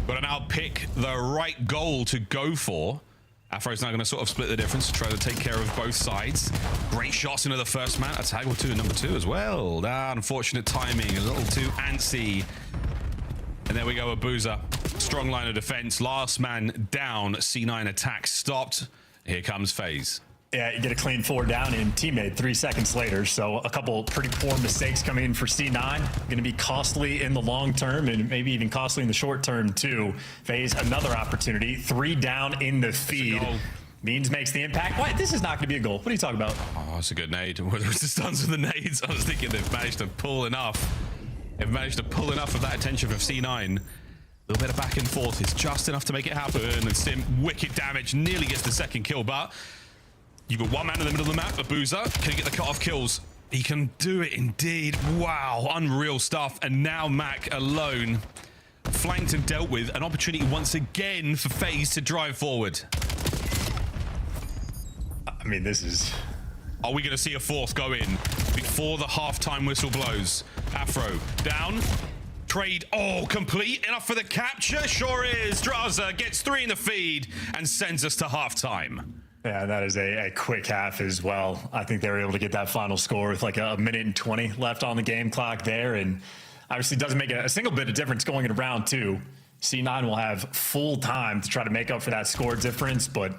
S17: Got to now pick the right goal to go for. Afro's now going to sort of split the difference to try to take care of both sides. Great shots into the first man. A tag or 2 number 2 as well. Unfortunate timing. A little too antsy. And there we go, Abuza. Strong line of defense. Last man down. C9 attack stopped. Here comes FaZe.
S3: Yeah, you get a clean 4 down and teammate 3 seconds later. So a couple pretty poor mistakes coming in for C9. Going to be costly in the long term and maybe even costly in the short term too. FaZe, another opportunity. 3 down in the feed. Beans makes the impact. What? This is not going to be a goal. What are you talking about?
S17: Oh, that's a good nade. Whether it's the stuns or the nades, I was thinking they've managed to pull enough. They've managed to pull enough of that attention from C9. A little bit of back and forth. It's just enough to make it happen. And Sim, wicked damage, nearly gets the second kill. But you've got one man in the middle of the map, Abuza. Can he get the cut-off kills? He can do it indeed. Wow, unreal stuff. And now Mac alone, flanked and dealt with. An opportunity once again for FaZe to drive forward.
S3: I mean, this is...
S17: Are we going to see a fourth go in before the halftime whistle blows? Afro down. Trade. Oh, complete. Enough for the capture? Sure is. Draza gets 3 in the feed and sends us to halftime.
S3: Yeah, that is a quick half as well. I think they were able to get that final score with like a minute and 20 left on the game clock there. And obviously doesn't make a single bit of difference going into round 2. C9 will have full time to try to make up for that score difference, but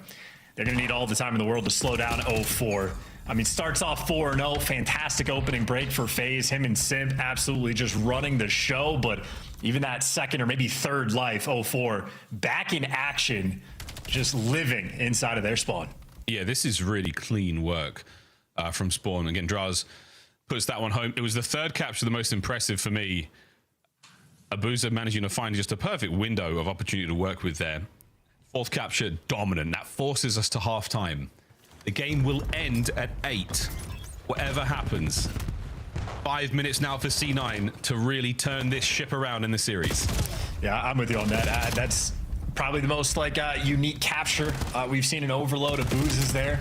S3: they're going to need all the time in the world to slow down 0-4. I mean, starts off 4-0, fantastic opening break for FaZe. Him and Sim absolutely just running the show, but even that second or maybe third life, 0-4, back in action, just living inside of their spawn.
S17: Yeah, this is really clean work from Spawn. Again, Draz puts that one home. It was the third capture, the most impressive for me. Abuza managing to find just a perfect window of opportunity to work with there. Fourth capture, dominant. That forces us to halftime. The game will end at 8. Whatever happens. 5 minutes now for C9 to really turn this ship around in the series.
S3: Yeah, I'm with you on that. That's probably the most like unique capture we've seen an overload. Abuza's there.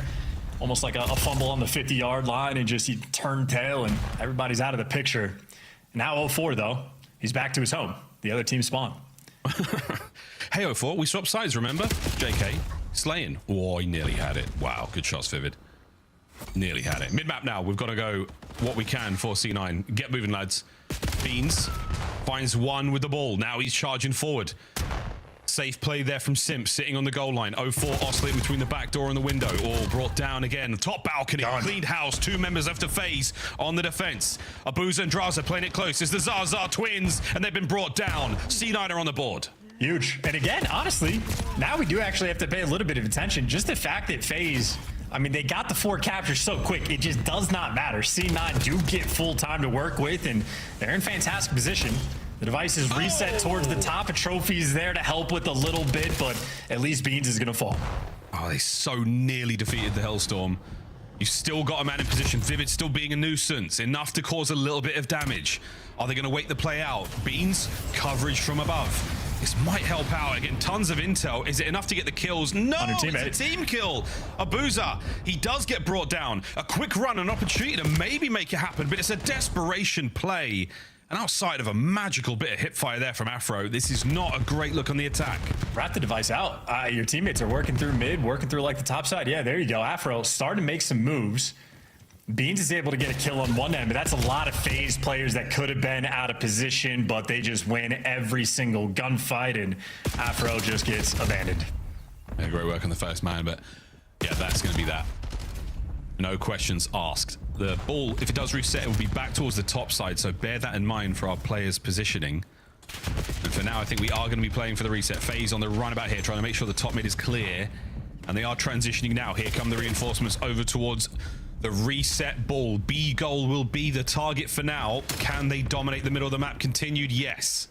S3: Almost like a fumble on the 50-yard line and just you turn tail and everybody's out of the picture. Now 0-4 though. He's back to his home. The other team spawn.
S17: Hey 0-4, we swapped sides, remember? JK, slaying. Oh, he nearly had it. Wow, good shots, Vivid. Nearly had it. Mid-map now, we've got to go what we can for C9. Get moving, lads. Beans finds one with the ball. Now he's charging forward. Safe play there from Simp, sitting on the goal line. 0-4 oscillating between the back door and the window. All brought down again. Top balcony, cleaned house. 2 members left to FaZe on the defense. Abuza and Draza playing it close. It's the Zaza twins, and they've been brought down. C9 are on the board.
S3: Huge. And again, honestly, now we do actually have to pay a little bit of attention. Just the fact that FaZe, I mean, they got the 4 captures so quick, it just does not matter. C9 do get full time to work with, and they're in fantastic position. The device is reset towards the top. A trophy's there to help with a little bit, but at least Beans is going to fall.
S17: Oh, they so nearly defeated the Hellstorm. You've still got a man in position. Vivid still being a nuisance, enough to cause a little bit of damage. Are they going to wait the play out? Beans, coverage from above. This might help out. Again, tons of intel. Is it enough to get the kills? No, it's a team kill. Abuza, he does get brought down. A quick run, an opportunity to maybe make it happen, but it's a desperation play. And outside of a magical bit of hipfire there from Afro, this is not a great look on the attack.
S3: Wrap the device out. Your teammates are working through mid, working through like the top side. Yeah, there you go. Afro starting to make some moves. Beans is able to get a kill on one end, but that's a lot of FaZe players that could have been out of position, but they just win every single gunfight, and Afro just gets abandoned.
S17: Yeah, great work on the first man, but yeah, that's going to be that. No questions asked. The ball, if it does reset, it will be back towards the top side, so bear that in mind for our players' positioning. And for now, I think we are going to be playing for the reset. FaZe on the runabout here, trying to make sure the top mid is clear. And they are transitioning now. Here come the reinforcements over towards the reset ball. B goal will be the target for now. Can they dominate the middle of the map? Continued, yes.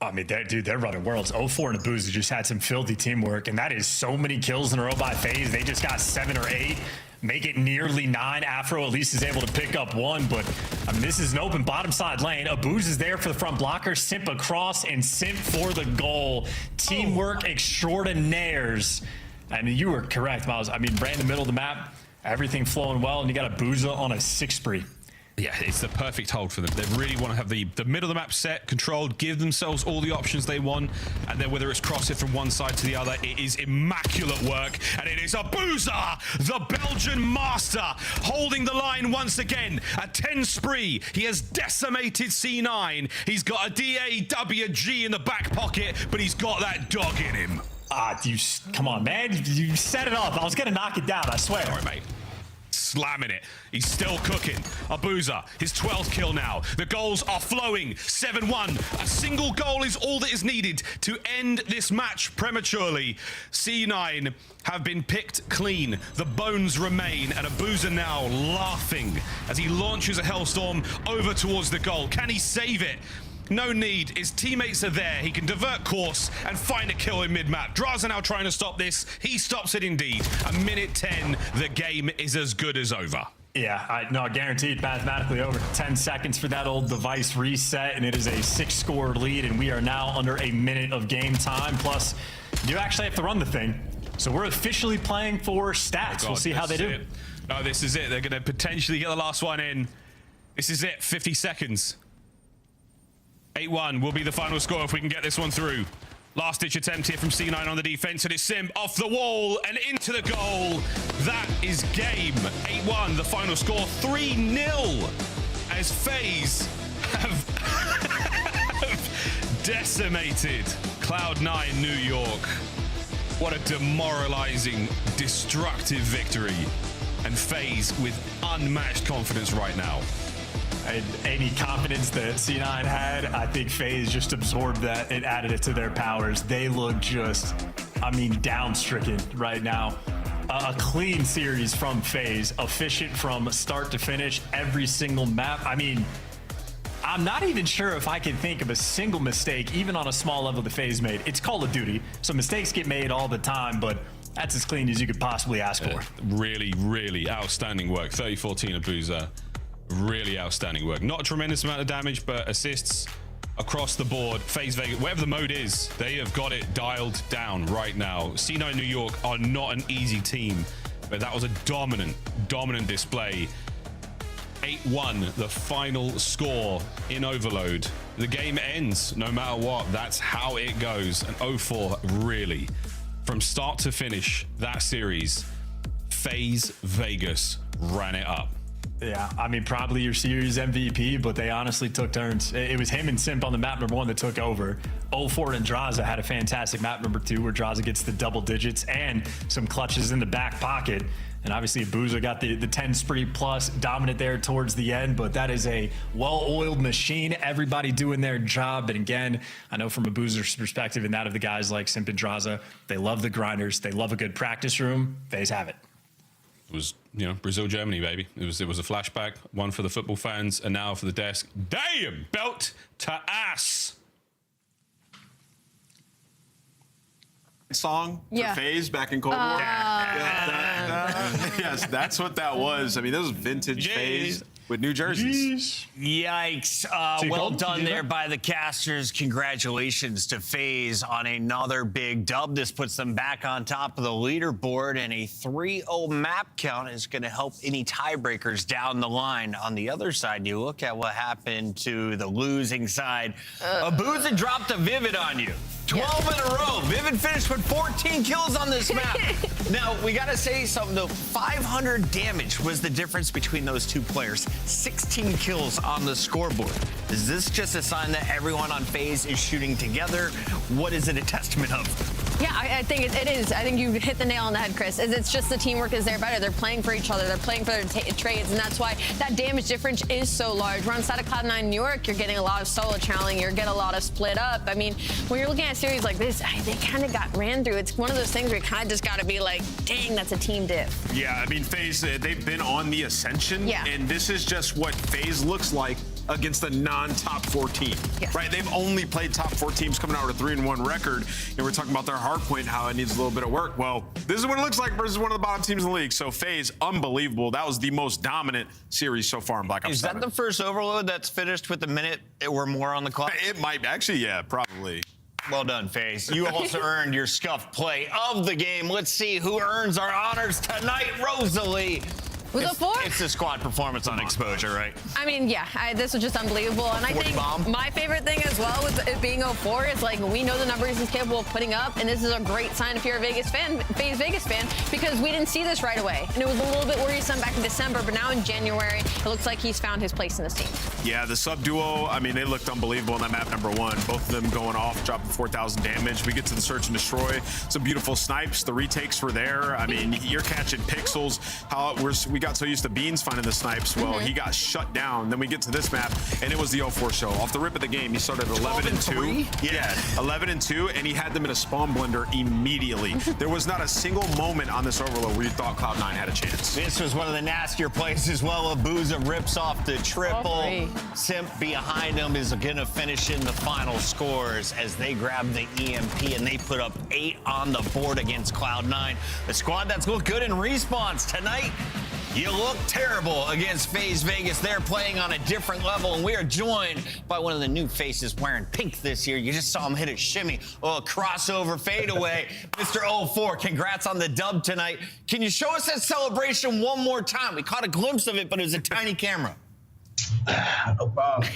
S3: I mean, they're running worlds. 0-4 and Abuza just had some filthy teamwork, and that is so many kills in a row by FaZe. They just got 7 or 8. Make it nearly 9. Afro at least is able to pick up 1, but I mean, this is an open bottom side lane. Abuza is there for the front blocker. Simp across and Simp for the goal. Teamwork extraordinaires. I mean, you were correct, Miles. I mean, right in the middle of the map, everything flowing well, and you got Abuza on a 6 spree.
S17: Yeah, it's the perfect hold for them. They really want to have the middle of the map set, controlled, give themselves all the options they want, and then whether it's cross it from one side to the other, it is immaculate work, and it is Abuza, the Belgian master, holding the line once again. A 10 spree. He has decimated C9. He's got a DAWG in the back pocket, but he's got that dog in him.
S3: Come on, man. You set it up. I was going to knock it down, I swear.
S17: All right, mate. Slamming it. He's still cooking. Abuza, his 12th kill now. The goals are flowing. 7-1. A single goal is all that is needed to end this match prematurely. C9 have been picked clean. The bones remain, and Abuza now laughing as he launches a Hellstorm over towards the goal. Can he save it? No need. His teammates are there. He can divert course and find a kill in mid-map. Draza now trying to stop this. He stops it indeed. A minute 10. The game is as good as over.
S3: Yeah, guaranteed mathematically over. 10 seconds for that old device reset, and it is a 6-score lead, and we are now under a minute of game time. Plus, you actually have to run the thing. So we're officially playing for stats. We'll see how they do.
S17: No, this is it. They're going to potentially get the last one in. This is it. 50 seconds. 8-1 will be the final score if we can get this one through. Last-ditch attempt here from C9 on the defense, and it's Sim off the wall and into the goal. That is game. 8-1, the final score. 3-0 as FaZe have decimated Cloud9 New York. What a demoralizing, destructive victory. And FaZe with unmatched confidence right now.
S3: Any confidence that C9 had, I think FaZe just absorbed that and added it to their powers. They look just, down-stricken right now. A clean series from FaZe, efficient from start to finish, every single map. I'm not even sure if I can think of a single mistake, even on a small level, that FaZe made. It's Call of Duty, so mistakes get made all the time, but that's as clean as you could possibly ask for.
S17: Really, really outstanding work. 30-14 Abuza. Really outstanding work. Not a tremendous amount of damage, but assists across the board. FaZe Vegas, whatever the mode is, they have got it dialed down right now. C9 New York are not an easy team, but that was a dominant display. 8-1, the final score in Overload. The game ends no matter what. That's how it goes. And 0-4, really, from start to finish, that series, FaZe Vegas ran it up.
S3: Yeah, probably your series MVP, but they honestly took turns. It was him and Simp on the map number 1 that took over. 0-4 and Draza had a fantastic map number 2 where Draza gets the double digits and some clutches in the back pocket. And obviously Abuza got the 10 spree plus, dominant there towards the end, but that is a well-oiled machine. Everybody doing their job. And again, I know from Abuza's perspective and that of the guys like Simp and Draza, they love the grinders. They love a good practice room. FaZe have it.
S17: It was, Brazil, Germany, baby. It was a flashback, one for the football fans, and now for the desk. Damn, belt to ass.
S13: Song for FaZe back in Cold War. Yes, that's what that was. This was vintage FaZe with new jerseys.
S11: Yikes. Well done there by the casters. Congratulations to FaZe on another big dub. This puts them back on top of the leaderboard, and a 3-0 map count is going to help any tiebreakers down the line. On the other side, you look at what happened to the losing side. Abuza dropped a Vivid on you. 12 in a row. Vivid finished with 14 kills on this map. Now, we got to say something, though. 500 damage was the difference between those two players. 16 kills on the scoreboard. Is this just a sign that everyone on FaZe is shooting together? What is it a testament of?
S12: Yeah, I think it is. I think you hit the nail on the head, Chris. It's just the teamwork is there better. They're playing for each other. They're playing for their trades, and that's why that damage difference is so large. We're on side of Cloud9 New York. You're getting a lot of solo channeling. You're getting a lot of split up. When you're looking at a series like this, they kind of got ran through. It's one of those things where you kind of just got to be like, dang, that's a team diff.
S13: Yeah, FaZe, they've been on the ascension, and this is just what FaZe looks like against a non-top 4 team, right? They've only played top 4 teams coming out with a 3-1 record, and we're talking about their hard point, how it needs a little bit of work. Well, this is what it looks like versus one of the bottom teams in the league. So FaZe, unbelievable. That was the most dominant series so far in Black Ops 7.
S11: Is that the first Overload that's finished with a minute or more on the clock?
S13: It might, actually, yeah, probably.
S11: Well done, FaZe. You also earned your scuffed play of the game. Let's see who earns our honors tonight. Rosalie,
S12: Was it 4?
S11: It's the squad performance on exposure, right?
S12: I mean, yeah, this was just unbelievable. And I think my favorite thing as well with it being 04 is like we know the numbers he's capable of putting up, and this is a great sign if you're a Vegas fan, because we didn't see this right away. And it was a little bit worrisome back in December, but now in January, it looks like he's found his place in this team.
S13: Yeah, the sub duo, I mean, they looked unbelievable on that map number 1. Both of them going off, dropping 4,000 damage. We get to the search and destroy. Some beautiful snipes. The retakes were there. I mean, you're catching pixels. We got so used to Beans finding the snipes. Well, he got shut down. Then we get to this map, and it was the 04 show. Off the rip of the game, he started 11-2. Yeah, 11-2, and he had them in a spawn blender immediately. There was not a single moment on this overload where you thought Cloud9 had a chance.
S11: This was one of the nastier plays as well. Abuza rips off the triple. Simp behind him is going to finish in the final scores as they grab the EMP, and they put up 8 on the board against Cloud9. The squad that's looked good in respawns tonight. You look terrible against FaZe Vegas. They're playing on a different level, and we are joined by one of the new faces wearing pink this year. You just saw him hit a shimmy, a crossover fadeaway. Mr. 04, congrats on the dub tonight. Can you show us that celebration one more time? We caught a glimpse of it, but it was a tiny camera.
S5: No problem.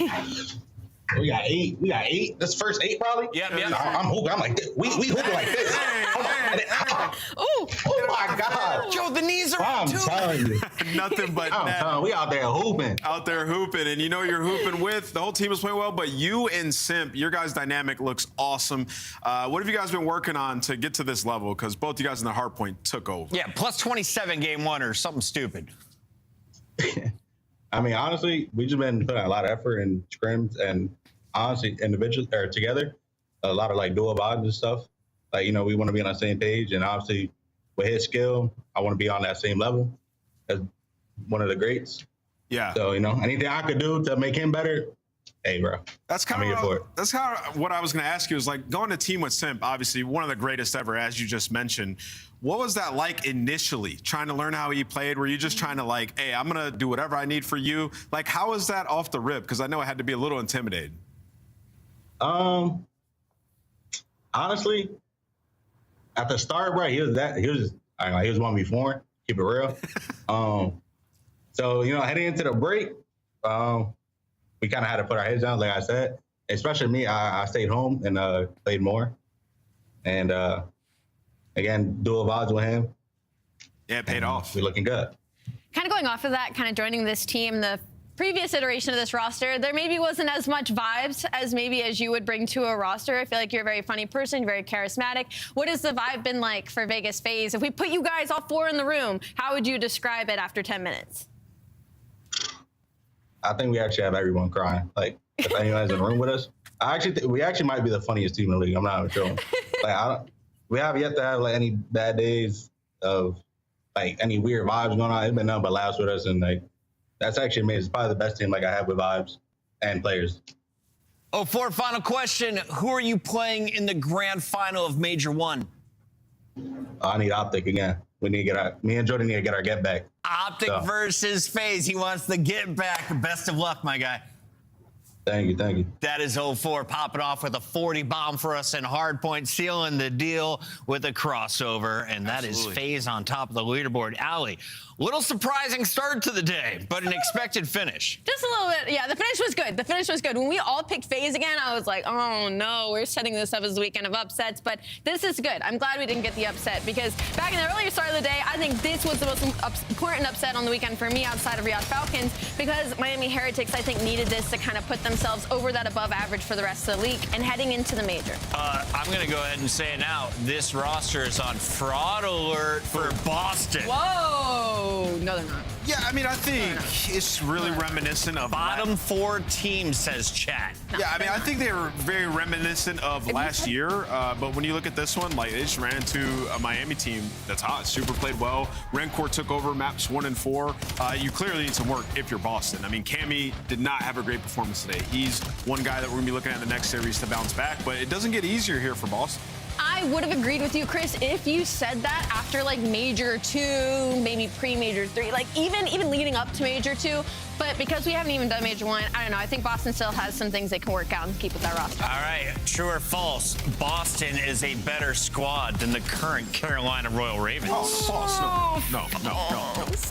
S5: We got 8. We got 8. This first 8 probably.
S11: Yeah.
S5: I'm hooping. I'm like this. We hooping like this. Oh my God.
S11: Joe, the knees are
S5: I'm telling you.
S13: Nothing but net.
S5: We out there hooping.
S13: Out there hooping, and you know you're hooping with. The whole team is playing well, but you and Simp, your guys' dynamic looks awesome. What have you guys been working on to get to this level? Because both you guys in the hard point took over.
S11: Yeah, plus 27 game 1 or something stupid.
S5: I mean, honestly, we just been putting a lot of effort in scrims and honestly, individually or together, a lot of like dual vibes and stuff. Like, you know, we want to be on the same page, and obviously with his skill, I want to be on that same level as one of the greats.
S13: Yeah.
S5: So, you know, anything I could do to make him better, hey, bro.
S13: That's kind of what I was going to ask you is like going to team with Simp, obviously one of the greatest ever, as you just mentioned. What was that like initially, trying to learn how he played? Were you just trying to like, hey, I'm going to do whatever I need for you? Like, how was that off the rip? Because I know it had to be a little intimidating.
S5: Honestly, at the start, bro, he was 1v4. Keep it real. So, you know, heading into the break, we kind of had to put our heads down, like I said. Especially me, I stayed home and played more. And again, dual vibes with him.
S13: Yeah, it paid off.
S5: We're looking good.
S12: Kind of going off of that, kind of joining this team, the previous iteration of this roster, there maybe wasn't as much vibes as you would bring to a roster. I feel like you're a very funny person, you're very charismatic. What has the vibe been like for Vegas FaZe? If we put you guys all 4 in the room, how would you describe it after 10 minutes?
S5: I think we actually have everyone crying. Like, if anyone's in the room with us, we actually might be the funniest team in the league. I'm not even sure. Like, we have yet to have like any bad days of like any weird vibes going on. It's been nothing but laughs with us, and like that's actually amazing. It's probably the best team like I have with vibes and players.
S11: 04, final question. Who are you playing in the grand final of Major 1?
S5: I need Optic again. We need to get me and Jordan need to get our get back.
S11: Optic versus FaZe. He wants the get back. Best of luck, my guy.
S5: Thank you.
S11: That is 04 popping off with a 40 bomb for us in hardpoint, sealing the deal with a crossover, and that is FaZe on top of the leaderboard. Allie, little surprising start to the day, but an expected finish.
S12: Just a little bit. Yeah, the finish was good. The finish was good. When we all picked FaZe again, I was like, oh no, we're setting this up as a weekend of upsets, but this is good. I'm glad we didn't get the upset because back in the earlier start of the day, I think this was the most important upset on the weekend for me outside of Riyadh Falcons because Miami Heretics, I think, needed this to kind of put themselves over that above average for the rest of the league and heading into the major.
S11: I'm going to go ahead and say it now. This roster is on fraud alert for Boston.
S12: Whoa. No, they're not.
S13: Yeah, I mean, I think it's really reminiscent of
S11: bottom 4 teams, says chat.
S13: No, yeah, I mean, I think they were very reminiscent of last year. But when you look at this one, like they just ran into a Miami team that's hot. Super played well. Rancor took over maps 1 and 4. You clearly need some work if you're Boston. I mean, Cammy did not have a great performance today. He's one guy that we're gonna be looking at in the next series to bounce back. But it doesn't get easier here for Boston.
S12: I I would have agreed with you, Chris, if you said that after like Major 2, maybe pre-Major 3, like even leading up to Major 2. But because we haven't even done Major 1, I don't know. I think Boston still has some things they can work out and keep with that roster.
S11: All right, true or false? Boston is a better squad than the current Carolina Royal Ravens.
S21: Oh, false. No.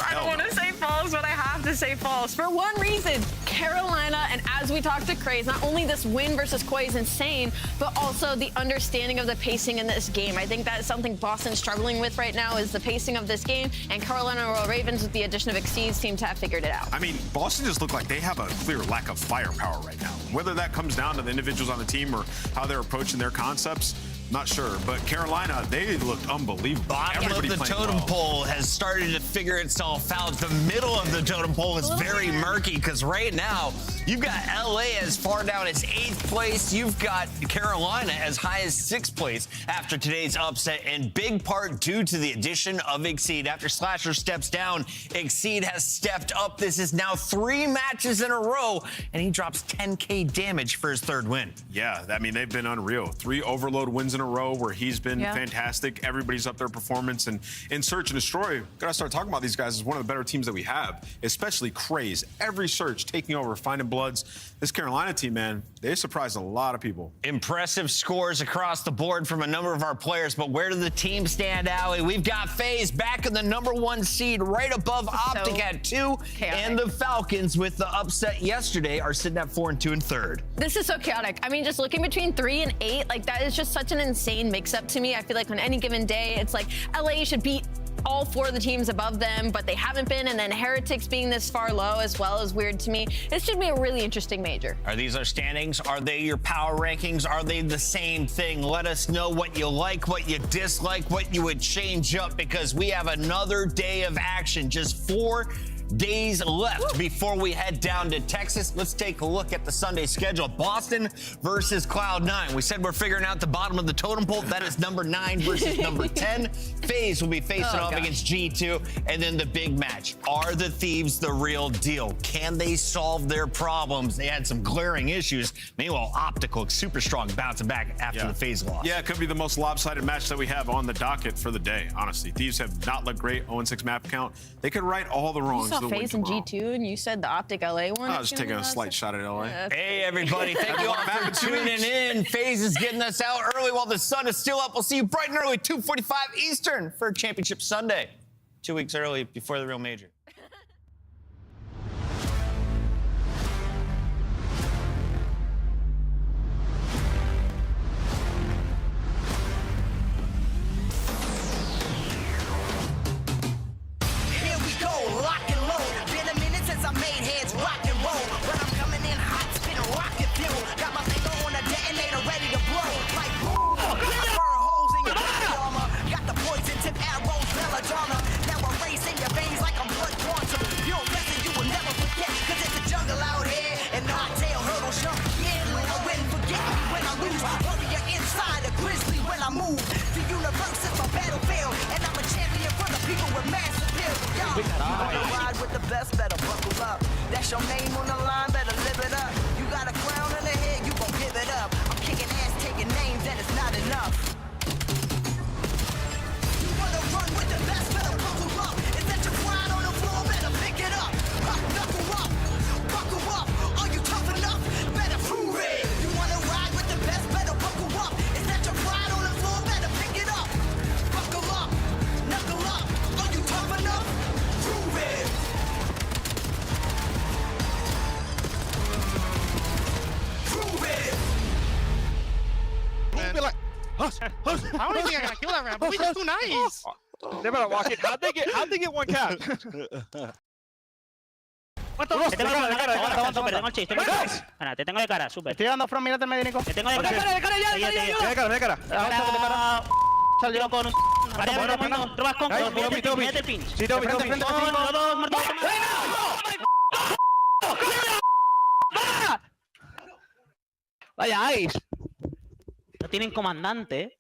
S12: I don't want to say false, but I have to say false. For one reason, Carolina, and as we talked to Craze, not only this win versus Koi is insane, but also the understanding of the pacing in this game. I think that is something Boston's struggling with right now is the pacing of this game, and Carolina Royal Ravens, with the addition of Exceed, seem to have figured it out.
S13: I mean, Boston just look like they have a clear lack of firepower right now. Whether that comes down to the individuals on the team or how they're approaching their concepts, not sure. But Carolina, they looked unbelievable.
S11: Bottom of the totem pole has started to figure itself out. The middle of the totem pole is very murky because right now you've got LA as far down as 8th place. You've got Carolina as high as 6th place after today's upset, in big part due to the addition of Exceed. After Slasher steps down, Exceed has stepped up. This is now 3 matches in a row, and he drops 10K damage for his 3rd win.
S13: Yeah, I mean, they've been unreal. 3 overload wins in a row where he's been fantastic. Everybody's up their performance, and in Search and Destroy, gotta start talking about these guys as one of the better teams that we have, especially Craze. Every Search taking over, finding bloods. This Carolina team, man, they surprised a lot of people.
S11: Impressive scores across the board from a number of our players, but where do the teams stand, Allie? We've got FaZe back in the #1 seed, right above Optic at 2, and the Falcons, with the upset yesterday, are sitting at 4 and 2 and 3rd.
S12: This is so chaotic. I mean, just looking between 3 and 8, like that is just such an insane mix-up to me. I feel like on any given day, it's like LA should beat all 4 of the teams above them, but they haven't been, and then Heretics being this far low as well is weird to me. This should be a really interesting major.
S11: Are these our standings? Are they your power rankings? Are they the same thing? Let us know what you like, what you dislike, what you would change up, because we have another day of action. Just 4 days left before we head down to Texas. Let's take a look at the Sunday schedule. Boston versus Cloud9. We said we're figuring out the bottom of the totem pole. That is number 9 versus number 10. FaZe will be facing off against G2. And then the big match. Are the Thieves the real deal? Can they solve their problems? They had some glaring issues. Meanwhile, Optic looks super strong, bouncing back after the FaZe loss.
S13: Yeah, it could be the most lopsided match that we have on the docket for the day, honestly. Thieves have not looked great. 0-6 map count. They could right all the wrongs.
S12: FaZe in G2, and you said the Optic LA one.
S13: I was taking a slight shot at LA.
S11: Hey, everybody. Thank you all for tuning in. FaZe is getting us out early while the sun is still up. We'll see you bright and early, 2:45 Eastern for Championship Sunday. 2 weeks early before the real major.
S7: Ride with the best, better buckle up. That's your name on the line, better live it up. You got a crown in the head, you gon' give it up. I'm kicking ass, taking names, that is not enough. You wanna run with the best, better buckle up. Is that your pride on the floor, better pick it up. Buckle up, are you tough enough? Better prove it. You wanna ride with the best, better buckle up. Is that your pride on the floor, better pick it up. Buckle up, knuckle up, are you tough enough? Prove it. Prove it.
S10: Be like, hush. I don't think I'm gonna kill that round, but we just too nice.
S1: They better walk in. How'd they get 1 cap?
S2: Te tengo de cara, tengo el chase, te tengo de cara, super.
S1: Estoy dando from, mírate el medio, Nico.
S2: Te tengo de cara,
S1: De cara.
S2: Salgo con un... Robas con... Mete el pinch.
S1: Sí, tengo frente. Vaya, Ice.
S2: No tienen comandante.